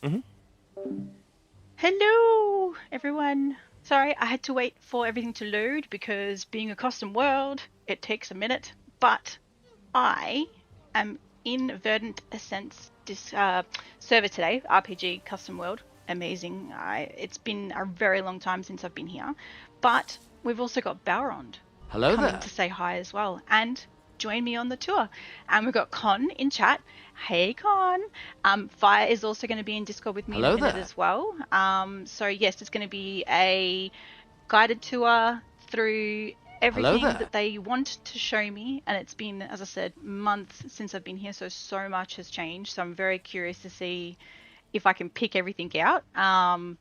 Mm-hmm. Hello, everyone. Sorry, I had to wait for everything to load because being a custom world, it takes a minute. But I am in Verdant Ascent's server today, RPG custom world. Amazing. It's been a very long time since I've been here. But we've also got Balrond Hello coming there. to say hi as well and join me on the tour. And we've got Con in chat. Hey, Con. Fire is also going to be in Discord with me in a minute as well. So yes, it's going to be a guided tour through everything that they want to show me. And it's been, as I said, months since I've been here, so much has changed. So I'm very curious to see if I can pick everything out.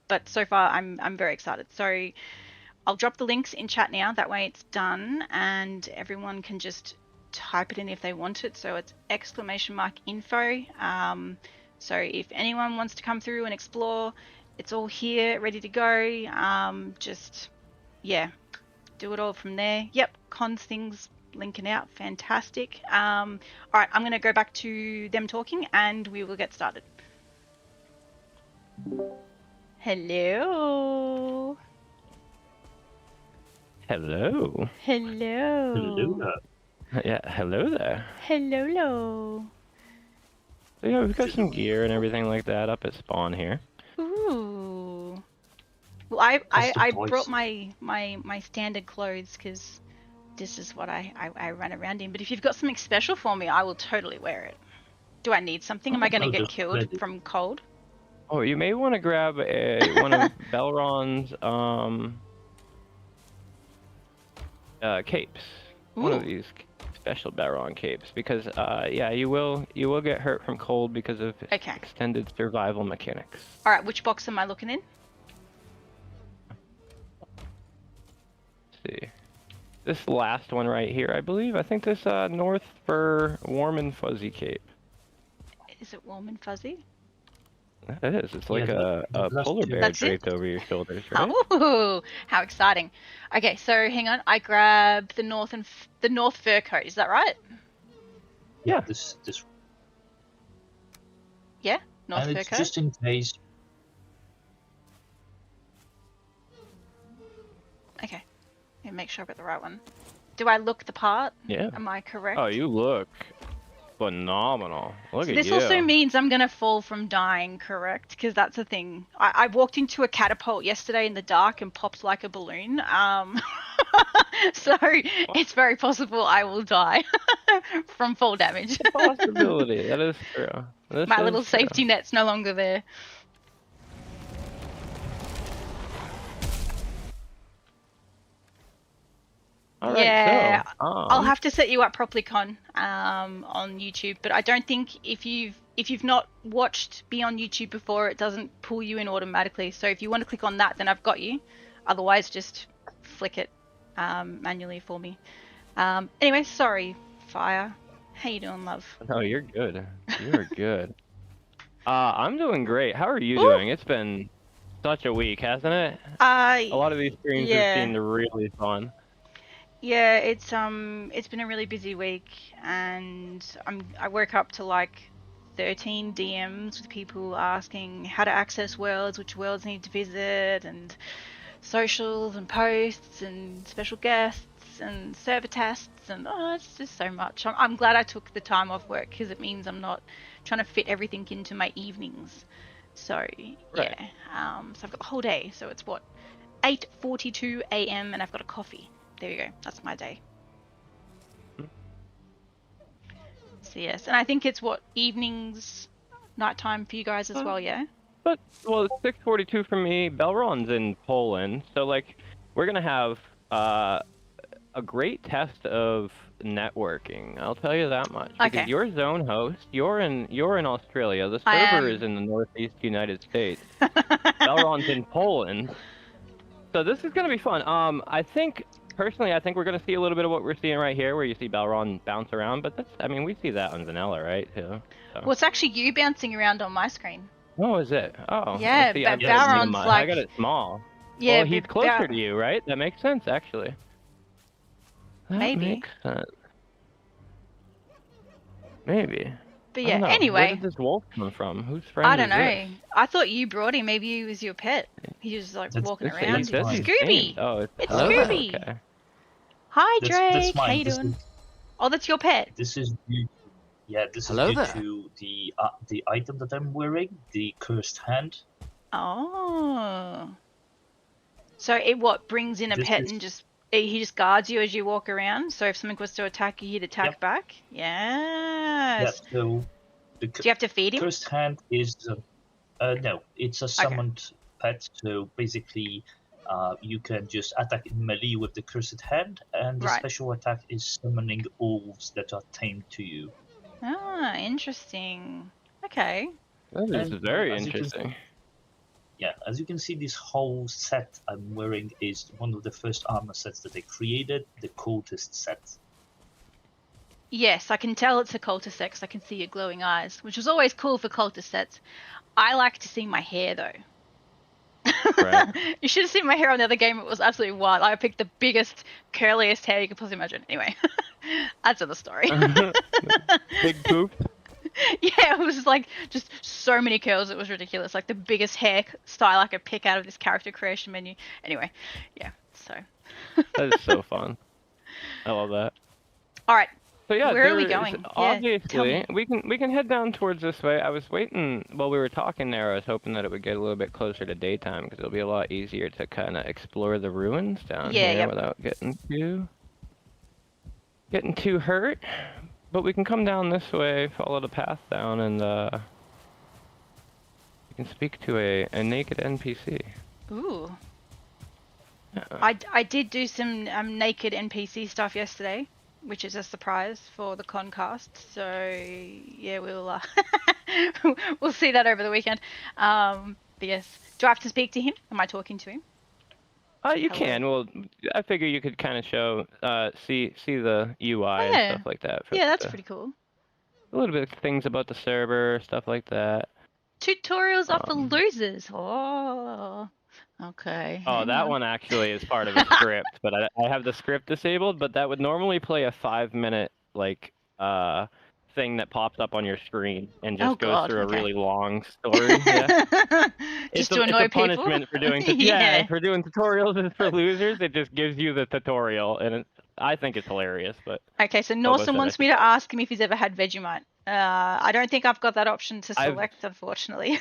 But so far, I'm very excited. So I'll drop the links in chat now. That way it's done and everyone can just type it in if they want it. So it's !info. So if anyone wants to come through and explore, it's all here, ready to go. Yeah, do it all from there. Yep, cons things linking out. Fantastic. All right, I'm going to go back to them talking and we will get started. Hello. Hello. Hello. Hello there. Yeah, hello there. Hello. So yeah, we've got some gear and everything like that up at spawn here. Ooh. Well, I brought my standard clothes because this is what I run around in. But if you've got something special for me, I will totally wear it. Do I need something? Am I going to get killed from cold? Oh, you may want to grab one of Balrond's capes. Ooh. One of these special Balrond capes, because yeah, you will get hurt from cold because of extended survival mechanics. All right, which box am I looking in? Let's see, this last one right here, I believe. I think this North Fur Warm and Fuzzy cape. Is it warm and fuzzy? It is. It's like a polar bear draped over your shoulders, right? Oh, how exciting! Okay, so hang on. I grab the North fur coat. Is that right? Yeah, this. Yeah, North fur coat. Just in case. Okay, let me make sure I've got the right one. Do I look the part? Yeah. Am I correct? Oh, you look phenomenal. Look at you. This also means I'm gonna fall from dying, correct? Because that's the thing. I walked into a catapult yesterday in the dark and popped like a balloon. So it's very possible I will die from fall damage. Possibility. That is true. My little safety net's no longer there. All yeah, right, so, I'll have to set you up properly, Con, on YouTube. But I don't think if you've not watched Be on YouTube before, it doesn't pull you in automatically. So if you want to click on that, then I've got you. Otherwise, just flick it manually for me. Anyway, sorry, Fire. How you doing, love? No, you're good. You're good. I'm doing great. How are you doing? It's been such a week, hasn't it? A lot of these streams have seemed really fun. Yeah, it's been a really busy week, and I woke up to like 13 DMs with people asking how to access worlds, which worlds need to visit, and socials and posts and special guests and server tests, and it's just so much. I'm glad I took the time off work because it means I'm not trying to fit everything into my evenings. So yeah, so I've got the whole day. So it's what, 8:42 a.m. and I've got a coffee. There you go. That's my day. So yes, and I think it's what, evenings, nighttime for you guys as well, yeah? But well, it's 6:42 for me. Balrond's in Poland, so like we're gonna have a great test of networking. I'll tell you that much. Because you're zone host. You're in Australia. The server is in the Northeast United States. Balrond's in Poland. So this is gonna be fun. Personally, I think we're going to see a little bit of what we're seeing right here, where you see Balrond bounce around, but we see that on Vanilla, right, too? So. Well, it's actually you bouncing around on my screen. Oh, is it? Oh. Yeah, but Balrond's like... I got it small. Yeah, well, he's closer to you, right? That makes sense, actually. That Maybe. makes sense. Maybe. But yeah, Where anyway. did this wolf come from? Whose friend I don't is know. this? I thought you brought him. Maybe he was your pet. He was like walking around. Scooby! Oh, it's Scooby! Okay. Hi, Drake! That's mine. How you doing? Oh, that's your pet? This is due, this is due to the item that I'm wearing, the cursed hand. Oh. So it brings in a pet and he just guards you as you walk around? So if something was to attack you, he'd attack back? Yes. Yeah, so do you have to feed him? Cursed hand is no, it's a summoned pet. So basically, you can just attack in melee with the cursed hand, and the special attack is summoning wolves that are tamed to you. Ah, interesting. Okay. This is very interesting. As you can see, this whole set I'm wearing is one of the first armor sets that they created, the cultist set. Yes, I can tell it's a cultist set because I can see your glowing eyes, which was always cool for cultist sets. I like to see my hair, though. Right. You should have seen my hair on the other game. It was absolutely wild. I picked the biggest, curliest hair you could possibly imagine. Anyway, that's another story. Big poof. Yeah, it was like just so many curls. It was ridiculous. Like the biggest hair style I could pick out of this character creation menu. Anyway, yeah, so. That is so fun. I love that. All right. So yeah, where are we going? Obviously, we can head down towards this way. I was waiting while we were talking there. I was hoping that it would get a little bit closer to daytime because it'll be a lot easier to kind of explore the ruins down here without getting too hurt. But we can come down this way, follow the path down, and you can speak to a naked NPC. Ooh. I did do some naked NPC stuff yesterday, which is a surprise for the Concast. So yeah, we'll we'll see that over the weekend. But yes, do I have to speak to him? Am I talking to him? You can. Well, I figure you could kind of show, see the UI and stuff like that. Yeah, that's pretty cool. A little bit of things about the server, stuff like that. Tutorials are for losers. Oh, okay. Oh, that one actually is part of a script, but I have the script disabled. But that would normally play a 5-minute thing that pops up on your screen and just goes through a really long story. Yeah. Just to annoy people. It's a punishment for doing for doing tutorials and for losers. It just gives you the tutorial, and I think it's hilarious. But okay, so Norson wants me to ask him if he's ever had Vegemite. I don't think I've got that option to select, unfortunately.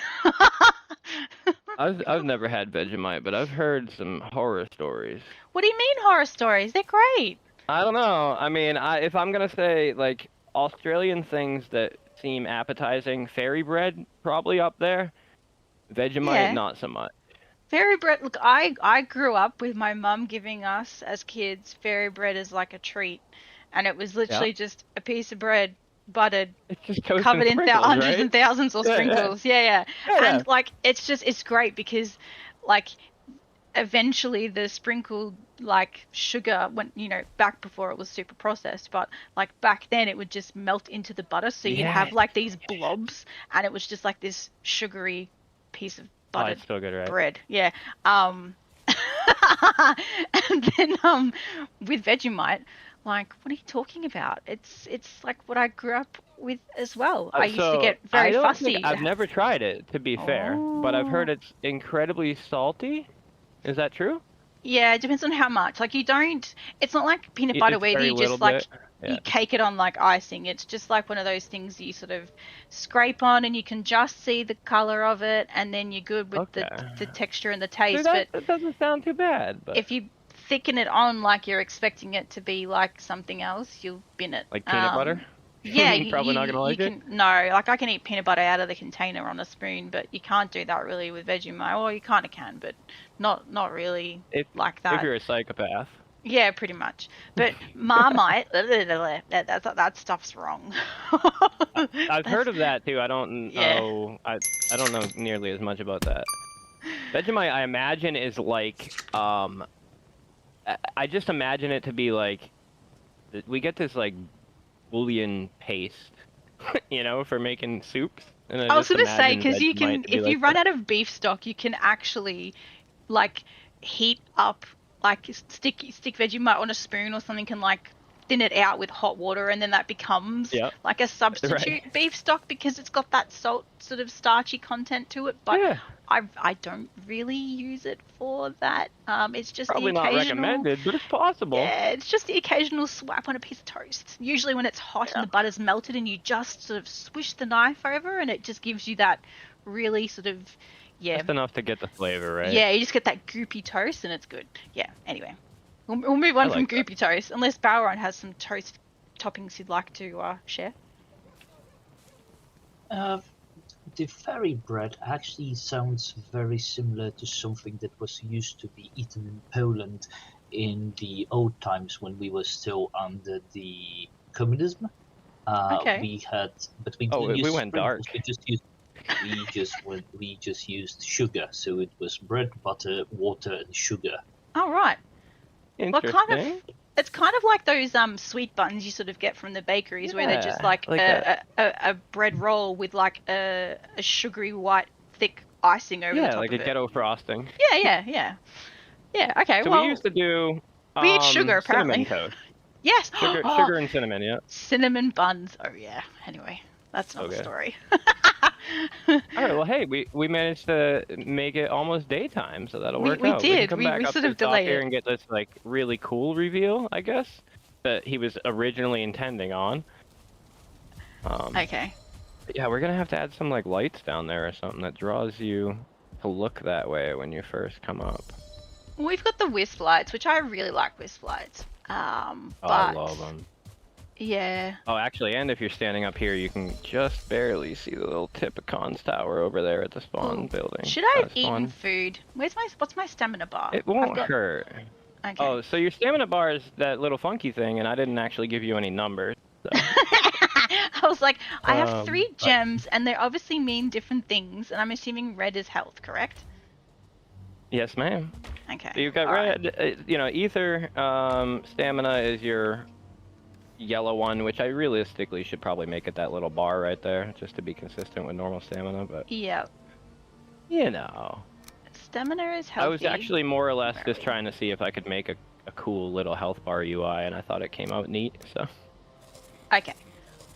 I've never had Vegemite, but I've heard some horror stories. What do you mean horror stories? They're great. I don't know. I mean, if I'm gonna say like Australian things that seem appetizing, fairy bread probably up there. Vegemite, not so much. Fairy bread, look, I grew up with my mum giving us, as kids, fairy bread as like a treat. And it was literally just a piece of bread, buttered, covered in hundreds and thousands of sprinkles. Yeah. And like, it's great because like, eventually the sprinkled like sugar went, back before it was super processed, but like back then it would just melt into the butter, so you'd have like these blobs, and it was just like this sugary piece of buttered bread. Yeah. And then with Vegemite, like, what are you talking about? It's like what I grew up with as well. I used to get very fussy. I've never tried it, to be fair, but I've heard it's incredibly salty. Is that true? Yeah, it depends on how much. Like, it's not like peanut butter where you just like you cake it on like icing. It's just like one of those things you sort of scrape on and you can just see the color of it, and then you're good with the texture and the taste. That doesn't sound too bad. But if you thicken it on like you're expecting it to be like something else, you'll bin it. Like peanut butter? Yeah, you're probably not gonna like it. No, like I can eat peanut butter out of the container on a spoon, but you can't do that really with Vegemite. Well, you kind of can, but not really like that. If you're a psychopath. Yeah, pretty much. But Marmite, that stuff's wrong. I've heard of that too. I don't know. I don't know nearly as much about that. Vegemite, I imagine, is like I just imagine it to be like we get this like bouillon paste, for making soups. And I was gonna say, because you can, if you run out of beef stock, you can actually like heat up, like stick Vegemite on a spoon or something, and like thin it out with hot water, and then that becomes like a substitute beef stock because it's got that salt sort of starchy content to it. But I don't really use it for that. It's just probably the occasional, not recommended, but it's possible. Yeah, it's just the occasional swap on a piece of toast. Usually when it's hot and the butter's melted, and you just sort of swish the knife over, and it just gives you that really sort of just enough to get the flavor, right? Yeah, you just get that goopy toast, and it's good. Yeah. Anyway. We'll move on from goopy toast, unless Balron has some toast toppings he'd like to share. The fairy bread actually sounds very similar to something that was used to be eaten in Poland in the old times when we were still under the communism. We had, but we didn't use went dark. We just used sugar, so it was bread, butter, water, and sugar. Oh right. Interesting. It's kind of like those sweet buns you sort of get from the bakeries where they're just like a bread roll with like a sugary white thick icing over the top of it. Yeah, like a ghetto frosting. Yeah, okay, so we used to do we eat sugar, apparently. Cinnamon toast. Yes! Sugar and cinnamon, yeah. Cinnamon buns. Oh yeah. Anyway, that's another story. All right, well, hey, we managed to make it almost daytime, so that'll work out. We did. We can come back up sort to of the top delayed here it. and get this like really cool reveal, I guess, that he was originally intending on. Okay. Yeah, we're gonna have to add some like lights down there or something that draws you to look that way when you first come up. We've got the wisp lights, which I really like wisp lights. But I love them. Yeah. Oh, actually, and if you're standing up here, you can just barely see the little tip of Khan's tower over there at the spawn building. Should I have eaten food? What's my stamina bar? It won't hurt. Okay. Oh, so your stamina bar is that little funky thing, and I didn't actually give you any numbers. So. I was like, I have 3 gems, and they obviously mean different things, and I'm assuming red is health, correct? Yes, ma'am. Okay. So you've got red, ether, stamina is your yellow one, which I realistically should probably make it that little bar right there, just to be consistent with normal stamina, but... Yeah. You know. Stamina is healthy. I was actually more or less just trying to see if I could make a cool little health bar UI, and I thought it came out neat, so... Okay.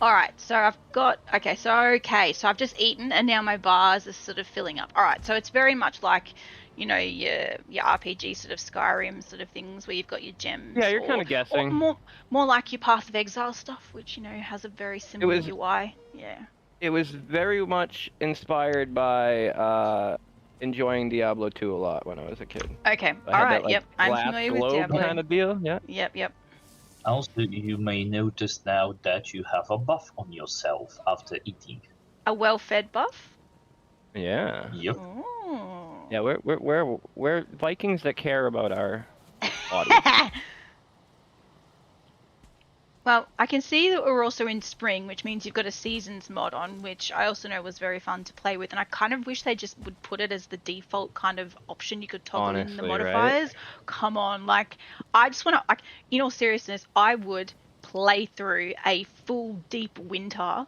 Alright, so I've got... Okay, so I've just eaten, and now my bars are sort of filling up. Alright, so it's very much like... your RPG sort of Skyrim sort of things where you've got your gems. Yeah, you're kind of guessing. More like your Path of Exile stuff, which, has a very similar UI. Yeah. It was very much inspired by enjoying Diablo 2 a lot when I was a kid. Okay, alright, that, I'm familiar with Diablo. Kind of deal, yeah. Yep. Also, you may notice now that you have a buff on yourself after eating. A well-fed buff? Yeah. Yep. Ooh. Yeah, we're Vikings that care about our bodies. Well, I can see that we're also in spring, which means you've got a seasons mod on, which I also know was very fun to play with, and I kind of wish they just would put it as the default kind of option you could toggle in the modifiers. Right? Come on, I just want to, in all seriousness, I would play through a full deep winter,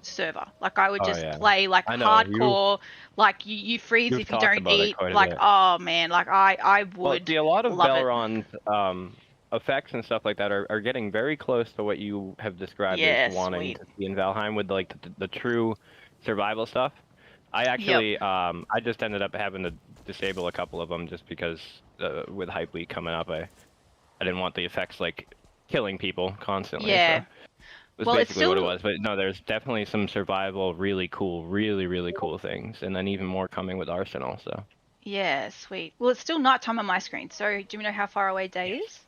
server. I would just play hardcore, you freeze if you don't eat. Oh man, I would. Well, see, a lot of Balron's effects and stuff like that are getting very close to what you have described as wanting to see in Valheim with the true survival stuff. I actually I just ended up having to disable a couple of them just because with Hype Week coming up, I didn't want the effects killing people constantly. Yeah. So. Was basically what it was, but no, there's definitely some survival, really cool things, and then even more coming with Arsenal. So yeah, sweet. Well, it's still nighttime on my screen, so do we know how far away day is?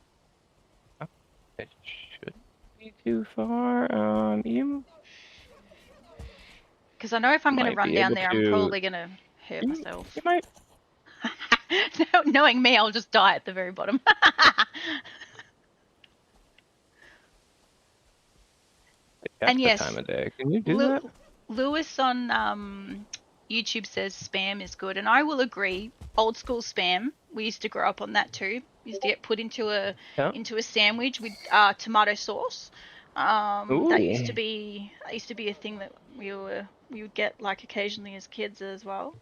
It shouldn't be too far. Because I know if I'm going to run down there, I'm probably going to hurt myself. You might. Knowing me, I'll just die at the very bottom. That's and yes, the time of day. Can you do that? Lewis on YouTube says spam is good, and I will agree. Old school spam. We used to grow up on that too. We used to get put into a sandwich with tomato sauce. That used to be a thing that we would get occasionally as kids as well.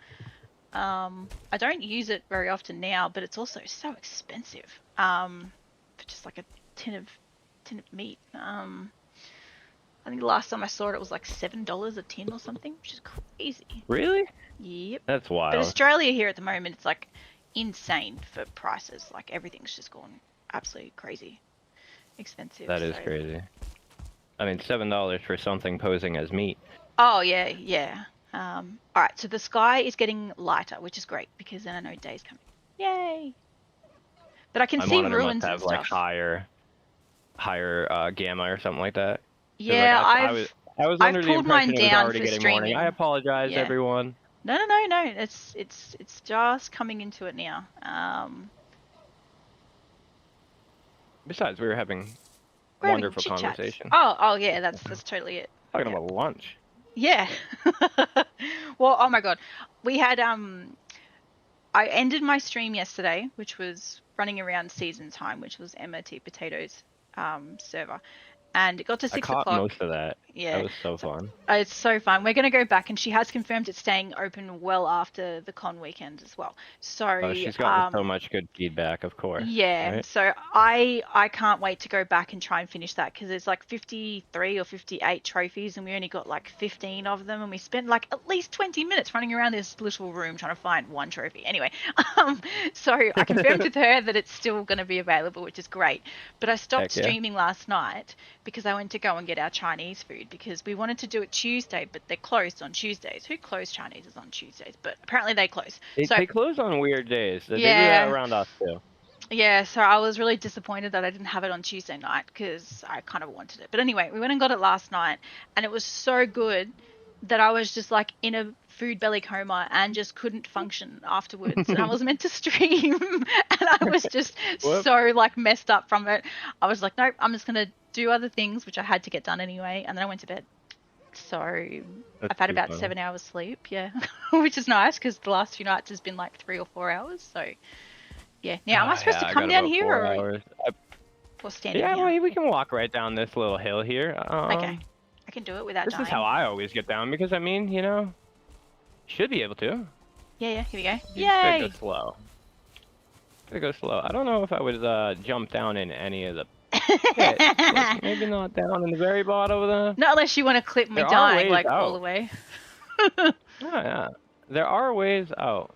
I don't use it very often now, but it's also so expensive. For just a tin of tin of meat. I think the last time I saw it was like $7 a tin or something, which is crazy. Really? Yep. That's wild. But Australia here at the moment, it's like insane for prices. Like everything's just gone absolutely crazy expensive. That is crazy. I mean, $7 for something posing as meat. Oh, yeah, yeah. All right, so the sky is getting lighter, which is great, because then I know day's coming. Yay! But I can see ruins must have, and stuff. Like higher gamma or something like that. Yeah, like, I was under the impression it was already getting morning. I apologize, everyone. No. It's just coming into it now. Besides, we were having wonderful conversation. Oh yeah, that's totally it. Talking about lunch. Yeah. Well, oh my god, we had I ended my stream yesterday, which was running around season time, which was MRT Potatoes server, and it got to 6 o'clock. I caught most of that. Yeah, that was so fun. It's so fun. We're going to go back, and she has confirmed it's staying open well after the con weekend as well. So she's gotten so much good feedback, of course. Yeah, right? So I can't wait to go back and try and finish that, because there's like 53 or 58 trophies, and we only got like 15 of them, and we spent like at least 20 minutes running around this little room trying to find one trophy. Anyway, so I confirmed with her that it's still going to be available, which is great. But I stopped streaming last night because I went to go and get our Chinese food, because we wanted to do it Tuesday, but they're closed on Tuesdays. Who closed Chinese on Tuesdays? But apparently they close. They close on weird days. They do that around us too. Yeah, so I was really disappointed that I didn't have it on Tuesday night, because I kind of wanted it. But anyway, we went and got it last night, and it was so good that I was just like in a food belly coma and just couldn't function afterwards. And I was meant to stream, and I was just so like messed up from it. I was like, nope, I'm just going to do other things, which I had to get done anyway. And then I went to bed. So I've had about 7 hours sleep, which is nice, because the last few nights has been like 3 or 4 hours. So yeah. Now, am I supposed to come down here or stand here? Well, we can walk right down this little hill here. Okay. I can do it without dying. This is how I always get down, because I mean, you should be able to. Yeah, here we go. You Yay! Gotta go slow. Gotta go slow. I don't know if I would jump down in any of the pits. Like, maybe not down in the very bottom of the... Not unless you want to clip me dying, like, all the way. Yeah. There are ways out.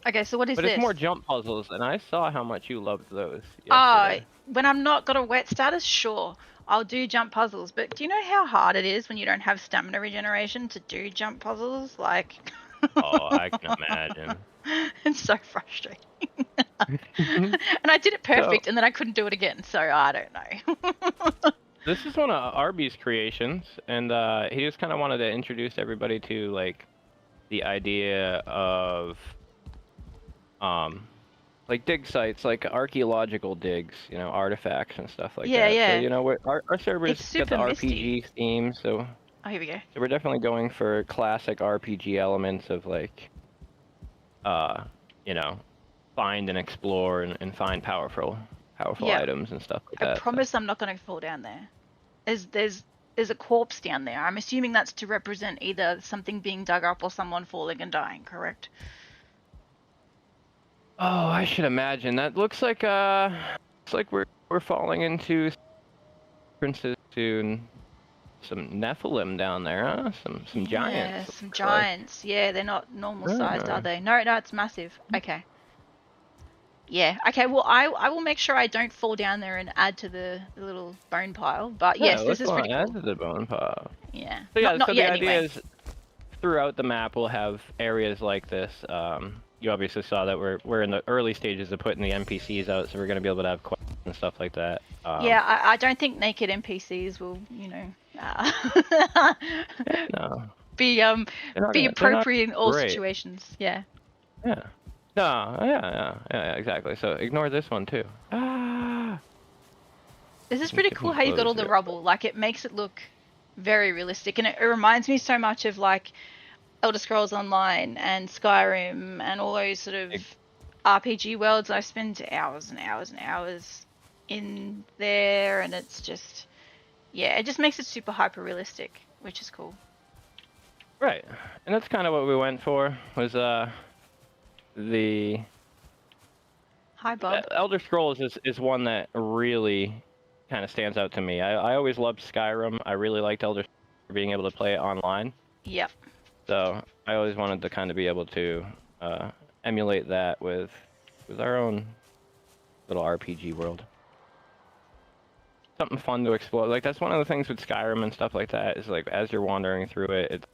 Okay, so what is this? But it's more jump puzzles, and I saw how much you loved those yesterday. When I'm not got a wet status, sure, I'll do jump puzzles. But do you know how hard it is when you don't have stamina regeneration to do jump puzzles? Like... Oh, I can imagine. It's so frustrating. And I did it perfect, and then I couldn't do it again, so I don't know. This is one of Arbby's creations, and he just kind of wanted to introduce everybody to, like, the idea of... like dig sites, like archaeological digs, artifacts and stuff like that. Yeah. So, our servers get the RPG theme, so... Oh, here we go. So we're definitely going for classic RPG elements of, like, find and explore and find powerful items and stuff like that. I promise I'm not going to fall down there. There's a corpse down there. I'm assuming that's to represent either something being dug up or someone falling and dying, correct? Oh, I should imagine. That looks like we're falling into references to some Nephilim down there, huh? Some giants. Yeah, some giants. Yeah, they're not normal sized, are they? No, it's massive. Okay. Yeah. Okay. Well, I will make sure I don't fall down there and add to the little bone pile. But yes, this is pretty cool. Add to the bone pile. Yeah. So yeah, not so yet, the idea anyway. is throughout the map we'll have areas like this. You obviously saw that we're in the early stages of putting the NPCs out, so we're going to be able to have quests and stuff like that. Yeah, I don't think naked NPCs will, no. be appropriate in all situations. Yeah. Yeah. No. Yeah. Exactly. So ignore this one too. This is pretty cool how you got all the rubble. Like, it makes it look very realistic, and it reminds me so much of like Elder Scrolls Online and Skyrim and all those sort of RPG worlds. I've spent hours and hours and hours in there, and it's just, it just makes it super hyper realistic, which is cool. Right, and that's kind of what we went for, was the... Hi, Bob. Elder Scrolls is one that really kind of stands out to me. I always loved Skyrim. I really liked Elder Scrolls for being able to play it online. Yep. So I always wanted to kind of be able to emulate that with our own little RPG world. Something fun to explore. Like, that's one of the things with Skyrim and stuff like that, is like, as you're wandering through it,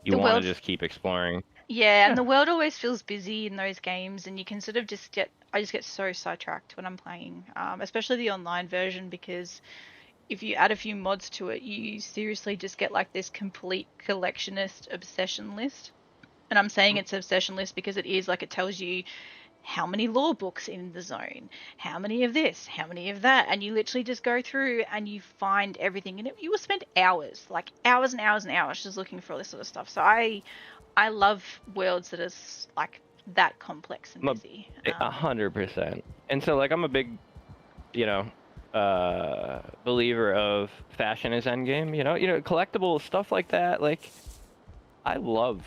you want to just keep exploring. Yeah, and the world always feels busy in those games, and you can sort of I just get so sidetracked when I'm playing, especially the online version, because if you add a few mods to it, you seriously just get like this complete collectionist obsession list. And I'm saying it's obsession list because it is, like, it tells you how many lore books in the zone, how many of this, how many of that, and you literally just go through and you find everything in it. You will spend hours, like hours and hours and hours, just looking for all this sort of stuff. So I love worlds that are like that complex and busy. 100%. And so, like, I'm a big, believer of fashion is endgame. Collectible stuff like that. Like, I love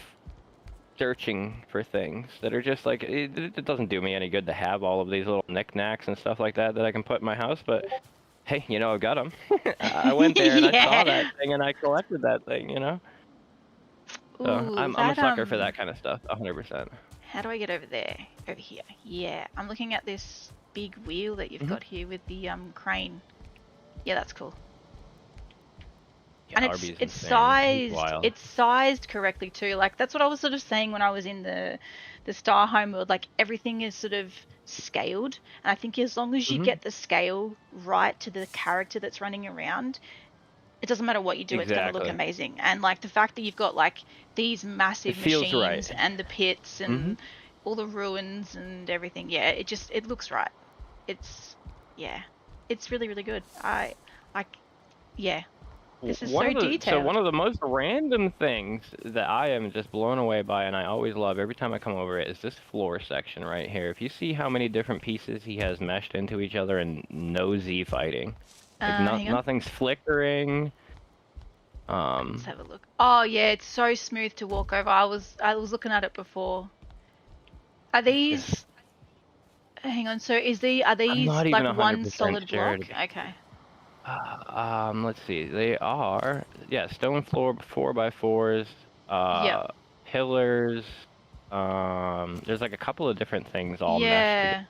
searching for things that are just like, it doesn't do me any good to have all of these little knicknacks and stuff like that I can put in my house, but hey, I've got them. I went there and I saw that thing and I collected that thing, So I'm a sucker for that kind of stuff, 100%. How do I get over there? Over here. Yeah, I'm looking at this big wheel that you've got here with the crane. Yeah, that's cool. Yeah, and it's sized correctly too. Like, that's what I was sort of saying when I was in the Star Home world. Like, everything is sort of scaled, and I think as long as you get the scale right to the character that's running around, it doesn't matter what you do, it's going to look amazing. And like the fact that you've got like these massive machines and the pits and all the ruins and everything, it looks right. It's really, really good. This is so detailed. So one of the most random things that I am just blown away by, and I always love every time I come over it, is this floor section right here. If you see how many different pieces he has meshed into each other and no Z fighting. Like, nothing's flickering. Let's have a look. Oh yeah, it's so smooth to walk over. I was looking at it before. Are these? Hang on. So are these like one solid block? Okay. Let's see. They are, stone floor 4x4s. Pillars. There's like a couple of different things all meshed together.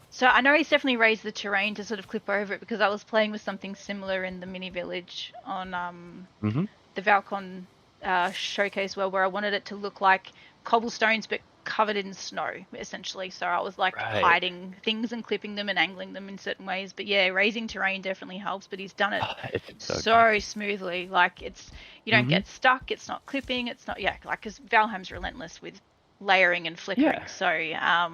So I know he's definitely raised the terrain to sort of clip over it, because I was playing with something similar in the mini village on the Val-Con showcase world, where I wanted it to look like cobblestones but covered in snow, essentially. So I was like hiding things and clipping them and angling them in certain ways. But yeah, raising terrain definitely helps, but he's done it so smoothly. Like, you don't get stuck, it's not clipping, it's not, because Valheim's relentless with layering and flickering. So I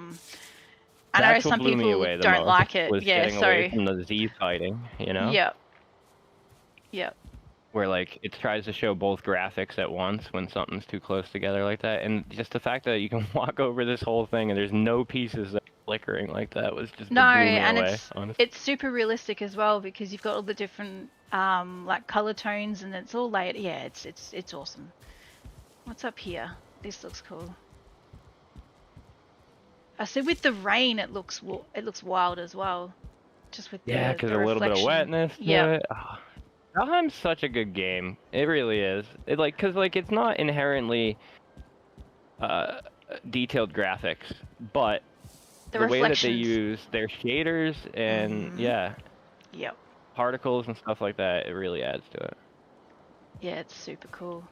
know some people don't like it. Away from the Z fighting, Yep. Where like it tries to show both graphics at once when something's too close together like that, and just the fact that you can walk over this whole thing and there's no pieces that are flickering like that was just blew me away, honestly. It's super realistic as well, because you've got all the different like color tones, and it's all layered. Yeah, it's awesome. What's up here? This looks cool. I see with the rain, it looks wild as well, just with the because a little bit of wetness to it. Oh. Valheim's such a good game. It really is. Because it's not inherently detailed graphics, but the way that they use their shaders and particles and stuff like that, it really adds to it. Yeah, it's super cool.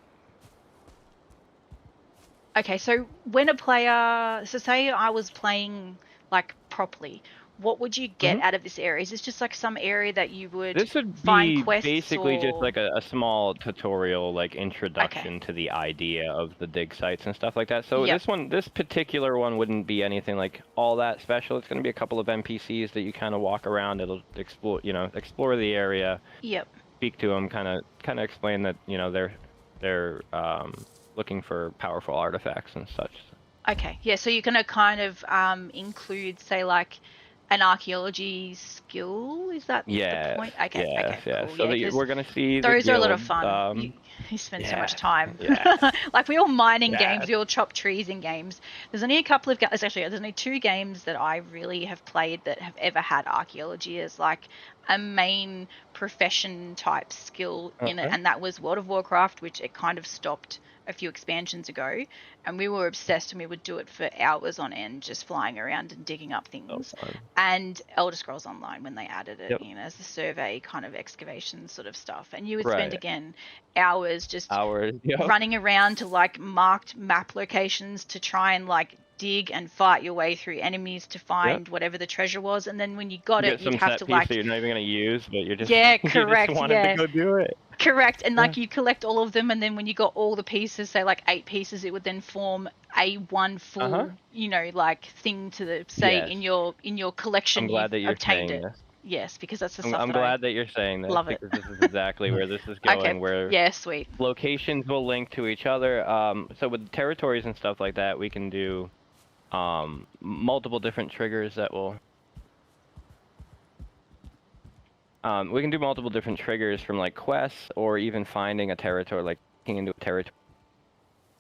Okay, so when a player, so say I was playing like properly, what would you get out of this area? Is this just like some area that you would find quests? Basically just like a small tutorial, like introduction to the idea of the dig sites and stuff like that. So this particular one wouldn't be anything like all that special. It's going to be a couple of NPCs that you kind of walk around. It'll explore the area. Yep. Speak to them, kind of explain that they're looking for powerful artifacts and such. Okay, yeah. So you're going to kind of include, say, like an archaeology skill. Is that the point? Okay, cool. So we're going to see those are a lot of fun. You spend so much time. Like, we all mine in games, we all chop trees in games. There's only there's only 2 games that I really have played that have ever had archaeology as like a main profession type skill in it, and that was World of Warcraft, which it kind of stopped a few expansions ago, and we were obsessed and we would do it for hours on end, just flying around and digging up things. And Elder Scrolls Online, when they added it in as the survey kind of excavation sort of stuff, and you would spend again hours just running around to like marked map locations to try and like dig and fight your way through enemies to find whatever the treasure was, and then when you got it, you'd have to like that you're not even going to use, but you're just correct, you just wanted to go do it. Correct, and like you collect all of them, and then when you got all the pieces, say like 8 pieces, it would then form a one full, you know, like thing to say in your collection. I'm glad that you're obtained saying it. This. Yes, because that's the stuff. I'm glad that you're saying this. Love it. Because this is exactly where this is going. Where sweet. Locations will link to each other. So with territories and stuff like that, we can do multiple different triggers that will. We can do multiple different triggers from like quests or even finding a territory, like looking into a territory.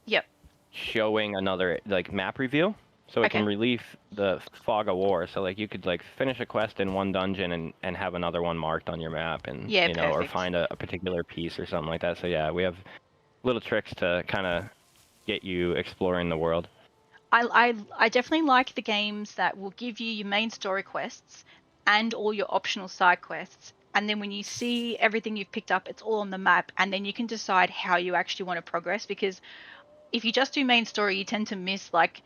Yep. Showing another like map reveal, so it can relieve the fog of war. So like you could like finish a quest in one dungeon and have another one marked on your map, and you know, or find a particular piece or something like that. So yeah, we have little tricks to kind of get you exploring the world. I definitely like the games that will give you your main story quests and all your optional side quests, and then when you see everything you've picked up, it's all on the map, and then you can decide how you actually want to progress. Because if you just do main story, you tend to miss like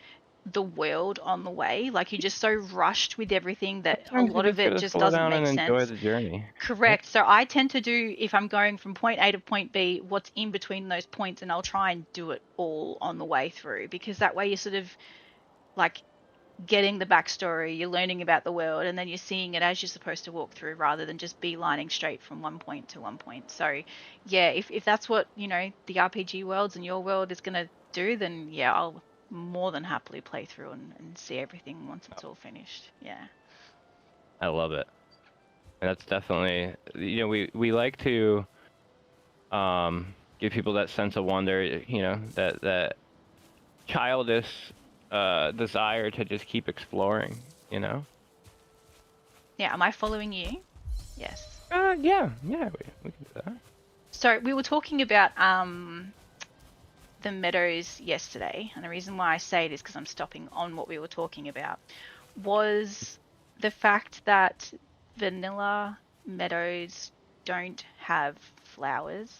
the world on the way. Like you're just so rushed with everything that a lot of it just doesn't make sense. Enjoy the journey. Correct. So I tend to do, if I'm going from point A to point B, what's in between those points, and I'll try and do it all on the way through, because that way you're sort of like getting the backstory, you're learning about the world, and then you're seeing it as you're supposed to walk through, rather than just beelining straight from one point to one point. So yeah, if that's what, you know, the RPG worlds and your world is going to do, then yeah, I'll more than happily play through and see everything once it's all finished. Yeah. I love it. And that's definitely, you know, we like to give people that sense of wonder, you know, that childish desire to just keep exploring, you know? Yeah, am I following you? Yes. Yeah, we can do that. So we were talking about the meadows yesterday, and the reason why I say it is because I'm stopping on what we were talking about, was the fact that vanilla meadows don't have flowers.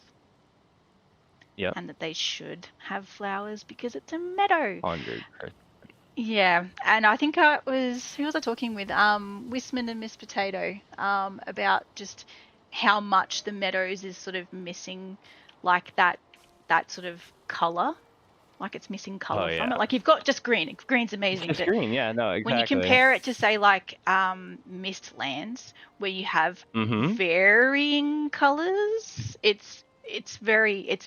Yep. And that they should have flowers because it's a meadow. 100%. Yeah, and I think who was I talking with? Wisman and Miss Potato, about just how much the meadows is sort of missing, like that sort of colour, like it's missing colour from it. Like you've got just green. Green's amazing. Just green, yeah, no, exactly. When you compare it to say like Mistlands, where you have varying colours, it's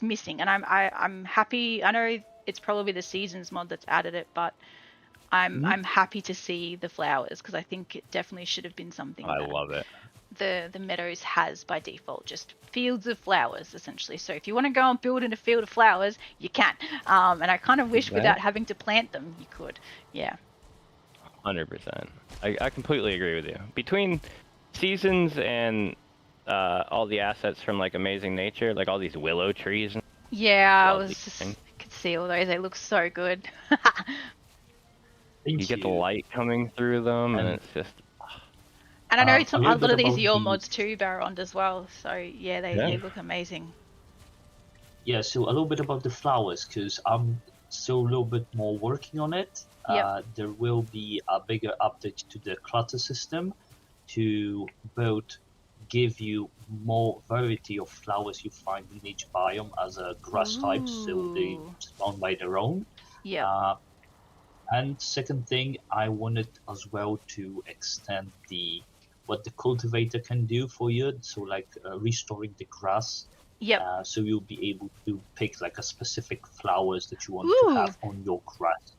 missing, and I'm happy. I know it's probably the Seasons mod that's added it, but I'm happy to see the flowers, because I think it definitely should have been something. I love it. The Meadows has by default just fields of flowers essentially. So if you want to go and build in a field of flowers, you can. And I kind of wish without having to plant them, you could. Yeah. 100%. I completely agree with you. Between Seasons and all the assets from like Amazing Nature, like all these willow trees. Yeah, could see all those. They look so good. You get the light coming through them, and it's just. And I know a lot of these are your mods too, Baron, as well. So yeah, they look amazing. Yeah, so a little bit about the flowers, because I'm still a little bit more working on it. There will be a bigger update to the clutter system to both give you more variety of flowers you find in each biome as a grass type, so they spawn by their own. Yeah. And second thing, I wanted as well to extend what the cultivator can do for you, so like restoring the grass. Yep. So you'll be able to pick like a specific flowers that you want to have on your grass.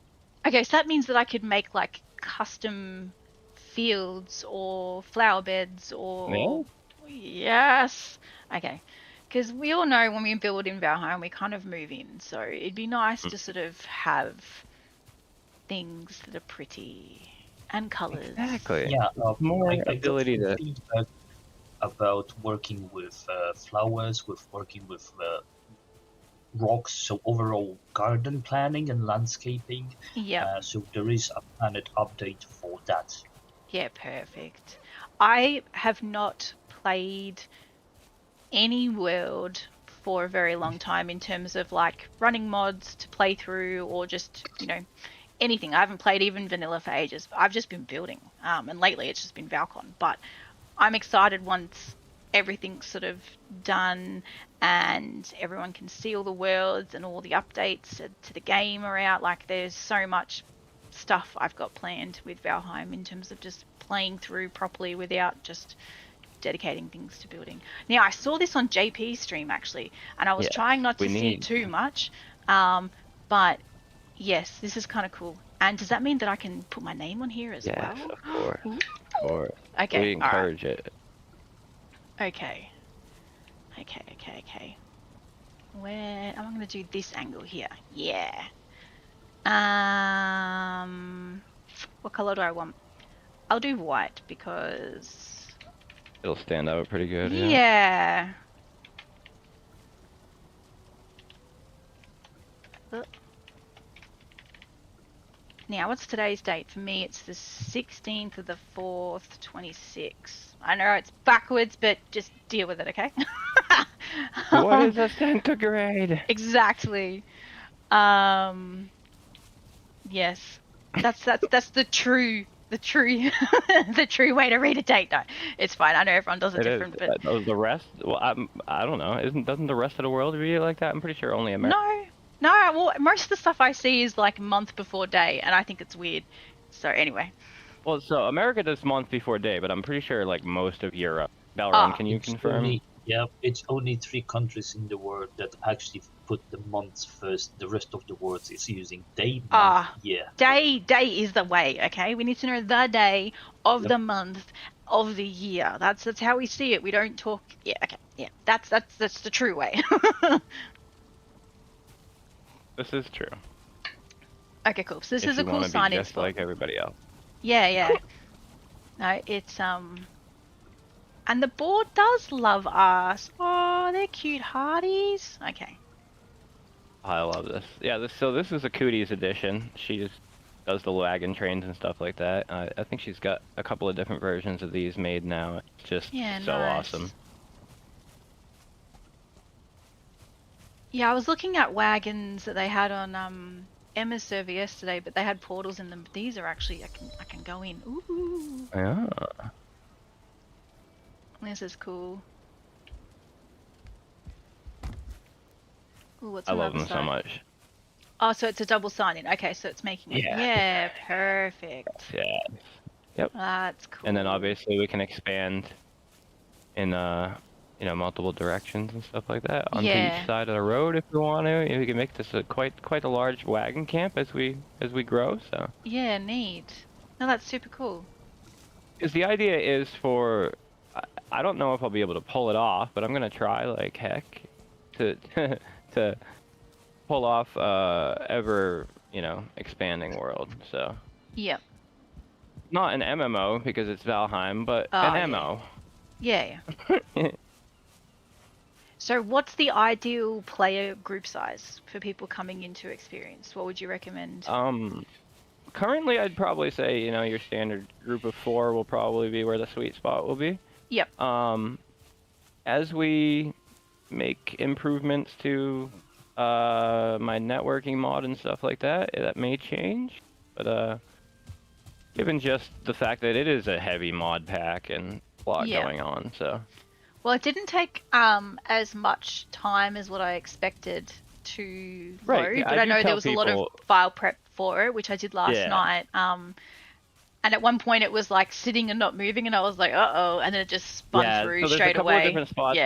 Okay, so that means that I could make like custom fields or flower beds or yes. Okay. Because we all know when we build in Valheim, we kind of move in. So it'd be nice to sort of have things that are pretty and colours. Exactly. Yeah, more ability to. about working with flowers, with working with rocks, so overall garden planning and landscaping. Yeah. So there is a planet update for that. Yeah, perfect. I have not played any world for a very long time in terms of like running mods to play through or just, anything. I haven't played even vanilla for ages. I've just been building. And lately it's just been Val-Con. But I'm excited once everything's sort of done and everyone can see all the worlds and all the updates to the game are out. Like there's so much stuff I've got planned with Valheim in terms of just playing through properly without just dedicating things to building. Now I saw this on JP's stream actually, and I was trying not to see it too much, but yes, this is kind of cool. And does that mean that I can put my name on here as well? Yes, of course. Of course. Okay. We encourage it. Okay. Where I'm gonna do this angle here. Yeah. What color do I want? I'll do white because it'll stand out pretty good. Yeah. Now, what's today's date? For me, it's the 16th of the 4th, 26. I know it's backwards, but just deal with it, okay? What is a centigrade? Exactly. Yes. That's the true the true way to read a date. No, it's fine. I know everyone does it different, but the rest. Well, I don't know. Doesn't the rest of the world read it like that? I'm pretty sure only America. No. Well, most of the stuff I see is like month before day, and I think it's weird. So anyway. Well, so America does month before day, but I'm pretty sure like most of Europe. Valron, can you confirm? It's only 3 countries in the world that actually put the months first. The rest of the world is using day, month, year. Day is the way, okay? We need to know the day of the month of the year. That's how we see it. We don't talk. Yeah, okay. Yeah, that's the true way. This is true. Okay, cool. So this is a cool sign-in spot. Just like everybody else. Yeah. No, it's and the board does love us. Oh, they're cute hearties. Okay. I love this. Yeah, this is a Cooties edition. She just does the wagon trains and stuff like that. I think she's got a couple of different versions of these made now. It's just so awesome. Yeah, I was looking at wagons that they had on Emma's server yesterday, but they had portals in them. But these are actually I can go in. Ooh. Yeah. This is cool. Ooh, what's I love them so much. Oh, so it's a double sign-in. Okay, so it's making it. Yeah, perfect. Yeah. Yep. That's cool. And then obviously we can expand in multiple directions and stuff like that onto each side of the road if we want to. We can make this quite a large wagon camp as we grow. So. Yeah, neat. No, that's super cool. Because the idea is for, I don't know if I'll be able to pull it off, but I'm gonna try like heck to to pull off ever expanding world. So. Yep. Not an MMO because it's Valheim, but an MO. Yeah. So what's the ideal player group size for people coming into experience? What would you recommend? Currently I'd probably say, your standard group of 4 will probably be where the sweet spot will be. Yep. As we make improvements to my networking mod and stuff like that, that may change. But given just the fact that it is a heavy mod pack and a lot going on, so. Well, it didn't take as much time as what I expected to load, but I know there was a lot of file prep for it, which I did last night. And at one point it was like sitting and not moving, and I was like, uh-oh, and then it just spun through straight away. Yeah, so there's a couple of different spots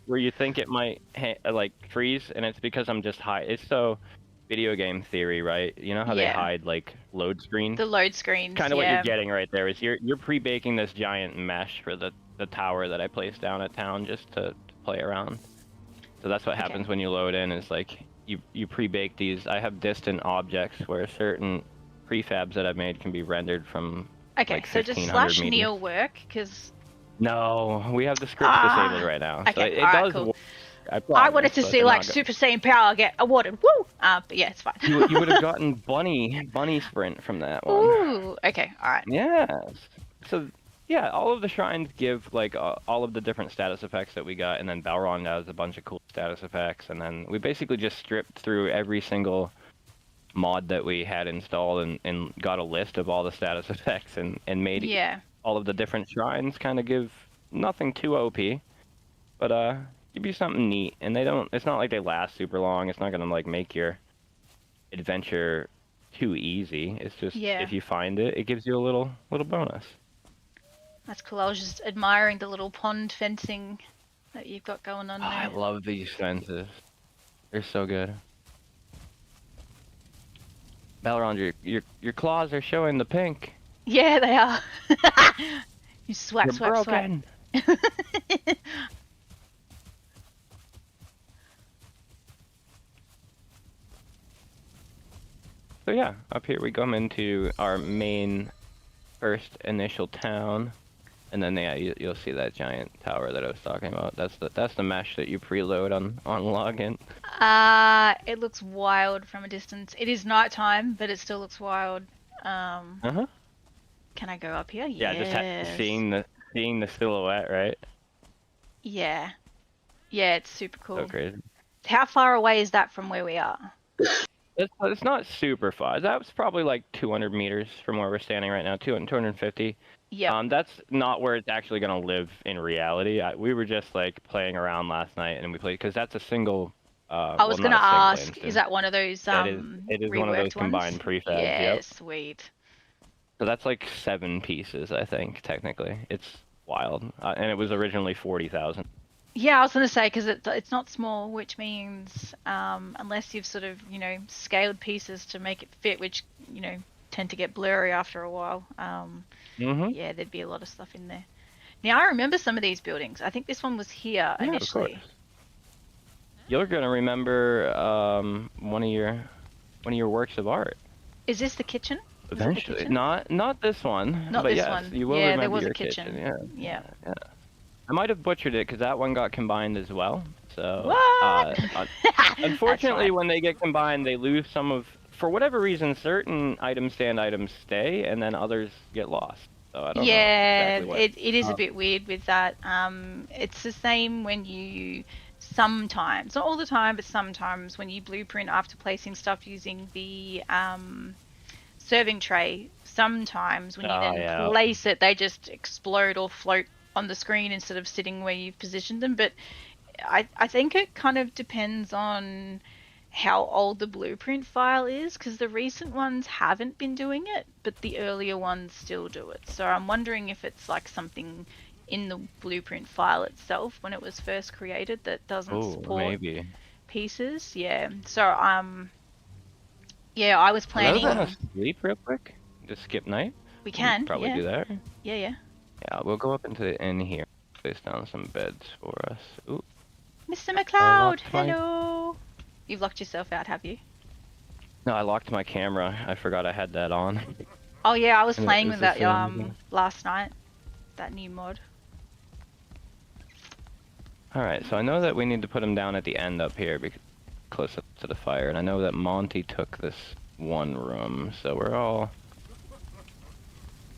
where you think it might like freeze, and it's because I'm just it's so video game theory, right? You know how they hide like load screens? The load screens, kind of what you're getting right there is you're pre-baking this giant mesh for the tower that I placed down at town just to play around. So that's what happens when you load in, is like you pre-bake these. I have distant objects where certain prefabs that I've made can be rendered from so just /Neil work, because No, we have the scripts disabled right now. Okay, so it does. Cool. I wanted to see like Super Saiyan power get awarded. Woo! But yeah, it's fine. you would have gotten bunny sprint from that one. Ooh. Okay. All right. Yes. So yeah, all of the shrines give like all of the different status effects that we got, and then Balrog has a bunch of cool status effects, and then we basically just stripped through every single mod that we had installed and got a list of all the status effects and made all of the different shrines kind of give nothing too OP, but give you something neat. And it's not like they last super long. It's not gonna like make your adventure too easy. It's just if you find it, it gives you a little bonus. That's cool. I was just admiring the little pond fencing that you've got going on there. I love these fences. They're so good. Balrog, your claws are showing the pink. Yeah, they are. You swap. Broken. So yeah, up here we come into our main first initial town, and then you'll see that giant tower that I was talking about. That's the mesh that you preload on login. It looks wild from a distance. It is nighttime, but it still looks wild. Can I go up here? Yeah, just seeing the silhouette, right? Yeah, it's super cool. So crazy. How far away is that from where we are? It's not super far. That was probably like 200 meters from where we're standing right now, 250. Yeah. That's not where it's actually going to live in reality. We were just like playing around last night, and we played because that's a single. I was going to ask, instance. Is that one of those it is one of those combined prefabs. Yeah, yep. Sweet. So that's like 7 pieces, I think, technically. It's wild. And it was originally 40,000. Yeah, I was going to say, because it's not small, which means unless you've sort of, scaled pieces to make it fit, which, tend to get blurry after a while, yeah, there'd be a lot of stuff in there. Now, I remember some of these buildings. I think this one was here initially. Of course. You're going to remember one of your works of art. Is this the kitchen? Eventually. Not this one. Not but this yes, one. You will yeah, remember there was your a kitchen. Yeah. I might have butchered it because that one got combined as well. So, what? Unfortunately, when they get combined, they lose some of, for whatever reason, certain items stay, and then others get lost. So I don't know exactly what. it is a bit weird with that. It's the same when you sometimes, not all the time, but sometimes when you blueprint after placing stuff using the serving tray. Sometimes when you place it, they just explode or float on the screen instead of sitting where you've positioned them. But I think it kind of depends on how old the blueprint file is, because the recent ones haven't been doing it, but the earlier ones still do it. So I'm wondering if it's like something in the blueprint file itself when it was first created that doesn't support pieces. Yeah. So yeah, I was planning. Hello, sleep real quick. Just skip night. We can probably do that. Yeah. Yeah, we'll go up into the inn here. Place down some beds for us. Ooh. Mr. McLeod, hello. You've locked yourself out, have you? No, I locked my camera. I forgot I had that on. Oh yeah, I was playing with that last night. That new mod. Alright, so I know that we need to put him down at the end up here, because close up to the fire, and I know that Monty took this one room, so we're all...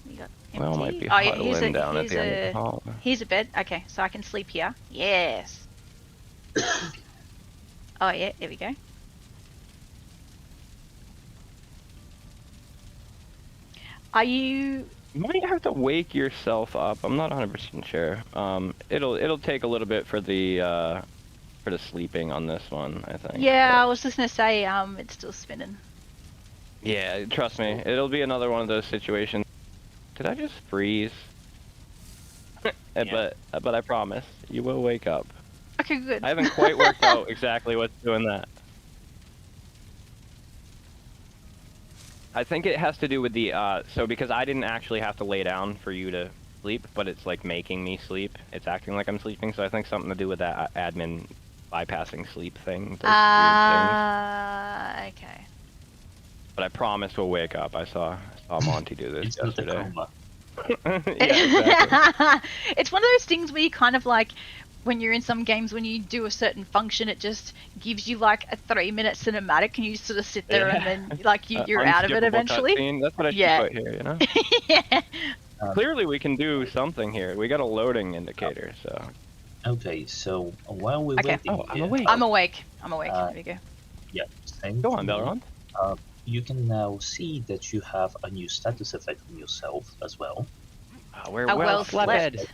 We all might be huddling down at the end of the hall. Here's a bed. Okay, so I can sleep here. Yes. Oh yeah, there we go. Are you... You might have to wake yourself up. I'm not 100% sure. It'll take a little bit for the sleeping on this one, I think. Yeah, but I was just gonna say, it's still spinning. Yeah, trust me, it'll be another one of those situations. Did I just freeze? Yeah. But I promise, you will wake up. Okay, good. I haven't quite worked out exactly what's doing that. I think it has to do with the, so because I didn't actually have to lay down for you to sleep, but it's like making me sleep. It's acting like I'm sleeping, so I think something to do with that admin bypassing sleep thing. Okay. But I promise we'll wake up. I saw Monty do this yesterday. Exactly. It's one of those things where you kind of like, when you're in some games, when you do a certain function, it just gives you like a 3-minute cinematic, and you sort of sit there and then like you're out of it eventually. Cutscene. That's what I should put here, you know? Yeah. Clearly, we can do something here. We got a loading indicator, so. Okay, so while we're waiting, I'm awake. I'm awake. There we go. Yeah, same. Go on, Valron. You can now see that you have a new status effect on yourself as well. We're well slept.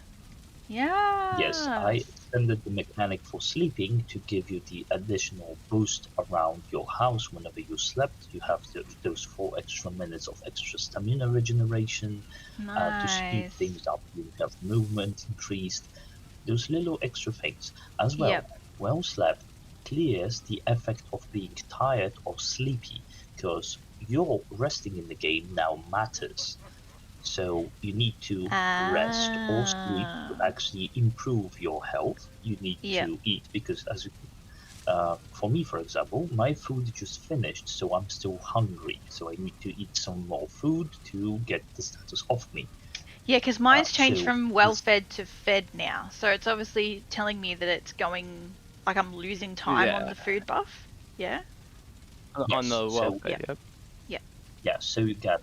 Yeah. Yes, I extended the mechanic for sleeping to give you the additional boost around your house whenever you slept. You have those 4 extra minutes of extra stamina regeneration. To speed things up, you have movement increased. Those little extra things as well. Yep. Well slept clears the effect of being tired or sleepy, because your resting in the game now matters. So you need to rest or sleep to actually improve your health. You need to eat, because as you, for me, for example, my food just finished, so I'm still hungry. So I need to eat some more food to get the status off me. Yeah, because mine's changed from well-fed to fed now. So it's obviously telling me that it's going, like I'm losing time on the food buff. Yeah? On the well-fed, Yep. Yeah, so you get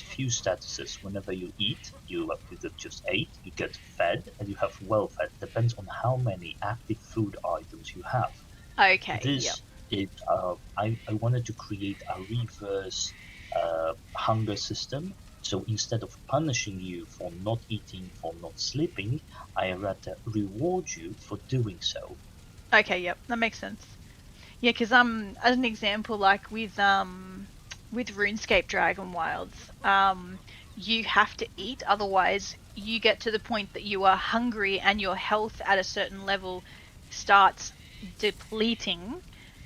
few statuses. Whenever you eat, you get just ate, you get fed, and you have well-fed. Depends on how many active food items you have. Okay, This is, I wanted to create a reverse hunger system. So instead of punishing you for not eating, for not sleeping, I rather reward you for doing so. Okay, yep, that makes sense. Yeah, because as an example, like with RuneScape Dragon Wilds, you have to eat, otherwise you get to the point that you are hungry and your health at a certain level starts depleting,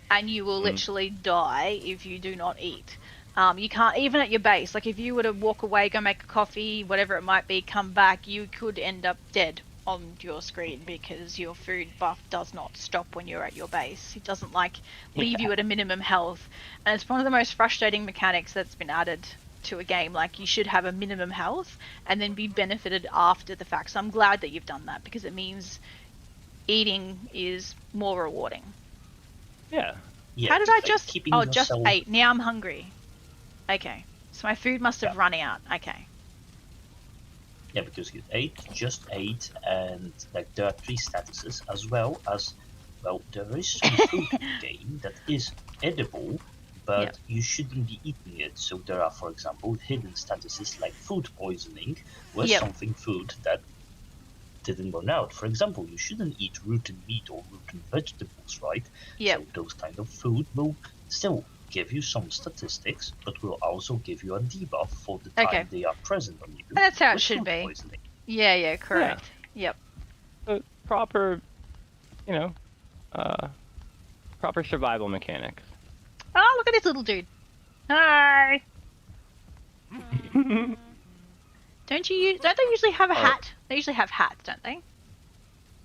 and you will literally die if you do not eat. You can't, even at your base, like if you were to walk away, go make a coffee, whatever it might be, come back, you could end up dead on your screen because your food buff does not stop when you're at your base. It doesn't like leave you at a minimum health, and it's one of the most frustrating mechanics that's been added to a game. Like, you should have a minimum health and then be benefited after the fact. So I'm glad that you've done that, because it means eating is more rewarding. Yeah. How did I just just ate, now I'm hungry. Okay, so my food must have run out. Okay. Yeah, because you just ate, and like there are 3 statuses, as well as, well, there is some food in the game that is edible, but you shouldn't be eating it. So there are, for example, hidden statuses like food poisoning, where something food that didn't run out. For example, you shouldn't eat rotten meat or rotten vegetables, right? So those kind of food will still give you some statistics, but will also give you a debuff for the time they are present on you. That's how it should be. Poisoning. Yeah, correct. Yeah. Yep. Proper, proper survival mechanics. Oh, look at this little dude. Hi. Don't they usually have a hat? They usually have hats, don't they?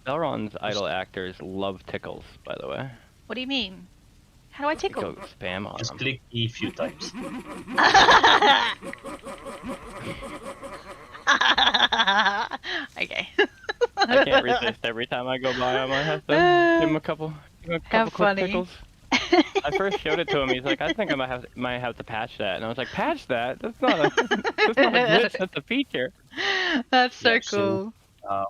Elrond's idle actors love tickles, by the way. What do you mean? How do I tickle? Go spam on Just click E a few times. Okay. I can't resist. Every time I go by him, I have to give him a couple quick tickles. I first showed it to him. He's like, I think I might have to patch that. And I was like, patch that? That's not a glitch. That's a feature. That's so cool. So,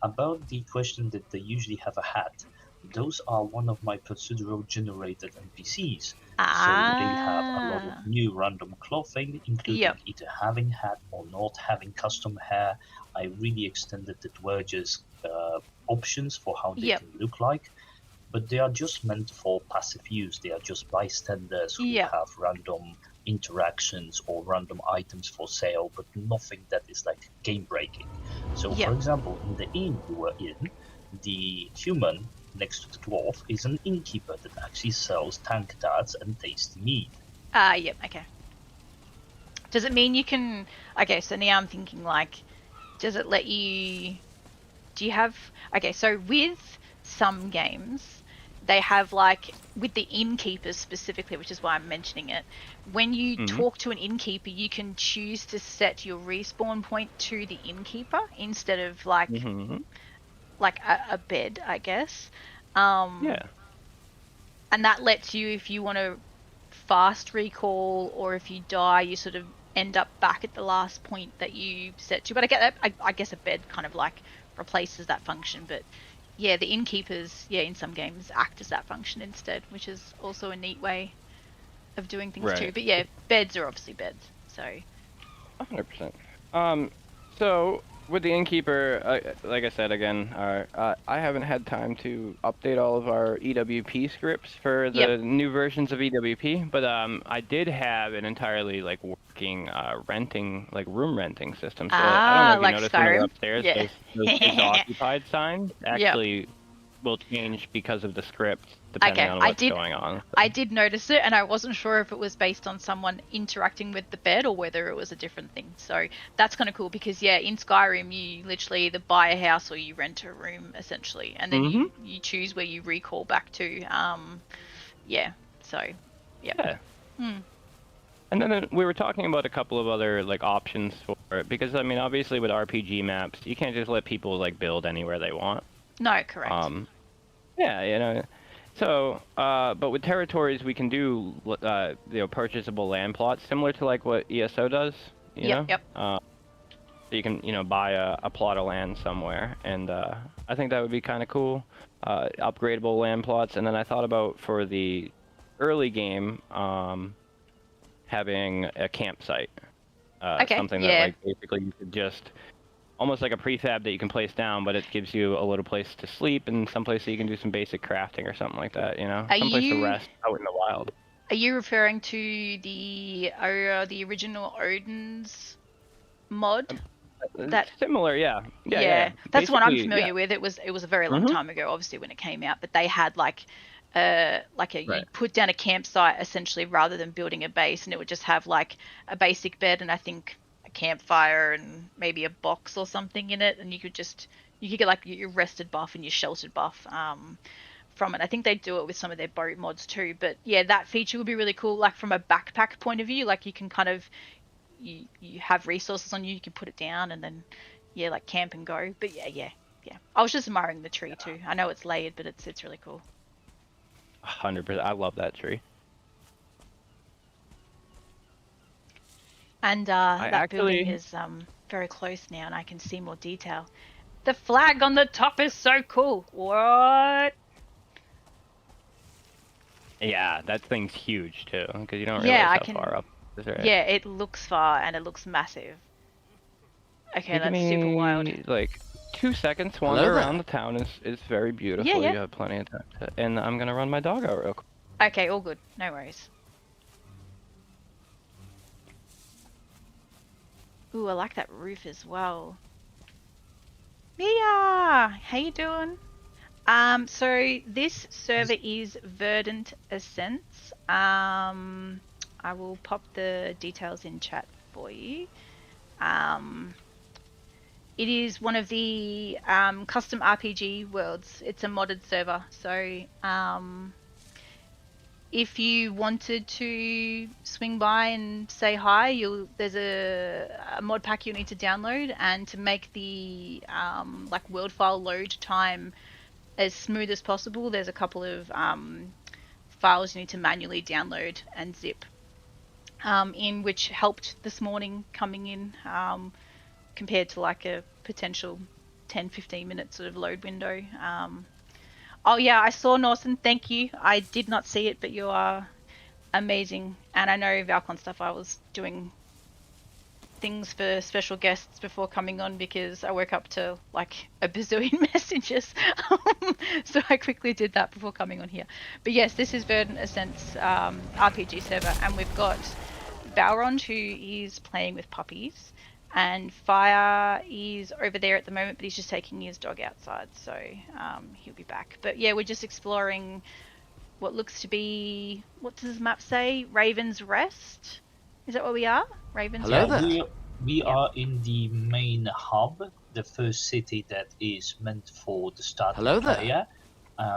about the question that they usually have a hat, those are one of my procedural generated NPCs. So they have a lot of new random clothing, including either having hat or not having custom hair. I really extended the dwerges options for how they can look like. But they are just meant for passive use. They are just bystanders who have random interactions or random items for sale, but nothing that is like game breaking. So for example, in the inn you were in, the human next to the dwarf is an innkeeper that actually sells tank darts and tasty meat. Okay. Does it mean you can... Okay, so now I'm thinking, like, does it let you... Do you have... Okay, so with some games, they have like with the innkeepers specifically, which is why I'm mentioning it. When you talk to an innkeeper, you can choose to set your respawn point to the innkeeper instead of like a bed, I guess. Yeah. And that lets you, if you want to fast recall, or if you die, you sort of end up back at the last point that you set to. But I guess a bed kind of like replaces that function. But yeah, the innkeepers, in some games act as that function instead, which is also a neat way of doing things too. But yeah, beds are obviously beds. So 100%. So with the innkeeper, like I said again, I haven't had time to update all of our EWP scripts for the new versions of EWP, but I did have an entirely like working renting, like room renting system. So I don't know if like you noticed Skyrim. when you're upstairs, those is occupied signs actually will change because of the script depending on what's going on. So. I did notice it, and I wasn't sure if it was based on someone interacting with the bed or whether it was a different thing. So that's kind of cool because in Skyrim you literally either buy a house or you rent a room essentially, and then you choose where you recall back to. And then we were talking about a couple of other like options for it because I mean obviously with RPG maps you can't just let people like build anywhere they want. No, correct. So, but with territories, we can do, purchasable land plots, similar to like what ESO does. You know? So you can, buy a plot of land somewhere, and I think that would be kind of cool. Upgradable land plots, and then I thought about for the early game, having a campsite. Something that like basically you could just. Almost like a prefab that you can place down, but it gives you a little place to sleep and some place that you can do some basic crafting or something like that, some place to rest out in the wild. Are you referring to the original Odin's mod? Similar, yeah. That's what I'm familiar with. It was a very long time ago, obviously, when it came out, but they had you put down a campsite essentially rather than building a base, and it would just have like a basic bed and I think campfire and maybe a box or something in it, and you could get like your rested buff and your sheltered buff from it. I think they do it with some of their boat mods too, but that feature would be really cool, like from a backpack point of view, like you can kind of you have resources on you, you can put it down and then like camp and go. But yeah I was just admiring the tree too. I know it's layered, but it's really cool. 100%. I love that tree. And that building is very close now, and I can see more detail. The flag on the top is so cool. What? Yeah, that thing's huge too, because you don't realize how far up it is, right? Yeah, it looks far, and it looks massive. Okay, that's super wild. Like 2 seconds wander around the town is very beautiful. You have plenty of time to, and I'm going to run my dog out real quick. Okay, all good. No worries. Ooh, I like that roof as well. Mia! How you doing? So this server is Verdant Ascent. I will pop the details in chat for you. It is one of the custom RPG worlds. It's a modded server, so if you wanted to swing by and say hi, there's a mod pack you'll need to download, and to make the world file load time as smooth as possible, there's a couple of files you need to manually download and zip, in which helped this morning coming in, compared to like a potential 10-15 minute sort of load window. Oh yeah, I saw Norton, thank you. I did not see it, but you are amazing. And I know Val-Con stuff, I was doing things for special guests before coming on because I woke up to like a bazillion messages. So I quickly did that before coming on here. But yes, this is Verdant Ascent's RPG server, and we've got Balrond, who is playing with puppies, and Fire is over there at the moment, but he's just taking his dog outside, so he'll be back. But yeah, we're just exploring what looks to be, what does this map say? Raven's Rest? Is that where we are? Raven's Rest? There. We are in the main hub, the first city that is meant for the starting player.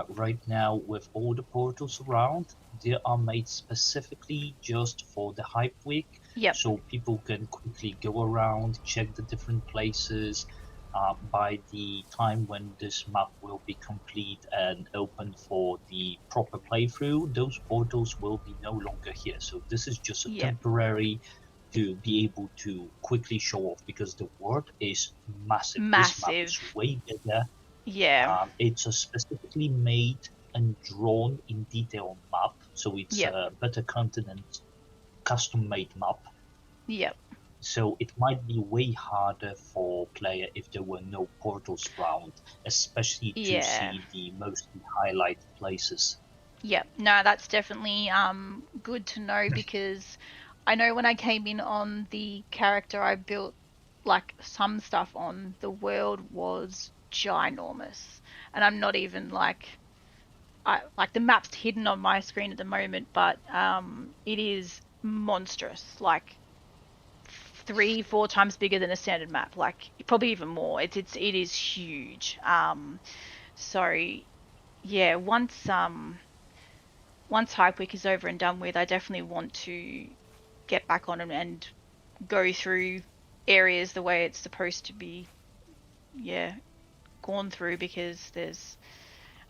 right now with all the portals around, they are made specifically just for the hype week. Yep. So people can quickly go around, check the different places. By the time when this map will be complete and open for the proper playthrough, those portals will be no longer here. So this is just a temporary to be able to quickly show off, because the world is massive. This map is way bigger. Yeah. It's a specifically made and drawn in detail map, so it's a better continent custom-made map. Yep. So it might be way harder for player if there were no portals around, especially to see the mostly highlighted places. Yep. No, that's definitely good to know, because I know when I came in on the character I built, like some stuff on, the world was ginormous, and I'm not even like the map's hidden on my screen at the moment, but it is monstrous, like 3-4 times bigger than a standard map, like probably even more. It is huge. So yeah, once Hype Week is over and done with, I definitely want to get back on and go through areas the way it's supposed to be gone through, because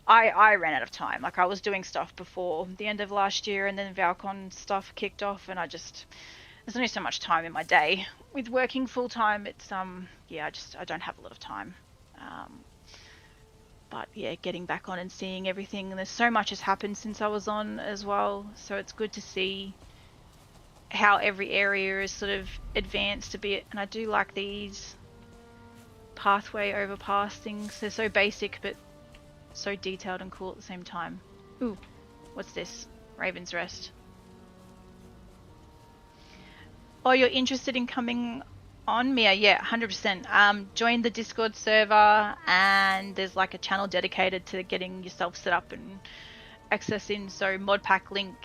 I ran out of time. Like, I was doing stuff before the end of last year, and then Val-Con stuff kicked off, and there's only so much time in my day. With working full time, it's I don't have a lot of time. But yeah, getting back on and seeing everything, and there's so much has happened since I was on as well, so it's good to see how every area is sort of advanced a bit. And I do like these pathway overpass things. They're so basic but so detailed and cool at the same time. Ooh, what's this? Raven's Rest. Oh, you're interested in coming on, Mia? Yeah, 100%. Join the Discord server, and there's like a channel dedicated to getting yourself set up and accessing. So mod pack link,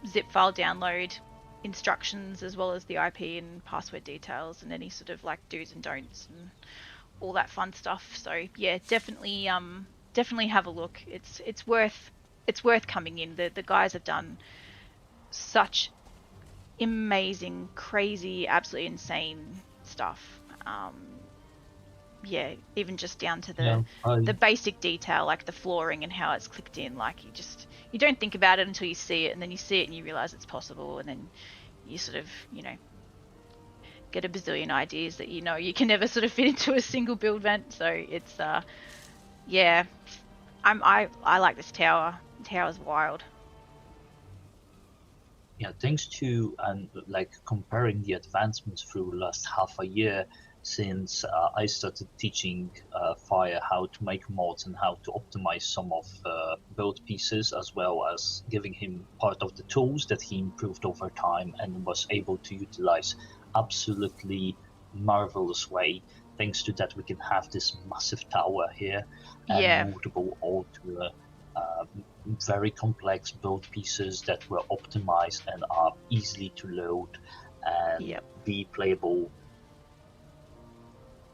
zip file download, instructions, as well as the IP and password details, and any sort of like do's and don'ts and all that fun stuff. So yeah, definitely have a look. It's worth coming in. The guys have done such amazing, crazy, absolutely insane stuff. Even just down to the basic detail, like the flooring and how it's clicked in. Like, you don't think about it until you see it, and then you see it and you realize it's possible, and then you sort of get a bazillion ideas that you can never sort of fit into a single build vent. So it's I like this tower. The tower's wild. Yeah, thanks to comparing the advancements through the last half a year since I started teaching Fire how to make mods and how to optimize some of build pieces, as well as giving him part of the tools that he improved over time and was able to utilize absolutely marvelous way. Thanks to that, we can have this massive tower here and multiple altar, very complex build pieces that were optimized and are easily to load and be playable.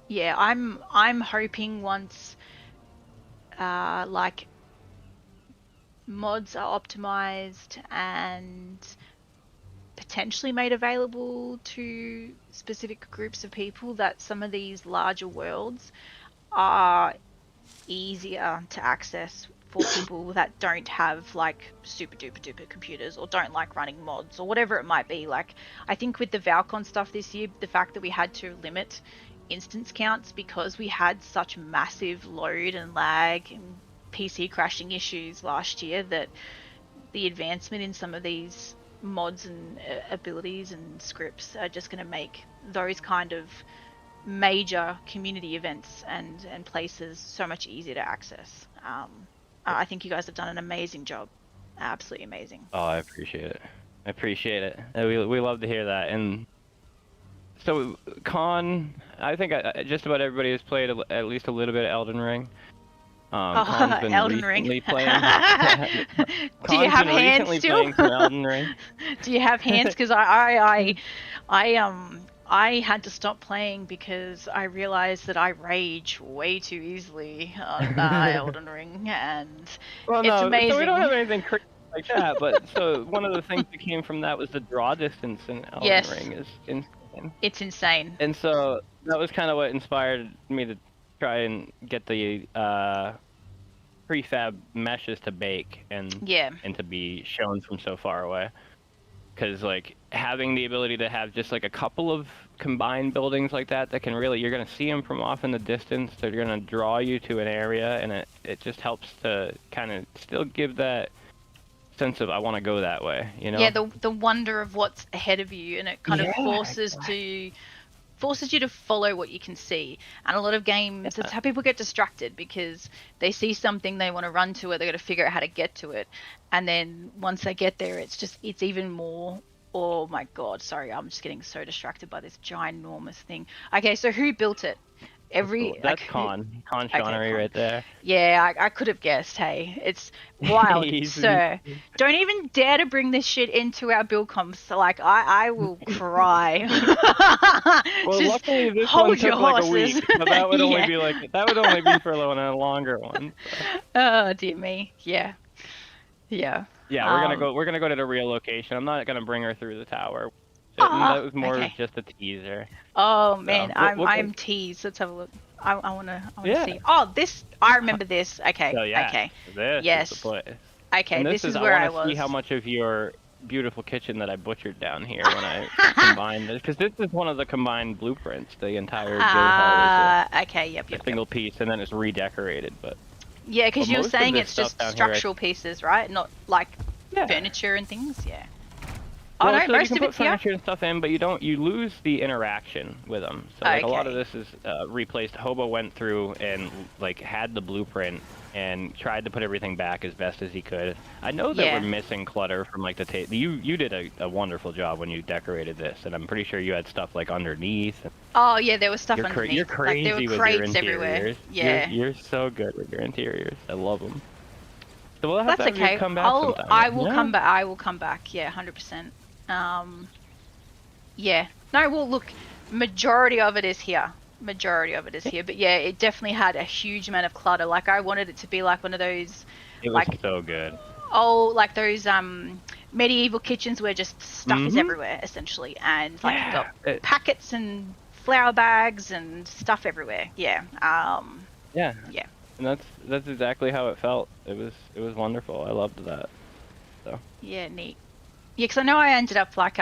Yeah, I'm hoping once mods are optimized and potentially made available to specific groups of people, that some of these larger worlds are easier to access for people that don't have like super duper computers, or don't like running mods, or whatever it might be. Like, I think with the Val-Con stuff this year, the fact that we had to limit instance counts because we had such massive load and lag and PC crashing issues last year, that the advancement in some of these mods and abilities and scripts are just going to make those kind of major community events and places so much easier to access. I think you guys have done an amazing job. Absolutely amazing. Oh, I appreciate it. We love to hear that. And so, Con, I think just about everybody has played at least a little bit of Elden Ring. Con's been Elden Ring. Playing. Do you have hands still? Playing some Elden Ring. Do you have hands? Because I I had to stop playing because I realized that I rage way too easily on Elden Ring, and it's amazing. So we don't have anything crazy like that, but so one of the things that came from that was the draw distance in Elden Ring is insane. It's insane. And so that was kind of what inspired me to try and get the prefab meshes to bake and to be shown from so far away. Because like having the ability to have just like a couple of combined buildings like that can really, you're going to see them from off in the distance, they're going to draw you to an area, and it just helps to kind of still give that sense of I want to go that way, you know? Yeah, the wonder of what's ahead of you, and it kind of forces you to follow what you can see. And a lot of games, it's how people get distracted, because they see something, they want to run to it, they got to figure out how to get to it, and then once they get there, it's even more, oh my god, sorry, I'm just getting so distracted by this ginormous thing. Okay, so who built it? That's Con Connery right there. Yeah, I could have guessed. Hey, it's wild, sir. Don't even dare to bring this shit into our build comps. So, like, I will cry. Well, just luckily this hold one took your like horses. a week, so that would only be for a longer one. So. Oh dear me. Yeah. Yeah, we're gonna go to the real location. I'm not gonna bring her through the tower. That was more just a teaser. Oh man, so, I'm teased. Let's have a look. I wanna see. Oh, this, I remember this. Okay. So, yeah, okay. This yes. is the place. Okay, and this is where I was. See how much of your beautiful kitchen that I butchered down here when I combined this, because this is one of the combined blueprints. The entire guild hall is a single piece, and then it's redecorated. But yeah, because you were saying it's just structural pieces, right? Not like furniture and things. Yeah. Well, so you can put furniture and stuff in, but you lose the interaction with them. So like a lot of this is replaced. Hobo went through and like had the blueprint and tried to put everything back as best as he could. I know that we're missing clutter from like the tape. You did a wonderful job when you decorated this, and I'm pretty sure you had stuff like underneath. Oh yeah, there was stuff underneath. You're crazy like, there were with crates your interiors. Everywhere. Yeah. You're so good with your interiors. I love them. So we'll have That's to have you come back sometime. I will come back. I will come back. Yeah, 100%. Yeah. No, well, look, majority of it is here. But yeah, it definitely had a huge amount of clutter. Like, I wanted it to be like one of those... It was so good. Oh, like those medieval kitchens where just stuff is everywhere, essentially. And, like, you've got packets and flour bags and stuff everywhere. Yeah. Yeah. And that's exactly how it felt. It was wonderful. I loved that. So. Yeah, neat. Yeah, because I know I ended up like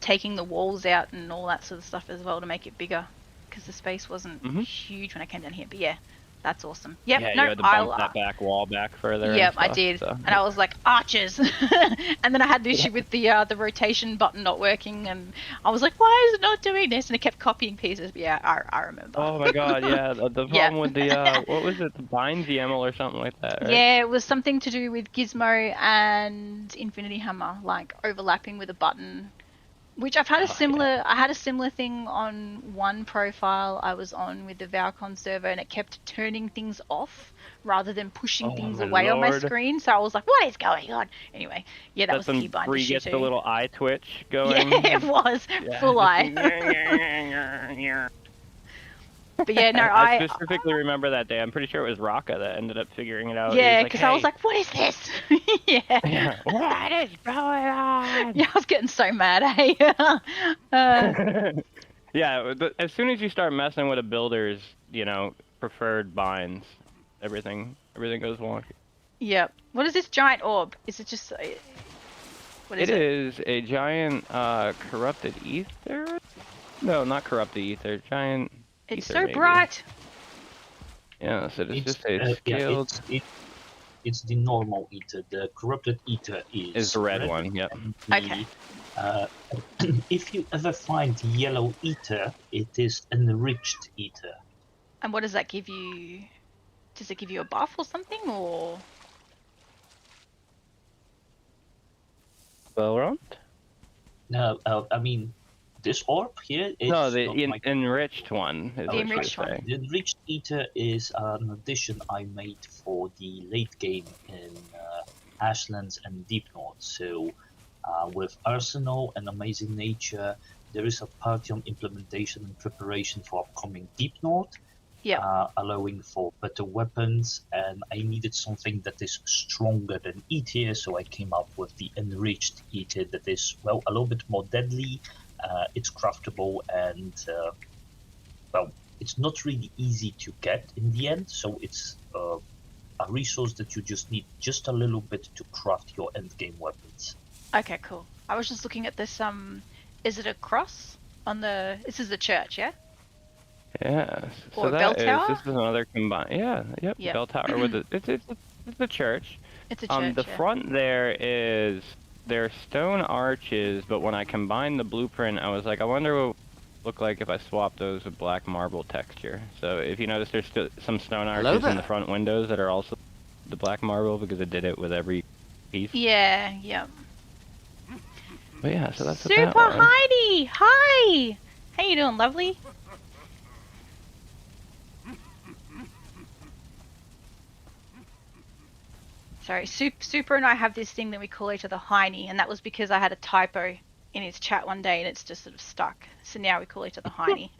taking the walls out and all that sort of stuff as well to make it bigger, because the space wasn't huge when I came down here. But yeah, that's awesome. Yep. Yeah, you had to bump that back wall back further. Yep, stuff, I did, so. and I was like, archers, and then I had the issue with the rotation button not working, and I was like, why is it not doing this? And it kept copying pieces. But yeah, I remember. Oh my god, yeah, the problem with the what was it, the bind YAML or something like that, right? Yeah, it was something to do with Gizmo and Infinity Hammer, like overlapping with a button. Which I've had I had a similar thing on one profile I was on with the Val-Con server, and it kept turning things off rather than pushing things away on my screen. So I was like, what is going on? Anyway, yeah, that was a keybind where you get the little eye twitch going. Yeah, it was. Full eye. But yeah, no, I specifically remember that day. I'm pretty sure it was Raka that ended up figuring it out. Yeah, because I was like, what is this? Yeah. What is going on? Yeah, I was getting so mad, hey? Yeah, as soon as you start messing with a builder's, preferred binds, everything goes wonky. Yep. What is this giant orb? Is it just... What is it? It is a giant corrupted ether? No, not corrupted ether. Giant... It's ether, so maybe. Bright. Yeah, so it's just a scaled... It's the normal ether. The corrupted ether is the red one, yep. Okay. If you ever find yellow ether, it is enriched ether. And what does that give you? Does it give you a buff or something, or? Valorant? No, I mean, this orb here is... No, the enriched one. The enriched one. The enriched ether is an addition I made for the late game in Ashlands and Deep North. So with Arsenal and Amazing Nature, there is a Partium implementation and preparation for upcoming Deep North, allowing for better weapons, and I needed something that is stronger than E tier, so I came up with the enriched E tier that is, well, a little bit more deadly, it's craftable, and, well, it's not really easy to get in the end, so it's a resource that you just need just a little bit to craft your endgame weapons. Okay, cool. I was just looking at this, is it a cross on the... This is the church, yeah? Yeah. Or so bell tower? This is another combined... Yeah, yep. Bell tower with it. It's a church. It's a church, the front there is... They're stone arches, but when I combined the blueprint, I was like, I wonder what it would look like if I swapped those with black marble texture. So if you notice, there's still some stone arches in the front windows that are also the black marble, because it did it with every piece. Yeah, yep. But yeah, so that's Super Heidi! Hi! How you doing, lovely? Sorry, Super and I have this thing that we call each other Heiny, and that was because I had a typo in his chat one day and it's just sort of stuck. So now we call each other Heiny.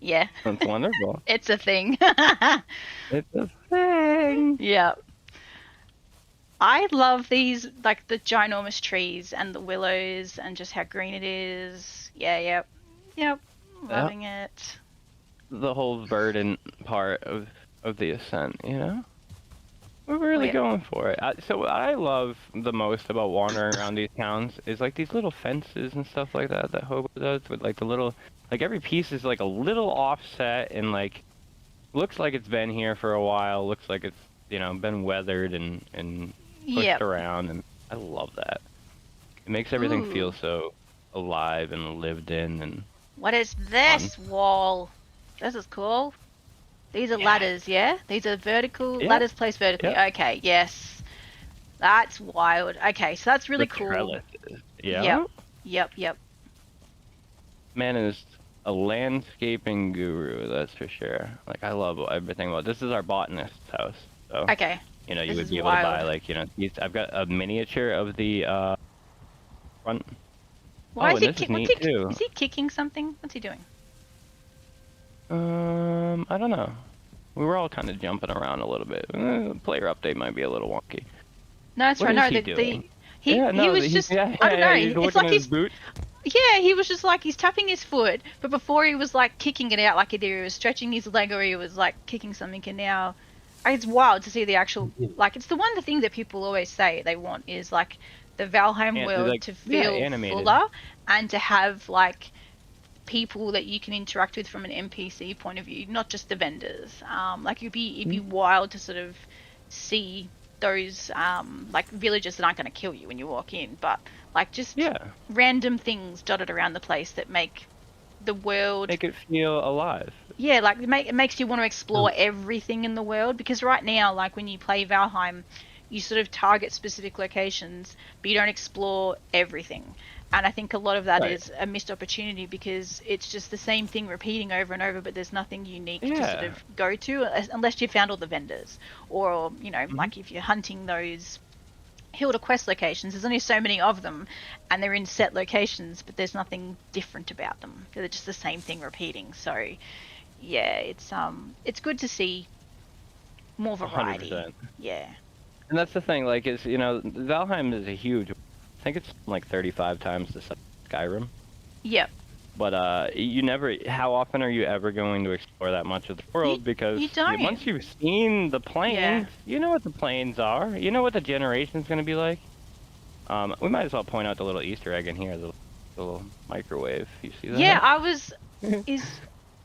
Yeah. That's wonderful. It's a thing. It's a thing. Yeah. I love these, like the ginormous trees and the willows and just how green it is. Yeah, yep. Loving it. The whole verdant part of the Ascent, you know? We're really going for it. So what I love the most about wandering around these towns is like these little fences and stuff like that Hobo does with like the little, like every piece is like a little offset and like looks like it's been here for a while, looks like it's, you know, been weathered and pushed around, and I love that. It makes everything feel so alive and lived in. And what is this wall? This is cool. These are ladders, yeah? These are vertical ladders placed vertically. Yep. Okay, yes. That's wild. Okay, so that's really cool. Trellises. Yeah. Yep. Man is a landscaping guru, that's for sure. Like, I love everything about it. This is our botanist's house. So, okay. You know, you would be able to buy, like, you know, I've got a miniature of the front. Why is he kicking something? What's he doing? I don't know. We were all kind of jumping around a little bit. Player update might be a little wonky. No, it's right. No, he was just. I don't know. It's like he's. Yeah, he was just like he's tapping his foot, but before he was like kicking it out, like either he was stretching his leg or he was like kicking something, and now it's wild to see the actual. Like it's the thing that people always say they want is like the Valheim world to feel fuller and to have like people that you can interact with from an NPC point of view, not just the vendors. Like it'd be wild to sort of see those like villages that aren't going to kill you when you walk in, but like just random things dotted around the place that make the world make it feel alive. Yeah, like it makes you want to explore everything in the world, because right now, like when you play Valheim, you sort of target specific locations, but you don't explore everything. And I think a lot of that is a missed opportunity, because it's just the same thing repeating over and over, but there's nothing unique to sort of go to unless you found all the vendors, or you know, like if you're hunting those Hilda quest locations, there's only so many of them, and they're in set locations, but there's nothing different about them. They're just the same thing repeating. So, yeah, it's good to see more variety. 100%. Yeah. And that's the thing, like, is, you know, Valheim is a huge. I think it's like 35 times the size of Skyrim. Yep. But you never. How often are you ever going to explore that much of the world? Because you don't. Once you've seen the plains, you know what the plains are. You know what the generation's going to be like. We might as well point out the little Easter egg in here, the little microwave. You see that? Yeah, I was.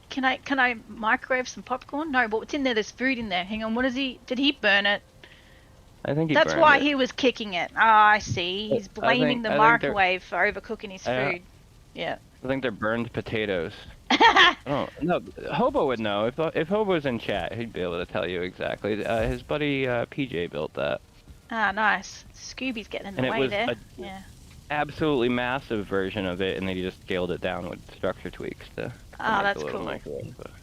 Can I microwave some popcorn? No, but what's in there? There's food in there. Hang on. What is he? Did he burn it? I think that's why he was kicking it. Oh, I see. He's blaming the microwave for overcooking his food. Yeah. I think they're burned potatoes. Oh no, Hobo would know. If Hobo's in chat, he'd be able to tell you exactly. His buddy PJ built that. Ah, nice. Scooby's getting in the way there. Yeah. Absolutely massive version of it, and they just scaled it down with structure tweaks to. Oh, that's cool.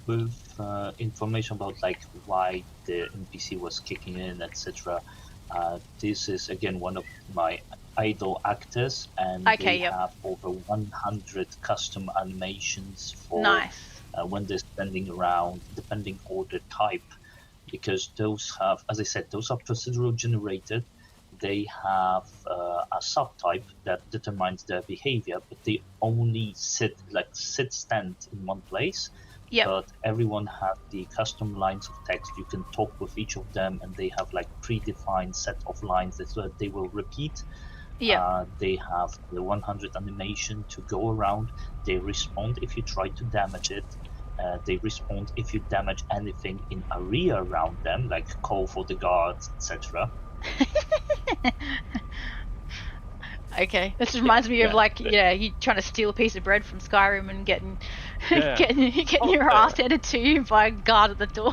With information about like why the NPC was kicking in, etc. This is again one of my idle actors, and they have over 100 custom animations for when they're standing around, depending on the type, because those have, as I said, those are procedural generated. They have a subtype that determines their behavior, but they only stand in one place. But everyone has the custom lines of text. You can talk with each of them, and they have like predefined set of lines that they will repeat. They have the 100 animation to go around. They respond if you try to damage it. They respond if you damage anything in area around them, like call for the guards, etc. Okay, this reminds me of you trying to steal a piece of bread from Skyrim and getting your ass handed to you by a guard at the door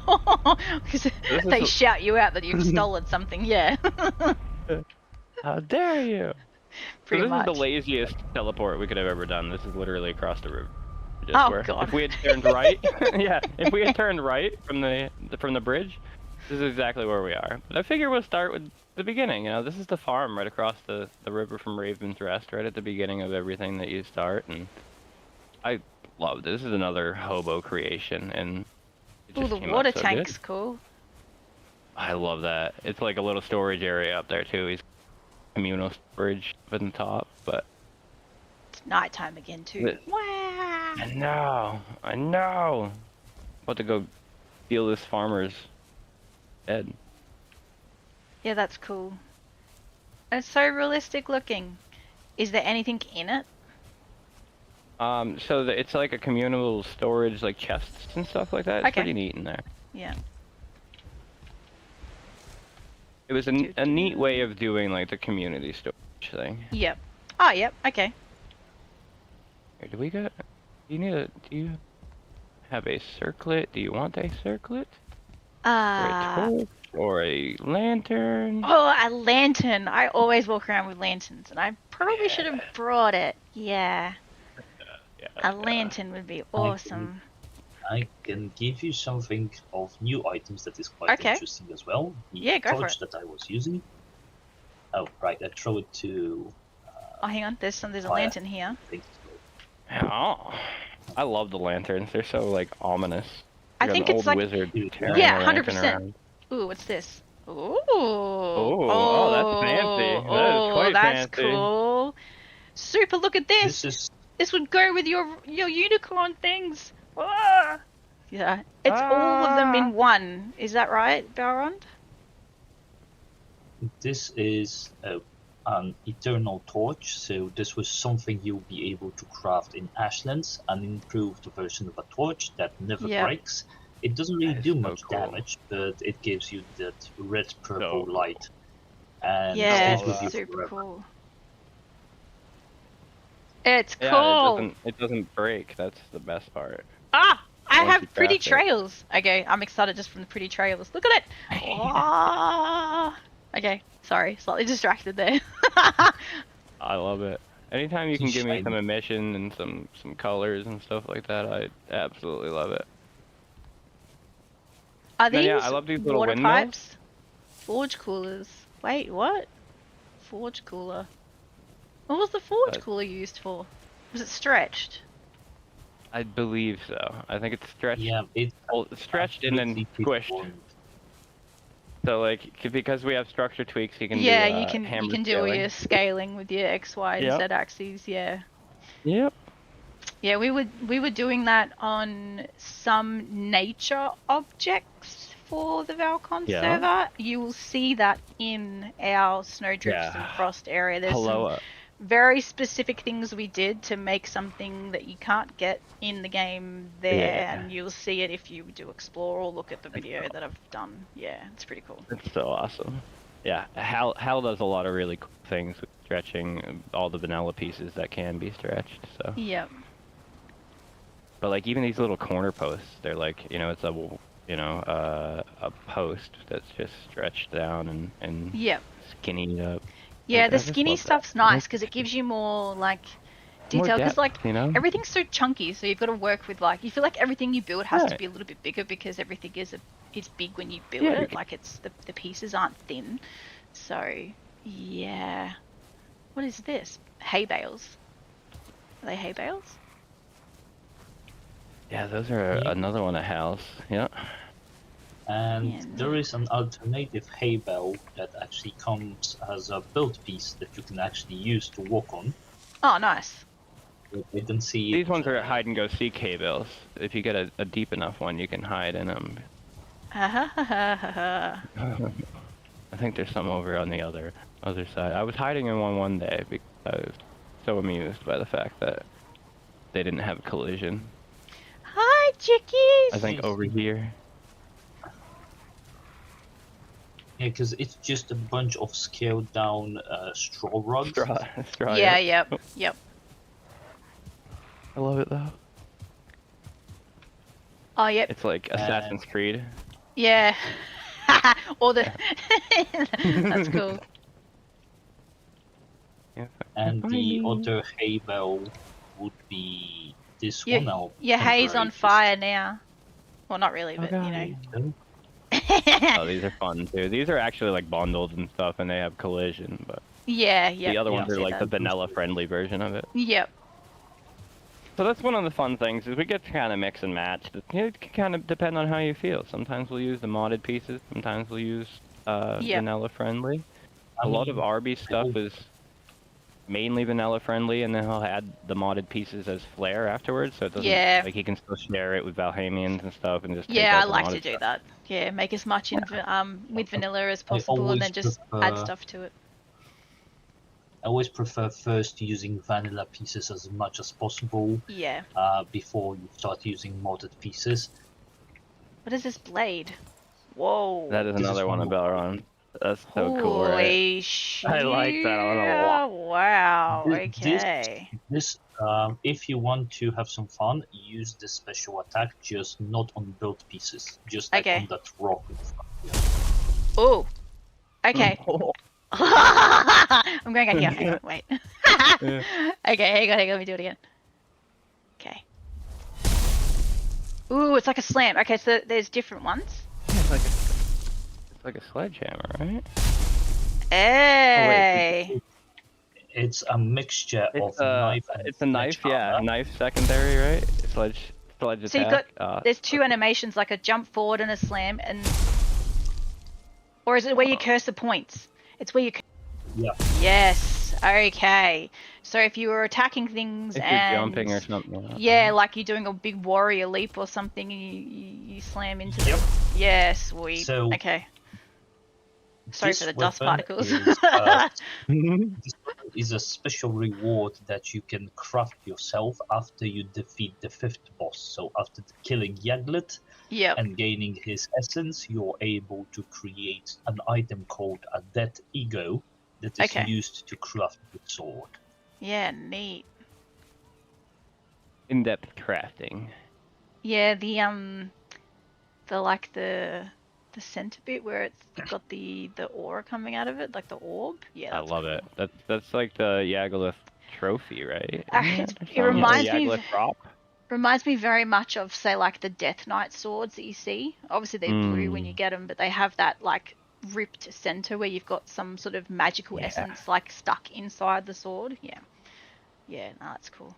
because they shout you out that you've stolen something. Yeah. How dare you! Pretty much. This is the laziest teleport we could have ever done. This is literally across the river. God! If we had turned right, if we had turned right from the bridge, this is exactly where we are. But I figure we'll start with the beginning. You know, this is the farm right across the river from Raven's Rest, right at the beginning of everything that you start, and I love this. This is another Hobo creation, and the water tank's cool. I love that. It's like a little storage area up there too. He's communal storage up in the top, but it's nighttime again too. Wow! I know. About to go steal this farmer's bed. Yeah, that's cool. It's so realistic looking. Is there anything in it? So it's like a communal storage, like chests and stuff like that. It's pretty neat in there. Yeah. It was a neat way of doing like the community storage thing. Yep. Oh, yep. Okay. Here, do you have a circlet? Do you want a circlet? Or a torch? Or a lantern? Oh, a lantern. I always walk around with lanterns, and I probably should have brought it. Yeah. A lantern would be awesome. I can give you something of new items that is quite interesting as well. The torch that I was using. Oh, right. I throw it to... oh, hang on. There's a lantern here. Oh, I love the lanterns. They're so, like, ominous. I think it's like... wizard 100%. Ooh, what's this? Ooh. Oh, that's fancy. That is quite fancy. Cool. Super, look at this. This would go with your unicorn things. Ah! Yeah, it's all of them in one. Is that right, Balrond? This is an eternal torch, so this was something you'll be able to craft in Ashlands, an improved version of a torch that never breaks. It doesn't really do much damage, but it gives you that red-purple light. And it's super cool. It's cool. Yeah, it doesn't break. That's the best part. I have pretty trails. Okay, I'm excited just from the pretty trails. Look at it. Okay, sorry, slightly distracted there. I love it. Anytime you can give me some emission and some colors and stuff like that, I absolutely love it. Are these I love these little water windmills. pipes? Forge coolers. Wait, what? Forge cooler. What was the forge cooler used for? Was it stretched? I believe so. I think it's stretched. Yeah, it's stretched and then squished. So like, because we have structure tweaks, you can you can do all your scaling with your X, Y, and Z axes. Yeah. Yep. Yeah, we were doing that on some nature objects for the Val-Con server. You will see that in our snowdrifts and frost area. There's some very specific things we did to make something that you can't get in the game there, and you'll see it if you do explore or look at the video that I've done. Yeah, it's pretty cool. It's so awesome. Yeah, Hal does a lot of really cool things with stretching all the vanilla pieces that can be stretched. So. Yep. But like even these little corner posts, they're like, it's a post that's just stretched down and skinnied up. Yeah, the skinny stuff's nice because it gives you more like detail. Because like everything's so chunky, so you've got to work with like you feel like everything you build has to be a little bit bigger because everything is big when you build it. Like it's the pieces aren't thin. So yeah, What is this? Hay bales. Are they hay bales? Yeah, those are another one at house. Yeah. And there is an alternative hay bale that actually comes as a build piece that you can actually use to walk on. Oh, nice. I didn't see These ones are hide and go seek hay bales. If you get a deep enough one, you can hide in them. I think there's some over on the other side. I was hiding in one day because I was so amused by the fact that they didn't have collision. Hi, chickies! I think over here. Yeah, because it's just a bunch of scaled down straw rugs. Straw, yeah, yep. I love it though. Oh, yep. It's like Assassin's Creed. Yeah. Or the... That's cool. Yeah. And the other hay bale would be this one now. Your hay's on fire now. Well, not really, but you know. Oh, these are fun too. These are actually like bundled and stuff, and they have collision, but yeah. The other ones are like the vanilla-friendly version of it. Yep. So that's one of the fun things is we get to kind of mix and match. It can kind of depend on how you feel. Sometimes we'll use the modded pieces. Sometimes we'll use vanilla-friendly. A lot of Arbby stuff is mainly vanilla-friendly, and then he'll add the modded pieces as flair afterwards. So it doesn't like he can still share it with Valheimians and stuff, and just I like to do that. Yeah, make as much in with vanilla as possible, and then just add stuff to it. I always prefer first using vanilla pieces as much as possible. Yeah. Before you start using modded pieces. What is this blade? Whoa. That is another one of Belron. That's so cool, right? Holy shit. I like that one a lot. Wow. Okay. This if you want to have some fun, use this special attack, just not on build pieces, just like on that rock in front. Oh. Okay. I'm going out here. Wait. Okay, hang on, let me do it again. Okay. Ooh, it's like a slam. Okay, so there's different ones. Yeah, it's like a sledgehammer, right? Hey. Oh, wait, it's a mixture of knife and it's a knife, knife secondary, right? Sledge attack. So you've got there's two animations, like a jump forward and a slam, and or is it where you curse the points? It's where you. Yeah. Yes. Okay. So if you were attacking things if and you're jumping or something. Yeah, like you're doing a big warrior leap or something, and you slam into them. Yeah, sweet. So, okay. Sorry for the dust particles. Is a special reward that you can craft yourself after you defeat the 5th boss. So after killing Yaglet and gaining his essence, you're able to create an item called a Death Ego that is used to craft the sword. Yeah, neat. In-depth crafting. Yeah, the center bit where it's got the aura coming out of it, like the orb. Yeah, I love it. That's like the Yagluth trophy, right? It reminds me very much of, say, like the Death Knight swords that you see. Obviously they're blue when you get them, but they have that like ripped center where you've got some sort of magical essence like stuck inside the sword. Yeah, no, that's cool.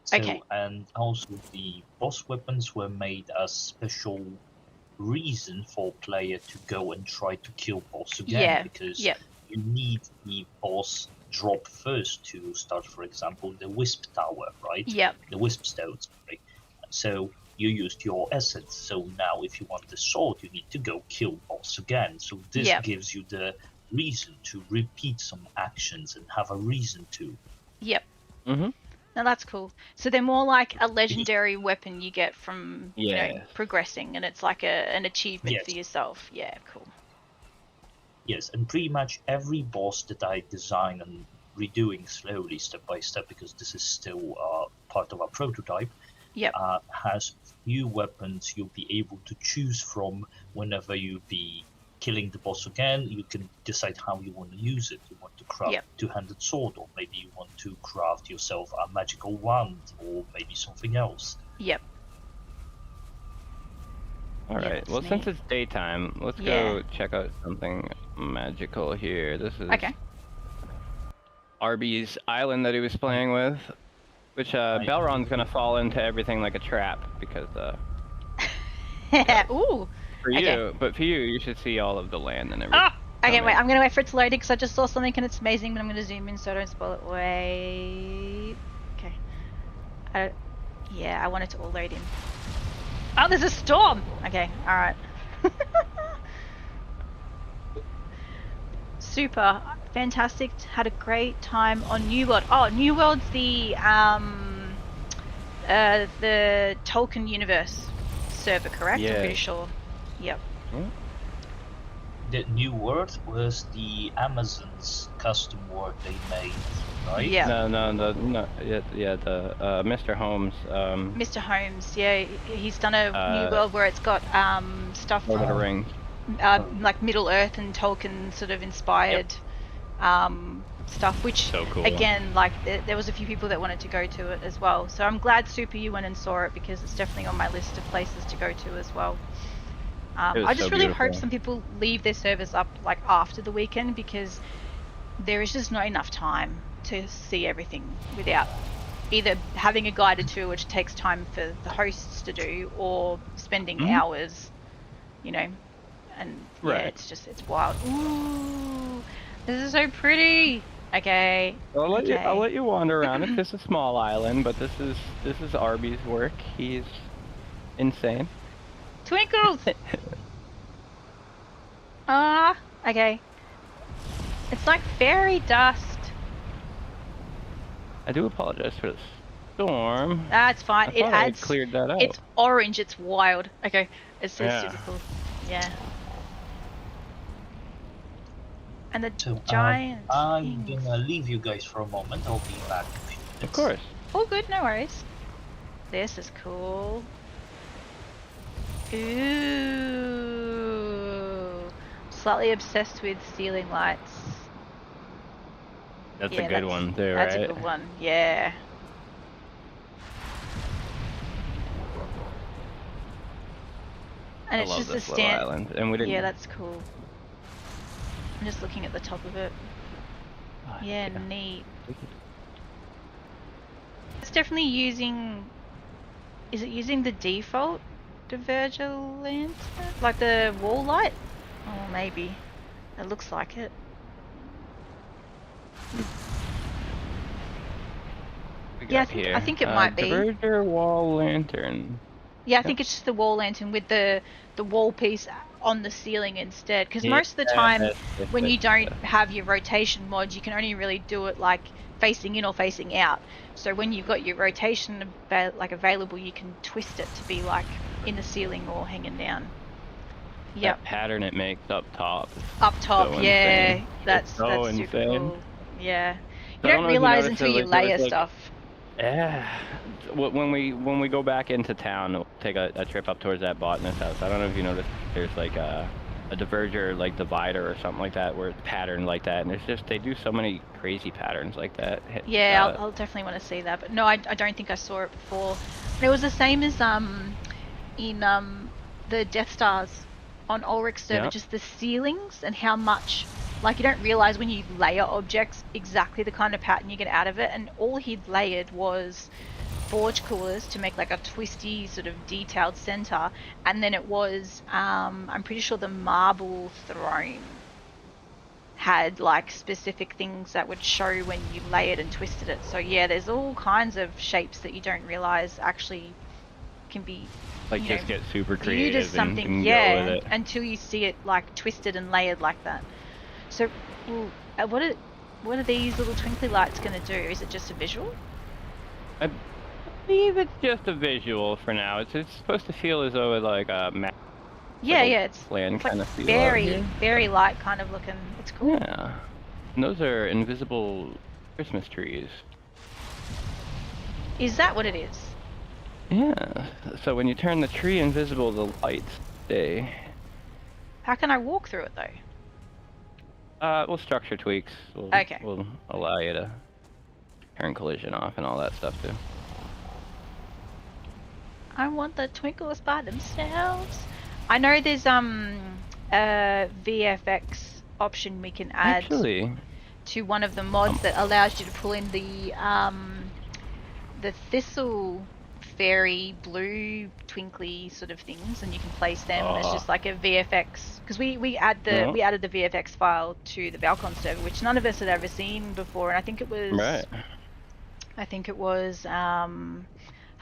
So, and also the boss weapons were made as special reason for player to go and try to kill boss again, because you need the boss drop first to start, for example, the Wisp Tower, right? The Wisp Stones, right? So you used your essence, so now if you want the sword, you need to go kill boss again. So this gives you the reason to repeat some actions and have a reason to. No, that's cool. So they're more like a legendary weapon you get from you know, progressing, and it's like an achievement for yourself. Yeah, cool. Yes, and pretty much every boss that I design and redoing slowly, step by step, because this is still part of our prototype, has few weapons you'll be able to choose from whenever you be killing the boss again. You can decide how you want to use it. You want to craft a two-handed sword, or maybe you want to craft yourself a magical wand, or maybe something else. Alright, well, since it's daytime, let's go check out something magical here. This is Arbby's island that he was playing with, which Belron's gonna fall into everything like a trap because Ooh. For you, but for you, you should see all of the land and everything. Okay, wait, I'm gonna wait for it to load because I just saw something and it's amazing, but I'm gonna zoom in so I don't spoil it. Wait. Okay. Yeah, I want it to all load in. Oh, there's a storm! Okay, alright. Super. Fantastic. Had a great time on New World. Oh, New World's the Tolkien universe server, correct? Yeah. I'm pretty sure. Yep. The New World was the Amazon's custom world they made, right? Yeah. No. Yeah, the Mr. Holmes. Mr. Holmes, yeah, he's done a New World where it's got stuff. Lord of the Rings. Like Middle Earth and Tolkien sort of inspired stuff, which so cool. Again, like there was a few people that wanted to go to it as well. So I'm glad Super you went and saw it because it's definitely on my list of places to go to as well. I just really hope some people leave their servers up like after the weekend because there is just not enough time to see everything without either having a guided tour, which takes time for the hosts to do, or spending hours, you know, and yeah, it's wild. Ooh, this is so pretty. Okay. I'll let you wander around. It's just a small island, but this is Arbby's work. He's insane. Twinkles! Okay. It's like fairy dust. I do apologize for the storm. It's fine. It adds. Cleared that out. It's orange. It's wild. Okay. It's super cool. Yeah. And the giant. I'm gonna leave you guys for a moment. I'll be back in a few minutes. Of course. Oh, good. No worries. This is cool. Ooh. Slightly obsessed with ceiling lights. That's a good one too, right? That's a good one, yeah. And it's just a stand. Island. And we didn't... Yeah, that's cool. I'm just looking at the top of it. Yeah, neat. It's definitely using. Is it using the default Diverger lantern? Like the wall light? Oh, maybe. It looks like it. Yeah, I think it might be. Diverger wall lantern. Yeah, I think it's just the wall lantern with the wall piece on the ceiling instead. Because most of the time, when you don't have your rotation mod, you can only really do it like facing in or facing out. So when you've got your rotation available, you can twist it to be like in the ceiling or hanging down. That pattern it makes up top. Up top, so yeah. Insane. That's so super insane. cool. Yeah. You don't realize until you layer stuff. Yeah. When we go back into town, we'll take a trip up towards that botanist house. I don't know if you noticed, there's like a diverger like divider or something like that where it's patterned like that, and there's just they do so many crazy patterns like that. Yeah, I'll definitely want to see that, but no, I don't think I saw it before. It was the same as in the Death Stars on Ulrich's server, just the ceilings and how much, like, you don't realize when you layer objects exactly the kind of pattern you get out of it. And all he'd layered was forge coolers to make like a twisty sort of detailed center, and then it was I'm pretty sure the marble throne had like specific things that would show when you layered and twisted it. So yeah, there's all kinds of shapes that you don't realize actually can be like get super creative as something, go with it. Until you see it like twisted and layered like that. So what are these little twinkly lights going to do? Is it just a visual? I believe it's just a visual for now. It's supposed to feel as though it's like a map. It's land kind of feel very light kind of looking. It's cool. Yeah, and those are invisible Christmas trees. Is that what it is? Yeah. So when you turn the tree invisible, the lights stay. How can I walk through it though? Well, structure tweaks will allow you to turn collision off and all that stuff too. I want the twinkles by themselves. I know there's a VFX option we can add. Actually, to one of the mods that allows you to pull in the thistle fairy blue twinkly sort of things, and you can place them as just like a VFX, because we added the VFX file to the Val-Con server, which none of us had ever seen before, and I think it was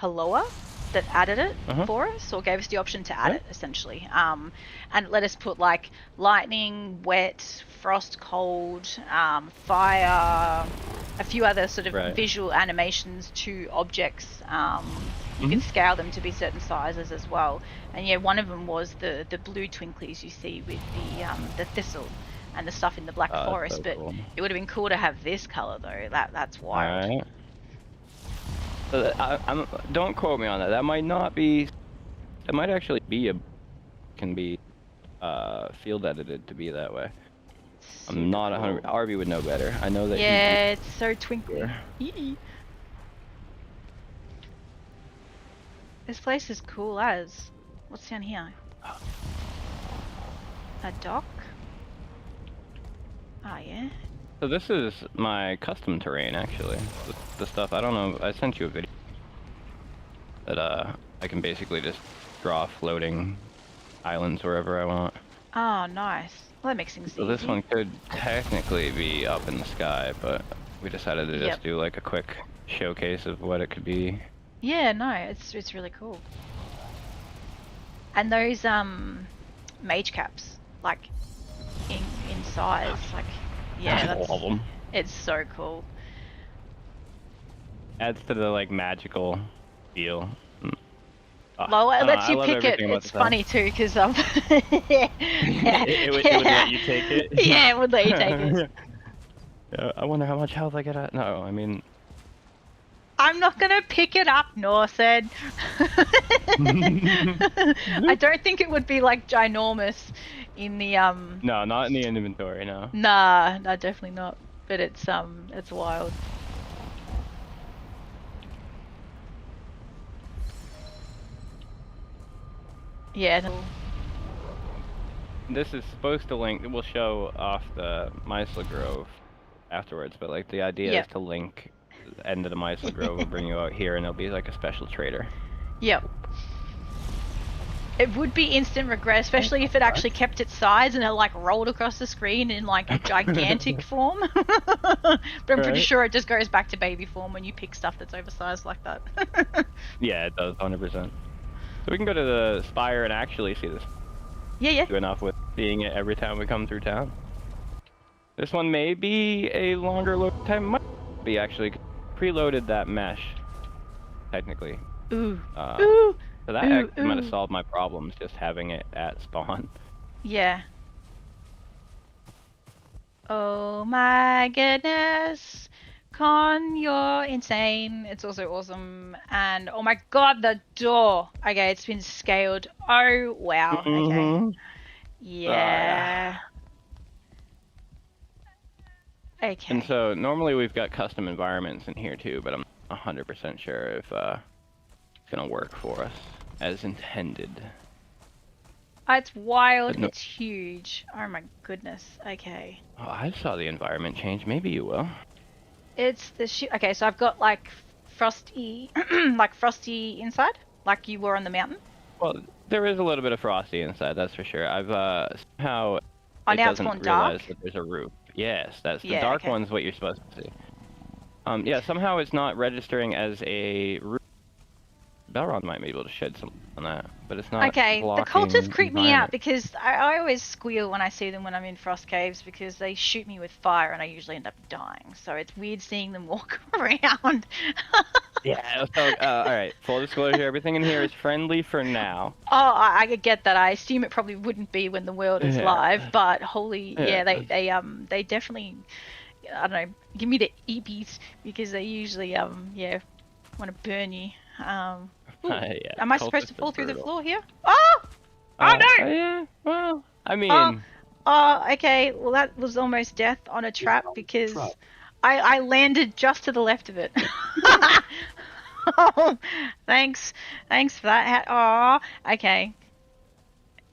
Helloa that added it for us, or gave us the option to add it essentially, and it let us put like lightning, wet, frost, cold, fire, a few other sort of visual animations to objects. You can scale them to be certain sizes as well, and yeah, one of them was the blue twinklies you see with the thistle and the stuff in the black forest. But cool. It would have been cool to have this color though. That's wild. All right. So don't quote me on that. That might not be. It might actually be can be field edited to be that way. I'm not 100. Arbby would know better. I know that. Yeah, it's so twinkly. This place is cool as. What's down here? A dock? Oh yeah. So this is my custom terrain actually. The stuff, I don't know, I sent you a video that I can basically just draw floating islands wherever I want. Oh nice. Well, that makes things easy. So this one could technically be up in the sky, but we decided to just do like a quick showcase of what it could be. Yeah, no, it's really cool. And those mage caps, like in size, like that's all of them. It's so cool. Adds to the like magical feel. Well, it lets you pick it. It's funny too, because it would let you take it. Yeah, it would let you take it. I wonder how much health I get at. No, I mean. I'm not gonna pick it up, Nor said. I don't think it would be like ginormous in the No, not in the inventory, no. Nah, no, definitely not. But it's wild. Yeah. This is supposed to link. We'll show off the Mysla Grove afterwards, but like the idea is to link the end of the Mysla Grove will bring you out here, and it'll be like a special trader. Yep. It would be instant regret, especially if it actually kept its size and it like rolled across the screen in like a gigantic form. But I'm pretty sure it just goes back to baby form when you pick stuff that's oversized like that. Yeah, it does, 100%. So we can go to the spire and actually see this. Yeah. Do enough with seeing it every time we come through town. This one may be a longer load time. Might be actually preloaded that mesh, technically. Ooh. So that actually might have solved my problems, just having it at spawn. Yeah. Oh my goodness. Con, you're insane. It's also awesome. And oh my god, the door. Okay, it's been scaled. Oh wow. Okay. Yeah. Okay. And so normally we've got custom environments in here too, but I'm 100% sure if it's gonna work for us as intended. It's wild. It's huge. Oh my goodness. Okay. Oh, I saw the environment change. Maybe you will. It's the okay, so I've got like frosty, like frosty inside, like you were on the mountain. Well, there is a little bit of frosty inside, that's for sure. I've somehow it doesn't realize dark? that there's a roof. Yes, that's the dark one's what you're supposed to see. Yeah, somehow it's not registering as a roof. Belron might be able to shed some on that, but it's not. Okay, the cultists creep me out because I always squeal when I see them when I'm in frost caves because they shoot me with fire and I usually end up dying. So it's weird seeing them walk around. Yeah. So all right. Full disclosure: everything in here is friendly for now. Oh, I get that. I assume it probably wouldn't be when the world is live, but holy, they definitely, I don't know, give me the eepies because they usually want to burn you. Am I supposed to fall through the floor here? Oh! Oh no! Yeah, well, I mean... Oh, okay. Well, that was almost death on a trap because I landed just to the left of it. Oh, thanks. Thanks for that. Oh, okay.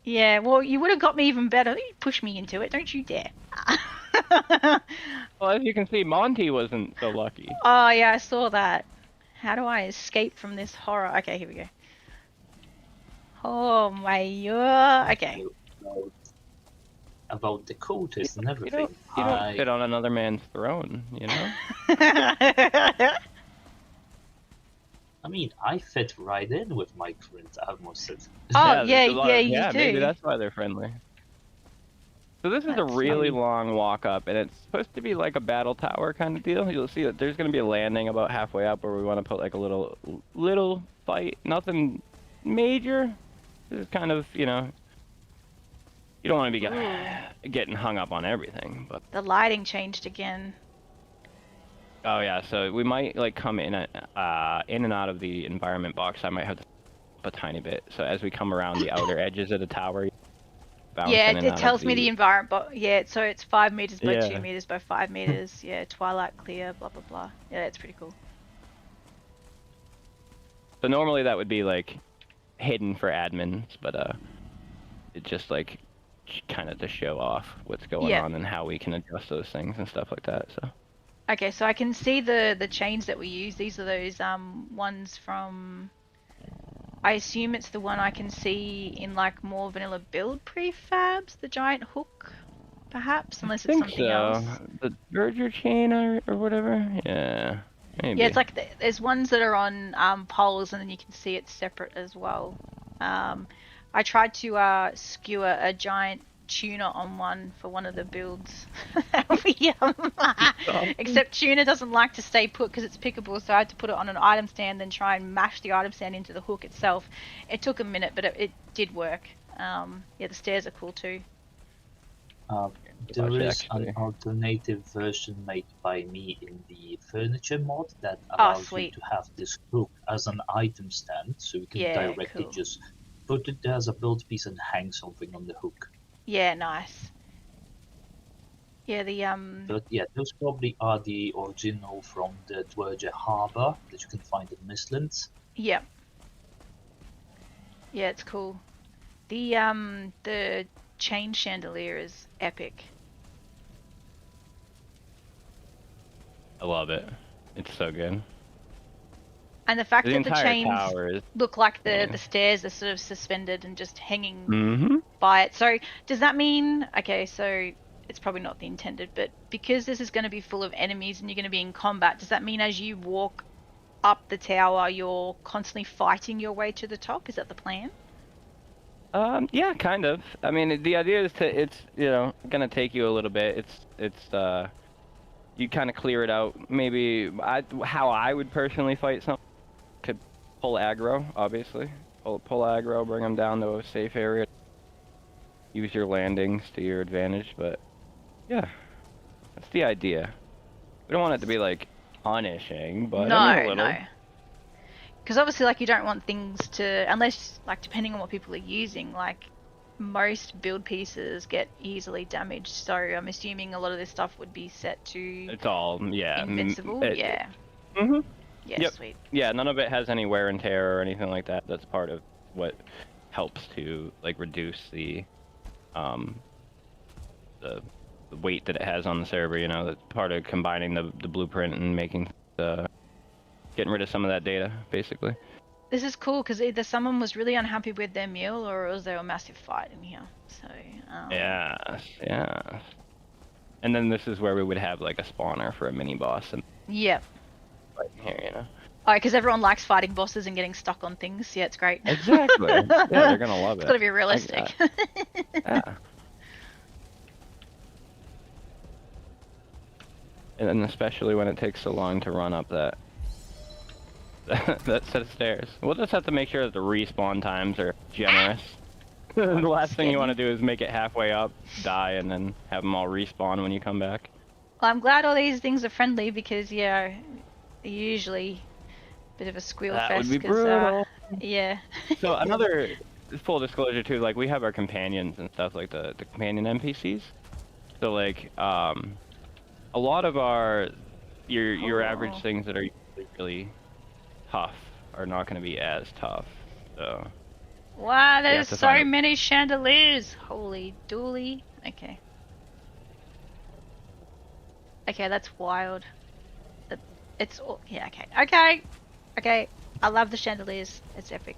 Yeah, well, you would have got me even better. You push me into it. Don't you dare. Well, as you can see, Monty wasn't so lucky. Oh, yeah, I saw that. How do I escape from this horror? Okay, here we go. Oh my god. Okay. About the cultists and everything. You don't sit on another man's throne, you know? I mean, I fit right in with my current armor set. Oh, yeah, you do. Maybe that's why they're friendly. So this is a really long walk up, and it's supposed to be like a battle tower kind of deal. You'll see that there's going to be a landing about halfway up where we want to put like a little fight. Nothing major. This is kind of, you know, you don't want to be getting hung up on everything. But the lighting changed again. Oh yeah, so we might like come in and out of the environment box. I might have to up a tiny bit. So as we come around the outer edges of the tower. Yeah, it tells me the environment, but yeah, so it's 5 meters by 2 meters by 5 meters. Yeah, twilight clear, blah blah blah. Yeah, it's pretty cool. So normally that would be like hidden for admins, but it's just like kind of to show off what's going on and how we can adjust those things and stuff like that. So. Okay, so I can see the chains that we use. These are those ones from. I assume it's the one I can see in like more vanilla build prefabs, the giant hook, perhaps, unless it's something else. The Verger chain or whatever. Yeah, maybe. Yeah, it's like there's ones that are on poles, and then you can see it separate as well. I tried to skewer a giant tuna on one for one of the builds. Except tuna doesn't like to stay put because it's pickable, so I had to put it on an item stand, then try and mash the item stand into the hook itself. It took a minute, but it did work. Yeah, the stairs are cool too. There is an alternative version made by me in the furniture mod that allows you to have this hook as an item stand, so you can directly just put it as a build piece and hang something on the hook. Yeah, nice. Yeah, But yeah, those probably are the original from the Dwerge Harbor that you can find in Mistlands. Yep. Yeah, it's cool. The chain chandelier is epic. I love it. It's so good. And the fact that the chains look like the stairs are sort of suspended and just hanging by it. So does that mean, okay, so it's probably not the intended, but because this is going to be full of enemies and you're going to be in combat, does that mean as you walk up the tower, you're constantly fighting your way to the top? Is that the plan? Yeah, kind of. I mean, the idea is it's, you know, going to take you a little bit. It's you kind of clear it out. Maybe how I would personally fight something. Could pull aggro, obviously. Pull aggro, bring them down to a safe area. Use your landings to your advantage, but yeah, that's the idea. We don't want it to be like punishing, but no. Because obviously, like, you don't want things to, unless, like, depending on what people are using, like, most build pieces get easily damaged. So I'm assuming a lot of this stuff would be set to. It's all invincible. Yeah. Mhm. Yeah, yep. Sweet. Yeah, none of it has any wear and tear or anything like that. That's part of what helps to like reduce the weight that it has on the server. You know, that's part of combining the blueprint and making getting rid of some of that data, basically. This is cool because either someone was really unhappy with their meal or was there a massive fight in here. So. Yeah. And then this is where we would have like a spawner for a mini boss and. Yep. Right here, you know. Oh, because everyone likes fighting bosses and getting stuck on things. Yeah, it's great. Exactly. Yeah, they're gonna love it. It's gotta be realistic. Yeah. And then especially when it takes so long to run up that set of stairs. We'll just have to make sure that the respawn times are generous. The last thing you want to do is make it halfway up, die, and then have them all respawn when you come back. Well, I'm glad all these things are friendly because, yeah, they're usually a bit of a squeal fest. That would be brutal. Yeah. So another full disclosure too, like we have our companions and stuff, like the companion NPCs. So like a lot of your average things that are really tough are not going to be as tough. So. Wow, there's so many chandeliers. Holy dooly. Okay. Okay, that's wild. It's all... Yeah, okay. Okay! Okay. I love the chandeliers. It's epic.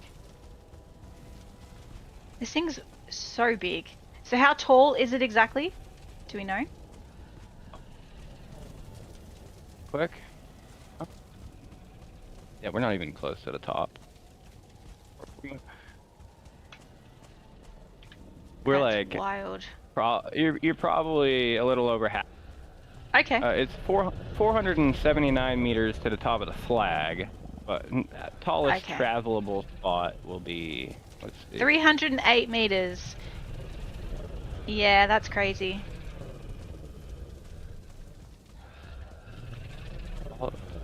This thing's so big. So how tall is it exactly? Do we know? Quick. Oh. Yeah, we're not even close to the top. We're That's like wild. You're probably a little over half. Okay. It's 479 meters to the top of the flag, but tallest travelable spot will be, let's see, 308 meters. Yeah, that's crazy.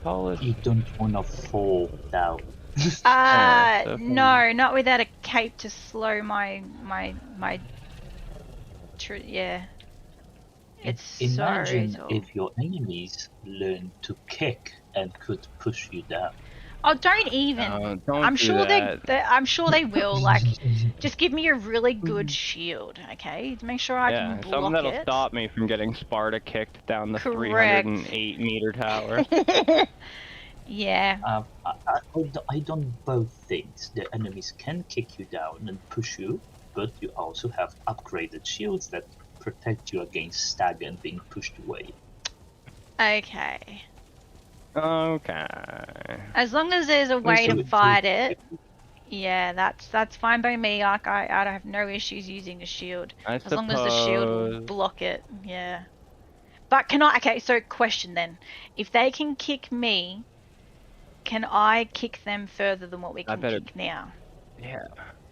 Tallest. You don't want to fall down. No, not without a cape to slow my yeah. It's Imagine so tall. if your enemies learn to kick and could push you down. Oh, don't even. Don't I'm do sure that. I'm sure they will. Like, just give me a really good shield, okay? Make sure I can block something that'll it. stop me from getting Sparta kicked down the Correct. 308 meter tower. Yeah. I done both things. The enemies can kick you down and push you, but you also have upgraded shields that protect you against stagger and being pushed away. Okay. Okay. As long as there's a way to fight it, yeah, that's fine by me. Like I have no issues using a shield as long as the shield will block it. Yeah. But can I? Okay, so question then: if they can kick me, can I kick them further than what we can kick now? Yeah.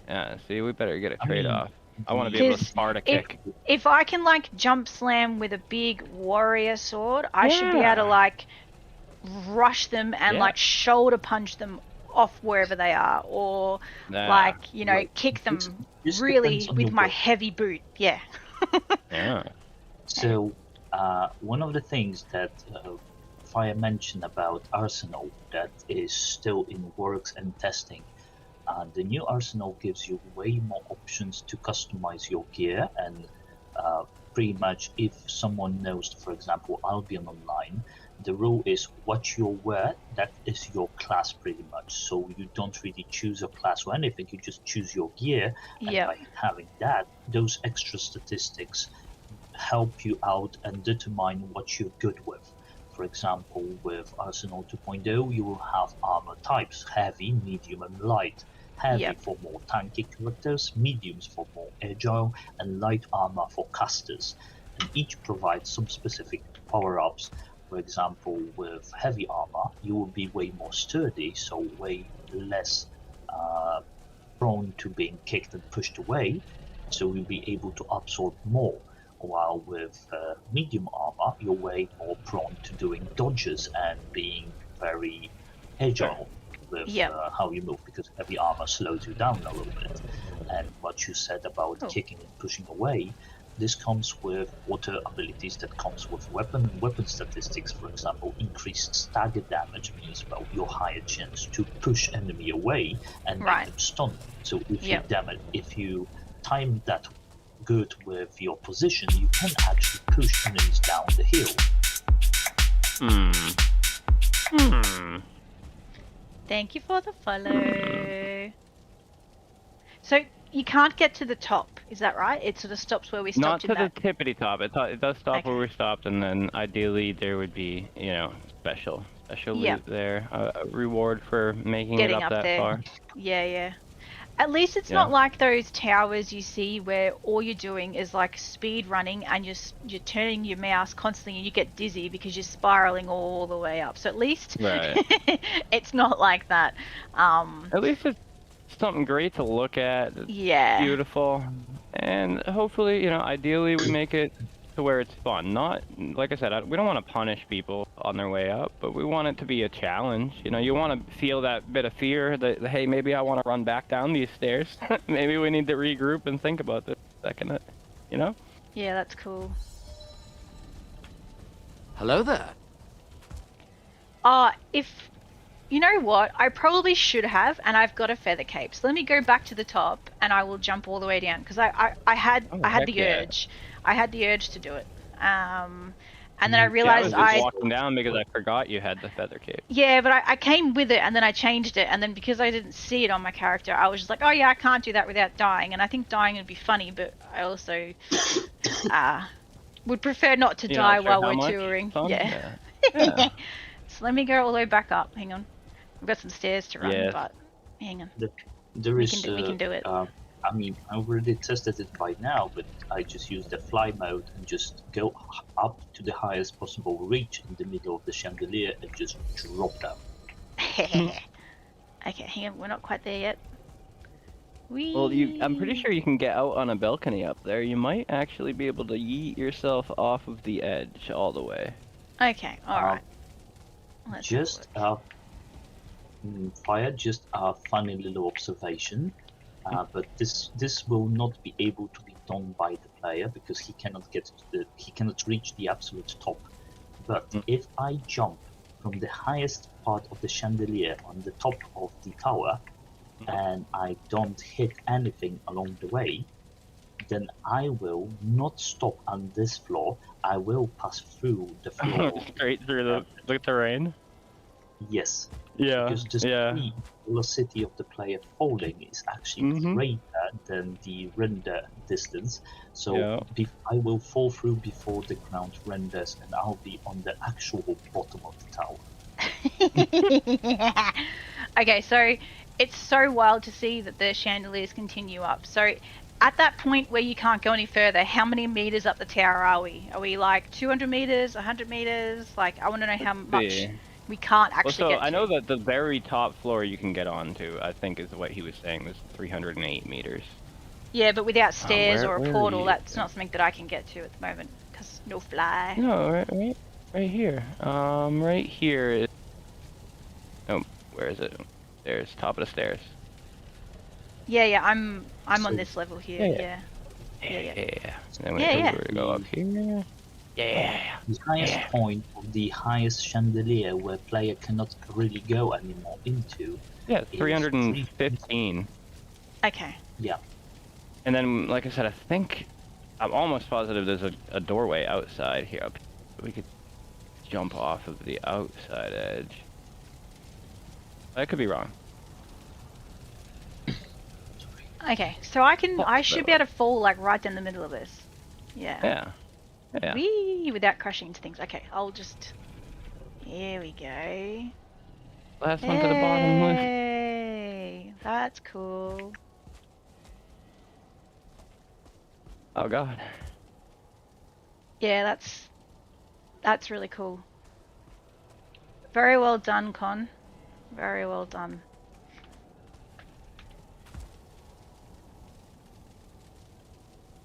Yeah. See, we better get a trade-off. I want to be able to Sparta kick. If I can like jump slam with a big warrior sword, I should be able to like rush them and like shoulder punch them off wherever they are, or like, you know, kick them really with my heavy boot. Yeah. Yeah. So one of the things that Fire mentioned about Arsenal that is still in works and testing, the new Arsenal gives you way more options to customize your gear, and pretty much if someone knows, for example, Albion Online, the rule is what you wear, that is your class pretty much. So you don't really choose a class or anything, you just choose your gear, and by having that, those extra statistics help you out and determine what you're good with. For example, with Arsenal 2.0, you will have armor types: heavy, medium, and light. Heavy for more tanky characters, mediums for more agile, and light armor for casters. And each provides some specific power-ups. For example, with heavy armor, you will be way more sturdy, so way less prone to being kicked and pushed away, so you'll be able to absorb more. While with medium armor, you're way more prone to doing dodges and being very agile with how you move, because heavy armor slows you down a little bit. And what you said about kicking and pushing away, this comes with water abilities that comes with weapon statistics. For example, increased stagger damage means your higher chance to push enemy away and make them stunned. So if you time that good with your position, you can actually push enemies down the hill. Thank you for the follow. So you can't get to the top, is that right? It sort of stops where we stopped. Not to the tippity top. It does stop where we stopped, and then ideally there would be, you know, special loot there, a reward for making it up that far. Yeah. At least it's not like those towers you see where all you're doing is like speed running and you're turning your mouse constantly and you get dizzy because you're spiraling all the way up. So at least it's not like that. At least it's something great to look at. It's beautiful. And hopefully, you know, ideally we make it to where it's fun. Not, like I said, we don't want to punish people on their way up, but we want it to be a challenge. You know, you want to feel that bit of fear that, hey, maybe I want to run back down these stairs. Maybe we need to regroup and think about this a second, you know? Yeah, that's cool. Hello there. If, you know what, I probably should have, and I've got a feather cape. So let me go back to the top and I will jump all the way down, because I had the urge. I had the urge to do it. And then I realized I was just walking down because I forgot you had the feather cape. Yeah, but I came with it and then I changed it, and then because I didn't see it on my character, I was just like, oh yeah, I can't do that without dying. And I think dying would be funny, but I also would prefer not to die while we're touring. Yeah. So let me go all the way back up. Hang on. We've got some stairs to run, but hang on. We can do it. I mean, I already tested it by now, but I just use the fly mode and just go up to the highest possible reach in the middle of the chandelier and just drop down. Okay, hang on, we're not quite there yet. Well, I'm pretty sure you can get out on a balcony up there. You might actually be able to yeet yourself off of the edge all the way. Okay, alright. Fire, just a funny little observation. But this will not be able to be done by the player because he cannot reach the absolute top. But if I jump from the highest part of the chandelier on the top of the tower, and I don't hit anything along the way, then I will not stop on this floor. I will pass through the floor. Straight through the terrain? Yes. Yeah. Because the velocity of the player falling is actually greater than the render distance. So I will fall through before the ground renders, and I'll be on the actual bottom of the tower. Okay, so it's so wild to see that the chandeliers continue up. So at that point where you can't go any further, how many meters up the tower are we? Are we like 200 meters, 100 meters? Like, I want to know how much we can't actually get to. I know that the very top floor you can get onto, I think is what he was saying, is 308 meters. Yeah, but without stairs or a portal, that's not something that I can get to at the moment, because no fly. No, right here. Right here is... Oh, where is it? Stairs, top of the stairs. Yeah, I'm on this level here, yeah. Then we have to go up here. The highest point of the highest chandelier where player cannot really go anymore into. Yeah, 315. Okay. Yeah. And then, like I said, I'm almost positive there's a doorway outside here. We could jump off of the outside edge. I could be wrong. Okay, so I should be able to fall like right down the middle of this. Yeah. Whee! Without crashing into things. Okay, I'll just... Here we go. Last one to the bottom. Hey, that's cool. Oh god. Yeah, that's really cool. Very well done, Con. Very well done.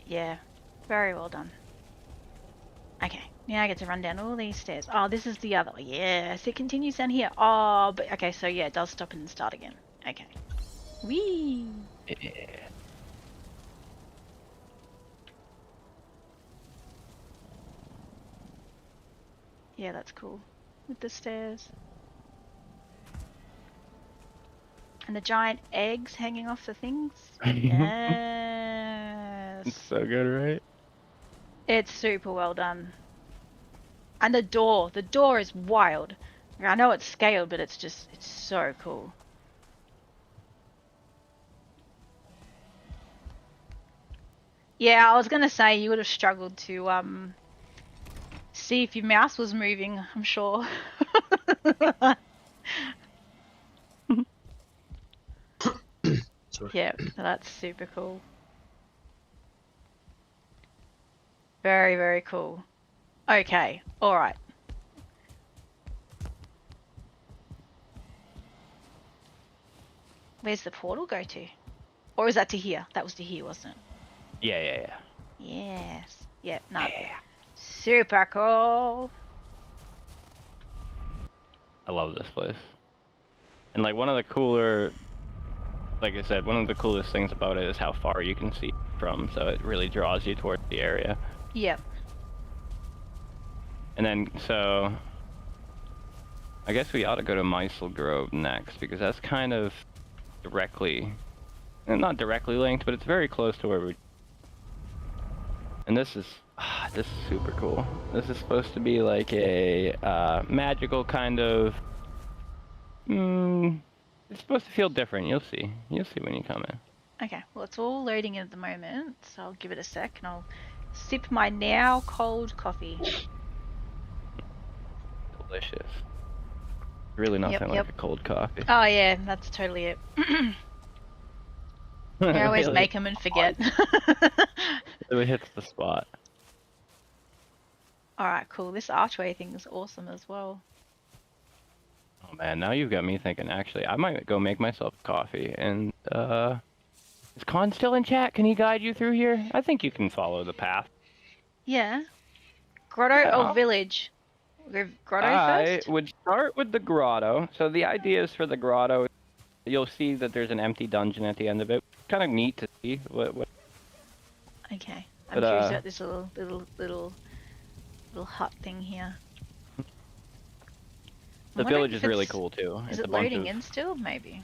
Yeah, very well done. Okay, now I get to run down all these stairs. Oh, this is the other one. Yes, it continues down here. Oh, but okay, so yeah, it does stop and start again. Okay. Whee! Yeah. Yeah, that's cool. With the stairs. And the giant eggs hanging off the things. Yes. It's so good, right? It's super well done. And the door is wild. I know it's scaled, but it's so cool. Yeah, I was gonna say you would have struggled to see if your mouse was moving, I'm sure. Yeah, that's super cool. Very, very cool. Okay, alright. Where's the portal go to? Or is that to here? That was to here, wasn't it? Yeah. Yes. Yep, no. Yeah. Super cool. I love this place. And like one of the cooler, like I said, one of the coolest things about it is how far you can see from, so it really draws you towards the area. Yep. And then, so, I guess we ought to go to Mysel Grove next, because that's kind of directly, not directly linked, but it's very close to where we... And this is This is super cool. This is supposed to be like a magical kind of. It's supposed to feel different. You'll see. You'll see when you come in. Okay, well, it's all loading at the moment, so I'll give it a sec and I'll sip my now cold coffee. Delicious. Really nothing like a cold coffee. Oh, yeah, that's totally it. I always make them and forget. It hits the spot. Alright, cool. This archway thing is awesome as well. Oh man, now you've got me thinking, actually, I might go make myself coffee. And, is Con still in chat? Can he guide you through here? I think you can follow the path. Yeah. Grotto or village? Grotto first? I would start with the grotto. So the idea is for the grotto, you'll see that there's an empty dungeon at the end of it. Kind of neat to see. Okay. I'm curious about this little hut thing here. The village is really cool too. Is it loading in still? Maybe.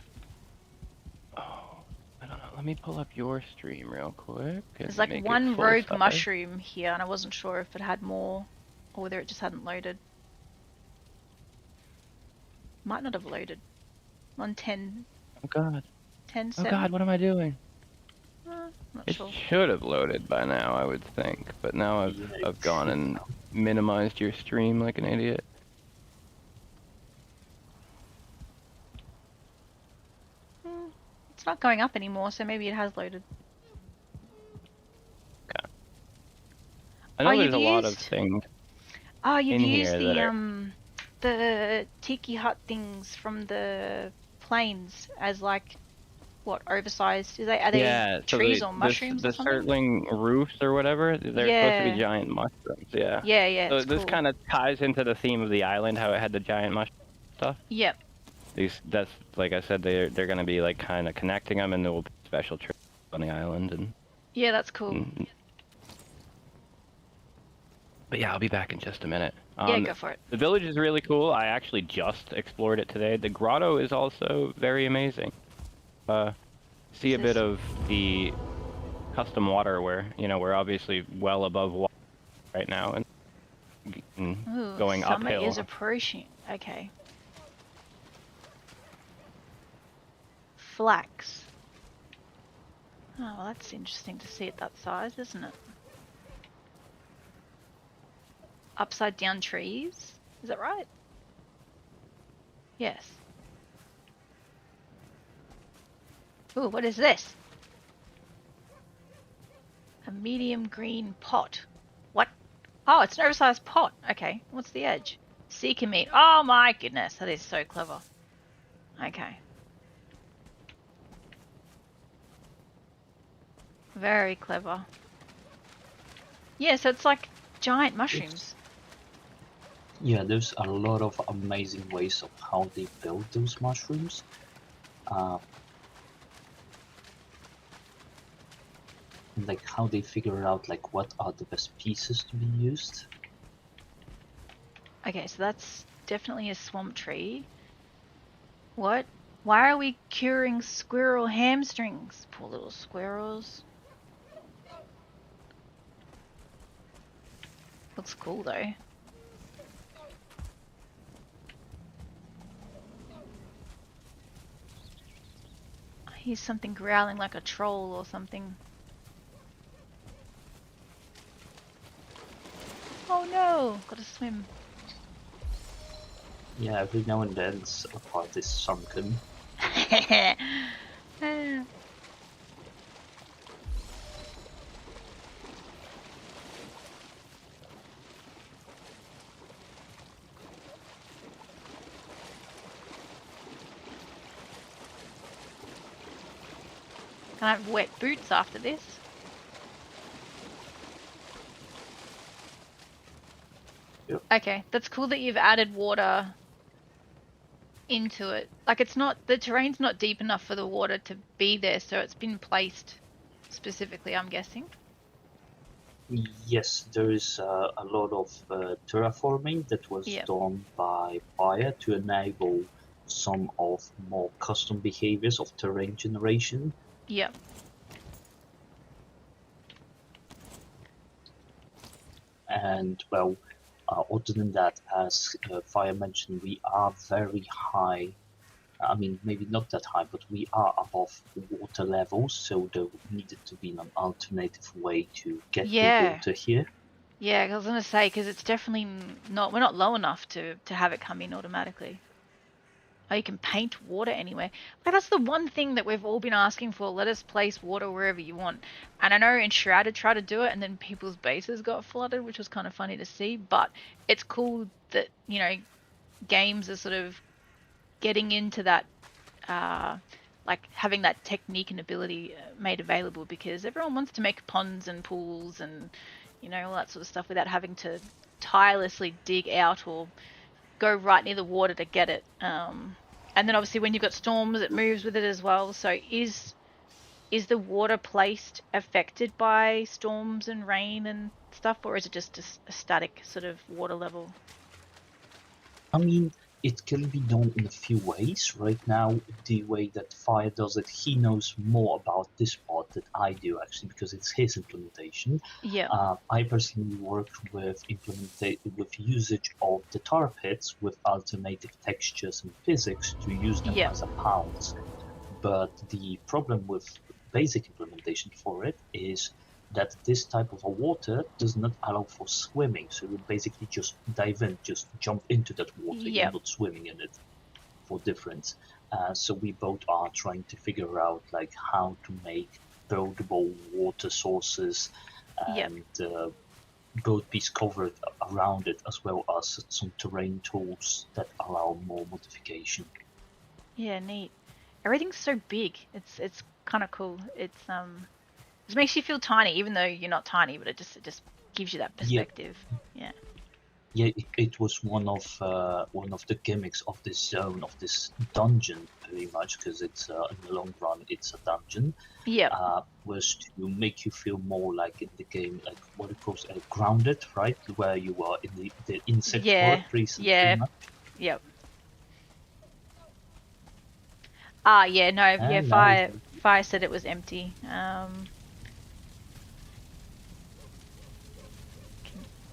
Oh, I don't know. Let me pull up your stream real quick. There's like one rogue mushroom here, and I wasn't sure if it had more, or whether it just hadn't loaded. Might not have loaded. On 10. Oh god. 10. Oh god, what am I doing? Not sure. It should have loaded by now, I would think, but now I've gone and minimized your stream like an idiot. It's not going up anymore, so maybe it has loaded. Okay. I know there's a lot of things. Oh, you've used the tiki hut things from the plains as like what, oversized? Are they trees or mushrooms? The circling roofs or whatever. They're supposed to be giant mushrooms. Yeah. Yeah. So this kind of ties into the theme of the island, how it had the giant mushroom stuff. Yep. That's like I said, they're gonna be like kind of connecting them, and there will be special trips on the island. And yeah, that's cool. But yeah, I'll be back in just a minute. Yeah, go for it. The village is really cool. I actually just explored it today. The grotto is also very amazing. See a bit of the custom water where, we're obviously well above water right now and going uphill. Summer is approaching. Okay. Flax. Oh, well, that's interesting to see at that size, isn't it? Upside down trees. Is that right? Yes. Ooh, what is this? A medium green pot. What? Oh, it's an oversized pot. Okay, what's the edge? Seeker meat. Oh my goodness, that is so clever. Okay. Very clever. Yeah, so it's like giant mushrooms. Yeah, there's a lot of amazing ways of how they build those mushrooms. Like how they figure out like what are the best pieces to be used. Okay, so that's definitely a swamp tree. What? Why are we curing squirrel hamstrings? Poor little squirrels. Looks cool though. I hear something growling like a troll or something. Oh no! Gotta swim. Yeah, every now and then a part is sunken. Can I have wet boots after this? Yep. Okay, that's cool that you've added water into it. Like the terrain's not deep enough for the water to be there, so it's been placed specifically, I'm guessing. Yes, there is a lot of terraforming that was done by Fire to enable some of more custom behaviors of terrain generation. Yep. And well, other than that, as Fire mentioned, we are very high. I mean, maybe not that high, but we are above water levels, so there needed to be an alternative way to get the water here. Yeah, I was gonna say, because it's definitely not. We're not low enough to have it come in automatically. Oh, you can paint water anywhere. Like, that's the one thing that we've all been asking for. Let us place water wherever you want. And I know Enshrouded tried to do it, and then people's bases got flooded, which was kind of funny to see. But it's cool that, you know, games are sort of getting into that, like having that technique and ability made available, because everyone wants to make ponds and pools and, you know, all that sort of stuff without having to tirelessly dig out or go right near the water to get it. And then obviously when you've got storms, it moves with it as well. So is the water placed affected by storms and rain and stuff, or is it just a static sort of water level? I mean, it can be done in a few ways. Right now, the way that Fire does it, he knows more about this part than I do, actually, because it's his implementation. Yeah. I personally work with usage of the tar pits with alternative textures and physics to use them as a pounds. But the problem with basic implementation for it is that this type of a water does not allow for swimming. So you basically just dive in, just jump into that water. You're not swimming in it for difference. So we both are trying to figure out like how to make buildable water sources and both piece covered around it, as well as some terrain tools that allow more modification. Yeah, neat. Everything's so big. It's kind of cool. It makes you feel tiny, even though you're not tiny, but it just gives you that perspective. Yeah. Yeah, it was one of the gimmicks of this zone, of this dungeon, pretty much, because it's in the long run it's a dungeon. Yeah. Was to make you feel more like in the game, like what it calls grounded, right? Where you are in the insect world recently. Yeah. Yep. Yeah, no, yeah, Fire said it was empty.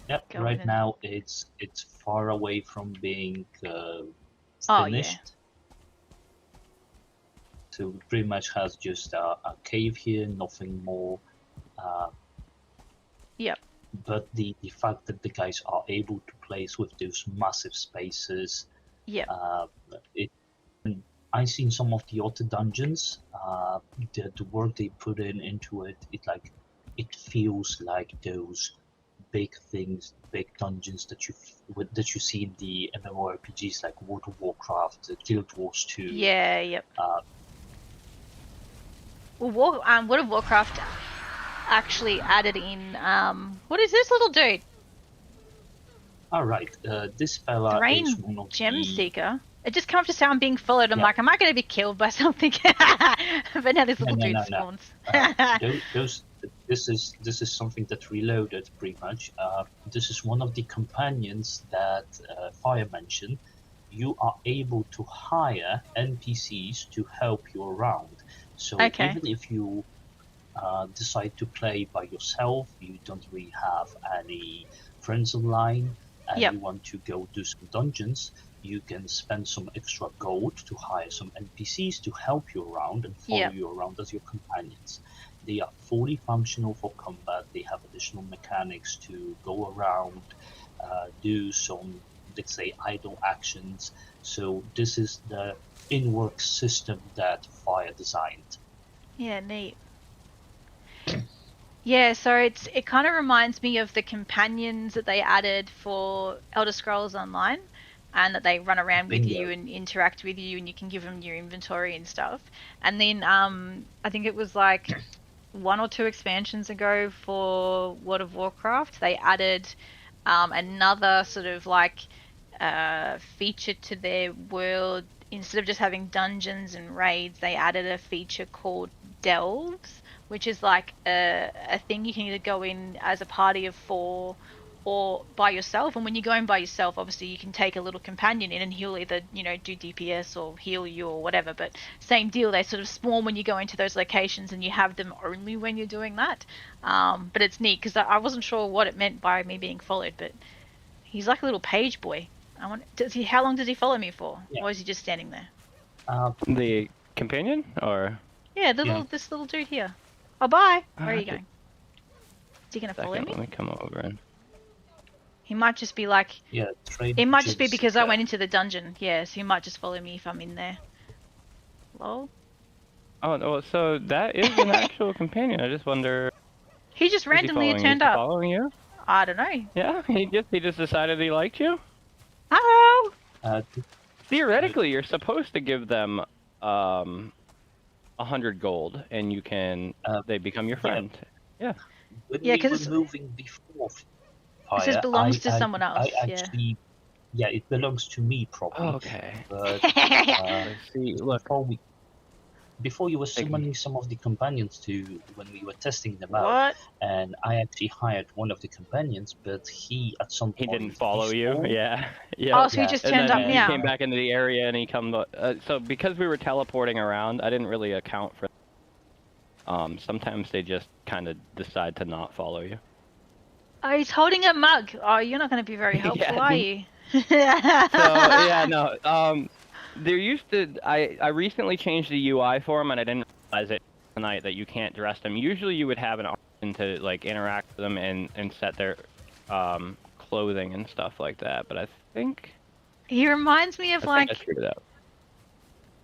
Yep, right now it's far away from being finished. So it pretty much has just a cave here, nothing more. Yep. But the fact that the guys are able to place with those massive spaces, I've seen some of the other dungeons. The work they put into it, it feels like those big things, big dungeons that you see in the MMORPGs like World of Warcraft, Guild Wars 2. Yeah. Yep. Well, World of Warcraft actually added in what is this little dude? Alright, this fella is one of Gem Seeker. It just came up to say I'm being followed. I'm like, am I going to be killed by something? But now this little dude spawns. This is something that reloaded pretty much. This is one of the companions that Fire mentioned. You are able to hire NPCs to help you around. So even if you decide to play by yourself, you don't really have any friends online, and you want to go do some dungeons, you can spend some extra gold to hire some NPCs to help you around and follow you around as your companions. They are fully functional for combat. They have additional mechanics to go around, do some, let's say, idle actions. So this is the in-work system that Fire designed. Yeah, neat. Yeah, so it kind of reminds me of the companions that they added for Elder Scrolls Online, and that they run around with you and interact with you, and you can give them your inventory and stuff. And then I think it was like 1 or 2 expansions ago for World of Warcraft, they added another sort of like feature to their world. Instead of just having dungeons and raids, they added a feature called Delves, which is like a thing you can either go in as a party of 4 or by yourself. And when you're going by yourself, obviously you can take a little companion in and he'll either, you know, do DPS or heal you or whatever. But same deal, they sort of spawn when you go into those locations and you have them only when you're doing that. But it's neat because I wasn't sure what it meant by me being followed, but he's like a little page boy. How long does he follow me for? Yeah. Or is he just standing there? The companion, or? Yeah, this little dude here. Oh, bye. Where are you going? Is he gonna follow me? Let me come over and... He might just be like... Yeah, it might just be because I went into the dungeon. Yeah, so he might just follow me if I'm in there. Lol. Oh, no, so that is an actual companion. I just wonder... He just randomly turned up. Following you? I don't know. Yeah, he just decided he liked you? Hello! Theoretically, you're supposed to give them 100 gold, and you can... they become your friend. Yeah. Yeah, because it's... moving before fire, it says belongs to someone else. Yeah, it belongs to me probably. Okay. But, see, look. Before you were summoning some of the companions when we were testing them out. What? And I actually hired one of the companions, but he at some point... He didn't follow you? Yeah. Oh, so he just turned up now. He came back into the area and he so because we were teleporting around, I didn't really account for sometimes they just kind of decide to not follow you. Oh, he's holding a mug. Oh, you're not going to be very helpful, are you? There used to... I recently changed the UI for them, and I didn't realize it tonight that you can't dress them. Usually you would have an option to like interact with them and set their clothing and stuff like that, but I think... He reminds me of like...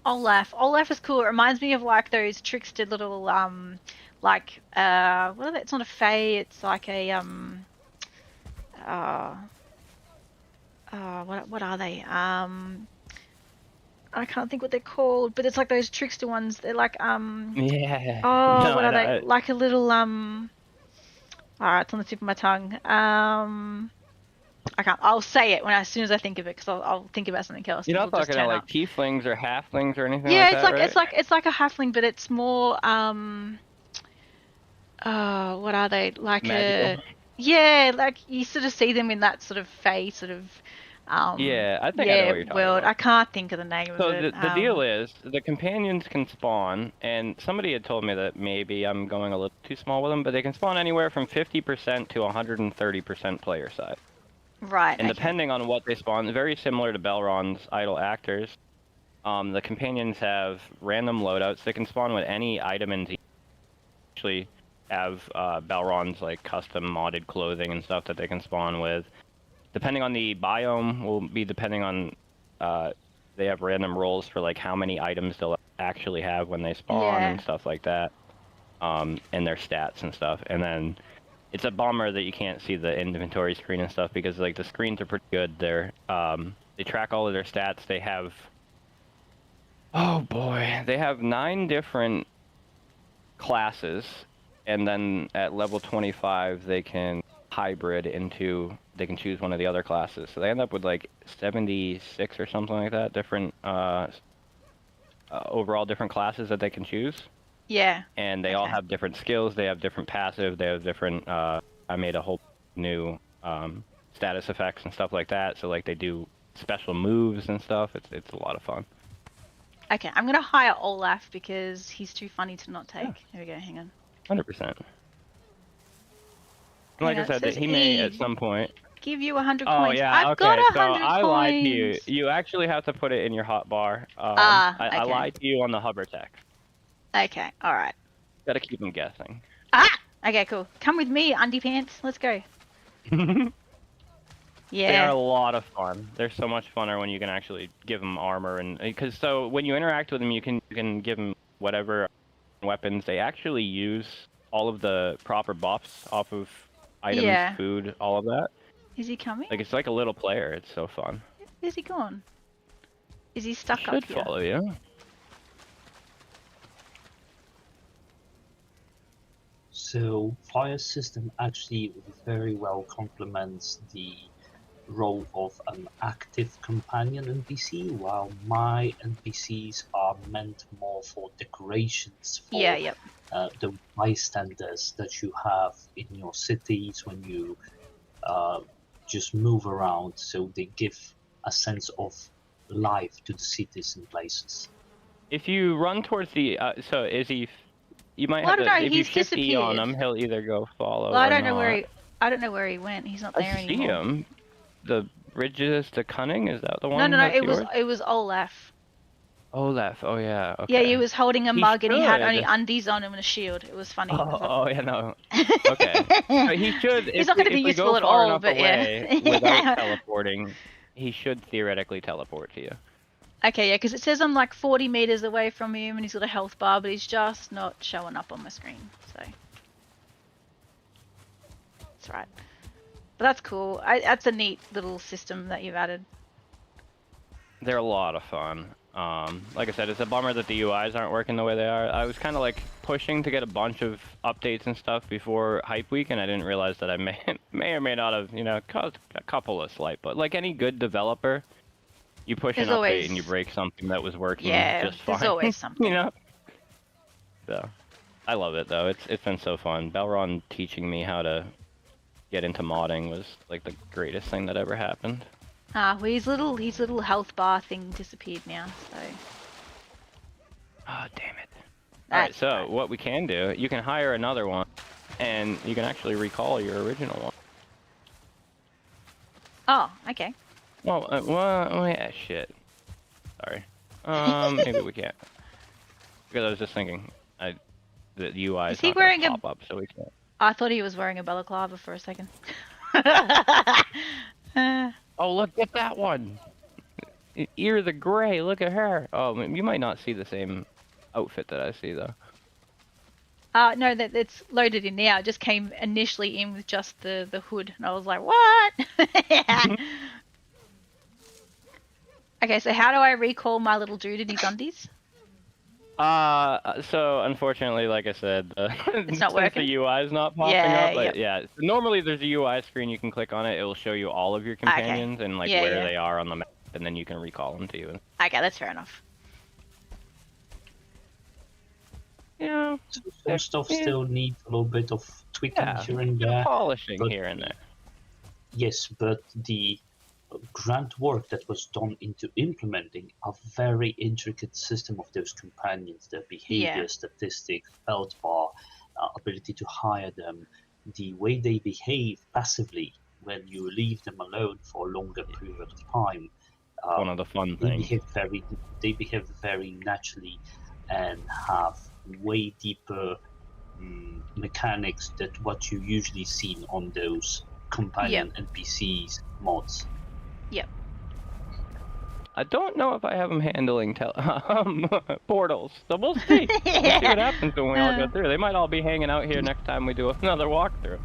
Olaf. Olaf is cool. It reminds me of like those trickster little what are they? It's not a fae, it's like a what are they? I can't think what they're called, but it's like those trickster ones. They're like yeah. Oh, no, what are they? Like a little it's on the tip of my tongue. I can't. I'll say it as soon as I think of it, because I'll think about something else. You're not talking about like tieflings or halflings or anything like that, it's like a halfling, but it's more what are they? Like magical? Like you sort of see them in that sort of fae sort of yeah, I think I know what you're talking about. I can't think of the name of it. So the deal is, the companions can spawn, and somebody had told me that maybe I'm going a little too small with them, but they can spawn anywhere from 50% to 130% player size. Right. And depending on what they spawn, very similar to Belron's idle actors, the companions have random loadouts. They can spawn with any item in the... Actually have Belron's like custom modded clothing and stuff that they can spawn with. Depending on the biome, will be depending on... they have random rolls for like how many items they'll actually have when they spawn and stuff like that. And their stats and stuff. And then... It's a bummer that you can't see the inventory screen and stuff, because like the screens are pretty good. They track all of their stats. They have... Oh boy, they have 9 different classes, and then at level 25 they can hybrid into... They can choose one of the other classes. So they end up with like 76 or something like that, different overall different classes that they can choose. Yeah. And they all have different skills. They have different passive. They have different... I made a whole new status effects and stuff like that. So like they do special moves and stuff. It's a lot of fun. Okay, I'm gonna hire Olaf because he's too funny to not take. Here we go. Hang on. 100%. Like I said, he may at some point give you 100 coins. Oh yeah, I've got 100 so coins. I lied to you. You actually have to put it in your hotbar. I lied to you on the hover text. Okay, alright. Gotta keep them guessing. Okay, cool. Come with me, undie pants. Let's go. Yeah. They are a lot of fun. They're so much funner when you can actually give them armor, and because so when you interact with them, you can give them whatever weapons. They actually use all of the proper buffs off of items, food, all of that. Is he coming? Like it's like a little player. It's so fun. Is he gone? Is he stuck up here? Should follow you. So fire system actually very well complements the role of an active companion NPC, while my NPCs are meant more for decorations for the bystanders that you have in your cities when you just move around, so they give a sense of life to the cities and places. If you run towards the, so is he? You might well, have I don't to. know, If you he's shift E on him, he'll either go follow well, I or don't know where not. he. I don't know where he went. He's not there anymore. I see him. The Bridges to Cunning, is that the one? No. That's It was Olaf. Olaf. Oh yeah. Okay. Yeah, he was holding a mug and he had only should. undies on him and a shield. It was funny. Oh yeah, no. Okay. But he should. He's not going to be useful at all, but yeah. Without teleporting, he should theoretically teleport to you. Okay, yeah, because it says I'm like 40 meters away from him and he's got a health bar, but he's just not showing up on my screen. So that's right. But that's cool. That's a neat little system that you've added. They're a lot of fun. Like I said, it's a bummer that the UIs aren't working the way they are. I was kind of like pushing to get a bunch of updates and stuff before Hype Week, and I didn't realize that I may or may not have, you know, caused a couple of slight. But like any good developer, you push an update and you break something that was working just fine. There's always something. You know? So, I love it though. It's been so fun. Valron teaching me how to get into modding was like the greatest thing that ever happened. Well, his little health bar thing disappeared now, so. Oh, damn it. Alright, so what we can do, you can hire another one, and you can actually recall your original one. Oh, okay. Well, yeah, shit. Sorry. Maybe we can't. Because I was just thinking, the UI is not going to pop up, so we can't. I thought he was wearing a balaclava for a second. Oh, look at that one! Ear the Gray, look at her! Oh, you might not see the same outfit that I see, though. No, it's loaded in now. It just came initially in with just the hood, and I was like, what? Okay, so how do I recall my little dude in his undies? So unfortunately, like I said, it's not working. The UI is not popping up, but yeah, normally there's a UI screen, you can click on it, it will show you all of your companions and like where they are on the map, and then you can recall them to you. Okay, that's fair enough. Yeah, some stuff still needs a little bit of tweaking here and there. Polishing here and there. Yes, but the grand work that was done into implementing a very intricate system of those companions, their behavior, statistics, health bar, ability to hire them, the way they behave passively when you leave them alone for a longer period of time. One of the fun things. They behave very naturally and have way deeper mechanics than what you usually see on those companion NPCs mods. Yep. I don't know if I have them handling portals, so we'll see. We'll see what happens when we all go through. They might all be hanging out here next time we do another walkthrough.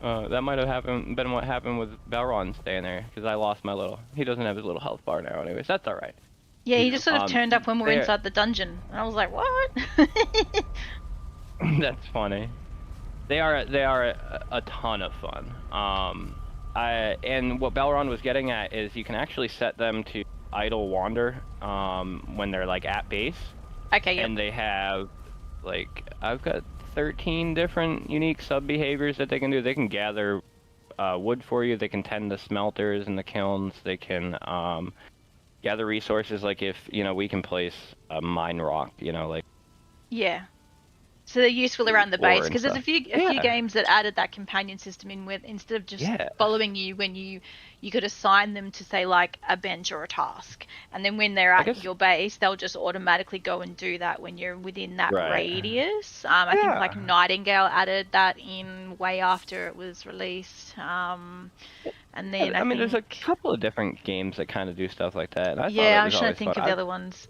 That might have been what happened with Valron staying there, because I lost my little... He doesn't have his little health bar now anyways, that's alright. Yeah, he just sort of turned up when we were inside the dungeon, and I was like, what? That's funny. They are a ton of fun. And what Valron was getting at is you can actually set them to idle wander when they're like at base. Okay, yep. And they have like, I've got 13 different unique sub-behaviors that they can do. They can gather wood for you, they can tend the smelters and the kilns, they can gather resources, like if, you know, we can place a mine rock, you know, like... Yeah. So they're useful around the base, because there's a few games that added that companion system in with, instead of just following you when you could assign them to, say, like a bench or a task, and then when they're at your base, they'll just automatically go and do that when you're within that radius. I think like Nightingale added that in way after it was released. And then I mean, there's a couple of different games that kind of do stuff like that. And I'm trying to think of the other ones.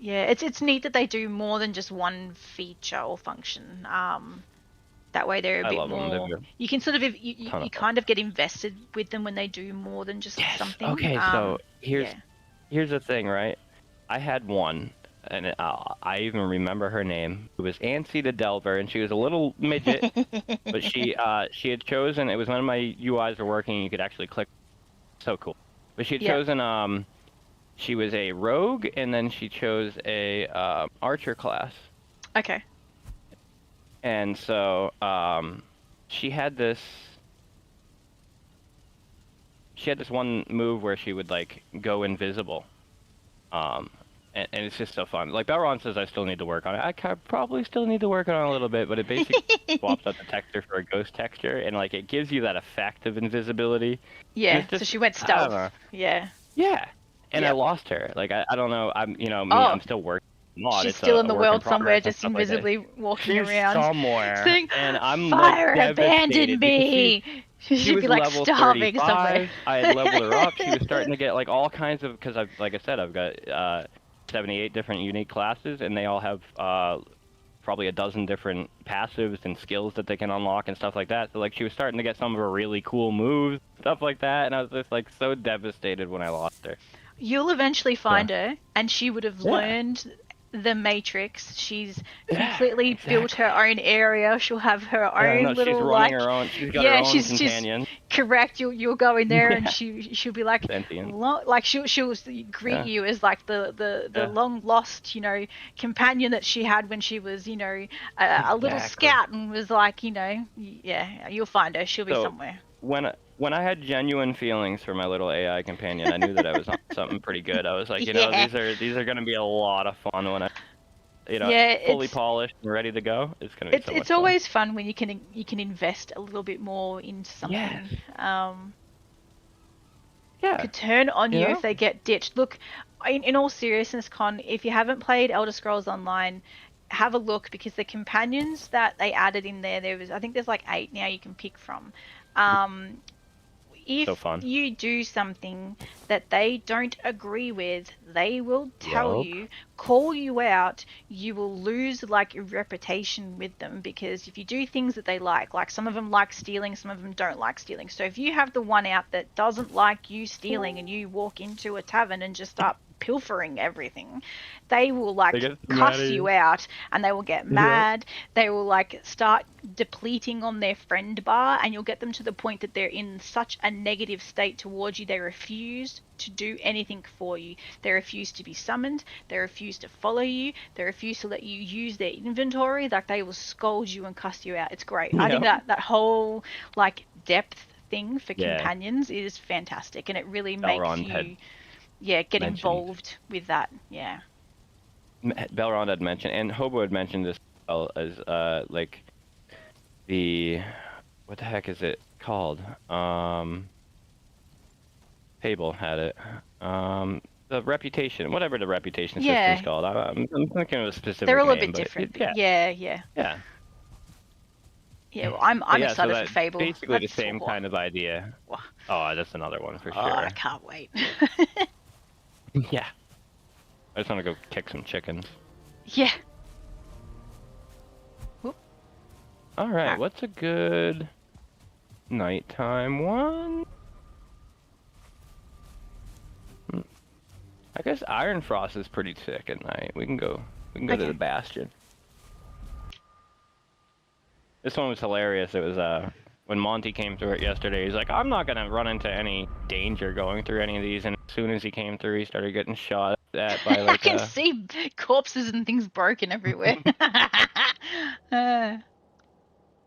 Yeah, it's neat that they do more than just one feature or function. That way they're a bit more... You can sort of... You kind of get invested with them when they do more than just something. Okay, so here's the thing, right? I had one, and I even remember her name. It was Ansi the Delver, and she was a little midget, but she had chosen... It was when my UIs were working, you could actually click... So cool. But she had chosen... She was a rogue, and then she chose a archer class. Okay. And so she had this she had this one move where she would like go invisible. And it's just so fun. Like Belron says, I still need to work on it. I probably still need to work on it a little bit, but it basically swaps out the texture for a ghost texture, and like it gives you that effect of invisibility. Yeah. So she went stealth. Yeah. Yeah. And I lost her. Like I don't know. I'm I'm still working. She's still in the world somewhere, just invisibly walking around. Somewhere. Saying, and I'm fire like, abandoned me. She would be like starving somewhere. I had leveled her up. She was starting to get like all kinds of, because like I said, I've got 78 different unique classes, and they all have probably a dozen different passives and skills that they can unlock and stuff like that. So like she was starting to get some of her really cool moves, stuff like that, and I was just like so devastated when I lost her. You'll eventually find her, and she would have learned the Matrix. She's completely built her own area. She'll have her own little she's running her own. She's got her own companion. Correct. You'll go in there and she'll be like sentient. Like she'll greet you as like the long lost companion that she had when she was a little scout, and was like you'll find her. She'll be somewhere. When I had genuine feelings for my little AI companion, I knew that I was on something pretty good. I was like, these are going to be a lot of fun when I, fully polished and ready to go. It's going to be so much fun. It's always fun when you can invest a little bit more into something. Yes. Could turn on you if they get ditched. Look, in all seriousness, Con, if you haven't played Elder Scrolls Online, have a look, because the companions that they added in there, I think there's like 8 now you can pick from. If you do something that they don't agree with, they will tell you, call you out. You will lose like your reputation with them, because if you do things that they like some of them like stealing, some of them don't like stealing. So if you have the one out that doesn't like you stealing, and you walk into a tavern and just start pilfering everything, they will cuss you out, and they will get mad. They will start depleting on their friend bar, and you'll get them to the point that they're in such a negative state towards you, they refuse to do anything for you. They refuse to be summoned. They refuse to follow you. They refuse to let you use their inventory. Like, they will scold you and cuss you out. It's great. I think that whole depth thing for companions is fantastic, and it really makes you get involved with that. Belron had mentioned, and Hobo had mentioned this as what the heck is it called? Fable had it. The reputation, whatever the reputation system's called. I'm thinking of a specific They're a little name, bit different. Yeah, well, I'm excited for Fable. Basically the same kind of idea. Oh, that's another one for sure. Oh, I can't wait. Yeah. I just want to go kick some chickens. Yeah. Alright, what's a good nighttime one? I guess Iron Frost is pretty sick at night. We can go to the Bastion. This one was hilarious. It was when Monty came through it yesterday. He's like, I'm not gonna run into any danger going through any of these, and as soon as he came through, he started getting shot at by I can see corpses and things broken everywhere.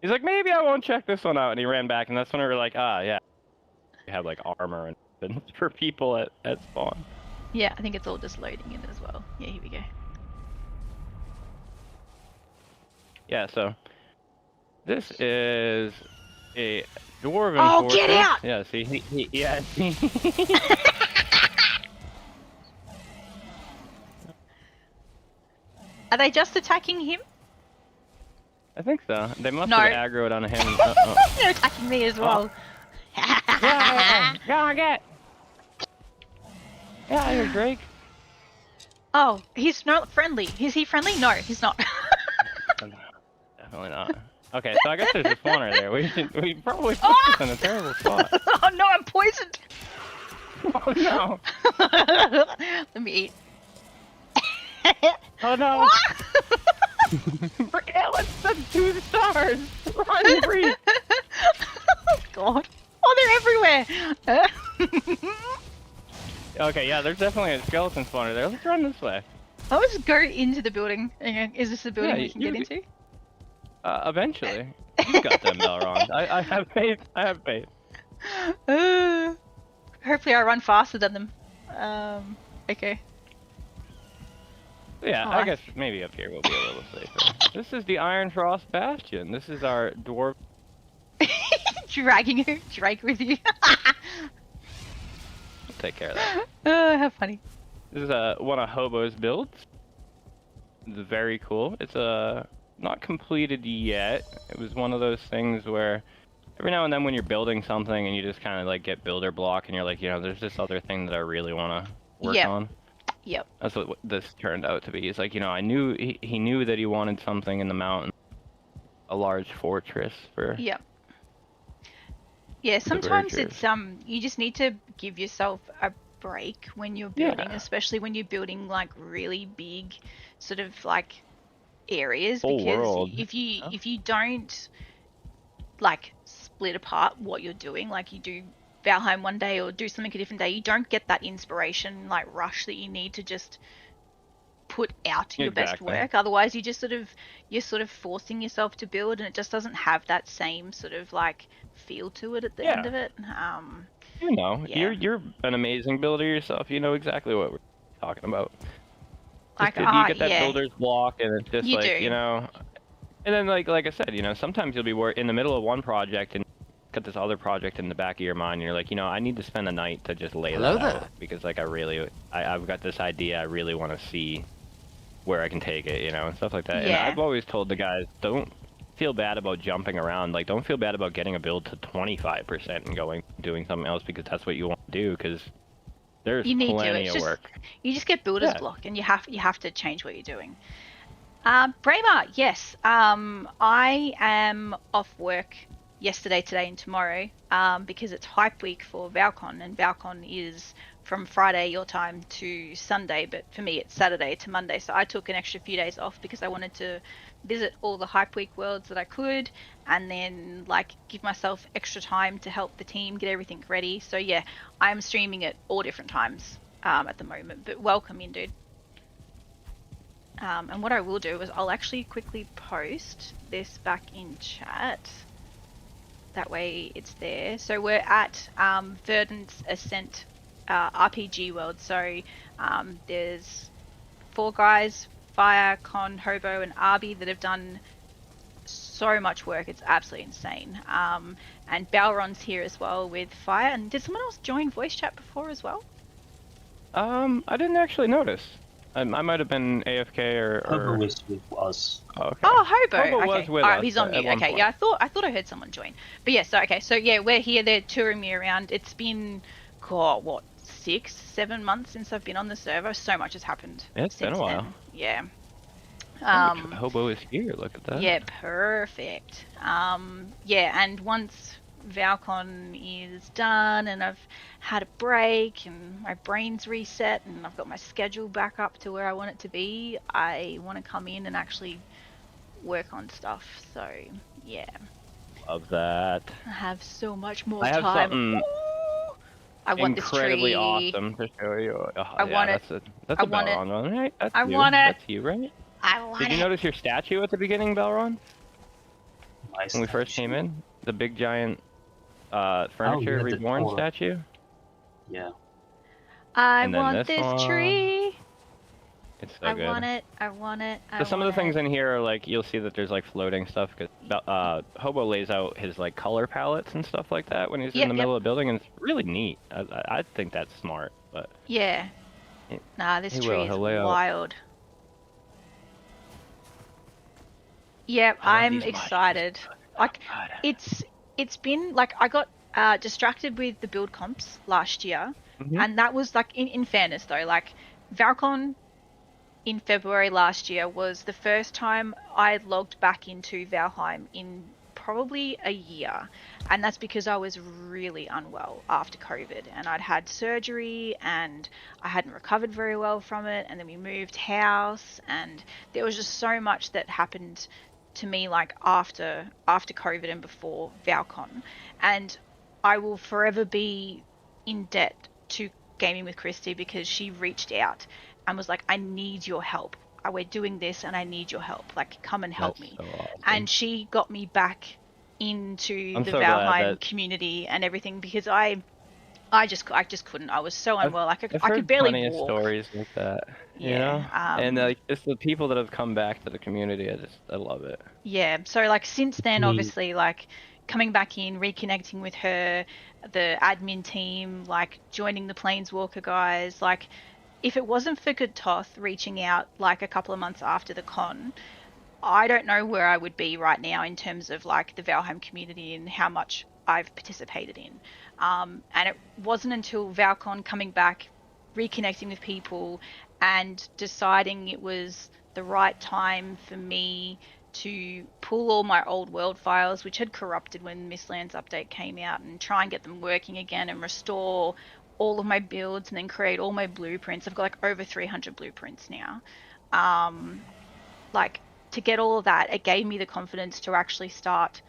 He's like, maybe I won't check this one out, and he ran back, and that's when we were like, we have armor and weapons for people at spawn. Yeah, I think it's all just loading in as well. Yeah, here we go. Yeah, so this is a dwarven fortress. Get out! Yeah, see, yeah. Are they just attacking him? I think so. They must have aggroed on him. They're attacking me as well. Yeah, you're Drake. Oh, he's not friendly. Is he friendly? No, he's not. Definitely not. Okay, so I guess there's a spawner there. We probably put this in a terrible spot. Oh no, I'm poisoned. Oh no. Let me eat. Oh no. That's 2 stars. Run, free. Oh god. Oh, they're everywhere. Okay, yeah, there's definitely a skeleton spawner there. Let's run this way. Let's go into the building. Is this the building we can get into? Eventually. You got them, Belron. I have faith. Hopefully I run faster than them. Okay. Yeah, I guess maybe up here we'll be a little safer. This is the Iron Frost Bastion. This is our dwarf. Drag with you. I'll take care of that. Oh, how funny. This is one of Hobo's builds. It's very cool. It's not completed yet. It was one of those things where every now and then when you're building something and you just kind of like get builder block and you're like, there's this other thing that I really want to work on. Yep. That's what this turned out to be. It's like, I knew he knew that he wanted something in the mountain, a large fortress for. Yep. Yeah, sometimes it's you just need to give yourself a break when you're building, especially when you're building like really big sort of like areas, because if you don't like split apart what you're doing, like you do Valheim one day or do something a different day, you don't get that inspiration like rush that you need to just put out your best work. Otherwise you're sort of forcing yourself to build, and it just doesn't have that same sort of like feel to it at the end of it. You're an amazing builder yourself. You know exactly what we're talking about. Like, you get that builder's block, and it's just and then like I said, sometimes you'll be in the middle of one project and got this other project in the back of your mind, and you're like, I need to spend a night to just lay that out, because like I've got this idea, I really want to see where I can take it, and stuff like that. Yeah. And I've always told the guys, don't feel bad about jumping around. Like, don't feel bad about getting a build to 25% and doing something else because that's what you want to do, because there's plenty of work. You just get builder's block, and you have to change what you're doing. Braemar, yes. I am off work yesterday, today, and tomorrow because it's hype week for Val-Con, and Val-Con is from Friday your time to Sunday, but for me it's Saturday to Monday, so I took an extra few days off because I wanted to visit all the hype week worlds that I could, and then like give myself extra time to help the team get everything ready. So yeah, I'm streaming at all different times at the moment, but welcome in, dude. And what I will do is I'll actually quickly post this back in chat. That way it's there. So we're at Verdant's Ascent RPG world. So there's 4 guys, Fire, Con, Hobo, and Arbby, that have done so much work. It's absolutely insane. And Balron's here as well with Fire. And did someone else join voice chat before as well? I didn't actually notice. I might have been AFK or... Hobo was with us. Oh, okay. Oh, Hobo. Hobo was with us. He's on mute. Okay, point. Yeah, I thought I heard someone join. But yeah, so yeah, we're here. They're touring me around. It's been, 6-7 months since I've been on the server. So much has happened. Yeah, it's been a while. Then. Yeah. Hobo is here. Look at that. Yeah, perfect. Yeah, and once Val-Con is done and I've had a break and my brain's reset and I've got my schedule back up to where I want it to be, I want to come in and actually work on stuff. So yeah, love that. I have so much more time. I want this tree. Incredibly awesome to show you. I want it. That's a Balron one, right? That's I want it. That's you, right? I want it. Did you notice your statue at the beginning, Balron? Nice. When we first came in, the big giant furniture reborn statue. Yeah. I want this tree. It's so good. I want it. So some of the things in here are like, you'll see that there's like floating stuff, because Hobo lays out his like color palettes and stuff like that when he's in the middle of building, and it's really neat. I think that's smart, but yeah. This tree is wild. Yeah, I'm excited. Like, it's been like, I got distracted with the build comps last year, and that was like, in fairness though, like Val-Con in February last year was the first time I logged back into Valheim in probably a year, and that's because I was really unwell after COVID, and I'd had surgery and I hadn't recovered very well from it, and then we moved house, and there was just so much that happened to me like after COVID and before Val-Con, and I will forever be in debt to Gaming with Christy, because she reached out and was like, I need your help. We're doing this and I need your help. Like, come and help me. So awesome. And she got me back into the Valheim community and everything, because I I just couldn't. I was so unwell. I I've could heard barely plenty of walk. stories like that, you Yeah. know? And like just the people that have come back to the community, I love it. Yeah. So like since then, Me, obviously, like coming back in, reconnecting with her, the admin team, like joining the Planeswalker guys, like if it wasn't for Good Toth reaching out like a couple of months after the con, I don't know where I would be right now in terms of like the Valheim community and how much I've participated in. And it wasn't until Val-Con coming back, reconnecting with people, and deciding it was the right time for me to pull all my old world files, which had corrupted when Mistlands update came out, and try and get them working again and restore all of my builds and then create all my blueprints. I've got like over 300 blueprints now. Like to get all of that, it gave me the confidence to actually start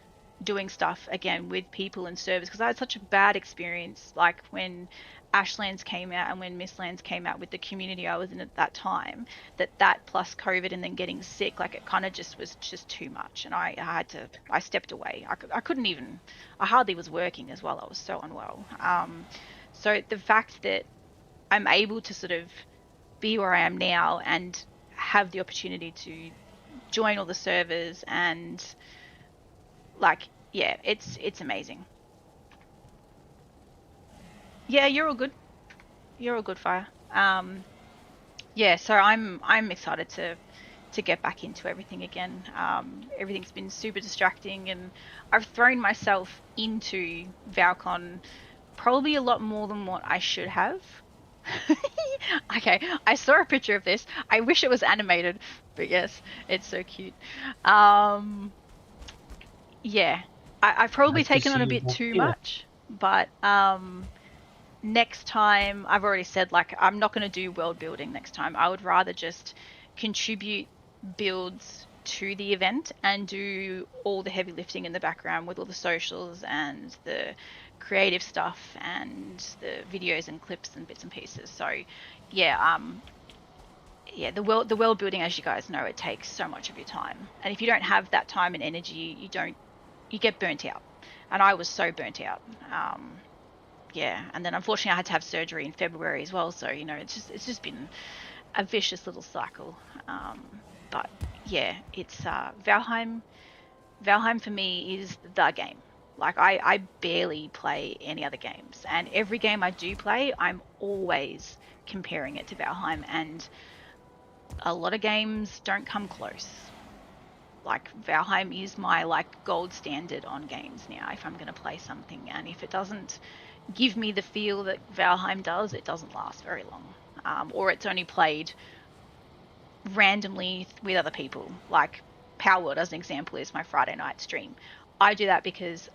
doing stuff again with people and servers, because I had such a bad experience like when Ashlands came out and when Mistlands came out with the community I was in at that time, that plus COVID and then getting sick, like it kind of just was just too much, and I stepped away. I couldn't even, I hardly was working as well. I was so unwell. So the fact that I'm able to sort of be where I am now and have the opportunity to join all the servers and like, yeah, it's amazing. Yeah, you're all good. You're all good, Fire. Yeah, so I'm excited to get back into everything again. Everything's been super distracting, and I've thrown myself into Val-Con probably a lot more than what I should have. Okay, I saw a picture of this. I wish it was animated, but yes, it's so cute. Yeah, I've probably nice to taken see on a you bit back too here. much, but next time, I've already said, like, I'm not going to do world building next time. I would rather just contribute builds to the event and do all the heavy lifting in the background with all the socials and the creative stuff and the videos and clips and bits and pieces. So yeah, yeah, the world building, as you guys know, it takes so much of your time, and if you don't have that time and energy, you get burnt out, and I was so burnt out. Yeah, and then unfortunately I had to have surgery in February as well, so you know it's just been a vicious little cycle. But yeah, it's Valheim for me is the game. Like I barely play any other games, and every game I do play, I'm always comparing it to Valheim, and a lot of games don't come close. Like Valheim is my like gold standard on games now if I'm going to play something, and if it doesn't give me the feel that Valheim does, it doesn't last very long. Or it's only played randomly with other people. Like Power World, as an example, is my Friday night stream. I do that because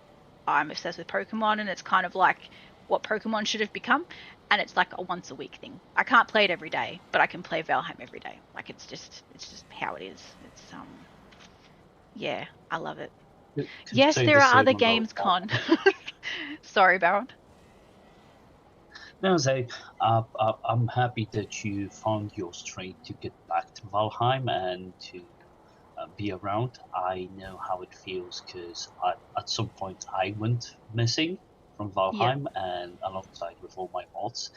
I'm obsessed with Pokemon, and it's kind of like what Pokemon should have become, and it's like a once a week thing. I can't play it every day, but I can play Valheim every day. Like it's just how it is. It's yeah, I love it. Could Yes, say there the are other same about games, Con. Sorry, Baron. No, so I'm happy that you found your strength to get back to Valheim and to be around. I know how it feels because at some point I went missing from Yeah. Valheim and alongside with all my mods.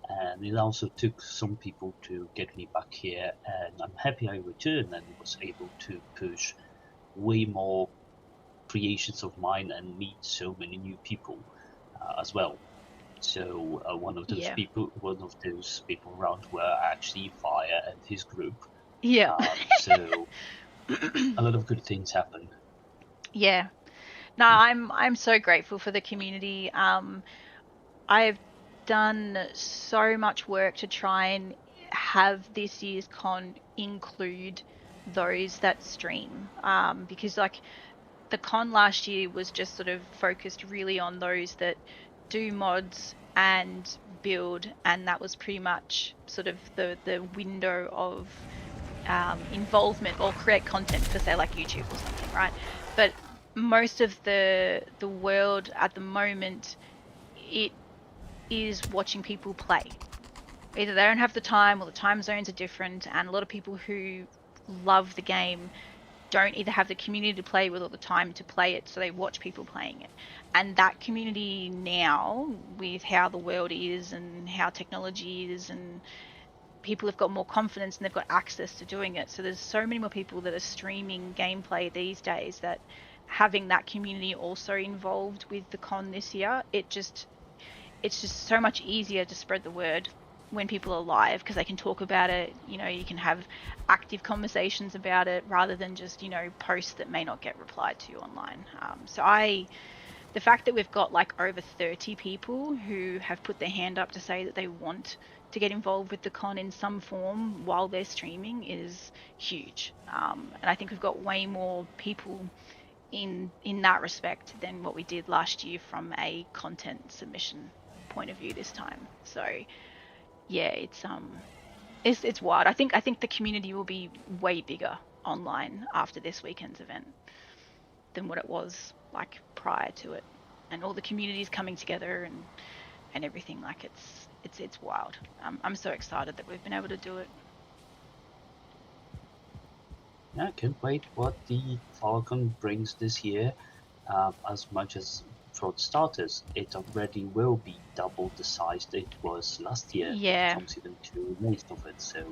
And it also took some people to get me back here. And I'm happy I returned and was able to push way more creations of mine and meet so many new people as well. So one of those Yeah. people around were actually Fire and his group. Yeah. So a lot of good things happen. Yeah. No, I'm so grateful for the community. I've done so much work to try and have this year's con include those that stream. Because like the con last year was just sort of focused really on those that do mods and build, and that was pretty much sort of the window of involvement or create content for say like YouTube or something, right? But most of the world at the moment, it is watching people play. Either they don't have the time or the time zones are different, and a lot of people who love the game don't either have the community to play with or the time to play it, so they watch people playing it. And that community now, with how the world is and how technology is, and people have got more confidence and they've got access to doing it. So there's so many more people that are streaming gameplay these days that having that community also involved with the con this year, it's just so much easier to spread the word when people are live, because they can talk about it. You know, you can have active conversations about it rather than just, you know, posts that may not get replied to online. The fact that we've got like over 30 people who have put their hand up to say that they want to get involved with the con in some form while they're streaming is huge. And I think we've got way more people in that respect than what we did last year from a content submission point of view this time. So yeah, it's wild. I think the community will be way bigger online after this weekend's event than what it was like prior to it, and all the communities coming together and everything. Like it's wild. I'm so excited that we've been able to do it. Yeah, I can't wait what the Val-Con brings this year. As much as for starters, it already will be double the size that it was last year. Yeah. It comes even to most of it, so.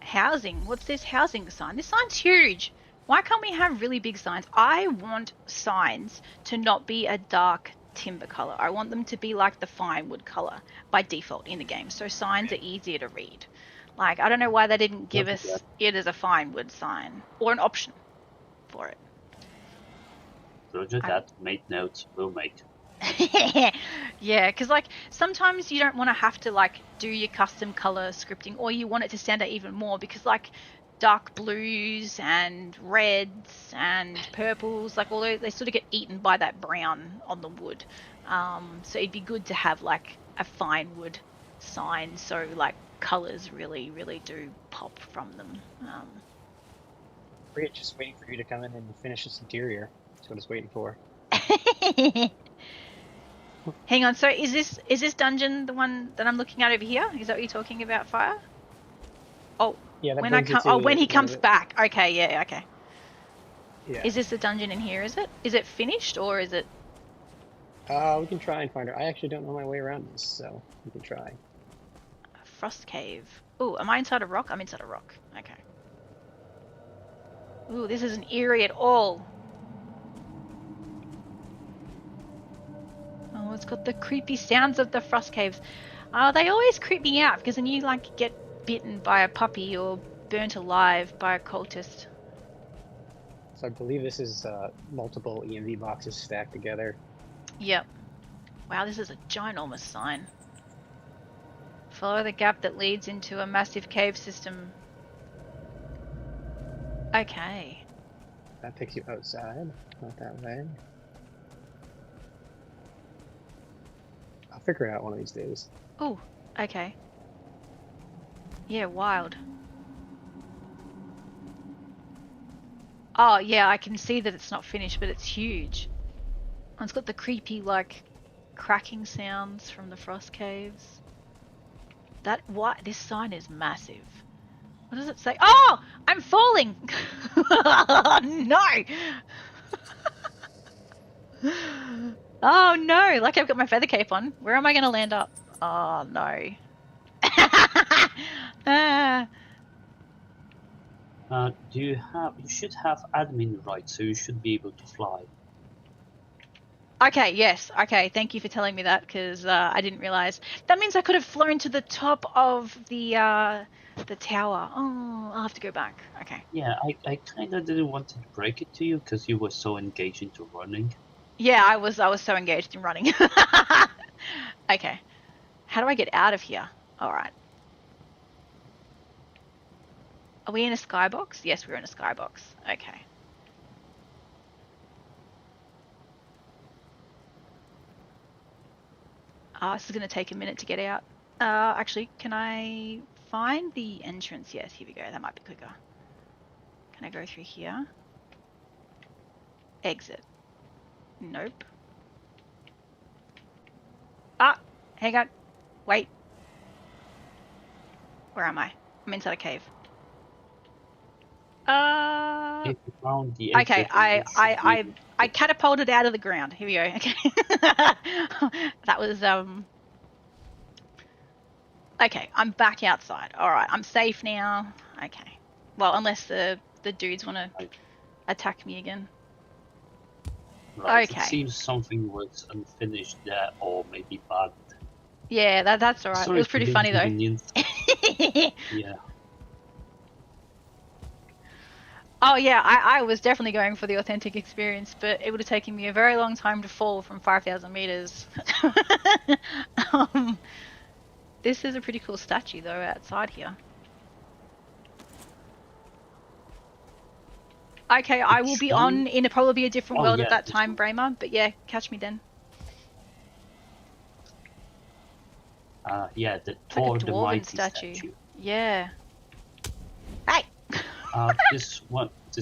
Housing. What's this housing sign? This sign's huge. Why can't we have really big signs? I want signs to not be a dark timber color. I want them to be like the fine wood color by default in the game. So signs are easier to read. Like, I don't know why they didn't give us it as a fine wood sign or an option for it. Roger that. Made notes. Will make. Yeah, because like sometimes you don't want to have to like do your custom color scripting, or you want it to stand out even more, because like dark blues and reds and purples, like although they sort of get eaten by that brown on the wood. So it'd be good to have like a fine wood sign, so like colors really do pop from them. We're just waiting for you to come in and finish this interior. That's what I was waiting for. Hang on, so is this dungeon the one that I'm looking at over here? Is that what you're talking about, Fire? Oh, yeah. When he comes back. Okay, yeah, okay. Yeah. Is this the dungeon in here? Is it? Is it finished or is it? We can try and find her. I actually don't know my way around this, so we can try. Frost cave. Ooh, am I inside a rock? I'm inside a rock. Okay. Ooh, this isn't eerie at all. Oh, it's got the creepy sounds of the frost caves. They always creep me out, because then you like get bitten by a puppy or burnt alive by a cultist. So I believe this is multiple EMV boxes stacked together. Yep. Wow, this is a ginormous sign. Follow the gap that leads into a massive cave system. Okay. That takes you outside, not that way. I'll figure it out one of these days. Oh, okay. Yeah, wild. Oh, yeah, I can see that it's not finished, but it's huge. And it's got the creepy, like, cracking sounds from the frost caves. This sign is massive. What does it say? Oh, I'm falling! No! Oh no, like I've got my feather cape on. Where am I going to land up? Oh no. You should have admin rights, so you should be able to fly. Okay, yes. Okay, thank you for telling me that, because I didn't realize. That means I could have flown to the top of the tower. Oh, I'll have to go back. Okay. Yeah, I kind of didn't want to break it to you because you were so engaged into running. Yeah, I was so engaged in running. Okay. How do I get out of here? All right. Are we in a skybox? Yes, we're in a skybox. Okay. This is going to take a minute to get out. Actually, can I find the entrance? Yes, here we go. That might be quicker. Can I go through here? Exit. Nope. Hang on. Wait. Where am I? I'm inside a cave. If you found the Okay, exit, I catapulted out of the ground. Here we go. Okay. That was Okay, I'm back outside. All right, I'm safe now. Okay. Well, unless the dudes want to attack me again. Right. Okay. It seems something was unfinished there, or maybe bugged. Yeah, that's all right. It was pretty funny though. Yeah. Oh yeah, I was definitely going for the authentic experience, but it would have taken me a very long time to fall from 5,000 meters. This is a pretty cool statue though outside here. Okay, I will be on in probably a different world at that time, Bramer, but yeah, catch me then. Yeah, the Thor the Mighty statue. Yeah. Hey! This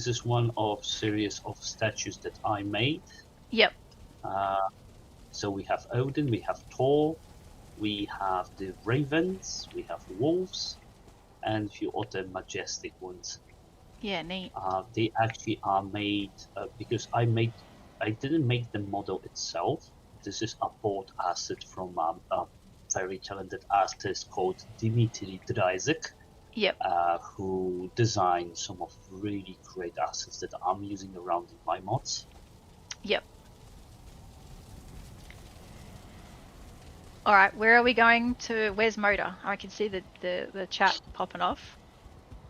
is one of series of statues that I made. Yep. So we have Odin, we have Thor, we have the ravens, we have wolves, and a few other majestic ones. Yeah, neat. They actually are made because I didn't make the model itself. This is a bought asset from a very talented artist called Dimitri Dryzik. Yep. Who designed some of really great assets that I'm using around in my mods. Yep. All right, where are we going to? Where's Motor? I can see the chat popping off.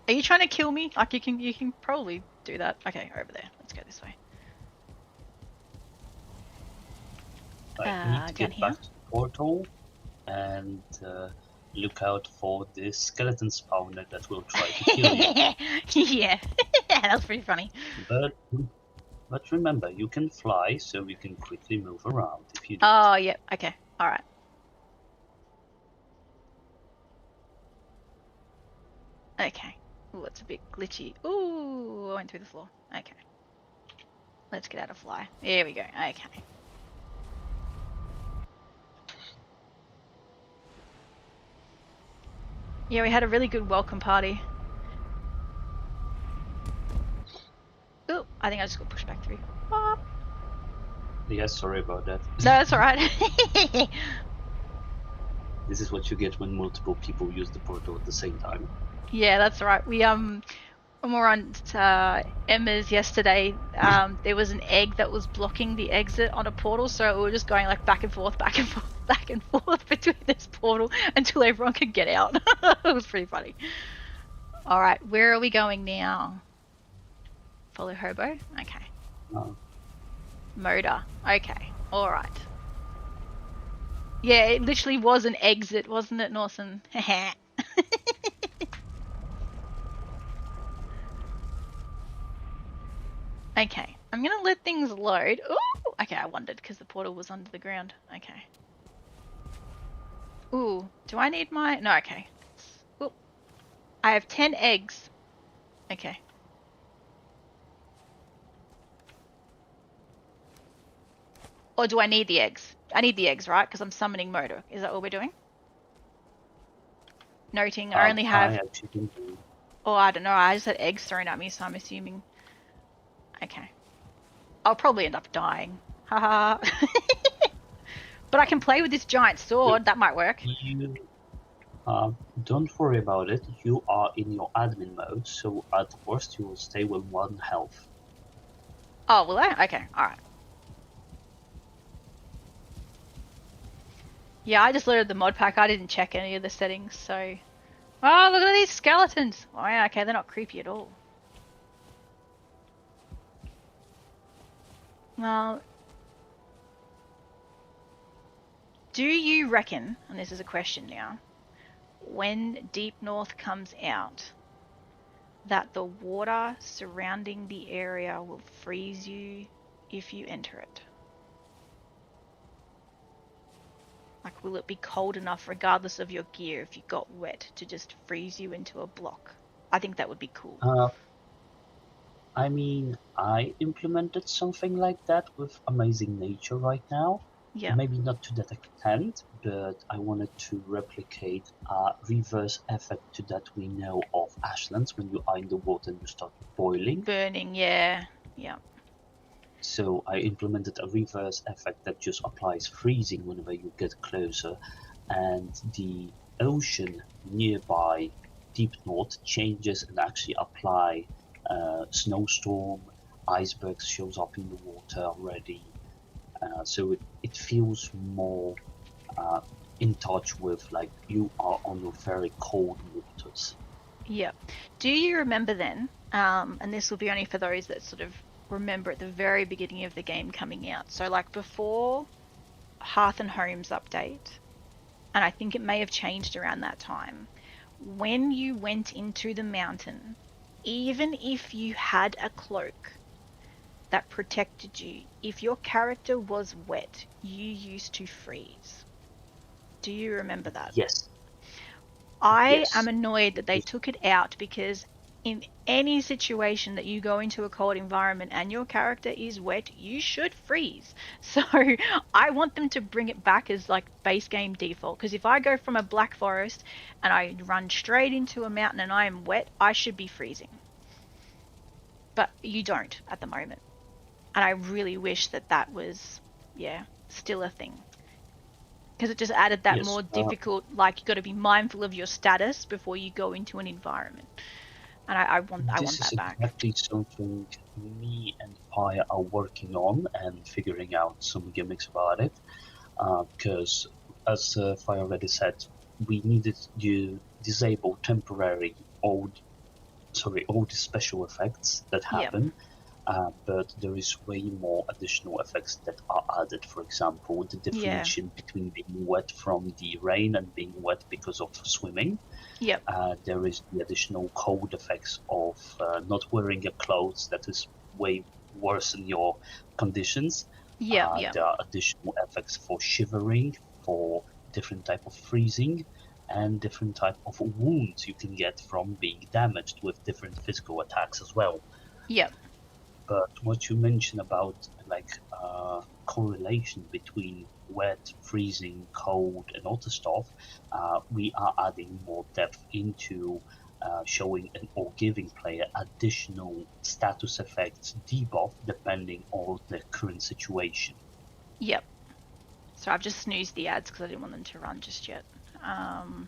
Are you trying to kill me? Like you can probably do that. Okay, over there. Let's go this way. I need to get back to the portal and look out for this skeleton spawner that will try to kill you. Yeah, that's pretty funny. But remember, you can fly, so you can quickly move around if you. Oh, yeah. Okay. All right. Okay. Ooh, it's a bit glitchy. Ooh, I went through the floor. Okay. Let's get out of fly. There we go. Okay. Yeah, we had a really good welcome party. Ooh, I think I just got pushed back through. Ah. Yeah, sorry about that. No, that's alright. This is what you get when multiple people use the portal at the same time. Yeah, that's right. We when we were on Emma's yesterday, there was an egg that was blocking the exit on a portal, so we were just going like back and forth between this portal until everyone could get out. It was pretty funny. All right, where are we going now? Follow Hobo. Okay. Motor. Okay. All right. Yeah, it literally was an exit, wasn't it, Norson? Okay, I'm gonna let things load. Ooh! Okay, I wondered because the portal was under the ground. Okay. Ooh, do I need my... No, okay. Ooh. I have 10 eggs. Okay. Or do I need the eggs? I need the eggs, right? Because I'm summoning Motor. Is that what we're doing? Noting, I only have... Oh, I don't know. I just had eggs thrown at me, so I'm assuming... Okay. I'll probably end up dying. Haha. But I can play with this giant sword. That might work. Don't worry about it. You are in your admin mode, so at worst you will stay with 1 health. Oh, will I? Okay, alright. Yeah, I just loaded the mod pack. I didn't check any of the settings, so... Oh, look at these skeletons! Oh yeah, okay, they're not creepy at all. Well... Do you reckon, and this is a question now, when Deep North comes out, that the water surrounding the area will freeze you if you enter it? Like, will it be cold enough, regardless of your gear, if you got wet, to just freeze you into a block? I think that would be cool. I mean, I implemented something like that with Amazing Nature right now. Maybe not to that extent, but I wanted to replicate a reverse effect to that we know of ashlands when you are in the water and you start boiling. Burning, yeah. So I implemented a reverse effect that just applies freezing whenever you get closer, and the ocean nearby deep north changes and actually apply snowstorm, icebergs shows up in the water already. So it feels more in touch with like you are on your very cold waters. Yeah. Do you remember then, and this will be only for those that sort of remember at the very beginning of the game coming out, so like before Hearth and Home's update, and I think it may have changed around that time, when you went into the mountain, even if you had a cloak that protected you, if your character was wet, you used to freeze. Do you remember that? Yes. I am annoyed that they took it out, because in any situation that you go into a cold environment and your character is wet, you should freeze. So I want them to bring it back as like base game default, because if I go from a black forest and I run straight into a mountain and I am wet, I should be freezing. But you don't at the moment. And I really wish that that was, still a thing. Because it just added that more difficult, like, you got to be mindful of your status before you go into an environment. And I want that back. This is exactly something me and Fire are working on and figuring out some gimmicks about it. Because, as Fire already said, we needed to disable temporary all the special effects that happen. But there is way more additional effects that are added. For example, the definition between being wet from the rain and being wet because of swimming. There is the additional cold effects of not wearing a clothes that is way worse in your conditions. There are additional effects for shivering, for different type of freezing, and different type of wounds you can get from being damaged with different physical attacks as well. But what you mentioned about like correlation between wet, freezing, cold, and all the stuff, we are adding more depth into showing or giving player additional status effects debuff depending on the current situation. So I've just snoozed the ads because I didn't want them to run just yet. You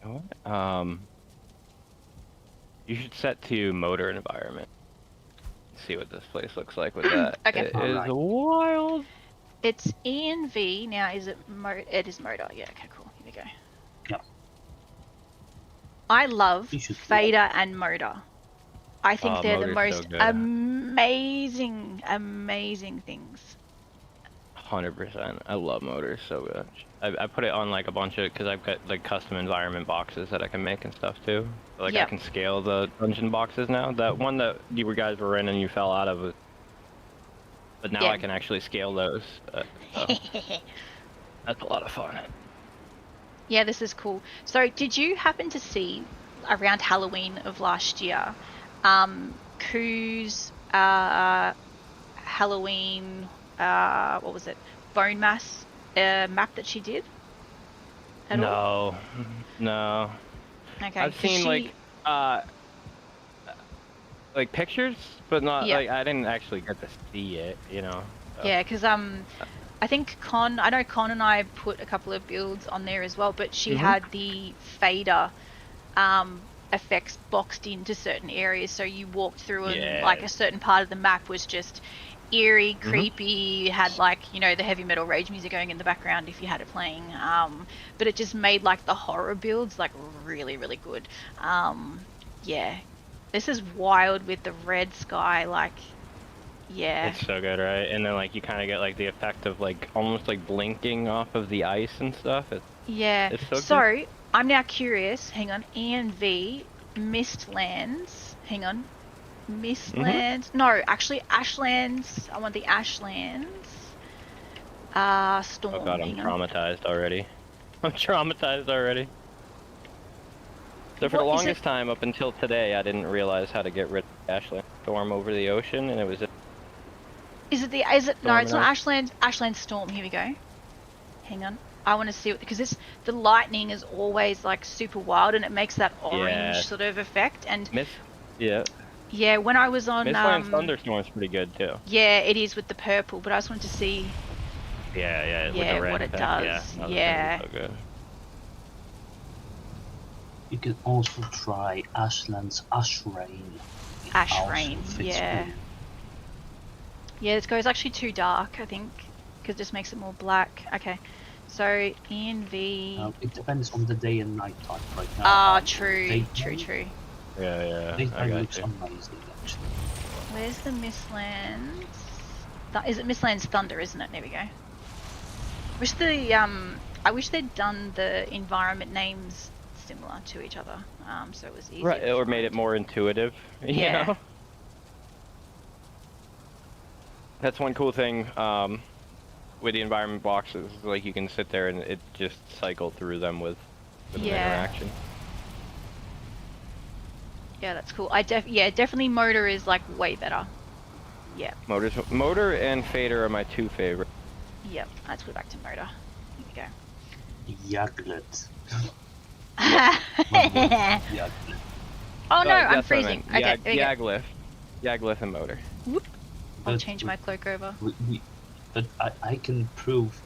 know what? You should set to motor environment. See what this place looks like with that. Okay. It is wild. It's ENV now. Is it? It is motor. Yeah. Okay. Cool. Here we go. Yeah. I love fader and motor. I think they're the most amazing things. 100%. I love motors so much. I put it on like a bunch of, because I've got like custom environment boxes that I can make and stuff too. Like I can scale the dungeon boxes now. That one that you guys were in and you fell out of it. But now I can actually scale those. That's a lot of fun. Yeah, this is cool. So did you happen to see around Halloween of last year, Koo's Halloween, what was it? Bone mass map that she did? No. Okay. I've seen like pictures, but not like I didn't actually get to see it, you know. So. Yeah, because I think I know Con and I put a couple of builds on there as well, but she had the fader effects boxed into certain areas, so you walked through and like a certain part of the map was just eerie, creepy, had like, you know, the heavy metal rage music going in the background if you had it playing, but it just made like the horror builds like really, really good. This is wild with the red sky, like, it's so good, right? And then like you kind of get like the effect of like almost like blinking off of the ice and stuff. It's so good. I'm now curious, hang on, ENV Mistlands, hang on, Mistlands, no, actually Ashlands, I want the Ashlands, Storm. Oh god, I'm traumatized already. So for the longest time, up until today, I didn't realize how to get rid of Ashland Storm over the ocean, and it was Is it the? Is it? No, it's not Ashland. Ashland Storm. Here we go. Hang on. I want to see what, because the lightning is always like super wild and it makes that orange sort of effect. And yeah, when I was on Mistland Thunderstorm's pretty good too. Yeah, it is with the purple, but I just wanted to see. Yeah, with the red what it effect. does. Yeah. So good. You can also try Ashland's Ash Rain. Ash Rain, yeah. Yeah, this goes actually too dark, I think, because it just makes it more black. Okay, so ENV. It depends on the day and night time right now. Ah, true. Yeah. Daytime looks amazing, actually. Where's the Mistlands? Is it Mistlands Thunder, isn't it? There we go. I wish they'd done the environment names similar to each other, so it was easier. Right, or made it more intuitive. You know? That's one cool thing with the environment boxes. Like you can sit there and it just cycle through them with an interaction. Yeah, that's cool. Definitely motor is like way better. Yeah. Motor and fader are my two favorite. Yep, let's go back to motor. Here we go. Yaglet. Oh no, I'm freezing. Okay, Yaglith and motor. Whoop. I'll change my cloak over. But I can prove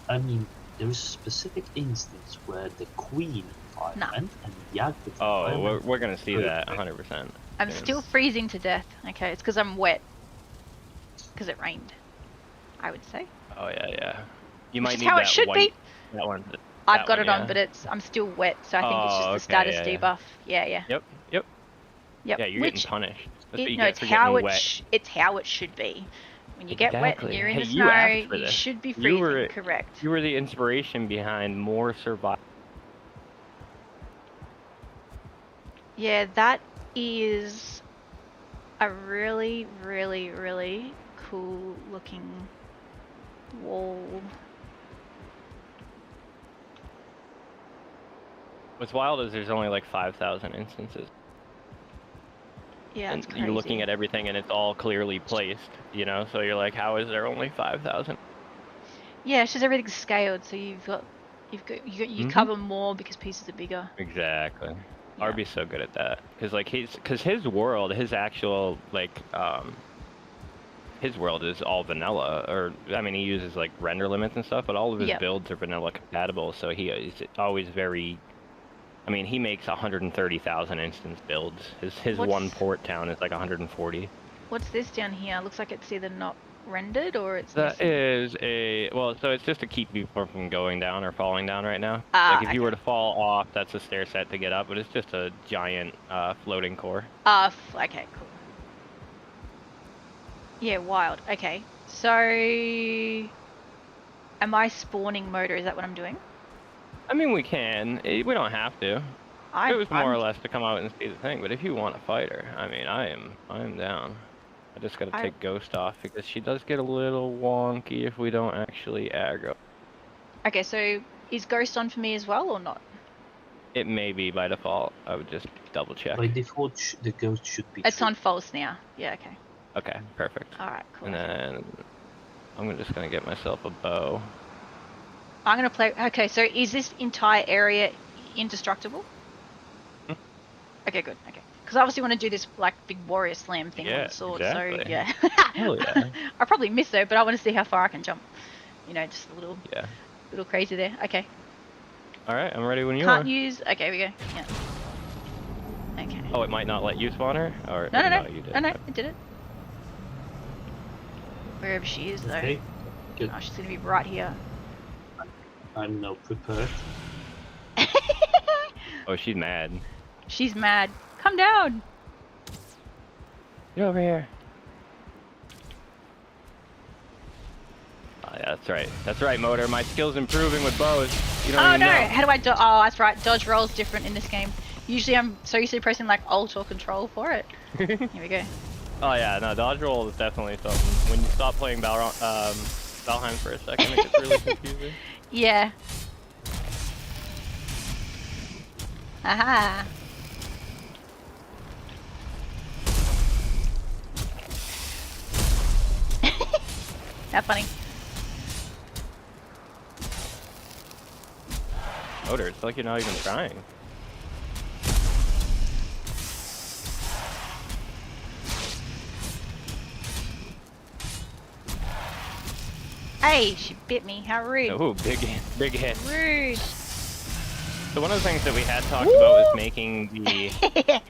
I mean, there is a specific instance where the Queen environment and Yaglet. Oh, we're gonna see that 100%. I'm still freezing to death. Okay, it's because I'm wet. Because it rained, I would say. Oh yeah. You might need how that it should white. be. That one. I've got it on, but I'm still wet, so I think it's just the status debuff. Yeah. Yep. Yeah, you're getting punished. It's how it should be. When you get wet and you're in the snow, you should be freezing. Correct. You were the inspiration behind more survival. Yeah, that is a really, really, really cool looking wall. What's wild is there's only like 5,000 instances. Yeah, and that's crazy. You're looking at everything and it's all clearly placed, you know? So you're like, how is there only 5,000? Yeah, it's just everything's scaled, so you cover more because pieces are bigger. Exactly. Yeah. Arbby's so good at that because his world, his actual his world is all vanilla, or I mean he uses like render limits and stuff, but all of his builds are vanilla compatible, so he is always very. I mean, he makes 130,000 instance builds. His one port town is like 140. What's this down here? Looks like it's either not rendered or it's That is so it's just to keep people from going down or falling down right now. Like if you were to fall off, that's a stair set to get up, but it's just a giant floating core. Okay, cool. Yeah, wild. Okay, so am I spawning motor? Is that what I'm doing? I mean, we can. We don't have to. It was more or less to come out and see the thing, but if you want a fighter, I mean, I am down. I just gotta take Ghost off because she does get a little wonky if we don't actually aggro. Okay, so is Ghost on for me as well or not? It may be by default. I would just double check. By default, the Ghost should be. It's on false now. Yeah, okay. Okay, perfect. Alright, cool. And then I'm just gonna get myself a bow. I'm gonna play. Okay, so is this entire area indestructible? Okay, good. Okay, because I obviously want to do this like big warrior slam thing on the sword. Exactly. So yeah. Hell yeah. I probably missed though, but I want to see how far I can jump. You know, just a little crazy there. Okay. All right, I'm ready when you are. Can't use. Okay, here we go. Yeah. Okay. Oh, it might not let you spawn her, or no, you did. No, it did it. Wherever she is though. Okay. Good. Oh, she's gonna be right here. I'm now prepared. Oh, she's mad. She's mad. Come down. Get over here. Oh, yeah, that's right. That's right, Motor. My skill's improving with bows. You don't even know. How do I dodge? Oh, that's right. Dodge roll's different in this game. Usually I'm so used to pressing like Alt or Control for it. Here we go. Oh yeah, no, dodge roll is definitely something. When you stop playing Valheim for a second, it gets really confusing. Yeah. Aha. How funny. Odor, it's like you're not even trying. Hey, she bit me. How rude. Oh, big hit. Rude. So one of the things that we had talked about was making the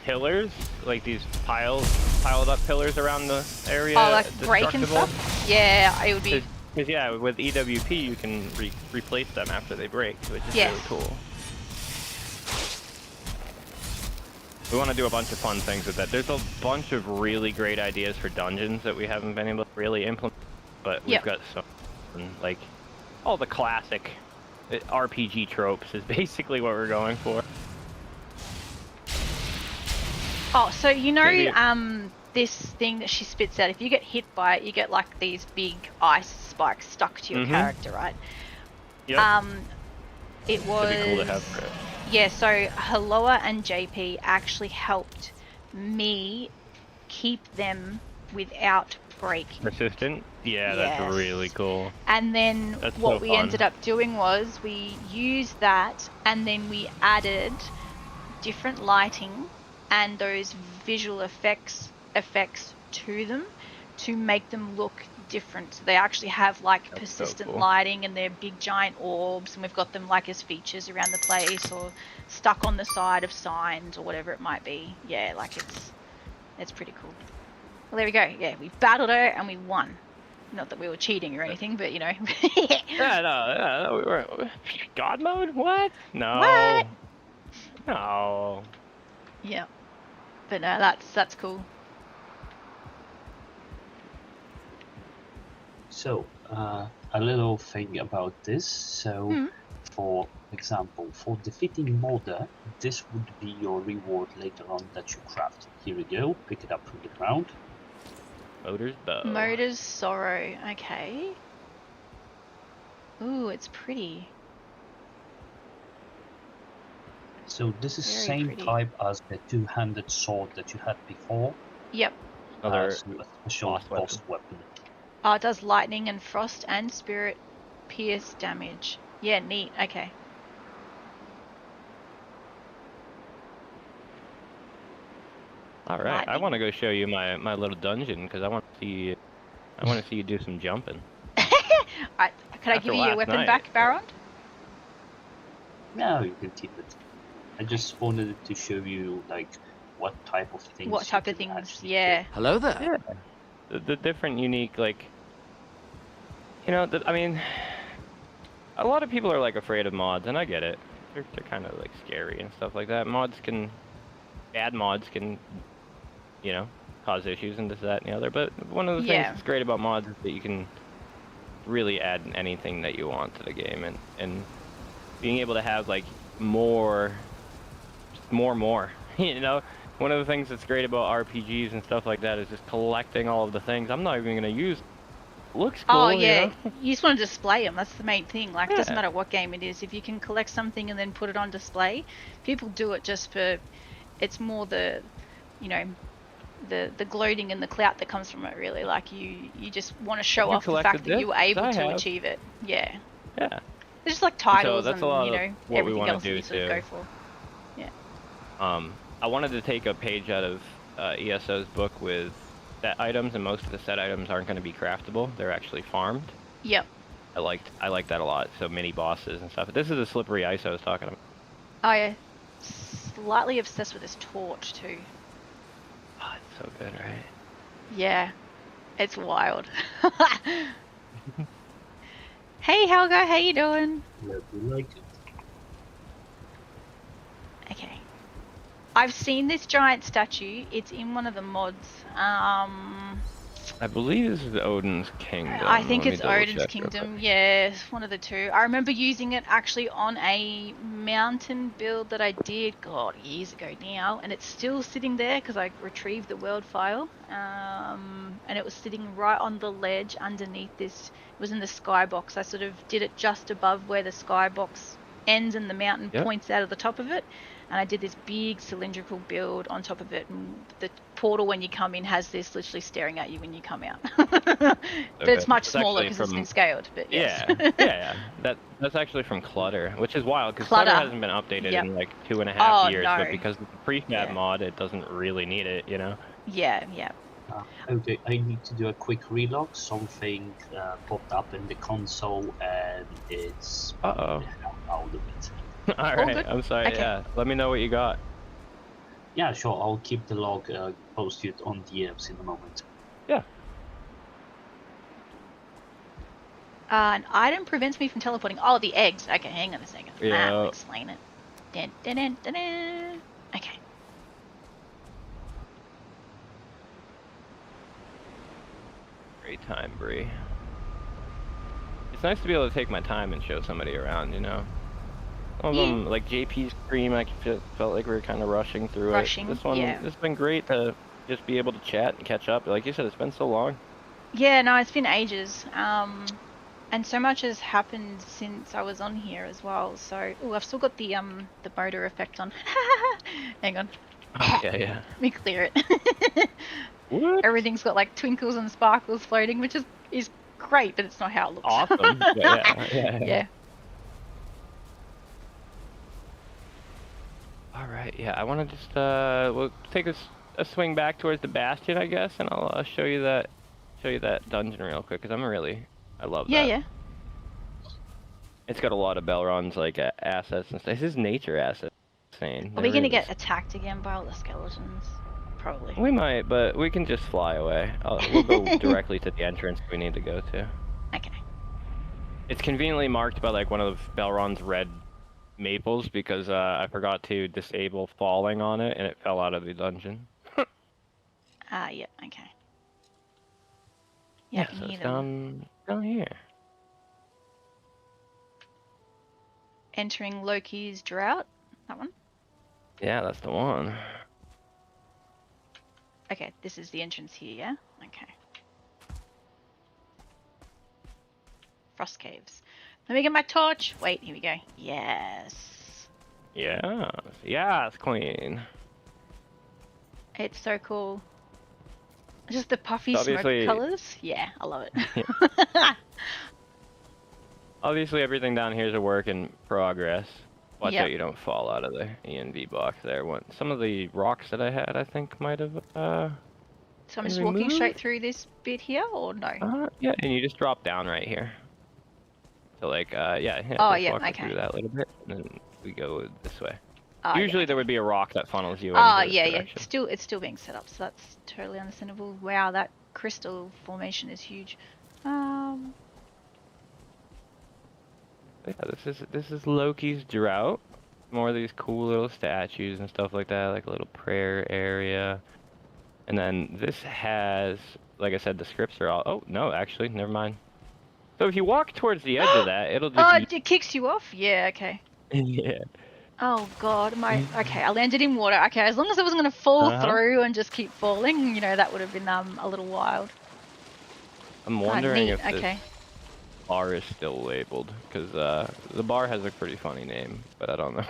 pillars, like these piled up pillars around the area. Oh, like break and stuff? Yeah, it would be... Because yeah, with EWP you can replace them after they break, which is really cool. We want to do a bunch of fun things with that. There's a bunch of really great ideas for dungeons that we haven't been able to really implement, but we've got some, like, all the classic RPG tropes is basically what we're going for. Oh, so you know, this thing that she spits out, if you get hit by it, you get like these big ice spikes stuck to your character, right? Yep. It was... It'd be cool to have for it. Yeah, so Haloa and JP actually helped me keep them without breaking. Persistent? Yeah, that's really cool. And then what we ended up doing was we used that and then we added different lighting and those visual effects to them to make them look different. So they actually have like persistent lighting and they're big giant orbs, and we've got them like as features around the place or stuck on the side of signs or whatever it might be. Yeah, like it's pretty cool. Well, there we go. Yeah, we battled her and we won. Not that we were cheating or anything, but you know. No, we weren't. God mode? What? No. What? No. Yeah. But no, that's cool. So, a little thing about this. So, for example, for defeating Mulder, this would be your reward later on that you craft. Here we go. Pick it up from the ground. Motor's bow. Motor's sorrow. Okay. Ooh, it's pretty. So this is same type as the two-handed sword that you had before. Yep. Another special boss weapon. Oh, it does lightning and frost and spirit pierce damage. Yeah, neat. Okay. All right, lightning. I want to go show you my little dungeon because I want to see you do some jumping. Alright, can I give you your weapon back, Baron? No, you can keep it. I just wanted to show you like what type of things. What type of things? Yeah. Hello there. Yeah. The different, unique, like, you know, I mean, a lot of people are like afraid of mods, and I get it. They're kind of like scary and stuff like that. Bad mods can, you know, cause issues and this, that, and the other. But one of the things that's great about mods is that you can really add anything that you want to the game, and being able to have like more, you know. One of the things that's great about RPGs and stuff like that is just collecting all of the things I'm not even going to use. Looks cool. Oh yeah, you know? You just want to display them. That's the main thing. Like, it doesn't matter what game it is. If you can collect something and then put it on display, people do it just for. It's more the, you know, the gloating and the clout that comes from it. Really, like you just want to show off the fact that you were able to achieve it. Yeah. Yeah. It's just like titles so that's and a lot you know what everything we else do you sort of go for. Yeah. I wanted to take a page out of ESO's book with set items, and most of the set items aren't going to be craftable. They're actually farmed. Yep. I like that a lot. So mini bosses and stuff. This is a slippery ice I was talking about. Oh yeah. Slightly obsessed with this torch too. Oh, it's so good, right? Yeah. It's wild. Hey Helga, how you doing? Yeah, we like it. Okay. I've seen this giant statue. It's in one of the mods. I believe this is Odin's Kingdom. I think it's Odin's Kingdom. Yeah, it's one of the two. I remember using it actually on a mountain build that I did, God, years ago now, and it's still sitting there because I retrieved the world file. And it was sitting right on the ledge underneath this. It was in the skybox. I sort of did it just above where the skybox ends and the mountain points out of the top of it. And I did this big cylindrical build on top of it. And the portal, when you come in, has this literally staring at you when you come out. But it's much smaller because it's been scaled. But yes. Yeah. That's actually from Clutter, which is wild because Clutter hasn't been updated in like 2.5 years. No. But because of the prefab mod, it doesn't really need it, you know? Yeah. Okay, I need to do a quick relog. Something popped up in the console and it's out of it. Alright, I'm sorry, let me know what you got. Yeah, sure, I'll keep the log posted on DMs in a moment. Yeah. An item prevents me from teleporting. Oh, the eggs. Okay, hang on a second. Yeah. I'll explain it. Okay. Great time, Bree. It's nice to be able to take my time and show somebody around, you know? Some of them, like JP's stream, I felt like we were kind of rushing through it. This one, it's been great to just be able to chat and catch up. Like you said, it's been so long. Yeah, no, it's been ages. And so much has happened since I was on here as well. So, I've still got the motor effect on. Hang on. Yeah. Let me clear it. What? Everything's got like twinkles and sparkles floating, which is great, but it's not how it looks. Awesome. Yeah. All right. Yeah, I want to just we'll take a swing back towards the bastion, I guess, and I'll show you that dungeon real quick because I love that. Yeah. It's got a lot of Belron's like assets and stuff. This is nature assets. Insane. Are we gonna get attacked again by all the skeletons? Probably. We might, but we can just fly away. We'll go directly to the entrance we need to go to. Okay. It's conveniently marked by like one of Belron's red maples because I forgot to disable falling on it and it fell out of the dungeon. Yeah, okay. Yeah, I can so hear it's them. down here. Entering Loki's drought. That one? Yeah, that's the one. Okay, this is the entrance here, yeah? Okay. Frost caves. Let me get my torch. Wait, here we go. Yes. Yes, queen. It's so cool. Just the puffy smoke colors. Yeah, I love it. Obviously, everything down here is a work in progress. Watch out you don't fall out of the ENV box there. Some of the rocks that I had, I think, might have. So I'm just walking straight through this bit here, or no? Yeah, and you just drop down right here. So like, walk through that a little bit, and then we go this way. Usually there would be a rock that funnels you. It's still being set up, so that's totally understandable. Wow, that crystal formation is huge. Yeah, this is Loki's drought. More of these cool little statues and stuff like that, like a little prayer area. And then this has, like I said, the scripts are all. Oh no, actually, never mind. So if you walk towards the edge of that, it'll just. It kicks you off. Yeah. Okay. Yeah. Oh god, okay, I landed in water. Okay, as long as I wasn't gonna fall through and just keep falling, that would have been a little wild. I'm wondering if this bar is still labeled, because the bar has a pretty funny name, but I don't know.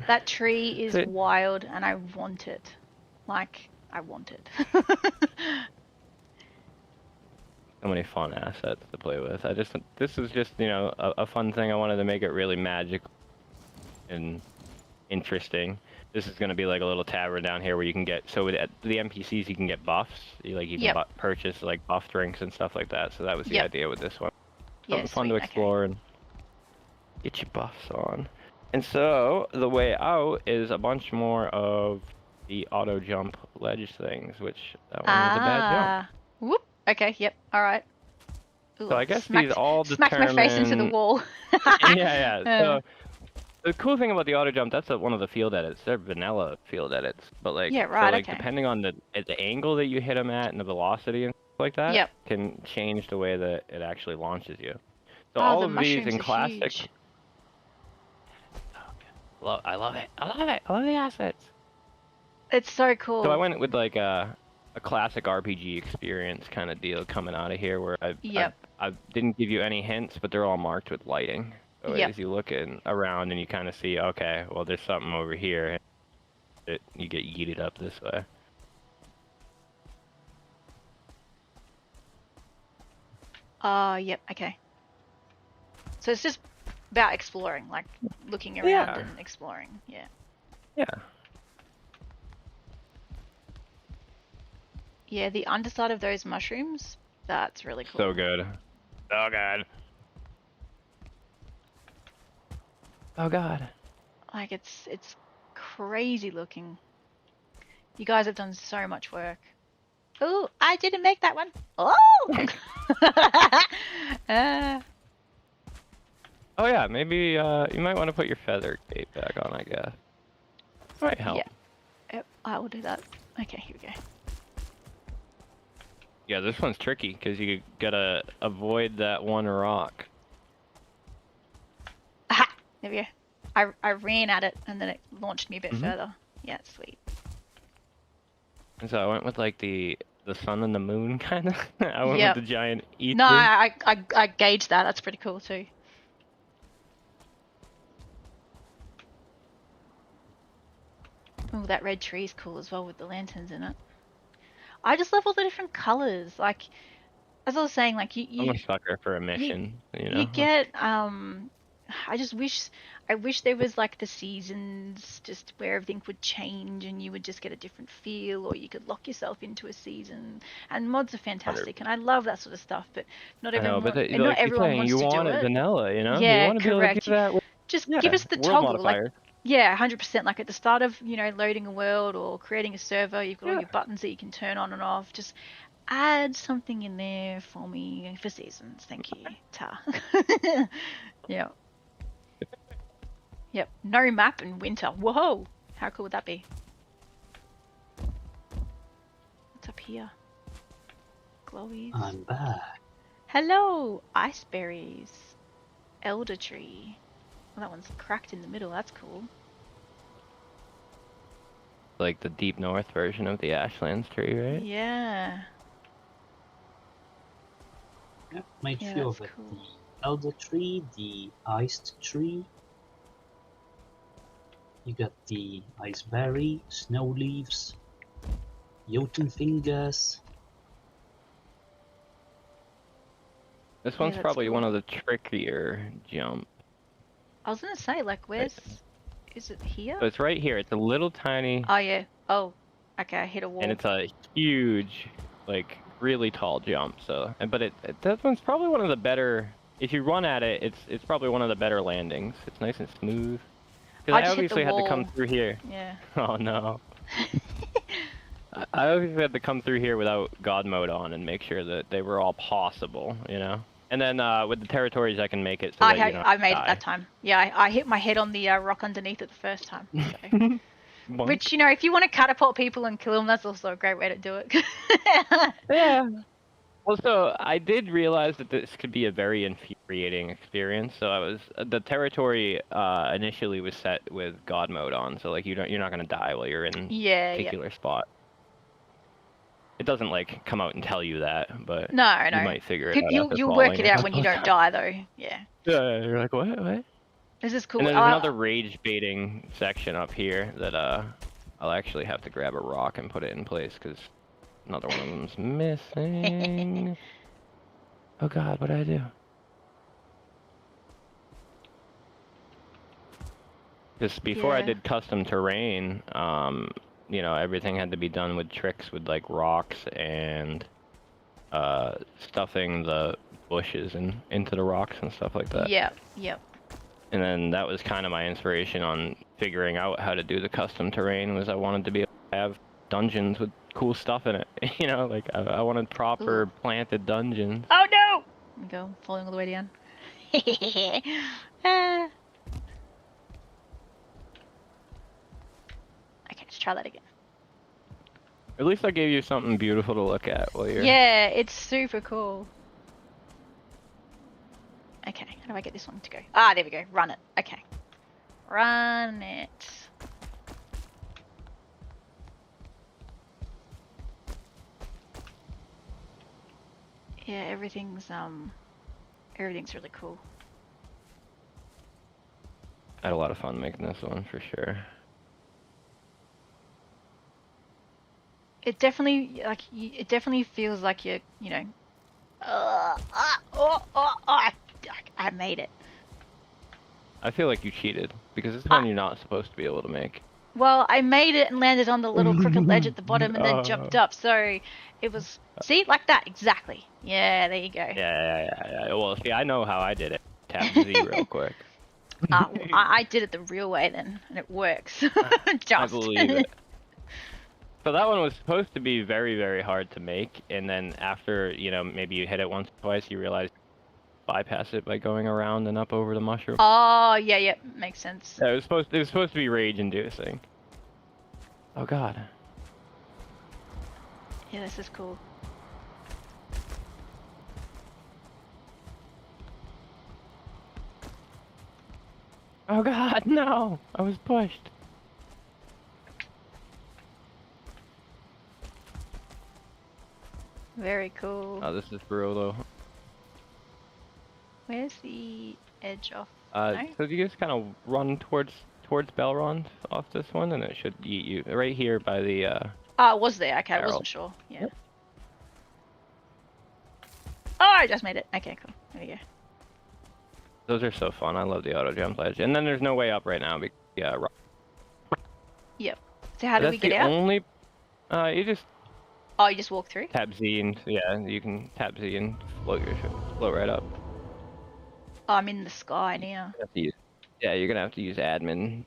That tree is wild, and I want it. Like, I want it. So many fun assets to play with. This is just, a fun thing. I wanted to make it really magical and interesting. This is going to be like a little tavern down here where you can get, so with the NPCs you can get buffs. You can purchase like buff drinks and stuff like that. So that was the idea with this one. Something fun to explore and get your buffs on. And so the way out is a bunch more of the auto jump ledge things, which that one was a bad jump. Whoop. Okay. Yep. All right. Ooh, so I guess these all determine. Smacked my face into the wall. Yeah. So the cool thing about the auto jump, that's one of the field edits. They're vanilla field edits, but like, depending on the angle that you hit them at and the velocity and stuff like that, can change the way that it actually launches you. So all of these in classic. I love it. I love the assets. It's so cool. So I went with like a classic RPG experience kind of deal coming out of here, where I didn't give you any hints, but they're all marked with lighting. So as you look around and you kind of see, okay, well, there's something over here. You get yeeted up this way. Yep, okay. So it's just about exploring, like looking around and exploring, yeah. Yeah. Yeah, the underside of those mushrooms, that's really cool. So good. Oh god. Oh god. Like it's crazy looking. You guys have done so much work. Oh, I didn't make that one. Oh! Oh yeah, maybe you might want to put your feather cape back on, I guess. Might help. Yeah. Yep, I will do that. Okay, here we go. Yeah, this one's tricky because you gotta avoid that one rock. Aha! There we go. I ran at it and then it launched me a bit further. Yeah, sweet. And so I went with like the sun and the moon kind of. I went with the giant ether. No, I gauged that. That's pretty cool too. Oh, that red tree is cool as well with the lanterns in it. I just love all the different colors. Like, as I was saying, like I'm a sucker for a mission. You know. You get I wish there was like the seasons, just where everything would change and you would just get a different feel, or you could lock yourself into a season. And mods are fantastic, and I love that sort of stuff. But not everyone, not everyone wants to do it. You want it vanilla, you know? Yeah, you want to be able to give that. Just give us the toggle, modifiers. like. Yeah, 100%. Like at the start of, loading a world or creating a server, you've got all your buttons that you can turn on and off. Just add something in there for me for seasons. Thank you. Ta. Yeah. Yep. No map in winter. Whoa! How cool would that be? What's up here? Glowies. I'm back. Hello! Ice berries. Elder tree. Well, that one's cracked in the middle. That's cool. Like the deep north version of the Ashlands tree, right? Yeah. Yep, made few of it. Cool. The elder tree, the iced tree. You got the iceberry, snow leaves, jotun fingers. This one's probably one of the trickier jumps. I was gonna say, like, where's... Is it here? So it's right here. It's a little tiny... Oh, yeah. Oh, okay, I hit a wall. And it's a huge, like, really tall jump, so... But that one's probably one of the better... If you run at it, it's probably one of the better landings. It's nice and smooth. Because I obviously had to come through here. Yeah. Oh, no. I obviously had to come through here without God mode on and make sure that they were all possible, you know? And then with the territories, I can make it so that you don't I made die. it that time. Yeah, I hit my head on the rock underneath it the first time. So. Which, if you want to catapult people and kill them, that's also a great way to do it. Yeah. Well, so I did realize that this could be a very infuriating experience. So the territory initially was set with God mode on, so like you're not gonna die while you're in a particular spot. It doesn't like come out and tell you that, but no. You might figure it out. You'll work it out when you don't die, though. Yeah. Yeah, you're like, what? This is cool. And there's another rage baiting section up here that I'll actually have to grab a rock and put it in place because another one of them's missing. Oh god, what did I do? Just before I did custom terrain, everything had to be done with tricks with like rocks and stuffing the bushes into the rocks and stuff like that. Yep. And then that was kind of my inspiration on figuring out how to do the custom terrain. Was I wanted to be able to have dungeons with cool stuff in it. Like I wanted proper planted dungeons. Oh no! There we go, falling all the way down. Okay, let's try that again. At least I gave you something beautiful to look at while you're... Yeah, it's super cool. Okay, how do I get this one to go? Ah, there we go. Run it. Okay. Run it. Yeah, everything's really cool. I had a lot of fun making this one for sure. It definitely it definitely feels like you're, you know, I made it. I feel like you cheated because this one you're not supposed to be able to make. Well, I made it and landed on the little crooked ledge at the bottom and then jumped up. So it was, see, like that, exactly. Yeah, there you go. Yeah. Well, see, I know how I did it. Tap Z real quick. I did it the real way then, and it works. I believe it. So that one was supposed to be very, very hard to make, and then after, you know, maybe you hit it once or twice, you realize bypass it by going around and up over the mushroom. Oh, yeah, makes sense. Yeah, it was supposed to be rage-inducing. Oh god. Yeah, this is cool. Oh god, no! I was pushed. Very cool. Oh, this is brutal though. Where's the edge off? So you just kind of run towards Belrond off this one, and it should eat you right here by the. Oh, it was there. Okay, barrel. I wasn't sure. Yeah. Yep. Oh, I just made it. Okay, cool. There you go. Those are so fun. I love the auto jump ledge, and then there's no way up right now. Yeah. Yep. So how do we get out? Only. You just. Oh, you just walk through? Tap Z and yeah, you can tap Z and float right up. Oh, I'm in the sky now. Yeah, you're gonna have to use admin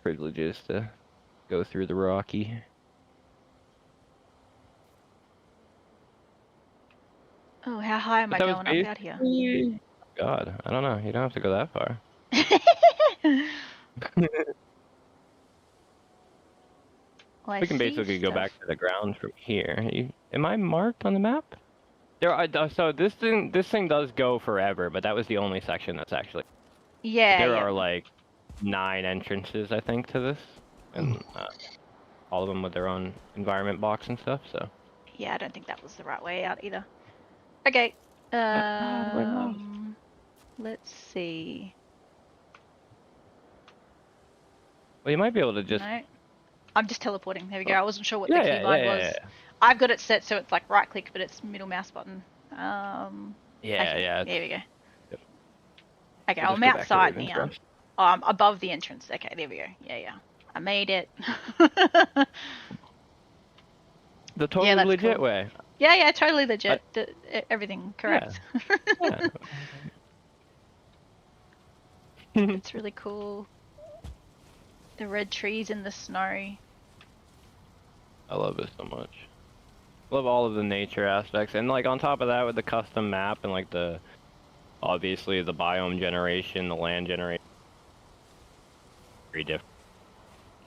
privileges to go through the Rocky. Oh, how high am I going up out here? God, I don't know. You don't have to go that far. Well, we can basically go back to the ground from here. Am I marked on the map? So this thing does go forever, but that was the only section that's actually. Yeah. There are like 9 entrances, I think, to this, and all of them with their own environment box and stuff. So. Yeah, I don't think that was the right way out either. Okay. Let's see. Well, you might be able to just. No. I'm just teleporting. There we go. I wasn't sure what the keybind was. Yeah. I've got it set so it's like right click, but it's middle mouse button. Yeah. There we go. Yep. Okay, I'm outside now. Oh, I'm above the entrance. Okay, there we go. Yeah. I made it. The totally legit way. Yeah, totally legit. Everything correct. Yeah. It's really cool. The red trees in the snow. I love it so much. Love all of the nature aspects, and like on top of that with the custom map and like obviously the biome generation, the land generation. Very different.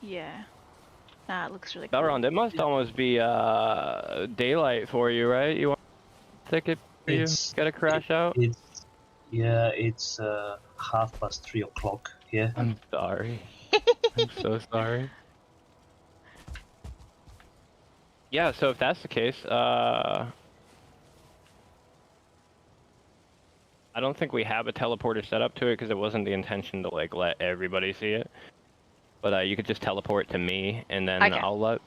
Yeah. Nah, it looks really cool. Belrond, it must almost be daylight for you, right? You want a ticket for you? Gotta crash out? It's 3:30 here. I'm sorry. I'm so sorry. Yeah, so if that's the case, I don't think we have a teleporter set up to it because it wasn't the intention to like let everybody see it. But you could just teleport to me, and then I'll let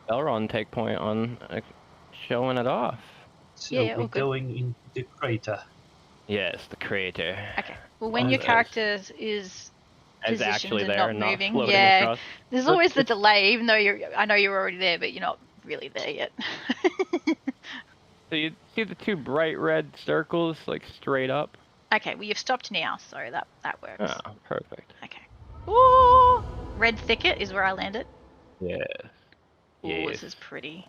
Belrond take point on showing it off. So we're going into the crater. Yes, the crater. Okay. Well, when your character is positioned actually and there, not moving, across. There's always the delay, even though I know you're already there, but you're not really there yet. So you see the 2 bright red circles, like straight up? Okay, well you've stopped now, so that works. Oh, perfect. Okay. Ooh! Red thicket is where I landed. Yes. Ooh, this is pretty.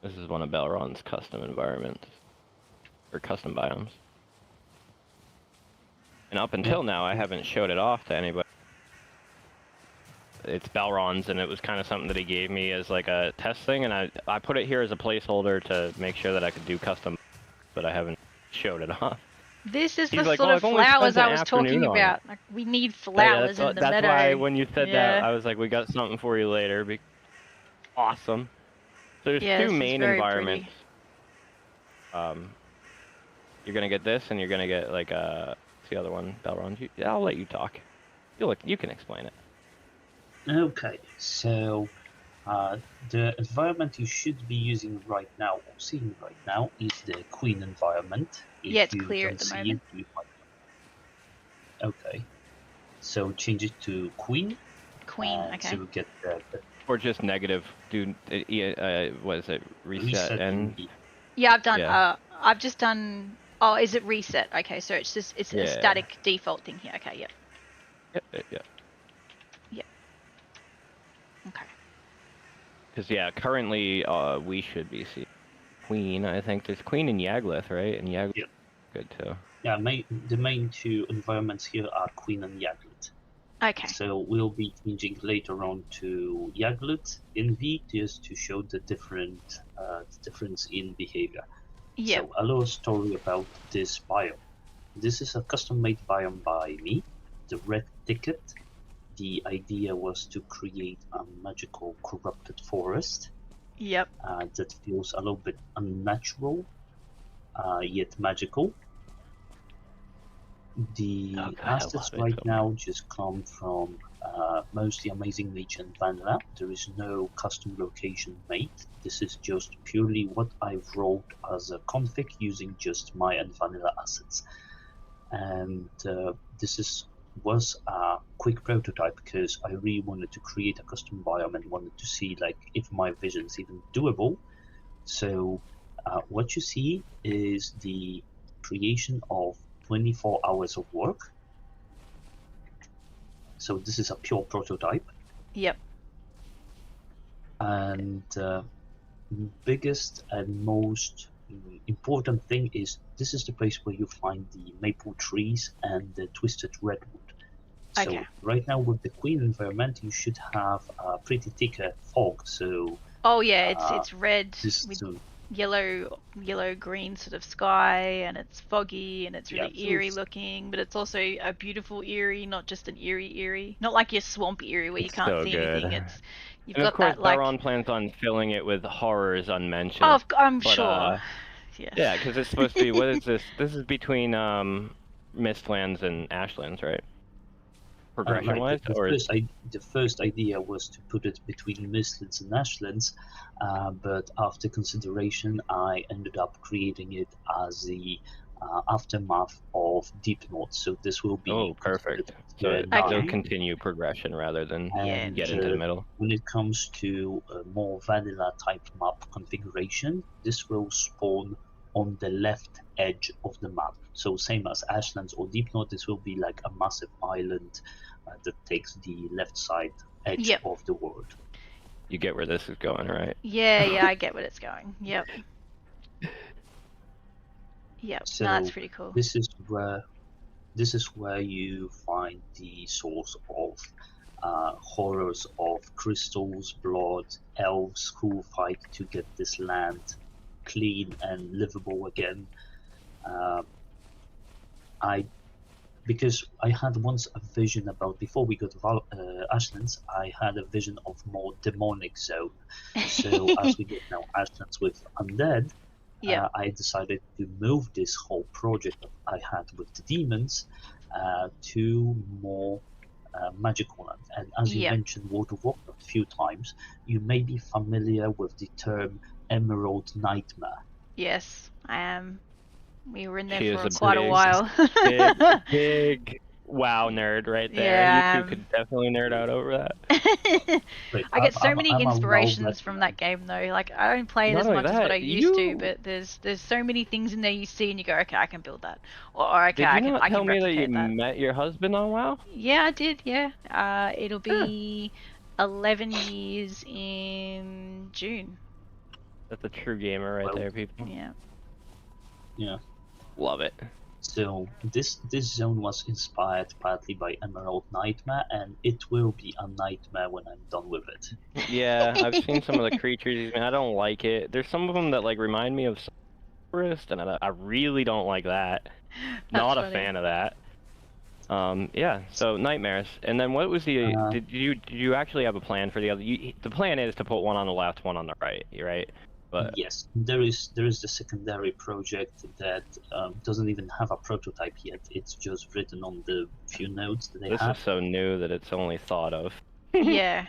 This is one of Belrond's custom environments. Or custom biomes. And up until now, I haven't showed it off to anybody. It's Belrond's, and it was kind of something that he gave me as like a test thing, and I put it here as a placeholder to make sure that I could do custom, but I haven't showed it off. This is the sort of flowers I was talking about. Like, we need flowers in the meadow. That's why when you said that, I was like, we got something for you later. Awesome. So there's 2 main environments. You're gonna get this, and you're gonna get like what's the other one, Belrond? I'll let you talk. You can explain it. Okay, so the environment you should be using right now, or seeing right now, is the Queen environment. If it's you clear don't at the see moment. it, you might... Okay, so change it to Queen. Queen, okay. So we get or just negative. Do what is it? Reset and. Yeah, I've done. Yeah. I've just done. Oh, is it reset? Okay, so it's just a static default thing here. Okay, yep. Yep. Okay. Because currently we should be seeing Queen. I think there's Queen and Yagluth, right? And Yagluth good too. Yeah, the main two environments here are Queen and Yagluth. Okay. So we'll be changing later on to Yagluth in V just to show the difference in behavior. Yeah. So a little story about this biome. This is a custom-made biome by me, the Red Ticket. The idea was to create a magical corrupted forest. Yep. That feels a little bit unnatural, yet magical. The assets right now just come from mostly Amazing Mage and Vanilla. There is no custom location made. This is just purely what I wrote as a config using just my and Vanilla assets. And this was a quick prototype because I really wanted to create a custom biome and wanted to see like if my vision is even doable. So what you see is the creation of 24 hours of work. So this is a pure prototype. Yep. And biggest and most important thing is this is the place where you find the maple trees and the twisted redwood. So right now with the Queen environment, you should have a pretty thick fog. So it's red with yellow green sort of sky, and it's foggy and it's really eerie looking, but it's also a beautiful eerie, not just an eerie, not like your swamp eerie where you can't see anything. You've got of course, that like. Baron plans on filling it with horrors unmentioned. Oh, I'm sure. Yeah, because it's supposed to be. What is this? This is between Mistlands and Ashlands, right? Progression-wise, the first idea was to put it between Mistlands and Ashlands, but after consideration, I ended up creating it as the aftermath of Deep North. So this will be perfect. So it'll continue progression rather than get into the middle. When it comes to a more vanilla type map configuration, this will spawn on the left edge of the map. So same as Ashlands or Deep North, this will be like a massive island that takes the left side edge of the world. You get where this is going, right? Yeah, I get where it's going. Yep. So that's pretty cool. This is where you find the source of horrors of crystals, blood, elves who fight to get this land clean and livable again. Because I had once a vision about, before we go to Ashlands, I had a vision of more demonic zone. So as we get now Ashlands with undead, I decided to move this whole project that I had with the demons to more magical land. And as you mentioned World of Warcraft a few times, you may be familiar with the term Emerald Nightmare. Yes, I am. We were in there for quite a while. big WoW nerd right there. Yeah, you two could definitely nerd out over that. I get so many inspirations from that game though. Like I don't play it as much as what I used to, but there's so many things in there you see and you go, okay, I can build that, or okay, I can replicate that. Did you not tell me that you met your husband on WoW? Yeah, I did. Yeah, it'll be 11 years in June. That's a true gamer right there, people. Yeah. Love it. So this zone was inspired partly by Emerald Nightmare, and it will be a nightmare when I'm done with it. Yeah, I've seen some of the creatures. I don't like it. There's some of them that like remind me of Forest, and I really don't like that. Not a fan of that. Yeah. So nightmares. And then what was the? Did you actually have a plan for the other? The plan is to put one on the left, one on the right. Right. But yes, there is the secondary project that doesn't even have a prototype yet. It's just written on the few notes that they have. This is so new that it's only thought of. Yeah.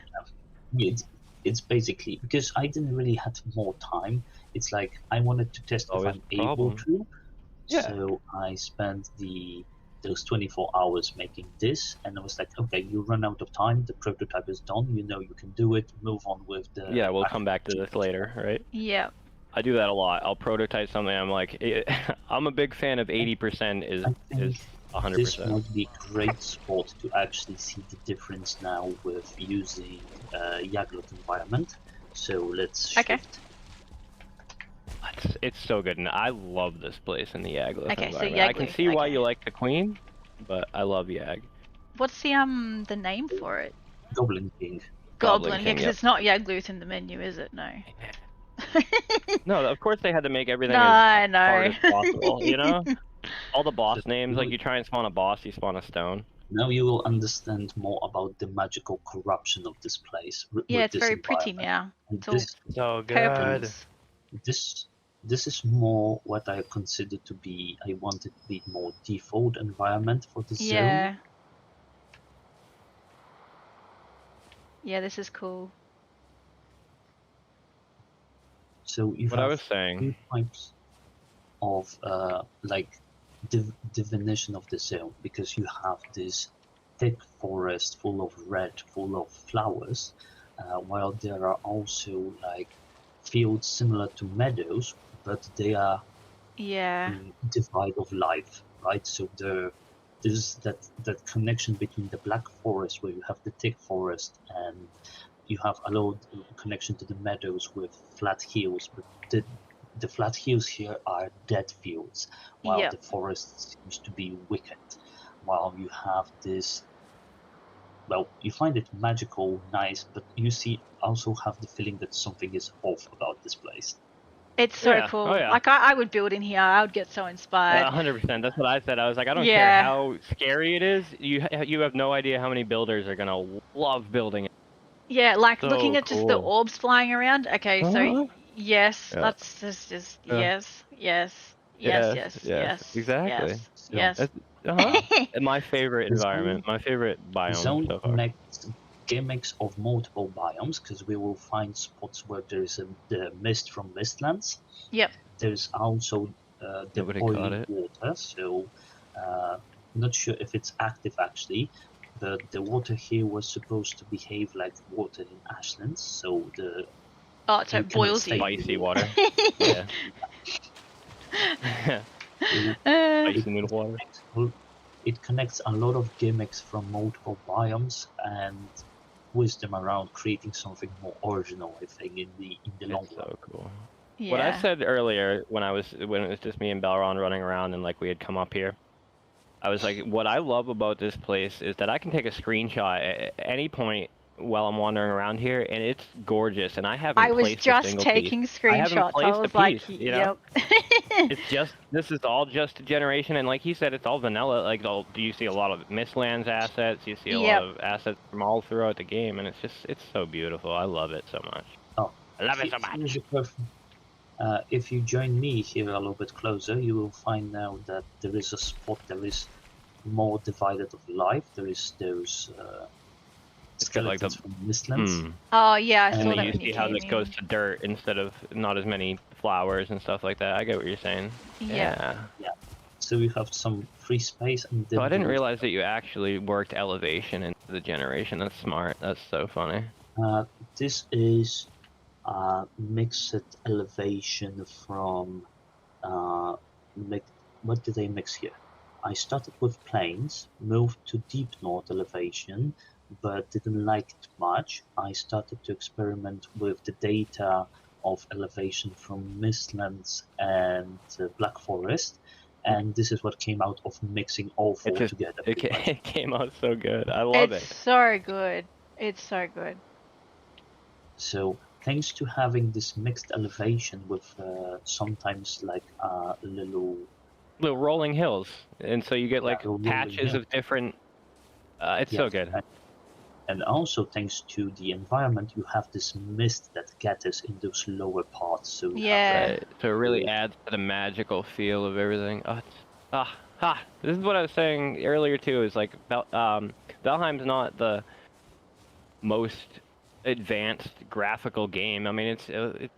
It's basically because I didn't really have more time. It's like I wanted to test if I'm able to. Yeah. So I spent those 24 hours making this, and I was like, okay, you run out of time. The prototype is done. You know you can do it. Move on with the. Yeah, we'll come back to this later, right? Yeah. I do that a lot. I'll prototype something. I'm like, I'm a big fan of 80% is 100%. This might be a great spot to actually see the difference now with using Yaglot environment. So let's shift. It's so good, and I love this place in the Yaglot environment. So Yaglu, I can see why you like the Queen, but I love Yag. What's the name for it? Goblin King. Goblin, yeah, because it's not Yagluth in the menu, is it? No. No, of course they had to make everything as hard as possible, you know? All the boss names, like you try and spawn a boss, you spawn a stone. Now you will understand more about the magical corruption of this place. Yeah, it's very pretty now. It's so good. This is more what I consider to be, I want it to be more default environment for the zone. Yeah, this is cool. So you have two types of definition of the zone, because you have this thick forest full of red, full of flowers, while there are also like fields similar to meadows, but they are devoid of life, right? So there's that connection between the black forest, where you have the thick forest, and you have a lot of connection to the meadows with flat hills, but the flat hills here are dead fields, while the forest seems to be wicked. While you have this, well, you find it magical, nice, but you also have the feeling that something is off about this place. It's so cool. Oh, yeah. Like I would build in here. I would get so inspired. 100%. That's what I said. I was like, I don't care how scary it is. You have no idea how many builders are gonna love building it. Yeah, like looking at just the orbs flying around. Okay, so yes, that's just yes. Exactly. Yes. And my favorite environment, my favorite biome Zone so far. connects gimmicks of multiple biomes, because we will find spots where there is the mist from Mistlands. Yep. There's also the boiling water, so not sure if it's active actually, but the water here was supposed to behave like water in Ashlands, so the so it boils you. Spicy water. Yeah. Spicy noodle water. It connects a lot of gimmicks from multiple biomes and wisdom around creating something more original, I think, in the long run. So cool. Yeah. What I said earlier when it was just me and Balron running around and like we had come up here, I was like, what I love about this place is that I can take a screenshot at any point while I'm wandering around here, and it's gorgeous. And I haven't. I was just taking screenshots. I was like, you know? It's just, this is all just a generation, and like he said, it's all vanilla. Like you see a lot of Mistlands assets, you see a lot of assets from all throughout the game, and it's so beautiful. I love it so much. I love it so much. If you join me here a little bit closer, you will find now that there is a spot that is more divided of life. There is those skeletons from Mistlands. Oh yeah, I saw and that. You see how this goes to dirt instead of not as many flowers and stuff like that. I get what you're saying. Yeah. So we have some free space. And I didn't realize that you actually worked elevation into the generation. That's smart. That's so funny. This is mixed elevation from what did they mix here? I started with plains, moved to deep north elevation, but didn't like it much. I started to experiment with the data of elevation from Mistlands and Black Forest, and this is what came out of mixing all four together. It came out so good. I love it. It's so good. It's so good. So thanks to having this mixed elevation with sometimes like little rolling hills, and so you get like patches of different. It's so good. And also, thanks to the environment, you have this mist that gathers in those lower parts. So right. So it really adds to the magical feel of everything. This is what I was saying earlier too. Is like Valheim's not the most advanced graphical game. I mean, it's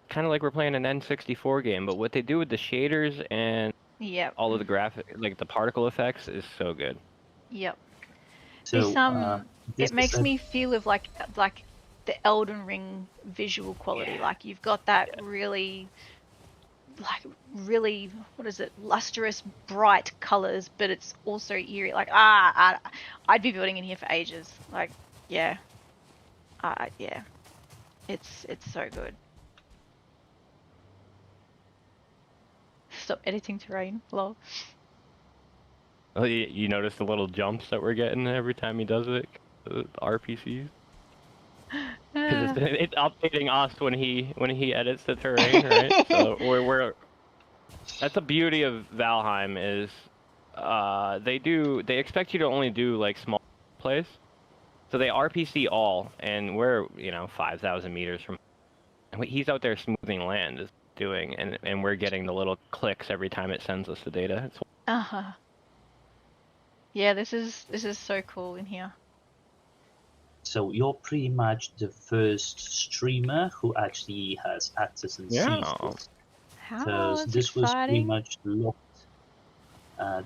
kind of like we're playing an N64 game, but what they do with the shaders and all of the graphic, like the particle effects, is so good. Yep. So it makes me feel of like the Elden Ring visual quality. Like you've got that really, what is it, lustrous, bright colors, but it's also eerie. Like I'd be building in here for ages. Like yeah, it's so good. Stop editing terrain, lol. Oh, you notice the little jumps that we're getting every time he does it? The RPCs? Because it's updating us when he edits the terrain, right? So we're that's the beauty of Valheim is they expect you to only do like small plays. So they RPC all, and we're 5,000 meters from. And what he's out there smoothing land is doing, and we're getting the little clicks every time it sends us the data. Yeah, this is so cool in here. So you're pretty much the first streamer who actually has access and sees this. Because this was pretty much locked.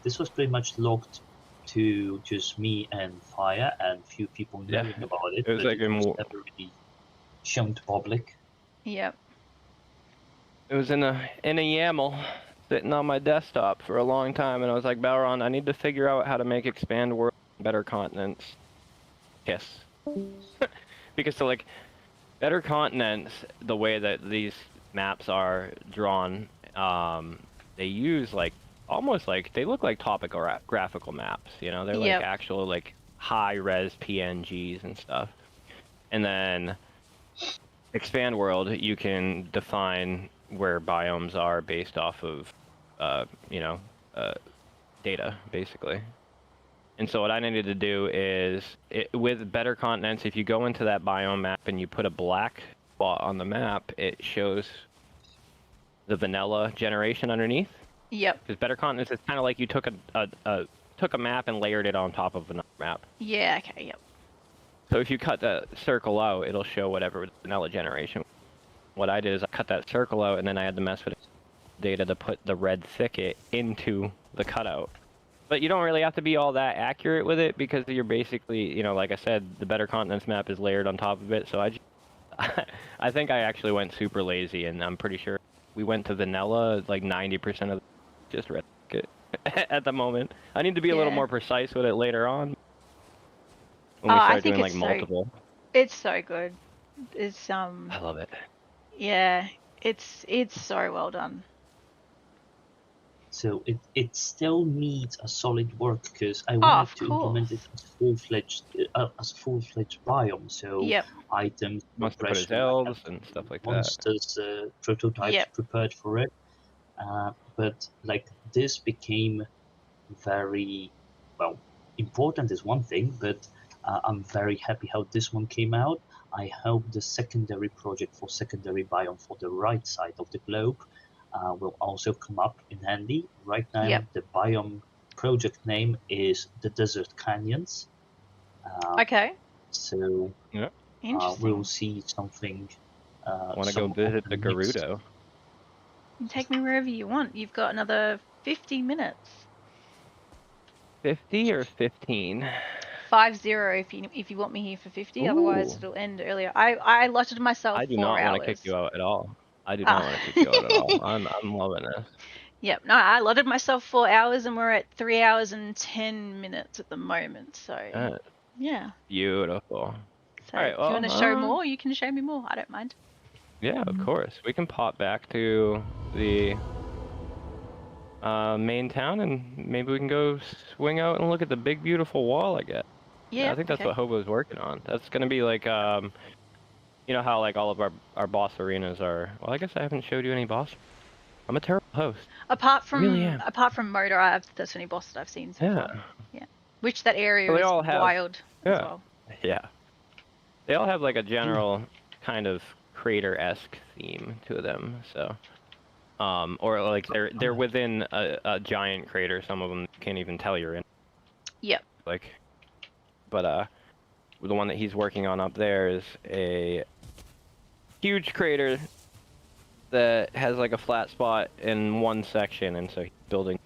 This was pretty much locked to just me and Fire and few people knowing about it. It was like it was never really shown to public. Yep. It was in a YAML sitting on my desktop for a long time, and I was like, Balron, I need to figure out how to make expand world better continents. Yes. Because so like better continents, the way that these maps are drawn, they use like almost like they look like topographical maps. They're like actual like high res PNGs and stuff. And then expand world, you can define where biomes are based off of data, basically. And so what I needed to do is, with better continents, if you go into that biome map and you put a black spot on the map, it shows the vanilla generation underneath. Yep. Because better continents is kind of like you took a map and layered it on top of another map. Yeah. Okay. Yep. So if you cut that circle out, it'll show whatever vanilla generation. What I did is I cut that circle out, and then I had to mess with data to put the red thicket into the cutout. But you don't really have to be all that accurate with it because you're basically, like I said, the Better Continents map is layered on top of it. So I think I actually went super lazy, and I'm pretty sure we went to vanilla like 90% of just red thicket at the moment. I need to be a little more precise with it later on. When we start doing like multiple. It's so good. It's I love it. Yeah, it's so well done. So it still needs a solid work because I wanted to implement it as full-fledged biome. So items, elves and stuff like monsters, prototypes prepared for it. But like this became very important is one thing, but I'm very happy how this one came out. I hope the secondary project for secondary biome for the right side of the globe will also come up in handy. Right now, the biome project name is the Desert Canyons. Okay. So we'll see something. Want to go visit the Gerudo? You can take me wherever you want. You've got another 50 minutes. 50 or 15? 50 if you want me here for 50. Ooh. Otherwise it'll end earlier. I allotted myself 4 hours. I do not want to kick you out at all. I do not want to kick you out at all. I'm loving this. Yep. No, I allotted myself 4 hours, and we're at 3 hours and 10 minutes at the moment. So yeah. Beautiful. So all right, if you want to show more, you can show me more. I don't mind. Yeah, of course. We can pop back to the main town, and maybe we can go swing out and look at the big beautiful wall, I guess. Yeah, I think that's what Hobo's working on. That's going to be like, you know how like all of our boss arenas are. Well, I guess I haven't showed you any boss. I'm a terrible host. Apart from Motor, that's the only boss that I've seen so far. Yeah. Which that area is wild as well. Yeah. They all have like a general kind of crater-esque theme to them, so. Or like they're within a giant crater. Some of them can't even tell you're in. Yep. Like, but the one that he's working on up there is a huge crater that has like a flat spot in one section, and so he's building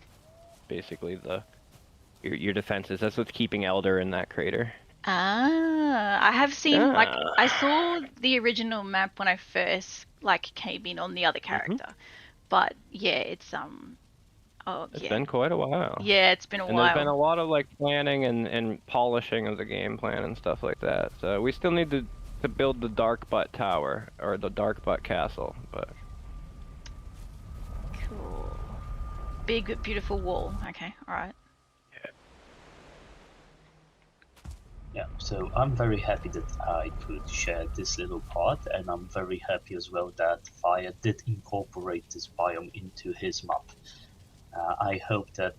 basically your defenses. That's what's keeping Elder in that crater. I have seen like I saw the original map when I first like came in on the other character, but yeah, it's been quite a while. Yeah, it's been a while. There's been a lot of like planning and polishing of the game plan and stuff like that. So we still need to build the Dark Butt Tower or the Dark Butt Castle, but. Cool. Big beautiful wall. Okay, all right. Yeah, so I'm very happy that I could share this little part, and I'm very happy as well that Fire did incorporate this biome into his map. I hope that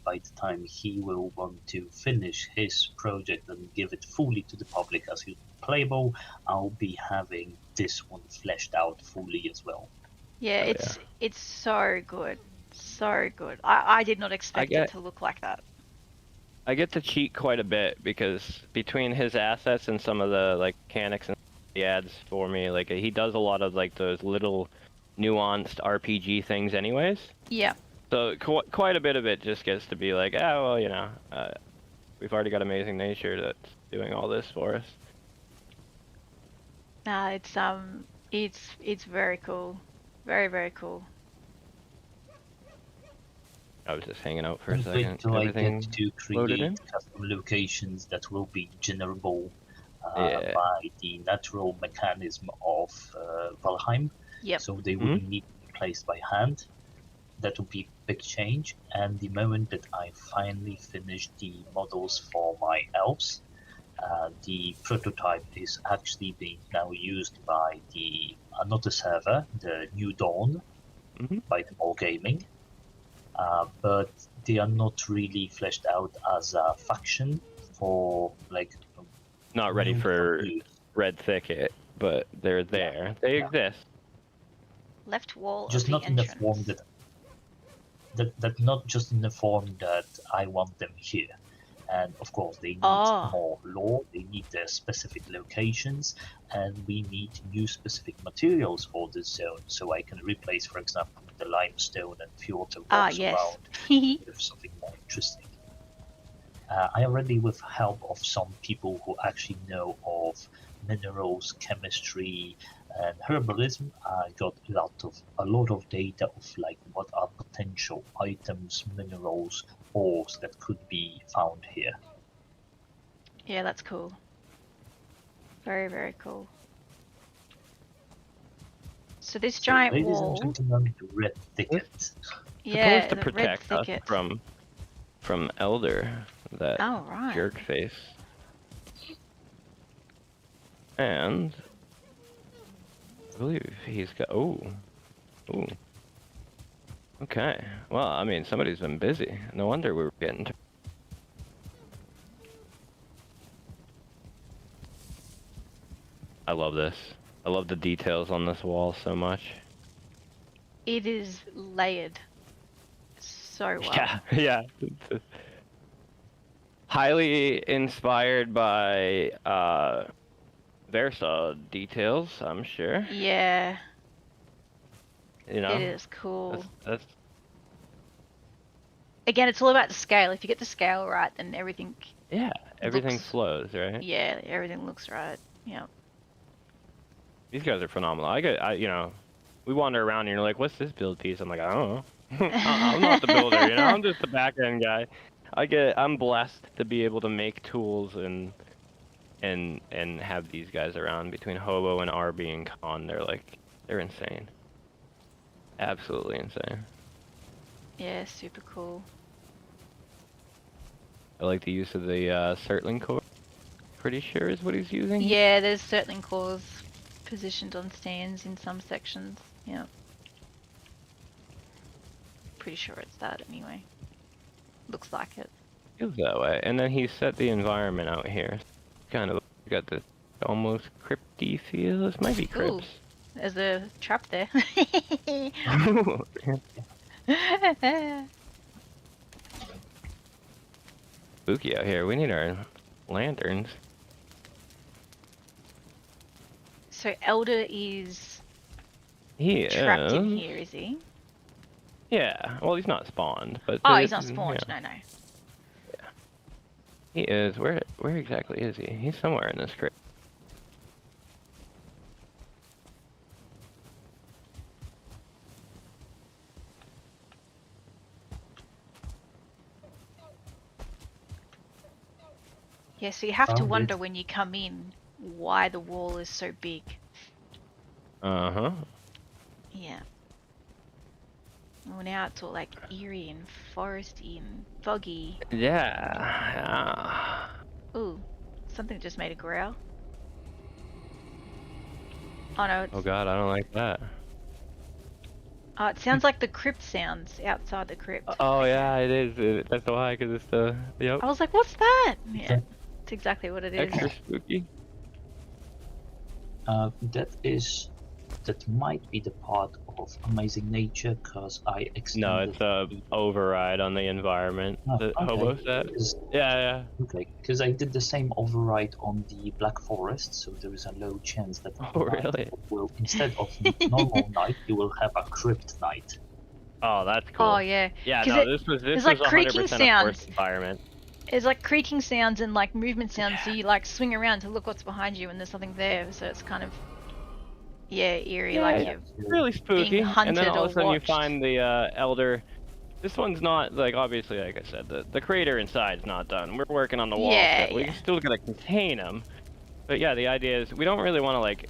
by the time he will want to finish his project and give it fully to the public as playable, I'll be having this one fleshed out fully as well. Yeah, it's so good, so good. I did not expect it to look like that. I get to cheat quite a bit because between his assets and some of the like mechanics and he adds for me, like he does a lot of like those little nuanced RPG things anyways. Yeah. So quite a bit of it just gets to be like, oh well, you know, we've already got Amazing Nature that's doing all this for us. Nah, it's very cool, very very cool. I was just hanging out for a second. So I get to create custom locations that will be generable by the natural mechanism of Valheim. Yep. So they wouldn't need to be placed by hand. That would be a big change. And the moment that I finally finish the models for my elves, the prototype is actually being now used by another server, the New Dawn, by the More Gaming. But they are not really fleshed out as a faction for like. Not ready for Red Thicket, but they're there. They exist. Left wall. Just of not the in entrance. the form that not just in the form that I want them here. And of course, they need more lore. They need their specific locations, and we need new specific materials for this zone. So I can replace, for example, the limestone and few other rocks around with something more interesting. I already, with help of some people who actually know of minerals, chemistry, and herbalism, I got a lot of data of like what are potential items, minerals, ores that could be found here. Yeah, that's cool. Very, very cool. So this giant Ladies wall. and gentlemen, the Red Thicket. Yeah, supposed to protect us from Elder, that jerk face. And I believe he's got. Ooh. Okay. Well, I mean, somebody's been busy. No wonder we were getting. I love this. I love the details on this wall so much. It is layered so well. Yeah. Highly inspired by Versa details, I'm sure. Yeah. You know, it is cool. That's... Again, it's all about the scale. If you get the scale right, then everything. Yeah, everything flows, right? Yeah, everything looks right. Yeah. These guys are phenomenal. You know, we wander around and you're like, "What's this build piece?" I'm like, "I don't know. I'm not the builder, you know. I'm just the back end guy." I'm blessed to be able to make tools and have these guys around. Between Hobo and Arbby and Con, they're insane. Absolutely insane. Yeah, super cool. I like the use of the Surtling core. Pretty sure is what he's using. Yeah, there's Surtling cores positioned on stands in some sections. Yeah. Pretty sure it's that anyway. Looks like it. Feels that way. And then he set the environment out here. Kind of got the almost crypty feel. This might be crypts. Ooh, there's a trap there. Spooky out here. We need our lanterns. So Elder is He trapped in is. here, is he? Yeah. Well, he's not spawned, but. Oh, he's not spawned. Yeah. No. Yeah. He is. Where exactly is he? He's somewhere in this crypt. Yeah, so you have to wonder when you come in why the wall is so big. Uh-huh. Yeah. Well, now it's all like eerie and foresty and foggy. Yeah. Ooh, something just made a growl. Oh no, it's... Oh god, I don't like that. Oh, it sounds like the crypt sounds outside the crypt. Oh yeah, it is. That's why, because it's the... Yep. I was like, what's that? Yeah, it's exactly what it is. Extra spooky. That might be the part of Amazing Nature, because I extended... No, it's a override on the environment that Hobo said. Yeah. Okay, because I did the same override on the Black Forest, so there is a low chance that really? will, instead of normal night, you will have a crypt night. Oh, that's cool. Oh yeah. Yeah, no, this was like 100% creaking a sounds. forest environment. It's like creaking sounds and like movement sounds, so you like swing around to look what's behind you and there's something there, so it's kind of... Yeah, eerie, like you're really spooky. being hunted. And then all of a sudden watched. you find the Elder. This one's not, like, obviously, like I said, the crater inside's not done. We're working on the wall. Yeah, We still gotta contain them. But yeah, the idea is we don't really want to, like,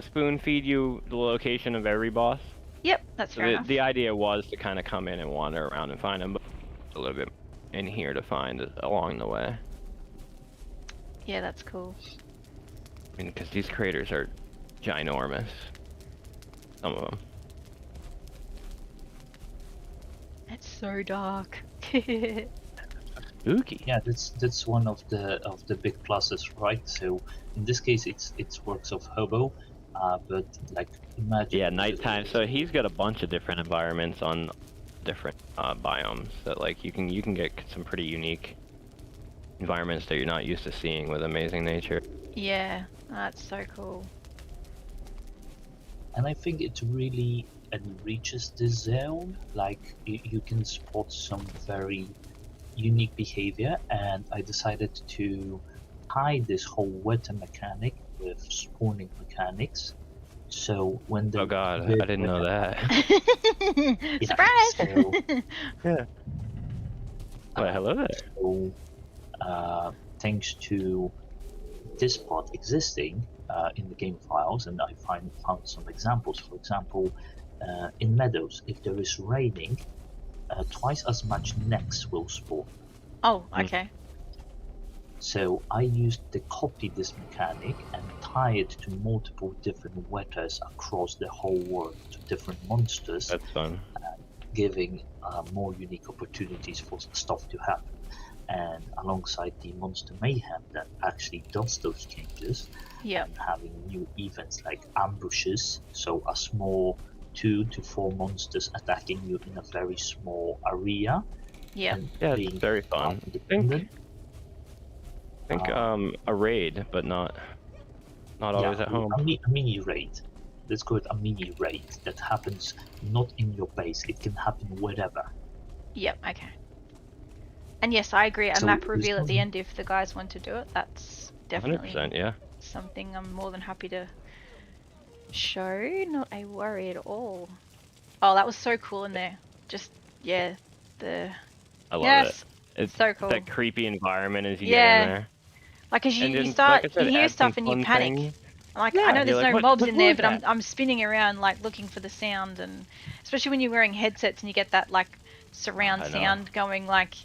spoon feed you the location of every boss. Yep, that's fair enough. The idea was to kind of come in and wander around and find them, but a little bit in here to find along the way. Yeah, that's cool. I mean, because these craters are ginormous. Some of them. It's so dark. Spooky. Yeah, that's one of the big pluses, right? So in this case, it's works of Hobo, but like imagine. Yeah, nighttime. So he's got a bunch of different environments on different biomes that like you can get some pretty unique environments that you're not used to seeing with Amazing Nature. Yeah, that's so cool. And I think it really enriches the zone. Like you can spot some very unique behavior, and I decided to tie this whole weather mechanic with spawning mechanics. So when the oh god, I didn't know that. Surprise! So, yeah. Well, hello there. So, thanks to this part existing in the game files, and I found some examples. For example, in meadows, if there is raining, twice as much necks will spawn. Oh, okay. So I used to copy this mechanic and tie it to multiple different weathers across the whole world, to different monsters. That's fun. Giving more unique opportunities for stuff to happen. And alongside the monster mayhem that actually does those changes, and having new events like ambushes, so a small 2 to 4 monsters attacking you in a very small area. Yeah, it's very fun. I think a raid, but not always at home. A mini raid. Let's call it a mini raid that happens not in your base. It can happen wherever. Yep. Okay. And yes, I agree. A So map reveal at the end if the guys want to do it. That's definitely 100%, yeah. something I'm more than happy to show. Not a worry at all. Oh, that was so cool in there. Just I love it. It's so cool. That creepy environment as you get in there. Like as you then, start, like I said, you hear add stuff some and you fun panic. things. Like Yeah, I know you're there's like, no what mobs was in there, but that? I'm spinning around like looking for the sound, and especially when you're wearing headsets and you get that like surround I know. sound going. Like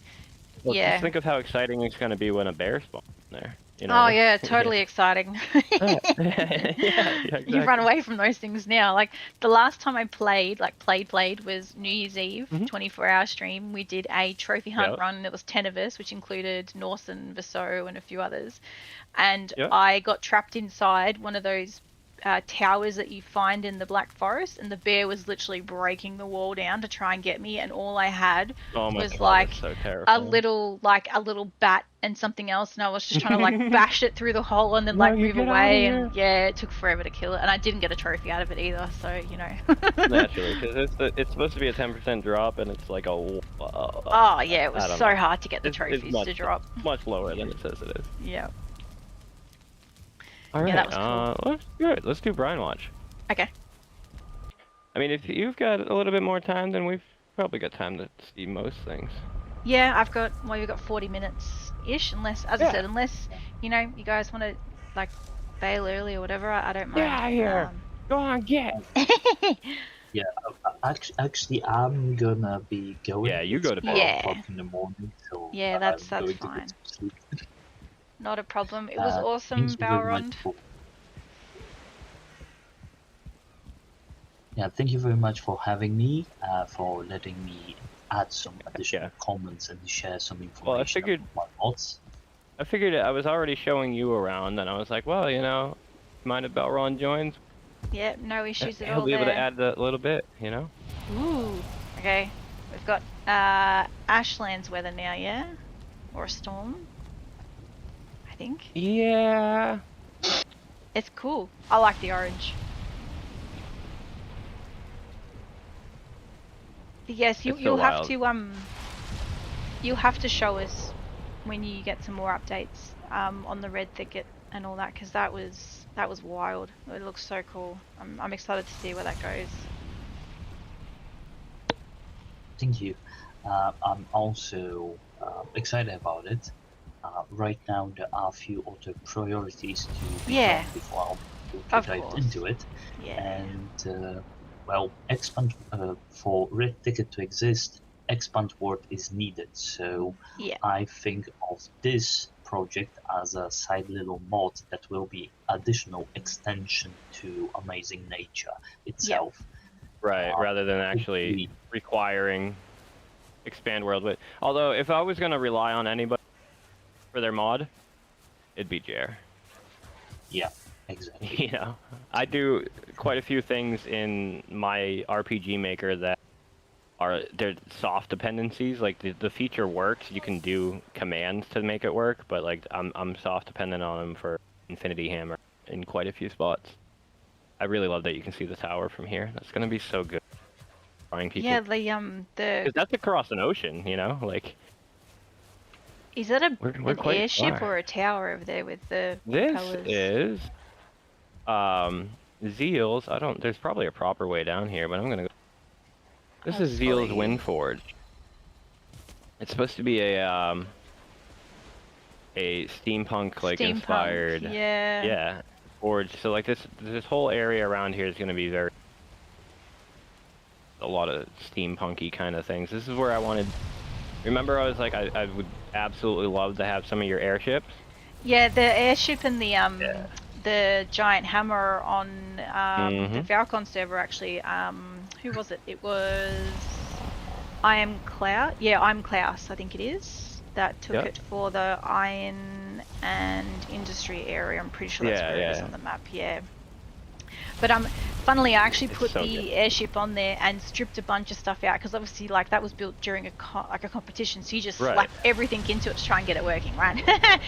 Well, just think of how exciting it's going to be when a bear spawns in there. You know? Oh yeah, totally exciting. Yeah, exactly. You run away from those things now. Like the last time I played, was New Year's Eve, 24-hour stream. We did a trophy hunt run. It was 10 of us, which included Norse and Vaso and a few others. And I got trapped inside one of those towers that you find in the Black Forest, and the bear was literally breaking the wall down to try and get me, and all I had was like a little bat and something else, and I was just trying to like bash it through the hole and then like move away, and it took forever to kill it, and I didn't get a trophy out of it either, so you know. Naturally, because it's supposed to be a 10% drop, and it's like a it was so hard to get the trophies to drop. Much lower than it says it is. Yeah. All right, that was cool. Let's do it. Let's do Brine Watch. Okay. I mean, if you've got a little bit more time, then we've probably got time to see most things. Yeah, you've got 40 minutes-ish, unless, as I said, unless, you know, you guys want to, like, bail early or whatever, I don't mind. Yeah, here. Go on, get. Yeah, actually, I'm gonna be going. Yeah, you go to bed. 4 o'clock in the morning, so yeah, that's fine. Not a problem. It was awesome, Balrond. Yeah, thank you very much for having me, for letting me add some additional comments and share some information. Well, I figured I was already showing you around, and I was like, well, you know, mind if Balrond joins? Yeah, no issues at all. He'll be able to add a little bit, you know? Ooh. Okay. We've got Ashland's weather now, yeah? Or a storm? I think. Yeah. It's cool. I like the orange. But yes, you'll have to show us when you get some more updates on the Red Thicket and all that, because that was wild. It looks so cool. I'm excited to see where that goes. Thank you. I'm also excited about it. Right now, there are a few other priorities to be done before I'll dive into it. Yeah. And well, expand for Red Ticket to exist, expand word is needed. So I think of this project as a side little mod that will be additional extension to Amazing Nature itself. Right, rather than actually requiring expand world. But although if I was going to rely on anybody for their mod, it'd be Jer. Yeah, exactly. You know, I do quite a few things in my RPG maker that they're soft dependencies. Like the feature works, you can do commands to make it work, but like I'm soft dependent on them for Infinity Hammer in quite a few spots. I really love that you can see the tower from here. That's gonna be so good. People. Yeah, because that's across an ocean, you know, like. Is that an airship far. or a tower over there with the propellers? This is Zeal's. There's probably a proper way down here, but I'm gonna go. This is Zeal's Windforge. It's supposed to be a steampunk inspired. Yeah. Forge. So like this whole area around here is gonna be a lot of steampunky kind of things. This is where I wanted. Remember, I was like, I would absolutely love to have some of your airships. Yeah, the airship and the giant hammer on the Val-Con server actually. Who was it? It was I Am Klaus. Yeah, I'm Klaus. I think it is. That took it for the iron and industry area. I'm pretty sure that's where it is on the map. Yeah. But funnily, I actually put the airship on there and stripped a bunch of stuff out because obviously, like, that was built during a competition, so you just slap everything into it to try and get it working, right?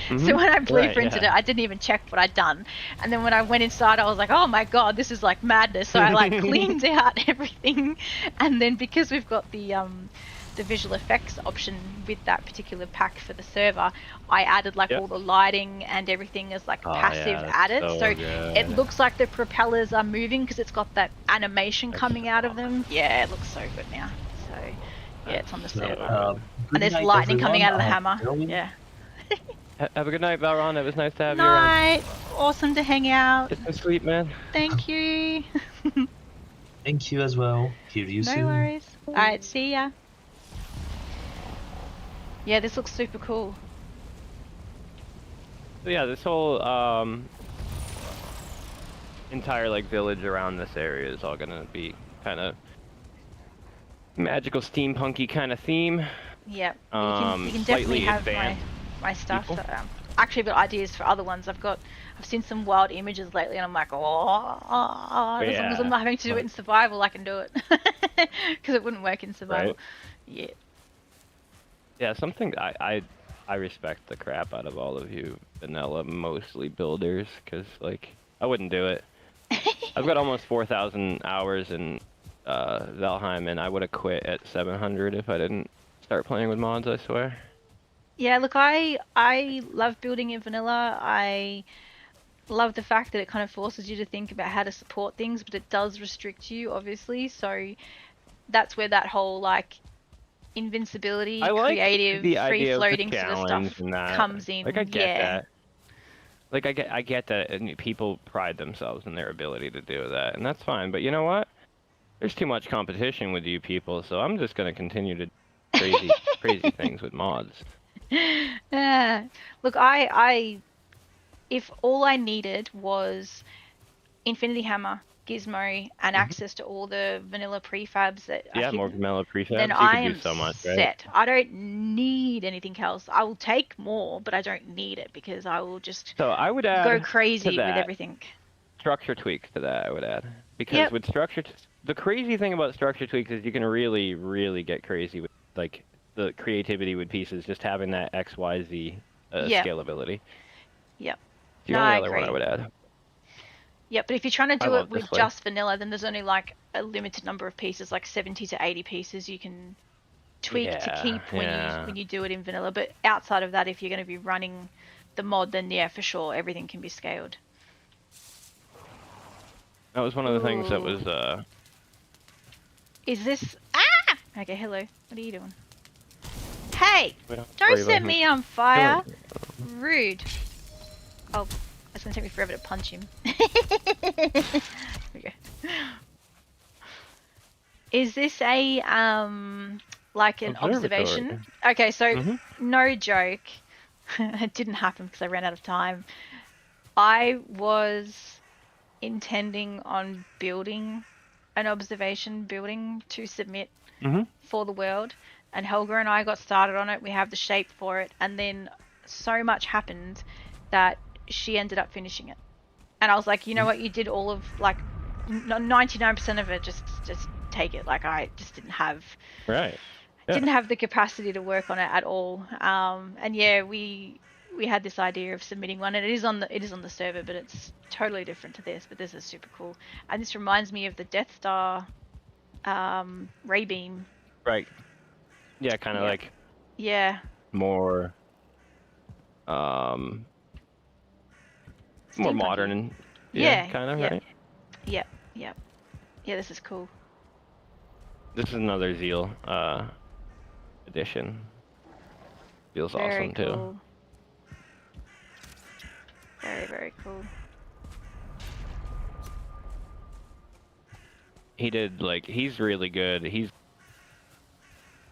So when I blueprinted it, I didn't even check what I'd done, and then when I went inside, I was like, oh my god, this is like madness. So I like cleaned out everything, and then because we've got the visual effects option with that particular pack for the server, I added like all the lighting and everything as like passive added, so it looks like the propellers are moving because it's got that animation coming out of them. Yeah, it looks so good now. So yeah, it's on the server, and there's lightning coming out of the hammer. Yeah. Have a good night, Valron. It was nice to have you around. Awesome to hang out. Get some sleep, man. Thank you. Thank you as well. Hear you soon. No worries. Alright, see ya. Yeah, this looks super cool. So yeah, this whole entire like village around this area is all gonna be kind of magical steampunky kind of theme. Yep. You can definitely have my stuff. Actually, I've got ideas for other ones. I've seen some wild images lately, and I'm like, as long as I'm not having to do it in survival, I can do it. Because it wouldn't work in survival. Right. Yeah, something I respect the crap out of all of you vanilla, mostly builders, because like I wouldn't do it. I've got almost 4,000 hours in Valheim, and I would have quit at 700 if I didn't start playing with mods, I swear. Yeah, look, I love building in vanilla. I love the fact that it kind of forces you to think about how to support things, but it does restrict you, obviously. So that's where that whole like invincibility, creative, free-floating sort of stuff comes in. Like I get that. Like I get that, and people pride themselves in their ability to do that, and that's fine. But you know what? There's too much competition with you people, so I'm just gonna continue to do crazy things with mods. Look, if all I needed was Infinity Hammer, Gizmo, and access to all the vanilla prefabs that more vanilla prefabs, then I am do so much, set. Right? I don't need anything else. I will take more, but I don't need it because I will just I would add go crazy with everything. Structure tweaks to that, I would add. Because with structure, the crazy thing about structure tweaks is you can really, really get crazy with like the creativity with pieces, just having that XYZ scalability. Yep. The only other one I would add. Yeah, but if you're trying to do it with just vanilla, then there's only like a limited number of pieces, like 70 to 80 pieces you can tweak to keep when you do it in vanilla. But outside of that, if you're going to be running the mod, then yeah, for sure, everything can be scaled. That was one of the things that was... Is this... Ah! Okay, hello. What are you doing? Hey! Don't set me on fire! Rude. Oh, it's going to take me forever to punch him. Okay. Is this a, like an observation? Okay, so no joke. It didn't happen because I ran out of time. I was intending on building an observation building to submit for the world, and Helga and I got started on it. We have the shape for it, and then so much happened that she ended up finishing it. And I was like, you know what, you did all of like 99% of it, just take it. Like I just didn't have didn't have the capacity to work on it at all. And yeah, we had this idea of submitting one, and it is on the server, but it's totally different to this. But this is super cool, and this reminds me of the Death Star ray beam. Right. Yeah, kind of like. Yeah. More. More modern and kind of right. Yeah. Yeah, this is cool. This is another Zeal edition. Feels awesome too. Very, very cool. He did he's really good. He's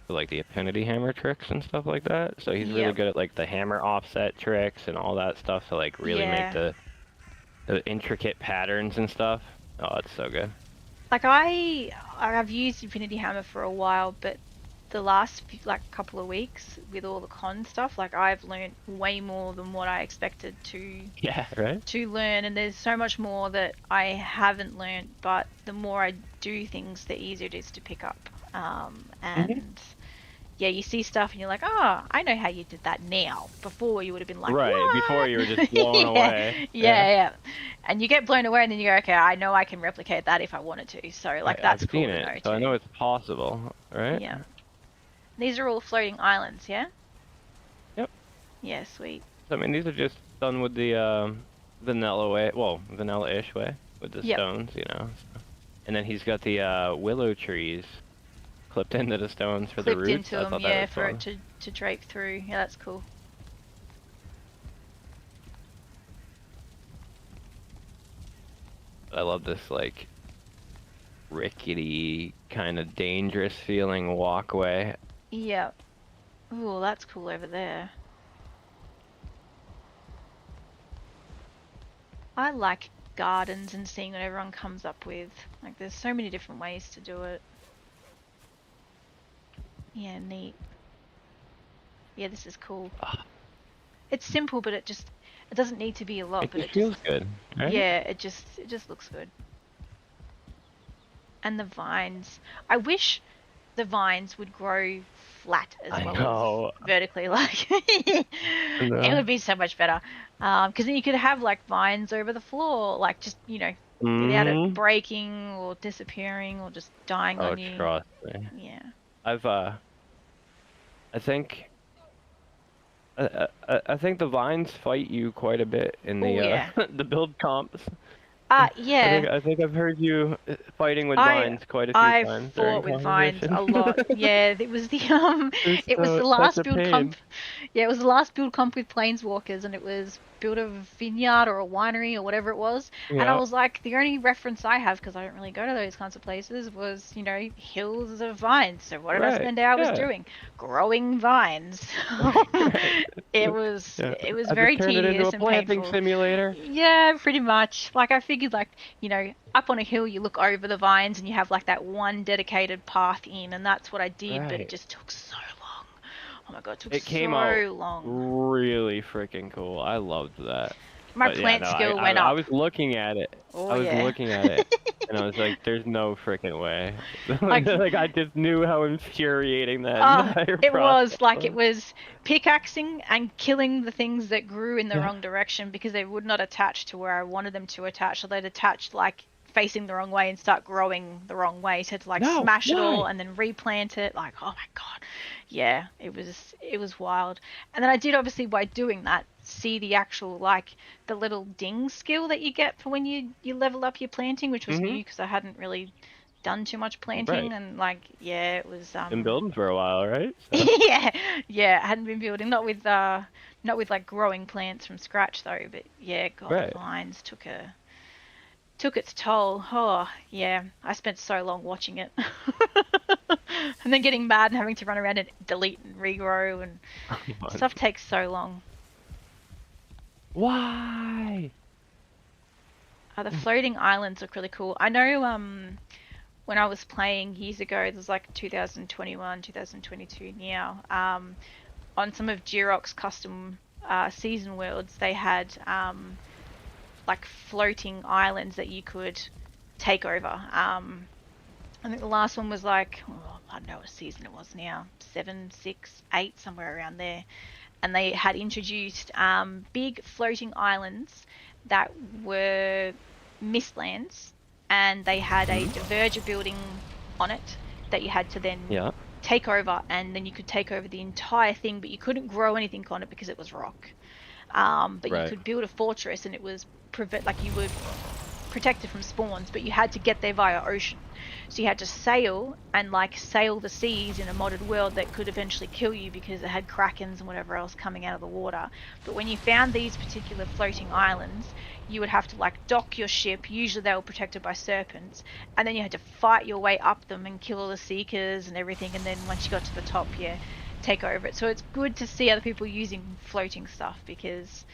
like the affinity hammer tricks and stuff like that. So he's really good at like the hammer offset tricks and all that stuff to like really make the intricate patterns and stuff. Oh, it's so good. Like I've used Infinity Hammer for a while, but the last couple of weeks with all the con stuff, like I've learned way more than what I expected to to learn, and there's so much more that I haven't learned, but the more I do things, the easier it is to pick up. And yeah, you see stuff and you're like, oh, I know how you did that now. Before you would have been like, what? Before you were just blown away. Yeah. And you get blown away and then you go, okay, I know I can replicate that if I wanted to. So like that's I've cool seen to it, know so too. I know it's possible, right? Yeah. These are all floating islands, yeah? Yep. Yeah, sweet. So, I mean, these are just done with the vanilla way, vanilla-ish way with the stones, you know. And then he's got the willow trees clipped into the stones for the roots. Clipped into them, yeah, for it to drape through. Yeah, that's cool. I love this, like, rickety, kind of dangerous feeling walkway. Yep. Ooh, that's cool over there. I like gardens and seeing what everyone comes up with. Like, there's so many different ways to do it. Yeah, neat. Yeah, this is cool. It's simple, but it doesn't need to be a lot, but it feels good, right? Yeah, it just looks good. And the vines. I wish the vines would grow flat as well as vertically. Like, it would be so much better. Because then you could have like vines over the floor, like just, you know, without it breaking or disappearing or just dying on you. Oh, trust me. Yeah. I think the vines fight you quite a bit in the the build comps. Yeah. I think I've heard you fighting with vines quite a few times. I've fought with vines a lot. Yeah, it was the it was the last build comp. Yeah, it was the last build comp with Planeswalkers, and it was build a vineyard or a winery or whatever it was. Yeah. And I was like, the only reference I have, because I don't really go to those kinds of places, was, you know, hills of vines. So what did I spend hours doing? Growing vines. It was very tedious and planting painful. Simulator. Yeah, pretty much. Like, I figured, like, you know, up on a hill you look over the vines and you have like that one dedicated path in, and that's what I did. But it just took so long. Oh my god, it came out long. Really freaking cool. I loved that. My plant skill went up. I was looking at it. Looking at it, and I was like, "There's no freaking way." Like I just knew how infuriating that entire it process was. Like, it was pickaxing and killing the things that grew in the wrong direction because they would not attach to where I wanted them to attach. So they'd attach like facing the wrong way and start growing the wrong way. So to like smash it all and then replant it. Like, oh my god, yeah, it was wild. And then I did, obviously, by doing that, see the actual, like, the little ding skill that you get for when you level up your planting, which was new because I hadn't really done too much planting. And like, yeah, it was been building for a while, right? So. yeah, I hadn't been building, not with like growing plants from scratch though, but yeah, god, the vines took its toll. Oh yeah, I spent so long watching it. And then getting mad and having to run around and delete and regrow, and stuff takes so long. Why? The floating islands look really cool. I know when I was playing years ago, it was like 2021, 2022 now, on some of Girox's custom season worlds, they had like floating islands that you could take over. I think the last one was like, I don't know what season it was now, 7, 6, 8, somewhere around there. And they had introduced big floating islands that were mistlands, and they had a diverger building on it that you had to then take over, and then you could take over the entire thing, but you couldn't grow anything on it because it was rock. But you could build a fortress, and it was you were protected from spawns, but you had to get there via ocean. So you had to sail and like sail the seas in a modded world that could eventually kill you because it had krakens and whatever else coming out of the water. But when you found these particular floating islands, you would have to like dock your ship. Usually they were protected by serpents, and then you had to fight your way up them and kill all the seekers and everything. And then once you got to the top, take over it. So it's good to see other people using floating stuff, because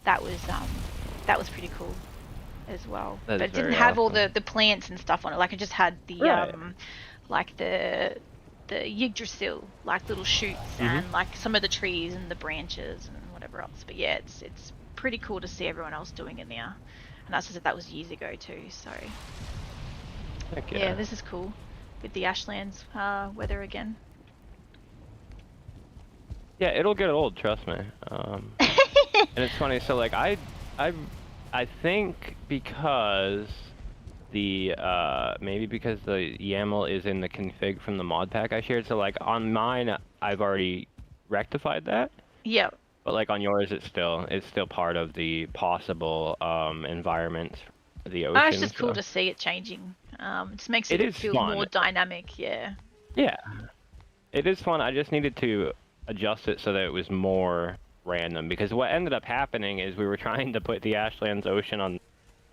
that was pretty cool as well. But it didn't have all the plants and stuff on it. Like, it just had the like the Yggdrasil, like little shoots and like some of the trees and the branches and whatever else. But yeah, it's pretty cool to see everyone else doing it now. And as I said, that was years ago too. So yeah, this is cool with the Ashlands weather again. Yeah, it'll get old, trust me. And it's funny. So like I think because the maybe because the YAML is in the config from the mod pack I shared. So like on mine, I've already rectified that. Yeah. But like on yours, it's still part of the possible environment, the ocean. It's just cool to see it changing. It just makes it feel more dynamic. Yeah. Yeah, it is fun. I just needed to adjust it so that it was more random, because what ended up happening is we were trying to put the Ashlands ocean on,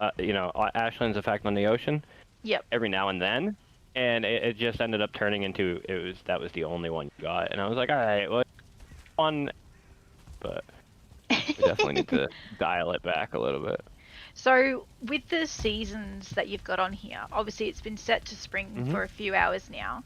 Ashlands effect on the ocean. Yep. Every now and then, and it just ended up turning into that was the only one you got, and I was like, all right, well, fun, but we definitely need to dial it back a little bit. So with the seasons that you've got on here, obviously it's been set to spring for a few hours now.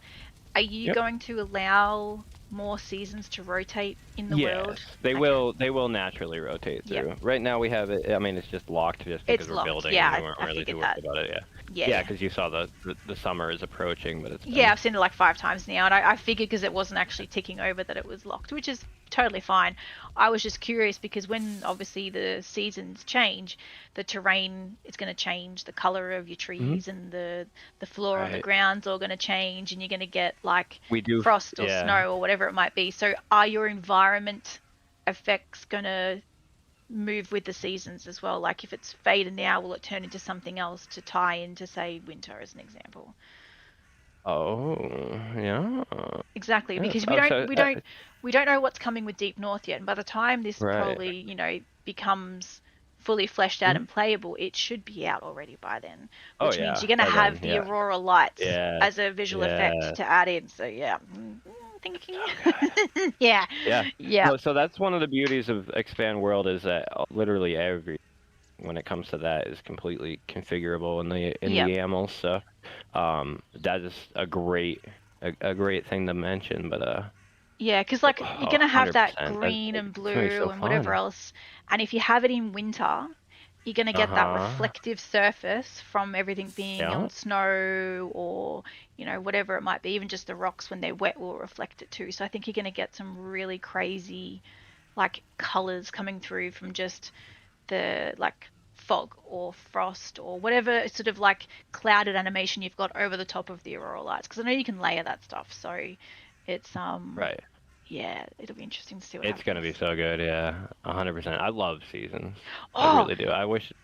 Are you going to allow more seasons to rotate in the world? They will. They will naturally rotate through. Yep. Right now we have it. I mean, it's just locked just because we're building. Yeah, and we weren't really too worried about it. Yeah, because you saw the summer is approaching, but it's I've seen it like 5 times now, and I figured because it wasn't actually ticking over that it was locked, which is totally fine. I was just curious because when obviously the seasons change, the terrain is going to change, the color of your trees and the floor on the ground's all going to change, and you're going to get like frost or snow or whatever it might be. So are your environment effects going to move with the seasons as well? Like if it's faded now, will it turn into something else to tie into, say, winter as an example? Oh, yeah. Exactly, because we don't know what's coming with Deep North yet, and by the time this probably becomes fully fleshed out and playable, it should be out already by then. Which means you're going to have the aurora lights as a visual effect to add in. So thinking. Yeah. No, so that's one of the beauties of Expand World is that literally when it comes to that is completely configurable in the YAML. So that is a great thing to mention. But because like you're gonna have that green and blue and whatever else, and if you have it in winter, you're going to get that reflective surface from everything being on snow or, whatever it might be. Even just the rocks when they're wet will reflect it too. So I think you're going to get some really crazy, like, colors coming through from just the, like, fog or frost or whatever sort of, like, clouded animation you've got over the top of the aurora lights. Because I know you can layer that stuff. So it's, Right. Yeah, it'll be interesting to see what happens. It's going to be so good, 100%. I love seasons. I really do. I wish...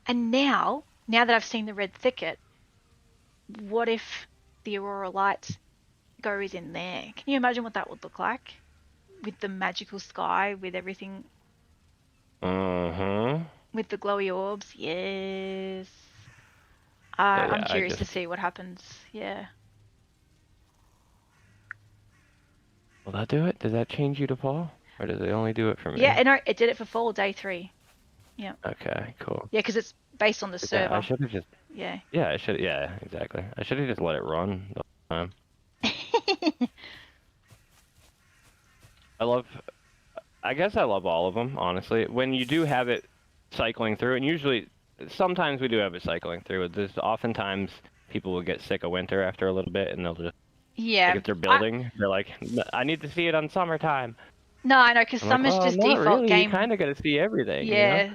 And now that I've seen the red thicket, what if the aurora light goes in there? Can you imagine what that would look like? With the magical sky, with everything... With the glowy orbs? Yes. I'm curious to see what happens. Yeah. Will that do it? Does that change you to fall? Or does it only do it for me? Yeah, no, it did it for fall day 3. Yeah. Okay, cool. Yeah, because it's based on the server. I should have just... Yeah. Yeah, I should... Yeah, exactly. I should have just let it run the whole time. I guess I love all of them, honestly. When you do have it cycling through, and usually... Sometimes we do have it cycling through. There's oftentimes people will get sick of winter after a little bit, and they'll just... Yeah. Like if they're building, they're like, I need to see it on summertime. No, I know, because summer's just default really. game. You kind of got to see everything. Yeah,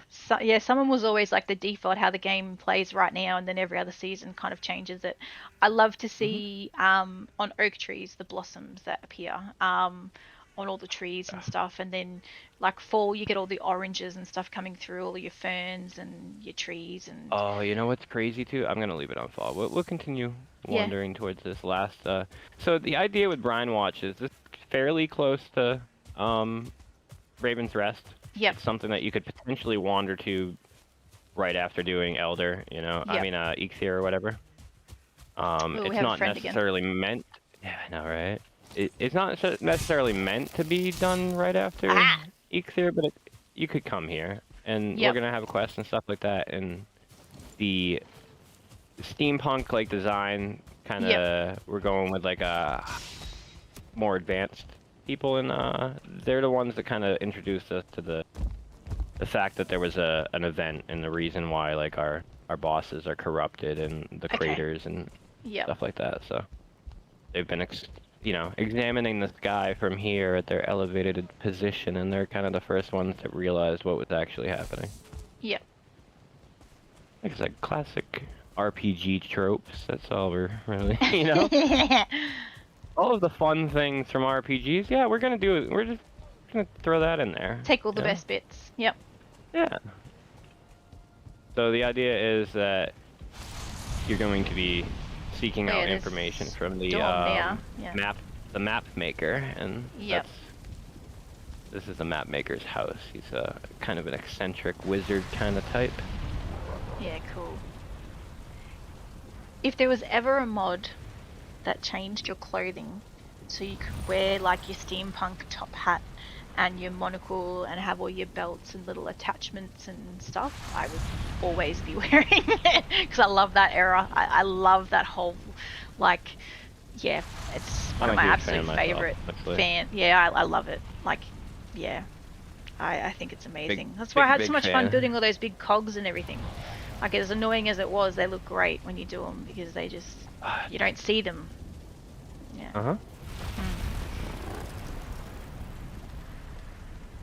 summer was always like the default, how the game plays right now, and then every other season kind of changes it. I love to see on oak trees the blossoms that appear on all the trees and stuff, and then like fall, you get all the oranges and stuff coming through, all your ferns and your trees. And oh, you know what's crazy too? I'm gonna leave it on fall. We'll continue wandering towards this last. So the idea with Brine Watch is this fairly close to Raven's Rest. Yep. It's something that you could potentially wander to right after doing Elder. I mean Ixir or whatever. It's not necessarily meant. Yeah, I know, right? It's not necessarily meant to be done right after Ixir, but you could come here, and we're gonna have quests and stuff like that, and the steampunk like design kind of we're going with like a more advanced people, and they're the ones that kind of introduced us to the fact that there was an event and the reason why like our bosses are corrupted and the craters and stuff like that. So they've been examining the sky from here at their elevated position, and they're kind of the first ones that realized what was actually happening. Yep. It's like classic RPG tropes. That's all we're really, all of the fun things from RPGs. Yeah, we're gonna do it. We're just gonna throw that in there. Take all the best bits. Yep. Yeah. So the idea is that you're going to be seeking out information from the map maker, and this is the map maker's house. He's a kind of an eccentric wizard kind of type. Yeah, cool. If there was ever a mod that changed your clothing so you could wear like your steampunk top hat and your monocle and have all your belts and little attachments and stuff, I would always be wearing it because I love that era. I love that whole, like, yeah, it's one of my absolute favorite fan. Yeah, I love it. Like, yeah, I think it's amazing. That's why I had so much fun building all those big cogs and everything. Like, as annoying as it was, they look great when you do them because they just, you don't see them. Yeah. Uh-huh.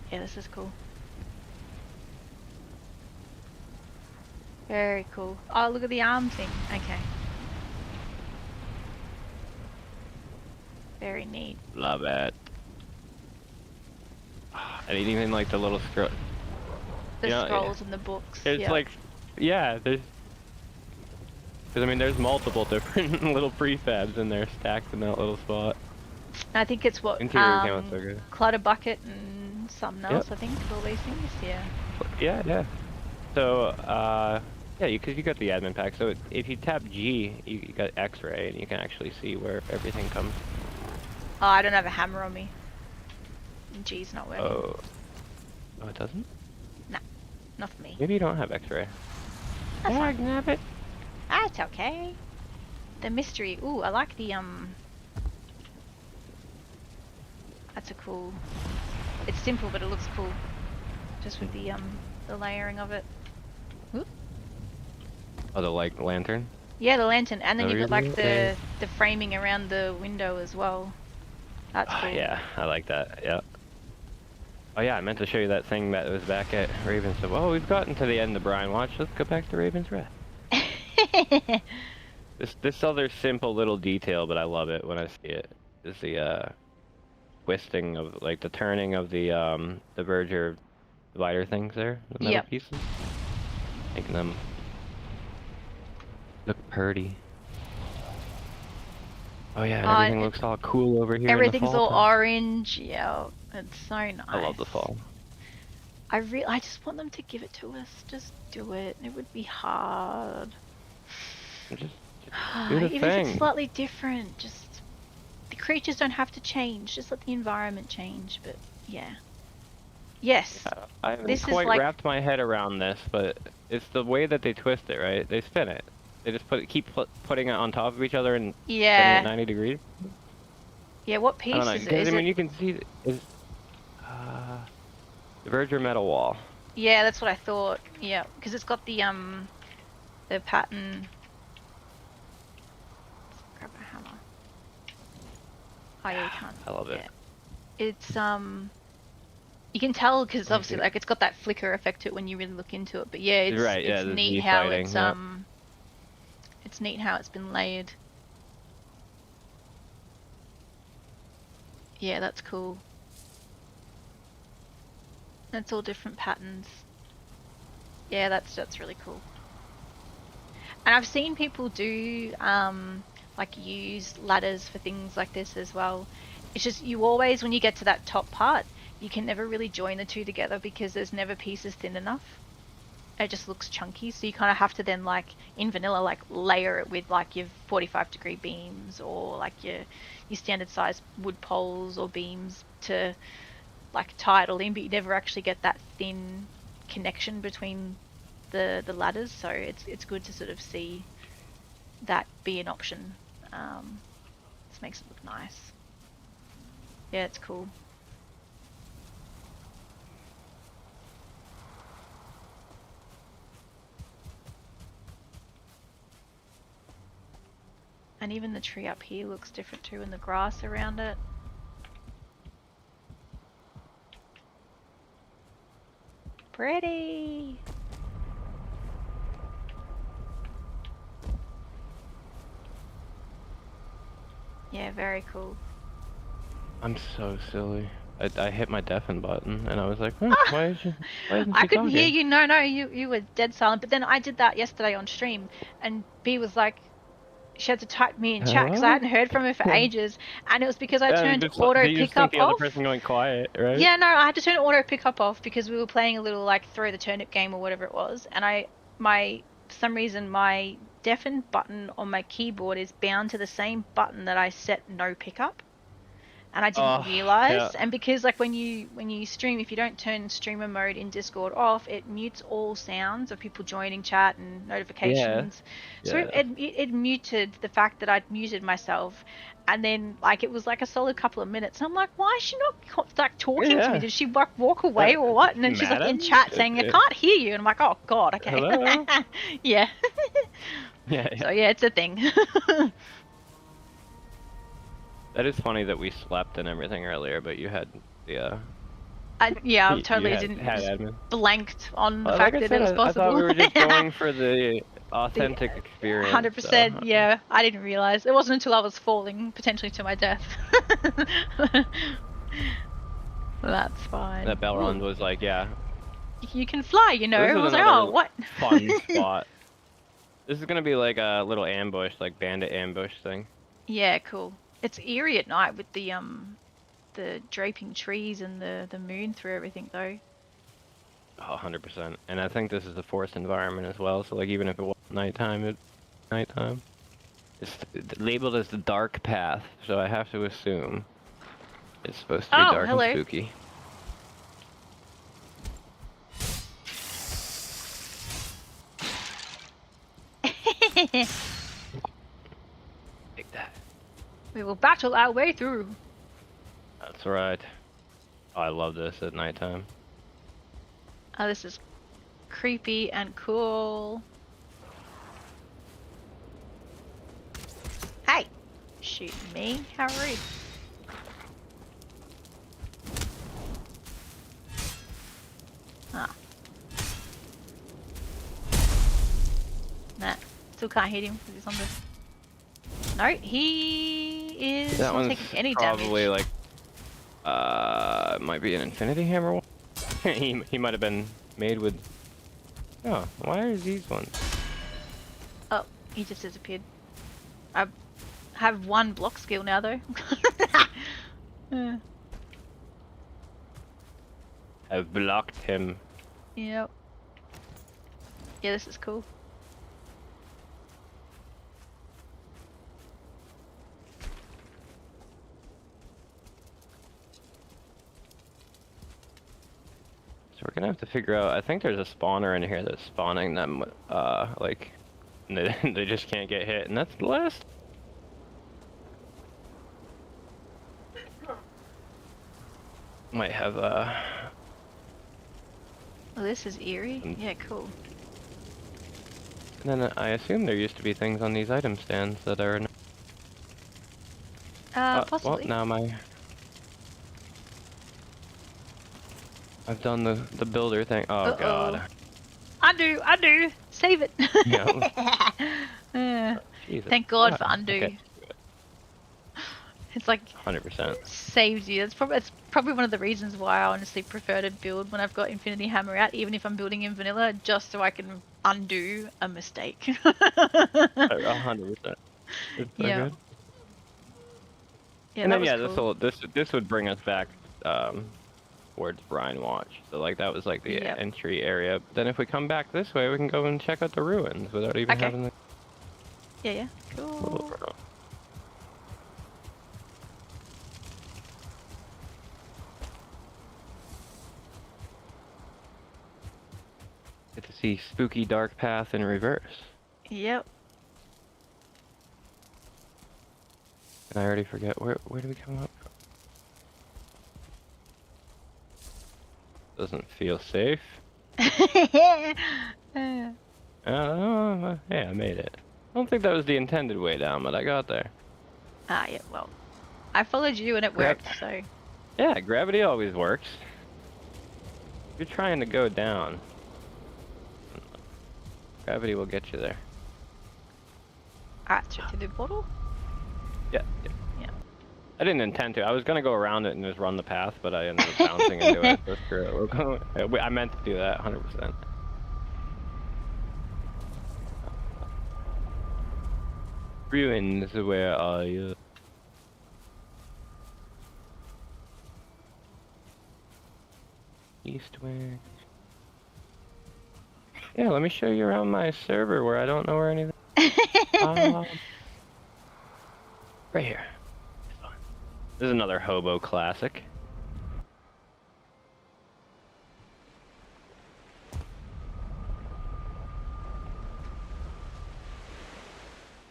Yeah, this is cool. Very cool. Oh, look at the arm thing. Okay. Very neat. Love it. And even like the little scroll. The scrolls and the books. It's like, yeah, there's. Because I mean, there's multiple different little prefabs in there stacked in that little spot. I think it's what clutter bucket and something else. I think all these things. Yeah. Yeah. So yeah, because you got the admin pack. So if you tap G, you got X-ray, and you can actually see where everything comes. Oh, I don't have a hammer on me. G's not working. Oh, it doesn't? Nah, not for me. Maybe you don't have X-ray. Nab it. Ah, it's okay. The mystery. Ooh, I like the That's a cool. It's simple, but it looks cool. Just with the layering of it. Ooh. Oh, the like lantern. Yeah, the lantern, and then you've got like the framing around the window as well. That's cool. Yeah, I like that. Yeah. Oh yeah, I meant to show you that thing that was back at Raven's. Oh, we've gotten to the end of Brian Watch. Let's go back to Raven's Rest. This other simple little detail, but I love it when I see it. Is the twisting of like the turning of the verger divider things there, the metal pieces, making them look pretty. Oh yeah, and everything looks all cool over here. Everything's all orange. Yeah, it's so nice. I love the fall. I just want them to give it to us. Just do it. It would be hard. Just do the Even thing. if it's slightly different, just the creatures don't have to change. Just let the environment change. But yeah. Yes. I haven't quite wrapped my head around this, but it's the way that they twist it, right? They spin it. They just keep putting it on top of each other and spinning it 90 degrees. Yeah, what piece is it? Because I mean, you can see the verger metal wall. Yeah, that's what I thought. Yeah, because it's got the pattern. Let's grab a hammer. Oh yeah, you can't. I love it. It's you can tell because obviously like it's got that flicker effect to it when you really look into it. But yeah, it's neat how it's neat how it's been layered. Yeah, that's cool. It's all different patterns. Yeah, that's really cool. And I've seen people do like use ladders for things like this as well. It's just you always, when you get to that top part, you can never really join the two together because there's never pieces thin enough. It just looks chunky, so you kind of have to then, like in vanilla, like layer it with like your 45-degree beams or like your standard size wood poles or beams to like tie it all in, but you never actually get that thin connection between the ladders. So it's good to sort of see that be an option. This makes it look nice. Yeah, it's cool. And even the tree up here looks different too, and the grass around it. Pretty! Yeah, very cool. I'm so silly. I hit my deafen button and I was like, why isn't she I couldn't talking? hear you. No, you were dead silent. But then I did that yesterday on stream, and B was like, she had to type me in chat because I hadn't heard from her for ages, and it was because I turned auto pickup the off. Other person going quiet, right? Yeah, no, I had to turn auto pickup off because we were playing a little like throw the turnip game or whatever it was, and for some reason my deafen button on my keyboard is bound to the same button that I set no pickup, and I didn't realize. And because like when you stream, if you don't turn streamer mode in Discord off, it mutes all sounds of people joining chat and notifications. So it muted the fact that I'd muted myself, and then like it was like a solid couple of minutes. And I'm like, why is she not like talking to me? Did she like walk away or what? And then she's like in chat saying, I can't hear you. And I'm like, oh god, okay. Hello? Yeah. Yeah. So yeah, it's a thing. That is funny that we slept and everything earlier, but you had the I totally didn't blanked on the fact that it was possible. I thought we were just going for the authentic experience. 100%, yeah. I didn't realize. It wasn't until I was falling potentially to my death. That's fine. That Belron was like, yeah. You can fly, you know. I was like, oh, what? Fun spot. This is gonna be like a little ambush, like bandit ambush thing. Yeah, cool. It's eerie at night with the draping trees and the moon through everything, though. Oh, 100%. And I think this is a forest environment as well, so like even if it was nighttime, it's nighttime. It's labeled as the dark path, so I have to assume it's supposed to be dark and spooky. Take that. We will battle our way through. That's right. Oh, I love this at nighttime. Oh, this is creepy and cool. Hey! Shoot me? How rude. Ah. Nah. Still can't hit him because he's on the... No, he is not taking any damage. Probably like... it might be an infinity hammer. he might have been made with... Oh, why are these ones? Oh, he just disappeared. I have one block skill now, though. I've blocked him. Yep. Yeah, this is cool. So we're gonna have to figure out, I think there's a spawner in here that's spawning them, like, they just can't get hit, and that's the last. Might have, Oh, this is eerie? Yeah, cool. And then I assume there used to be things on these item stands that are... possibly. Well, now I've done the builder thing. Oh god. Undo! Save it! No. Thank God for undo. Okay. It's like 100%. Saves you. It's probably one of the reasons why I honestly prefer to build when I've got Infinity Hammer out, even if I'm building in vanilla, just so I can undo a mistake. 100%. It's so good. Yeah, and then cool. this would bring us back towards Brine Watch. So like that was like the entry area. Then if we come back this way, we can go and check out the ruins without even having the... Yeah. Cool. Get to see spooky dark path in reverse. Yep. And I already forget where do we come up from? Doesn't feel safe. Yeah, I made it. I don't think that was the intended way down, but I got there. Yeah, well, I followed you and it worked, so... Yeah, gravity always works. You're trying to go down. Gravity will get you there. Alright, straight to the portal? Yeah. I didn't intend to. I was gonna go around it and just run the path, but I ended up bouncing into it. So screw it. I meant to do that, 100%. Ruins, where are you? Eastward. Yeah, let me show you around my server where I don't know where anything. Right here. This is another Hobo classic.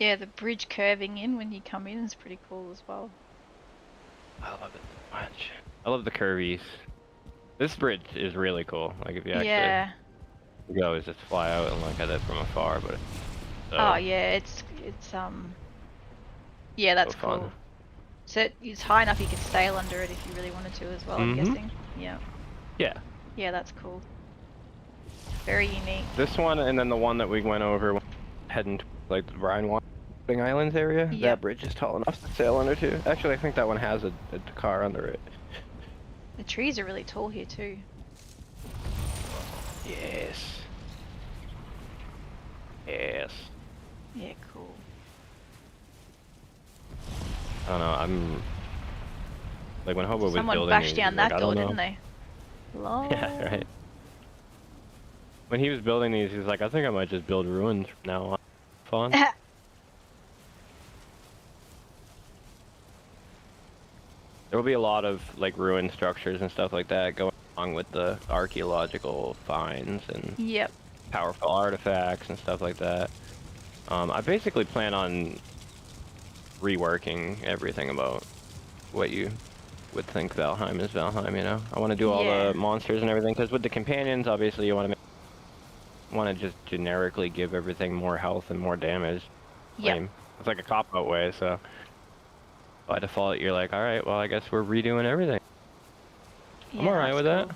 Yeah, the bridge curving in when you come in is pretty cool as well. I love it so much. I love the curvies. This bridge is really cool. Like if you actually go, is just fly out and look at it from afar. But oh yeah, it's yeah, that's so cool. fun. So it's high enough you could sail under it if you really wanted to as well. I'm guessing. Yeah. Yeah. Yeah, that's cool. Very unique. This one and then the one that we went over heading to like the Rhine Islands area. Yep. That bridge is tall enough to sail under too. Actually, I think that one has a car under it. The trees are really tall here too. Yes. Yes. Yeah, cool. I don't know, I'm... Like when Hobo was building Someone bashed down that door, didn't they? Lol. Yeah, right. When he was building these, he was like, I think I might just build ruins from now on. Fun. There will be a lot of like ruin structures and stuff like that going along with the archaeological finds and powerful artifacts and stuff like that. I basically plan on reworking everything about what you would think Valheim is Valheim, you know? I want to do all the monsters and everything, because with the companions, obviously you want to just generically give everything more health and more damage. Yeah. It's like a cop-out way, so by default you're like, alright, well I guess we're redoing everything. Yeah, I'm alright with that.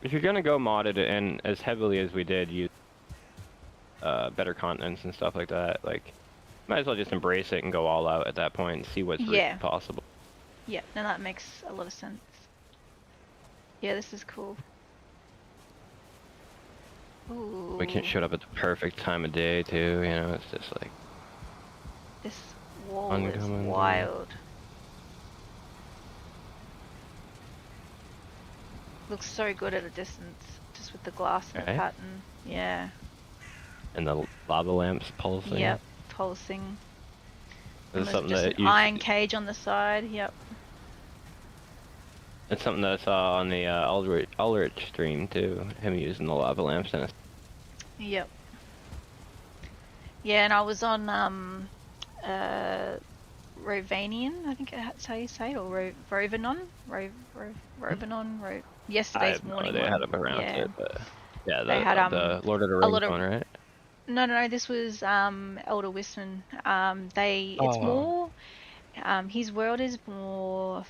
If you're gonna go modded and as heavily as we did use better continents and stuff like that, like, might as well just embrace it and go all out at that point and see what's really possible. Yeah, no, that makes a lot of sense. Yeah, this is cool. Ooh. We can showed up at the perfect time of day too, you know, it's just like... This wall is wild. Looks so good at a distance, just with the glass and the pattern. Yeah. And the lava lamps pulsing. Yep, pulsing. This is something just that an iron cage on the side. Yep. It's something that I saw on the Ulrich stream too. Him using the lava lamps in it. Yep. Yeah, and I was on Rovanian, I think that's how you say it, or Rovanon, yesterday's morning. They had to pronounce it, but yeah, they had the Lord of the Rings one, right? No, this was Elder Wisman. It's more, his world is more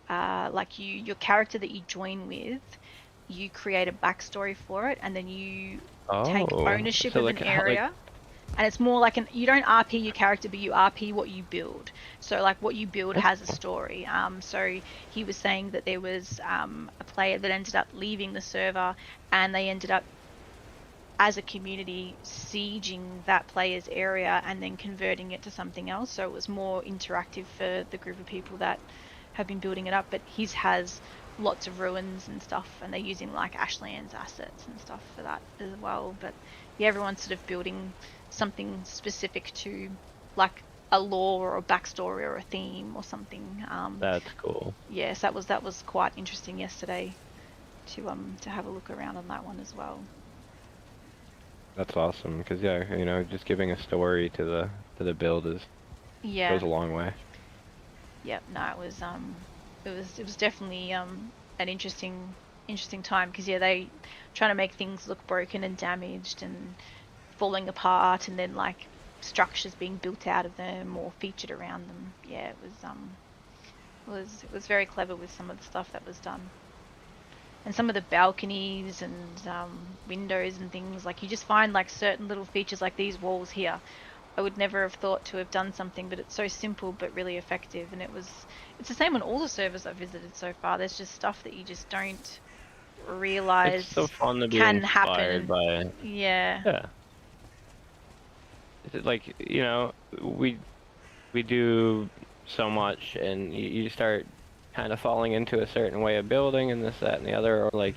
like your character that you join with, you create a backstory for it, and then you take ownership of an area. And it's more like you don't RP your character, but you RP what you build. So like what you build has a story. So he was saying that there was a player that ended up leaving the server, and they ended up, as a community, sieging that player's area and then converting it to something else. So it was more interactive for the group of people that have been building it up. But his has lots of ruins and stuff, and they're using like Ashland's assets and stuff for that as well. But yeah, everyone's sort of building something specific to like a lore or a backstory or a theme or something. That's cool. Yes, that was quite interesting yesterday to have a look around on that one as well. That's awesome, because yeah, you know, just giving a story to the build goes a long way. Yep, no, it was definitely an interesting time, because yeah, they trying to make things look broken and damaged and falling apart, and then like structures being built out of them or featured around them. Yeah, it was very clever with some of the stuff that was done. And some of the balconies and windows and things, like you just find like certain little features, like these walls here. I would never have thought to have done something, but it's so simple but really effective. And it's the same on all the servers I've visited so far. There's just stuff that you just don't realize it's so fun to be can inspired happen. By yeah. It's like, you know, we do so much, and you start kind of falling into a certain way of building and this, that, and the other, or like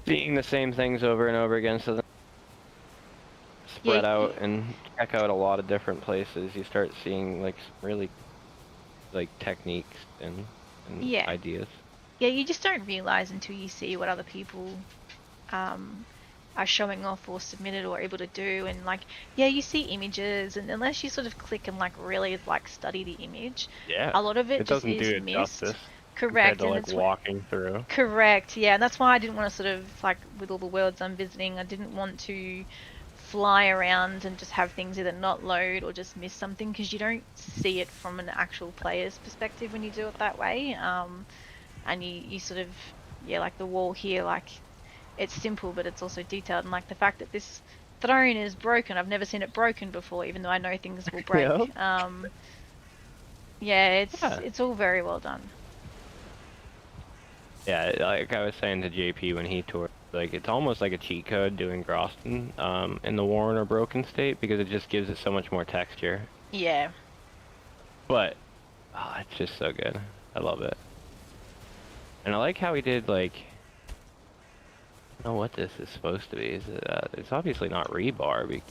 seeing the same things over and over again. So spread out and check out a lot of different places, you start seeing like some really like techniques and ideas. Yeah, you just don't realize until you see what other people are showing off or submitted or able to do, and like you see images, and unless you sort of click and like really like study the image, a lot of it just doesn't do is it missed. justice. Correct, to, like, walking through. Correct, yeah, and that's why I didn't want to sort of like with all the worlds I'm visiting, I didn't want to fly around and just have things either not load or just miss something, because you don't see it from an actual player's perspective when you do it that way. And you sort of like the wall here, like it's simple but it's also detailed, and like the fact that this throne is broken, I've never seen it broken before, even though I know things will break. It's all very well done. Yeah, like I was saying to JP when he toured, like it's almost like a cheat code doing Groston in the worn or broken state, because it just gives it so much more texture. Yeah. But it's just so good. I love it. And I like how he did, like, I don't know what this is supposed to be. Is it, it's obviously not rebar. We're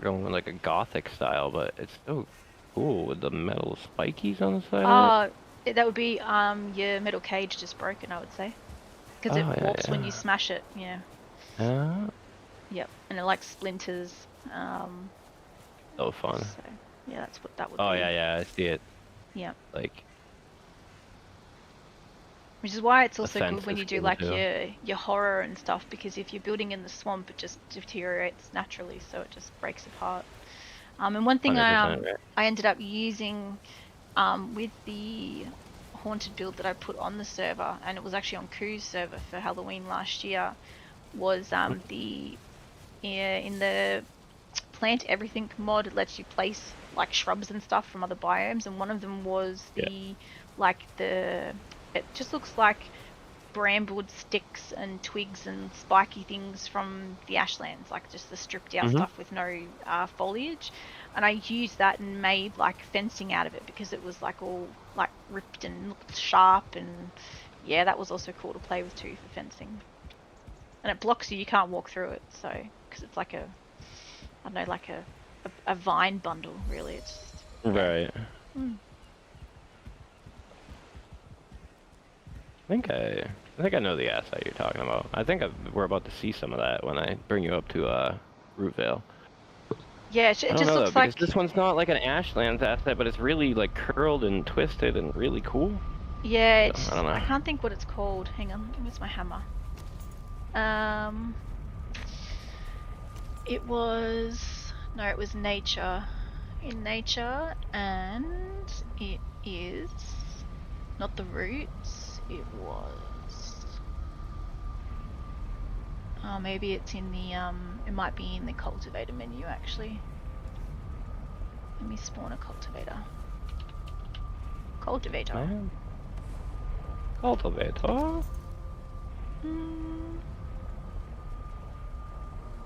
going with like a gothic style, but it's so cool with the metal spikies on the side of it. That would be your metal cage just broken, I would say, because it warps when you smash it. Yeah. Yep, and it like splinters. So fun. So, yeah, that's what that would be. Oh yeah, I see it. Yeah. Like. Which is why it's also good when you do like your horror and stuff, because if you're building in the swamp, it just deteriorates naturally, so it just breaks apart. And one thing I ended up using with the haunted build that I put on the server, and it was actually on Koo's server for Halloween last year, was in the plant everything mod, it lets you place like shrubs and stuff from other biomes, and one of them was it just looks like brambled sticks and twigs and spiky things from the Ashlands, like just the stripped out stuff with no foliage. And I used that and made like fencing out of it, because it was like all like ripped and looked sharp, and yeah, that was also cool to play with too for fencing. And it blocks you can't walk through it, so because it's like a vine bundle, really. It's just, right. I think I know the asset you're talking about. I think we're about to see some of that when I bring you up to Rootvale. Yeah, it just looks like this one's not like an Ashlands asset, but it's really like curled and twisted and really cool. Yeah, I don't know. I can't think what it's called. Hang on, where's my hammer? It was nature. In nature, and it is not the roots. It was. Oh, maybe it's in the it might be in the cultivator menu actually. Let me spawn a cultivator. Cultivator.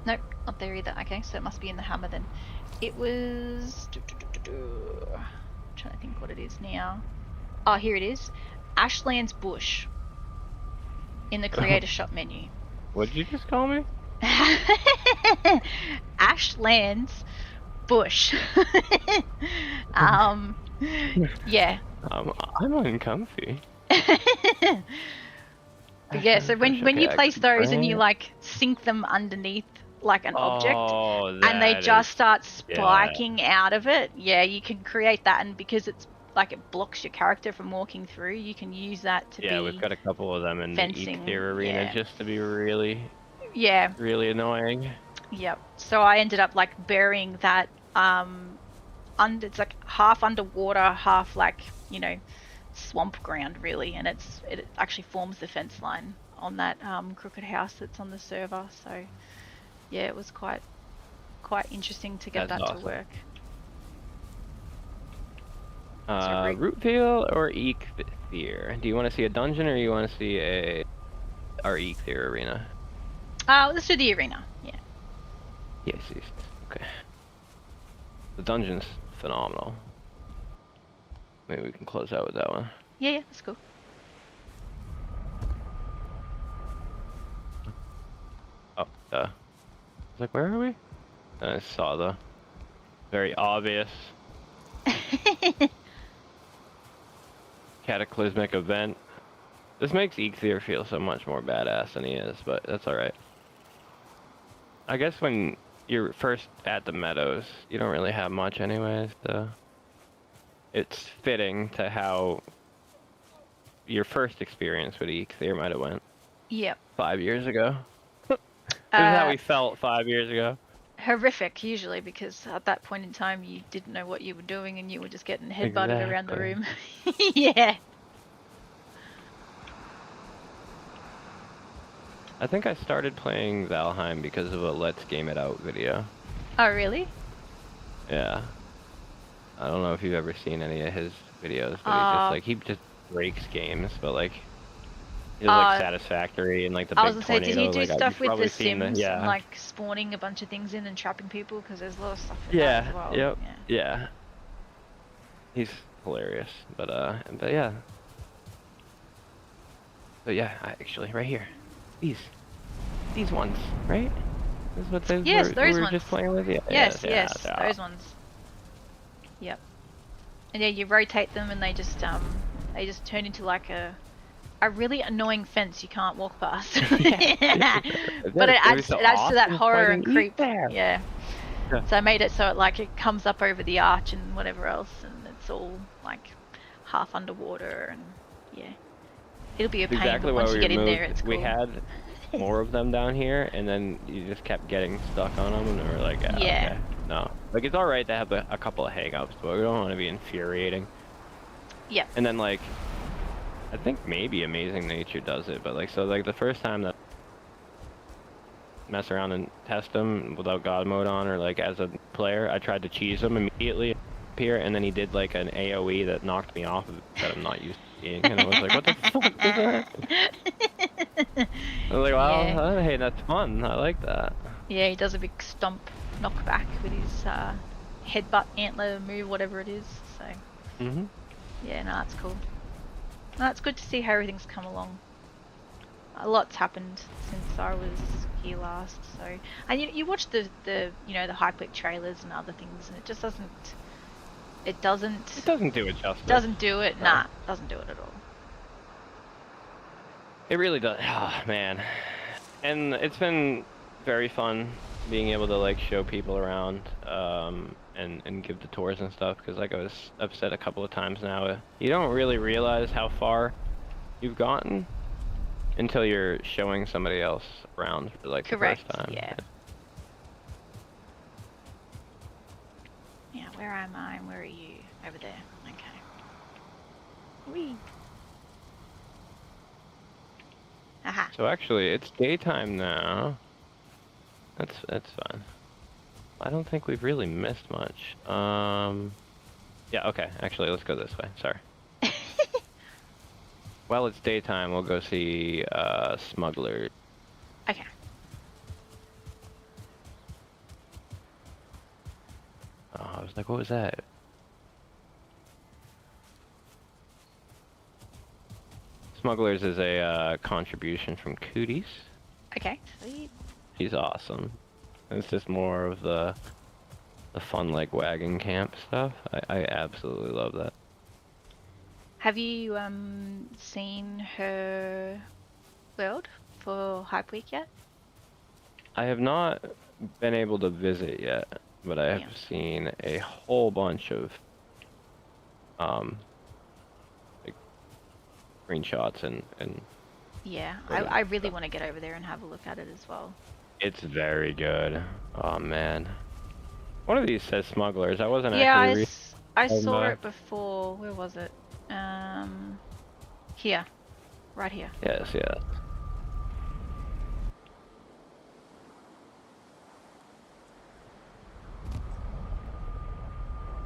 Nope, not there either. Okay, so it must be in the hammer then. It was. I'm trying to think what it is now. Oh, here it is. Ashlands Bush. In the creator shop menu. What did you just call me? Ashlands Bush. Yeah. I'm uncomfy. But yeah, so when you place those and you like sink them underneath like an object, and they just start spiking out of it, you can create that, and because it's like it blocks your character from walking through, you can use that to be we've got a couple of them in fencing, the Eek arena just to be really annoying. Yep. So I ended up like burying that it's like half underwater, half like, swamp ground really, and it actually forms the fence line on that crooked house that's on the server. So yeah, it was quite interesting to get that to work. Rootvale or Eek Theer? Do you want to see a dungeon or you want to see our Eek Theer arena? Let's do the arena. Yeah. Yes. Okay. The dungeon's phenomenal. Maybe we can close out with that one. Yeah, that's cool. Oh, I was like, where are we? And I saw the very obvious cataclysmic event. This makes Eikthyr feel so much more badass than he is, but that's alright. I guess when you're first at the meadows, you don't really have much anyways, so it's fitting to how your first experience with Eikthyr might have went. Yep. 5 years ago. This is how we felt 5 years ago. Horrific, usually, because at that point in time you didn't know what you were doing and you were just getting headbutted around the room. Yeah. I think I started playing Valheim because of a Let's Game It Out video. Oh, really? Yeah. I don't know if you've ever seen any of his videos, but he just breaks games, but like he does like Satisfactory and like the big tornado. I was gonna say, did he do stuff with the Sims and like spawning a bunch of things in and trapping people? Because there's a lot of stuff with that as well. Yep. Yeah. He's hilarious, but yeah. But yeah, actually, right here. These ones, right? This is what those we were just playing with? Yeah, yes, those ones. Yep. And yeah, you rotate them and they just turn into like a really annoying fence you can't walk past. But it adds to that horror and creep. Yeah. So I made it so it comes up over the arch and whatever else, and it's all like half underwater, and yeah. It'll be a pain, but once you get in there, it's cool. We had more of them down here, and then you just kept getting stuck on them, and we're like, okay, no. Like, it's alright to have a couple of hang-ups, but we don't want to be infuriating. Yeah. And then, like, I think maybe Amazing Nature does it, but, like, so, like, the first time that mess around and test him without God mode on, or, like, as a player, I tried to cheese him immediately up here, and then he did, like, an AoE that knocked me off of it that I'm not used to. And I was like, what the fuck is that? I was like, well, hey, that's fun. I like that. Yeah, he does a big stomp knockback with his headbutt antler move, whatever it is. So, yeah, no, that's cool. No, it's good to see how everything's come along. A lot's happened since I was here last. So, and you watch the the Hypelic trailers and other things, and it just doesn't. It doesn't do it justice. Doesn't do it. Nah, doesn't do it at all. It really does. Oh, man. And it's been very fun being able to like show people around and give the tours and stuff, because like I've said a couple of times now, you don't really realize how far you've gotten until you're showing somebody else around for like the first time. Yeah. Yeah, where am I and where are you? Over there. Okay. Whee. Aha. So actually, it's daytime now. That's fine. I don't think we've really missed much. Yeah, okay. Actually, let's go this way. Sorry. Well, it's daytime. We'll go see Smuggler. Okay. Oh, I was like, what was that? Smugglers is a contribution from Cooties. Okay, sweet. She's awesome. It's just more of the fun like wagon camp stuff. I absolutely love that. Have you seen her world for Hype Week yet? I have not been able to visit yet, but I have seen a whole bunch of like screenshots and yeah, I really want to get over there and have a look at it as well. It's very good. Oh man, one of these says Smugglers. I wasn't actually. Yeah, I saw it before. Where was it? Here, right here. Yes, yeah.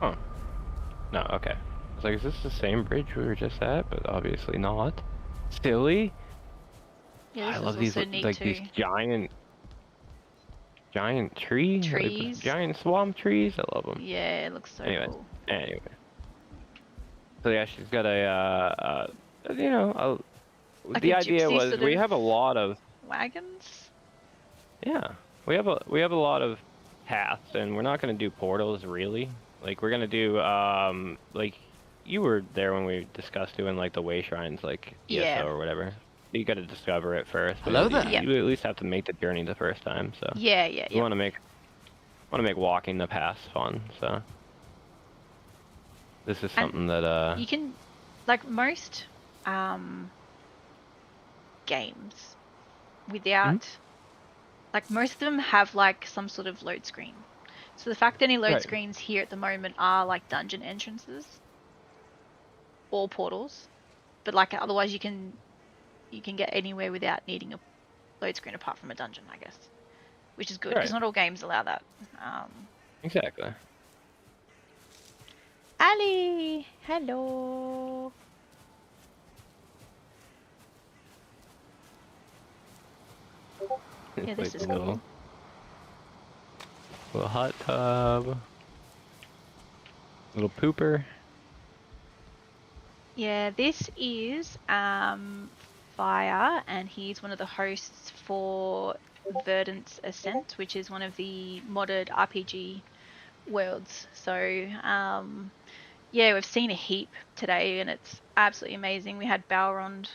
Oh. No, okay. I was like, is this the same bridge we were just at? But obviously not. Silly. Yeah, I love these like these giant trees, like, giant swamp trees. I love them. Yeah, it looks so cool. Anyway. So yeah, she's got a like the idea was we have a lot of wagons. Yeah, we have a lot of paths, and we're not gonna do portals really. Like we're gonna do like you were there when we discussed doing like the way shrines, like ESO or whatever. You got to discover it first. Hello there. You at least have to make the journey the first time. So you want to make walking the paths fun. So this is something that you can, like most games without like most of them have like some sort of load screen. So the fact that any load screens here at the moment are like dungeon entrances or portals, but like otherwise you can get anywhere without needing a load screen apart from a dungeon, I guess, which is good because not all games allow that. Exactly. Ali, hello. Yeah, this is cool. Little hot tub. Little pooper. Yeah, this is Fire, and he's one of the hosts for Verdant's Ascent, which is one of the modded RPG worlds. So, yeah, we've seen a heap today, and it's absolutely amazing. We had Balrond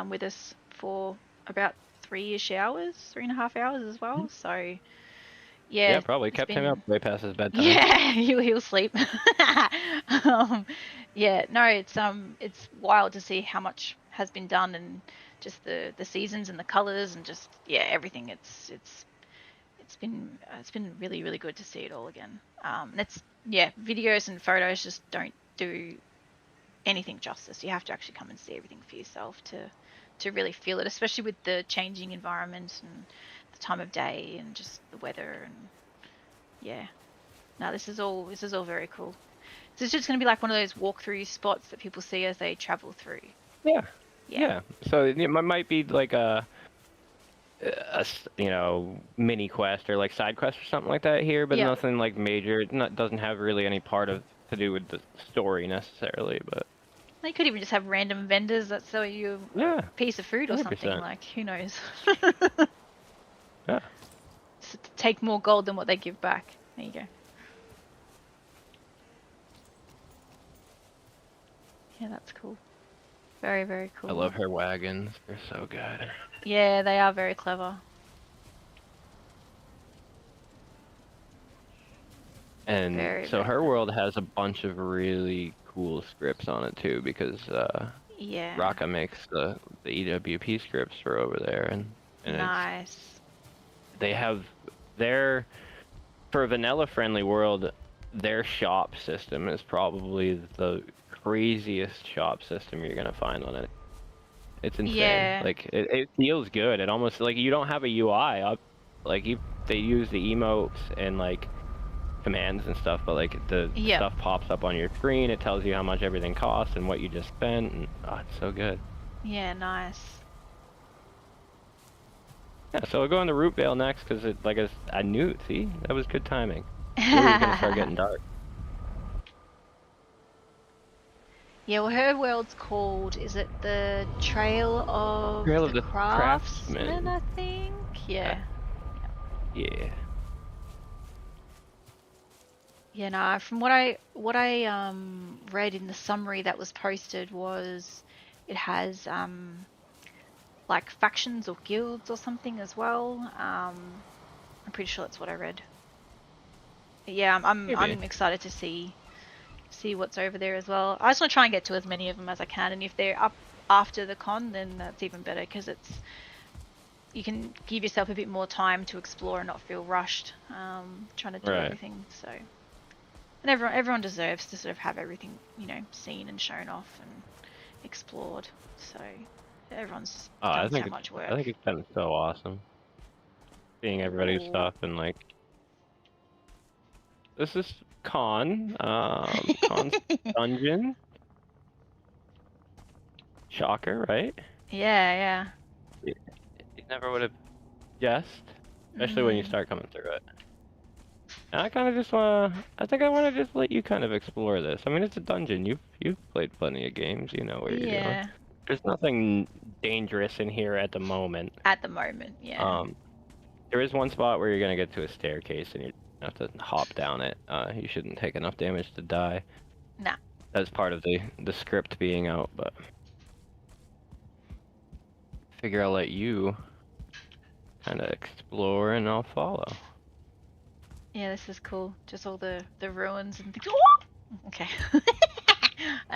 with us for about 3.5 hours as well. So, yeah, probably kept him up way past his bedtime. Yeah, he'll sleep. Yeah, no, it's wild to see how much has been done, and just the seasons and the colors and just everything. It's been really, really good to see it all again. Videos and photos just don't do anything justice. You have to actually come and see everything for yourself to really feel it, especially with the changing environment and the time of day and just the weather. And this is all very cool. So it's just going to be like one of those walkthrough spots that people see as they travel through. Yeah. So it might be like a mini quest or like side quest or something like that here, but nothing like major. It doesn't have really any part to do with the story necessarily, but they could even just have random vendors that sell you a piece of food or 100%. Something. Like, who knows? Yeah. So to take more gold than what they give back. There you go. Yeah, that's cool. Very, very cool. I love her wagons. They're so good. Yeah, they are very clever. And her world has a bunch of really cool scripts on it too, because Raka makes the EWP scripts for over there, and nice. They have for a vanilla friendly world, their shop system is probably the craziest shop system you're gonna find on it. It's insane. Yeah. Like it feels good. It almost like you don't have a UI up. Like they use the emotes and like commands and stuff, but like the stuff pops up on your screen. It tells you how much everything costs and what you just spent, and it's so good. Yeah, nice. Yeah, so we'll go into Rootvale next because I knew. See, that was good timing. It was gonna start getting dark. Yeah, well, her world's called, is it the Trail of the Craftsman, I think? Yeah. Yeah. Yeah, no, from what I read in the summary that was posted was it has like factions or guilds or something as well. I'm pretty sure that's what I read. But yeah, I'm excited to see what's over there as well. I just want to try and get to as many of them as I can, and if they're up after the con, then that's even better, because you can give yourself a bit more time to explore and not feel rushed trying to do everything. So, and everyone deserves to sort of have everything seen and shown off and explored. So everyone's done so much work. I think it's been so awesome seeing everybody's stuff, and like this is Con's dungeon. Shocker, right? Yeah. You never would have guessed, especially when you start coming through it. And I kind of just want to just let you kind of explore this. I mean, it's a dungeon. You've played plenty of games. You know what you're doing. There's nothing dangerous in here at the moment. At the moment, yeah. There is one spot where you're gonna get to a staircase, and have to hop down it. You shouldn't take enough damage to die. Nah. That's part of the script being out, but figure I'll let you kind of explore and I'll follow. Yeah, this is cool. Just all the ruins and things. Okay.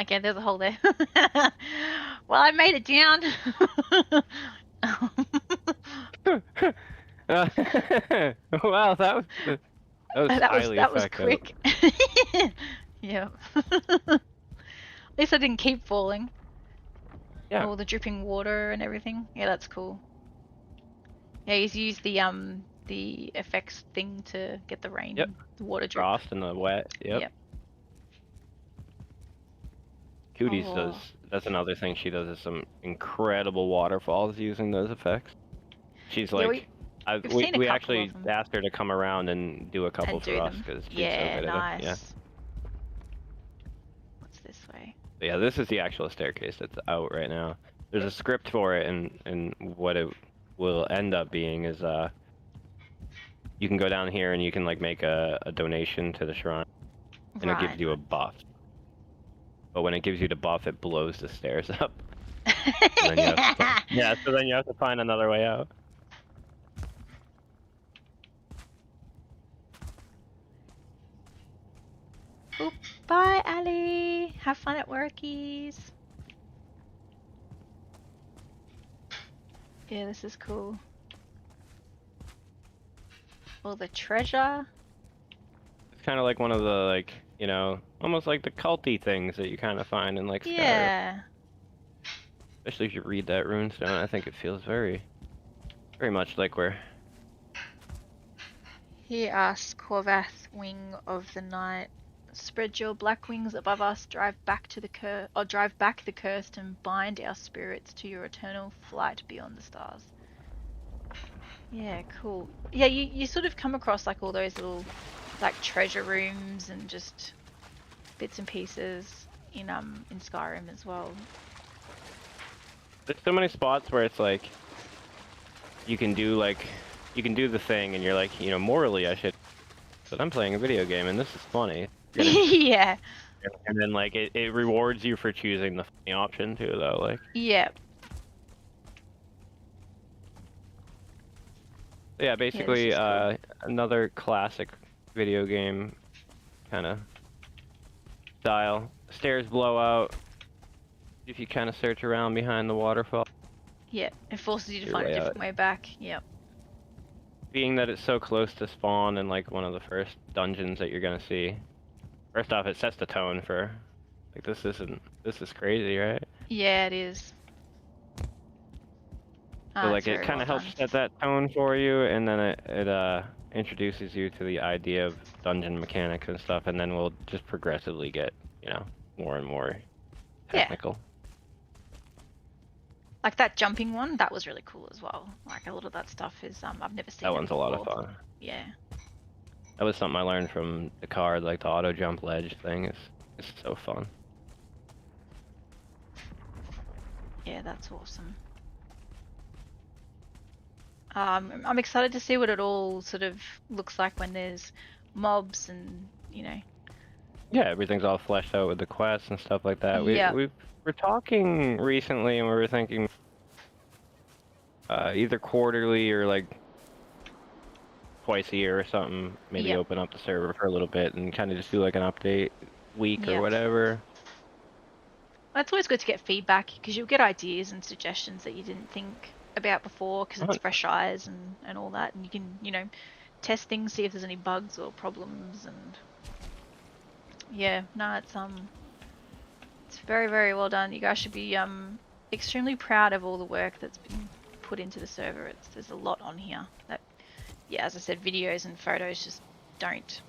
Okay, there's a hole there. Well, I made it down. Wow, that was highly that was effective. quick. Yeah. At least I didn't keep falling. Yeah. All the dripping water and everything. Yeah, that's cool. Yeah, he's used the effects thing to get the rain, the water drip. Frost and the wet. Yep. Cooties does. That's another thing she does, is some incredible waterfalls using those effects. She's like, we actually asked her to come around and do a couple for us because she's so good at it. Yeah. What's this way? But yeah, this is the actual staircase that's out right now. There's a script for it, and what it will end up being is you can go down here and you can like make a donation to the shrine, and it gives you a buff. But when it gives you the buff, it blows the stairs up. So then you have to find another way out. Oop. Bye, Ali. Have fun at workies. Yeah, this is cool. All the treasure. It's kind of like one of the, like, you know, almost like the culty things that you kind of find in, like, Skyrim. Yeah. Especially if you read that runestone, I think it feels very, very much like we're... Here asks Corvath, Wing of the Night. Spread your black wings above us, drive back the cursed, and bind our spirits to your eternal flight beyond the stars. Yeah, cool. Yeah, you sort of come across like all those little like treasure rooms and just bits and pieces in Skyrim as well. There's so many spots where it's like you can do the thing and you're like, you know, morally I should, but I'm playing a video game and this is funny. Yeah. And then like it rewards you for choosing the funny option too, though. Like. Yeah. Yeah, basically cool. Another classic video game kind of style. Stairs blow out if you kind of search around behind the waterfall. Yeah, it forces you to find a different way back. Yep. Being that it's so close to spawn and like one of the first dungeons that you're gonna see. First off, it sets the tone for, like, this is crazy, right? Yeah, it is. So like it kind of helps set that tone for you, and then it introduces you to the idea of dungeon mechanics and stuff, and then we'll just progressively get, you know, more and more technical. Yeah. Like that jumping one, that was really cool as well. Like a lot of that stuff is I've never seen. That one's a lot of fun. Yeah. That was something I learned from the card, like the auto jump ledge thing. It's so fun. Yeah, that's awesome. I'm excited to see what it all sort of looks like when there's mobs and, you know. Yeah, everything's all fleshed out with the quests and stuff like that. We're talking recently and we were thinking either quarterly or like twice a year or something, maybe open up the server for a little bit and kind of just do like an update week or whatever. It's always good to get feedback because you'll get ideas and suggestions that you didn't think about before because it's fresh eyes and all that, and you can, you know, test things, see if there's any bugs or problems, and it's very, very well done. You guys should be extremely proud of all the work that's been put into the server. There's a lot on here that, as I said, videos and photos just don't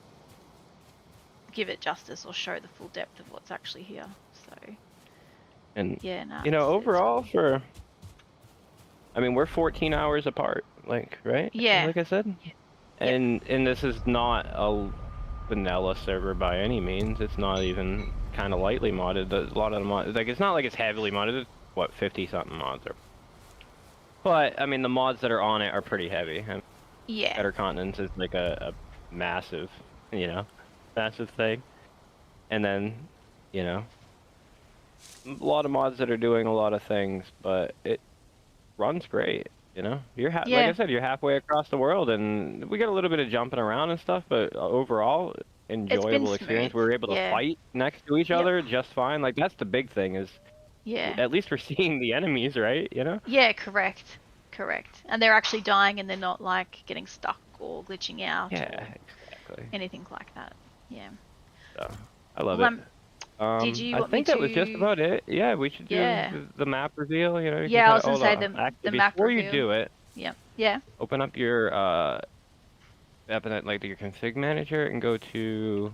give it justice or show the full depth of what's actually here. So, and you know, overall I mean, we're 14 hours apart, like, right? Yeah. Like I said. And this is not a vanilla server by any means. It's not even kind of lightly modded. A lot of the mods, like, it's not like it's heavily modded. It's, what, 50-something mods are. But, I mean, the mods that are on it are pretty heavy. And Better Continents is like a massive, massive thing. And then, a lot of mods that are doing a lot of things, but it runs great. You're like I said, you're halfway across the world, and we got a little bit of jumping around and stuff, but overall, enjoyable experience. We were able to fight next to each other just fine. Like that's the big thing is, at least we're seeing the enemies, right? Yeah, correct. And they're actually dying, and they're not like getting stuck or glitching out. Yeah, exactly. Anything like that. Yeah. So I love it. Did you I think that was just about it. Yeah, we should do the map reveal. Yeah, I was gonna say the map before reveal. You do it. Yeah. Open up your your config manager and go to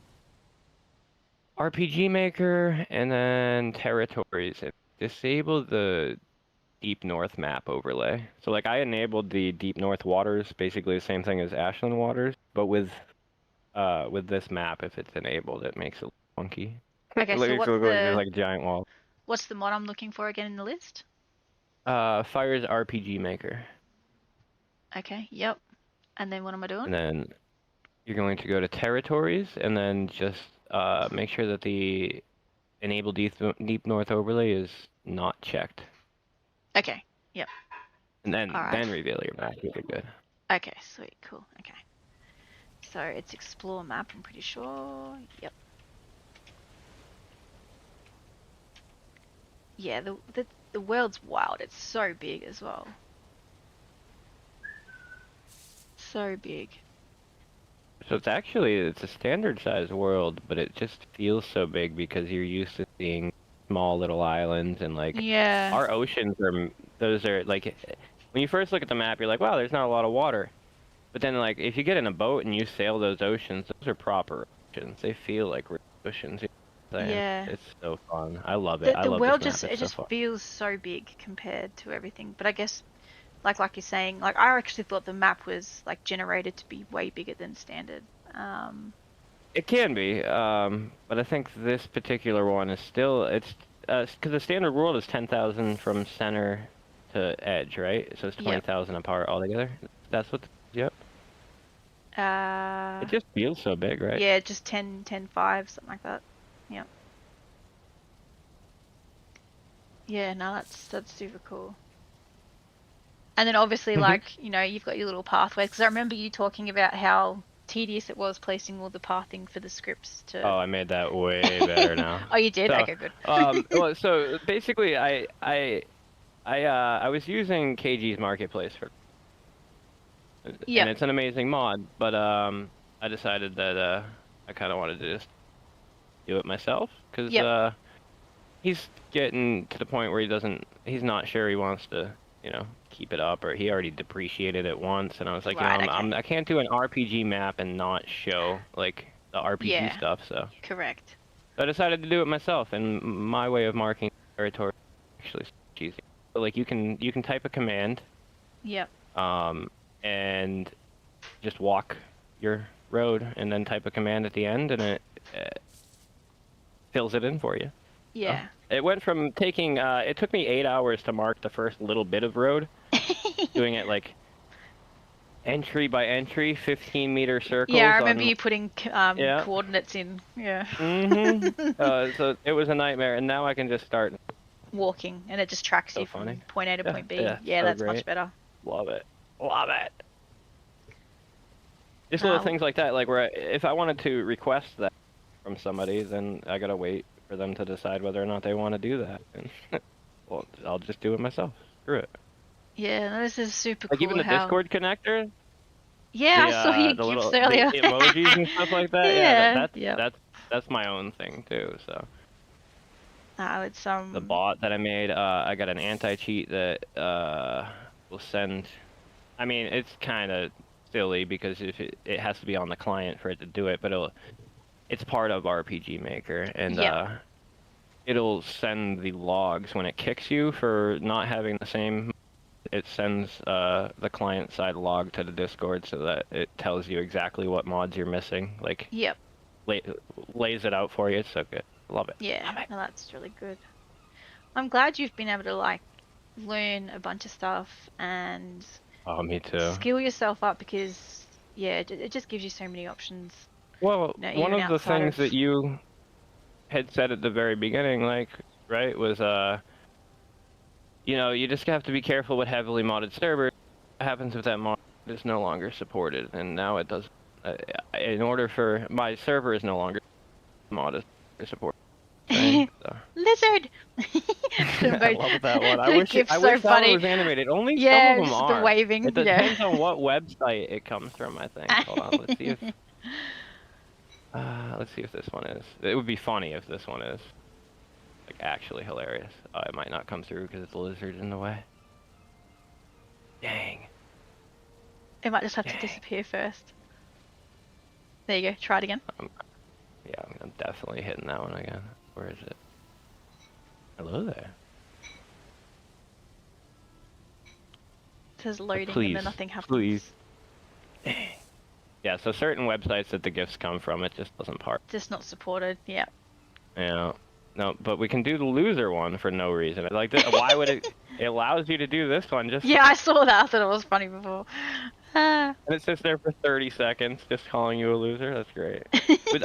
RPG Maker and then territories and disable the Deep North map overlay. So like I enabled the Deep North waters, basically the same thing as Ashland waters, but with this map, if it's enabled, it makes it funky. Okay, so what's just like a giant wall. What's the mod I'm looking for again in the list? Fire's RPG Maker. Okay, yep. And then what am I doing? And then you're going to go to territories and then just make sure that the enable Deep North overlay is not checked. Okay, yep. And then reveal your map. You'll be good. Okay, sweet, cool. Okay. So it's Explore map, I'm pretty sure. Yep. Yeah, the world's wild. It's so big as well. So big. So it's a standard size world, but it just feels so big because you're used to seeing small little islands and like our oceans are like when you first look at the map, you're like, wow, there's not a lot of water. But then like if you get in a boat and you sail those oceans, those are proper oceans. They feel like oceans. Yeah. It's so fun. I love it. The world just feels so big compared to everything. But I guess like you're saying, like I actually thought the map was like generated to be way bigger than standard. It can be, but I think this particular one is still because the standard world is 10,000 from center to edge, right? So it's 20,000 apart altogether. That's what. Yep. It just feels so big, right? Yeah, just 10, 5, something like that. Yep. Yeah, no, that's super cool. And then obviously, like, you've got your little pathways. Because I remember you talking about how tedious it was placing all the pathing for the scripts to... Oh, I made that way better now. Oh, you did? So, okay, good. Well, so basically, I was using KG's Marketplace for... Yeah. And it's an amazing mod, but I decided that I kind of wanted to just do it myself. Because he's getting to the point where he's not sure he wants to, keep it up, or he already depreciated it once, and I was like, I can't do an RPG map and not show like the RPG stuff. So correct. So I decided to do it myself, and my way of marking territory actually is easy. So, like you can type a command. Yep. And just walk your road, and then type a command at the end, and it fills it in for you. Yeah. So it went from taking it took me 8 hours to mark the first little bit of road. Doing it like entry by entry, 15-meter circles. Yeah, I remember you putting coordinates in. Yeah. So it was a nightmare, and now I can just start walking, and it just tracks you from point A to point B. Yeah, that's much better. Love it. Just little things like that, like where if I wanted to request that from somebody, then I gotta wait for them to decide whether or not they want to do that. And well, I'll just do it myself. Screw it. Yeah, this is super like cool. Like even the Discord connector. Yeah, I saw you gifs earlier. The emojis and stuff like that. That's my own thing too. So. It's the bot that I made. I got an anti-cheat that will send. I mean, it's kind of silly because if it has to be on the client for it to do it, but it's part of RPG Maker, and it'll send the logs when it kicks you for not having the same. It sends the client side log to the Discord so that it tells you exactly what mods you're missing. Like, lays it out for you. It's so good. Love it. Yeah, no, that's really good. I'm glad you've been able to like learn a bunch of stuff and me too. Skill yourself up, because yeah, it just gives you so many options. Well, you know, one of the things that you had said at the very beginning, like, right, was you know, you just have to be careful with heavily modded servers. What happens if that mod is no longer supported? And now it does. In order for my server is no longer mod supported. Right? So. Lizard. I love that one. I wish that one funny. was animated. Only some Yeah, of them just are. the waving. It depends on what website it comes from. I think. Hold on. Let's see if. Let's see if this one is. It would be funny if this one is. Like actually hilarious. It might not come through because it's a lizard in the way. Dang. It might just have to disappear first. There you go. Try it again. Yeah, I'm definitely hitting that one again. Where is it? Hello there. It says loading please, and then nothing happens. Please. Yeah, so certain websites that the GIFs come from, it just doesn't part. Just not supported, yeah. Yeah. No, but we can do the loser one for no reason. Like, why would it? It allows you to do this one just. Yeah, I saw that. I thought it was funny before. And it sits there for 30 seconds, just calling you a loser. That's great. But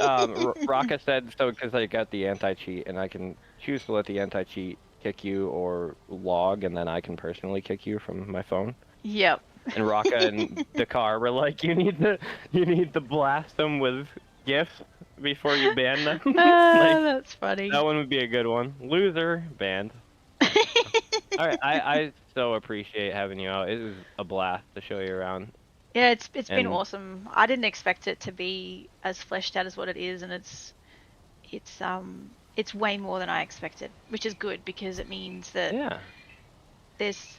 Raka said so because I got the anti-cheat, and I can choose to let the anti-cheat kick you or log, and then I can personally kick you from my phone. Yep. And Raka and Dakar were like, you need to blast them with GIFs before you ban them. Like, that's funny. That one would be a good one. Loser banned. All right, I so appreciate having you out. It was a blast to show you around. Yeah, it's been awesome. I didn't expect it to be as fleshed out as what it is, and it's way more than I expected, which is good because it means that it's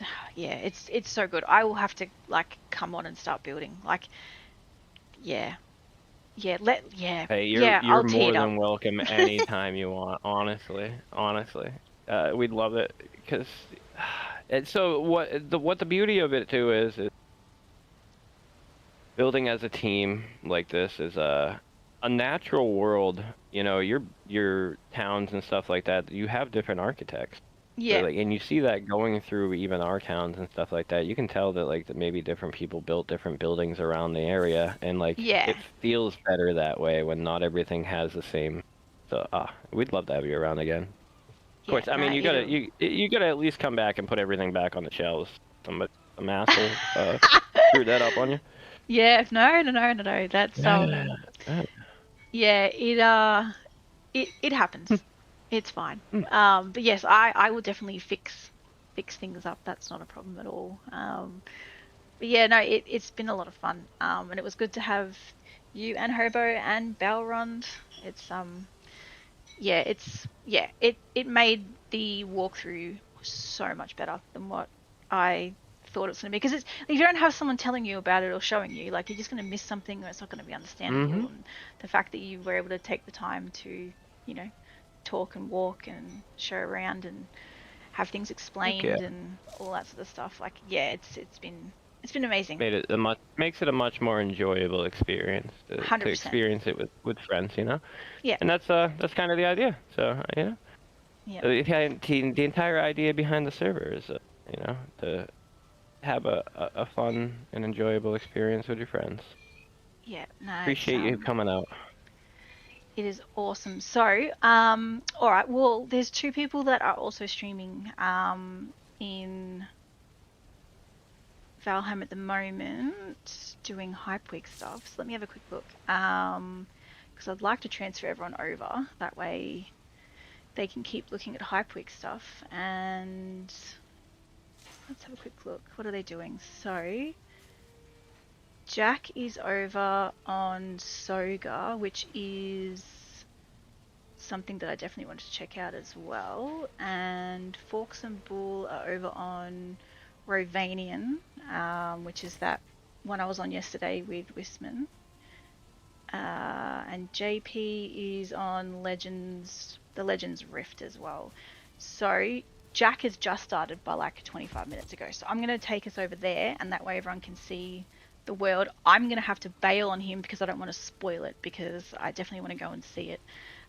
so good. I will have to like come on and start building. Like, Hey, you're more than welcome anytime you want. Honestly, we'd love it because. And so what the beauty of it too is building as a team like this is a natural world. You know, your towns and stuff like that. You have different architects. Yeah. So, and you see that going through even our towns and stuff like that. You can tell that that maybe different people built different buildings around the area, and it feels better that way when not everything has the same. So we'd love to have you around again. Of course, I mean you gotta at least come back and put everything back on the shelves. Some asshole screwed that up on you. Yeah, no. That's it happens. It's fine. But yes, I will definitely fix things up. That's not a problem at all. But yeah, no, it's been a lot of fun. And it was good to have you and Hobo and Balrond. It made the walkthrough so much better than what I thought it was going to be. Because if you don't have someone telling you about it or showing you, like, you're just going to miss something or it's not going to be understandable. And the fact that you were able to take the time to, talk and walk and show around and have things explained and all that sort of stuff, it's been amazing. Makes it a much more enjoyable experience to experience it with friends, Yeah. And that's kind of the idea. So the entire idea behind the server is to have a fun and enjoyable experience with your friends. Yeah, no. Appreciate you coming out. It is awesome. So, all right. Well, there's 2 people that are also streaming in Valheim at the moment, doing Hypeweek stuff. So let me have a quick look. Because I'd like to transfer everyone over. That way, they can keep looking at Hypeweek stuff. And let's have a quick look. What are they doing? So, Jack is over on Soga, which is something that I definitely wanted to check out as well. And Forks and Bull are over on Rovanian, which is that one I was on yesterday with Wisman. And JP is on the Legends Rift as well. So Jack has just started by like 25 minutes ago. So I'm going to take us over there, and that way everyone can see the world. I'm going to have to bail on him because I don't want to spoil it, because I definitely want to go and see it.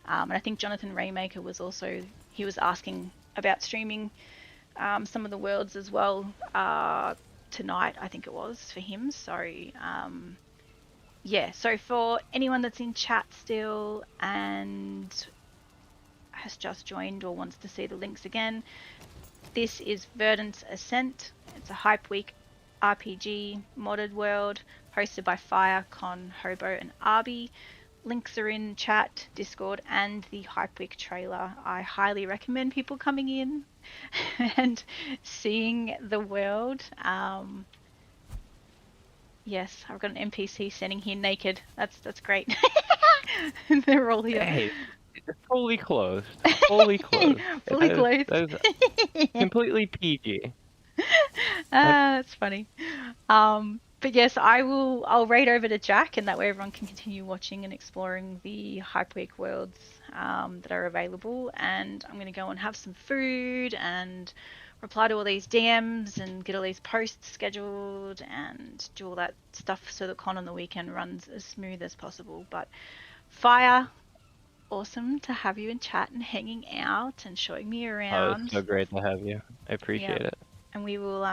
And I think Jonathan Raymaker was asking about streaming some of the worlds as well tonight, I think it was, for him. So yeah, so for anyone that's in chat still and has just joined or wants to see the links again, this is Verdant's Ascent. It's a Hype Week RPG modded world hosted by Val-Con, Hobo and Arbby. Links are in chat, Discord, and the Hype Week trailer. I highly recommend people coming in and seeing the world. Yes, I've got an NPC standing here naked. That's great. They're all here. Hey, it's fully clothed. Fully clothed. Fully clothed. That is completely PG. That's funny. But yes, I'll raid over to Jack, and that way everyone can continue watching and exploring the Hype Week worlds that are available. And I'm going to go and have some food and reply to all these DMs and get all these posts scheduled and do all that stuff so that con on the weekend runs as smooth as possible. But Fire, awesome to have you in chat and hanging out and showing me around. Oh, it's so great to have you. I appreciate it. And we will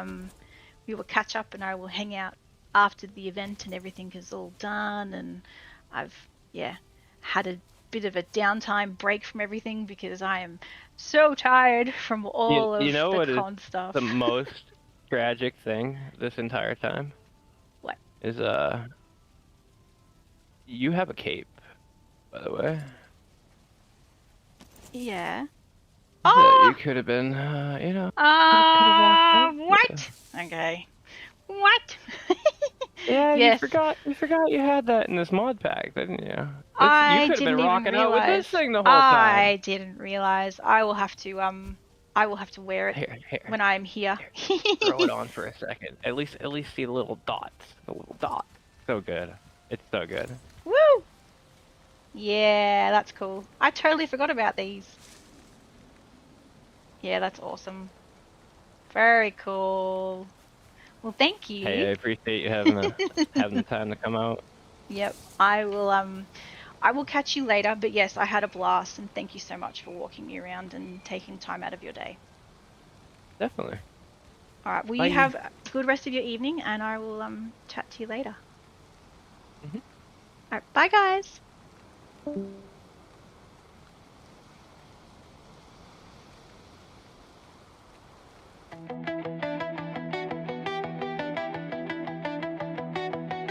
catch up, and I will hang out after the event and everything is all done. And I've had a bit of a downtime break from everything because I am so tired from all of the con stuff. The most tragic thing this entire time? What? Is you have a cape, by the way. Yeah. Oh! You could have been, what? Okay. What? Yeah, yes. You forgot you had that in this mod pack, didn't you? You could have been rocking out with this thing the whole time. I didn't realize. I will have to wear it here. when I'm here. Throw it on for a second. At least see the little dots. The little dot. So good. It's so good. Woo! Yeah, that's cool. I totally forgot about these. Yeah, that's awesome. Very cool. Well, thank you. Hey, I appreciate you having the time to come out. Yep, I will catch you later. But yes, I had a blast, and thank you so much for walking me around and taking time out of your day. Definitely. All right. Well, you have a good rest of your evening, and I will chat to you later. Mm-hmm. All right. Bye, guys.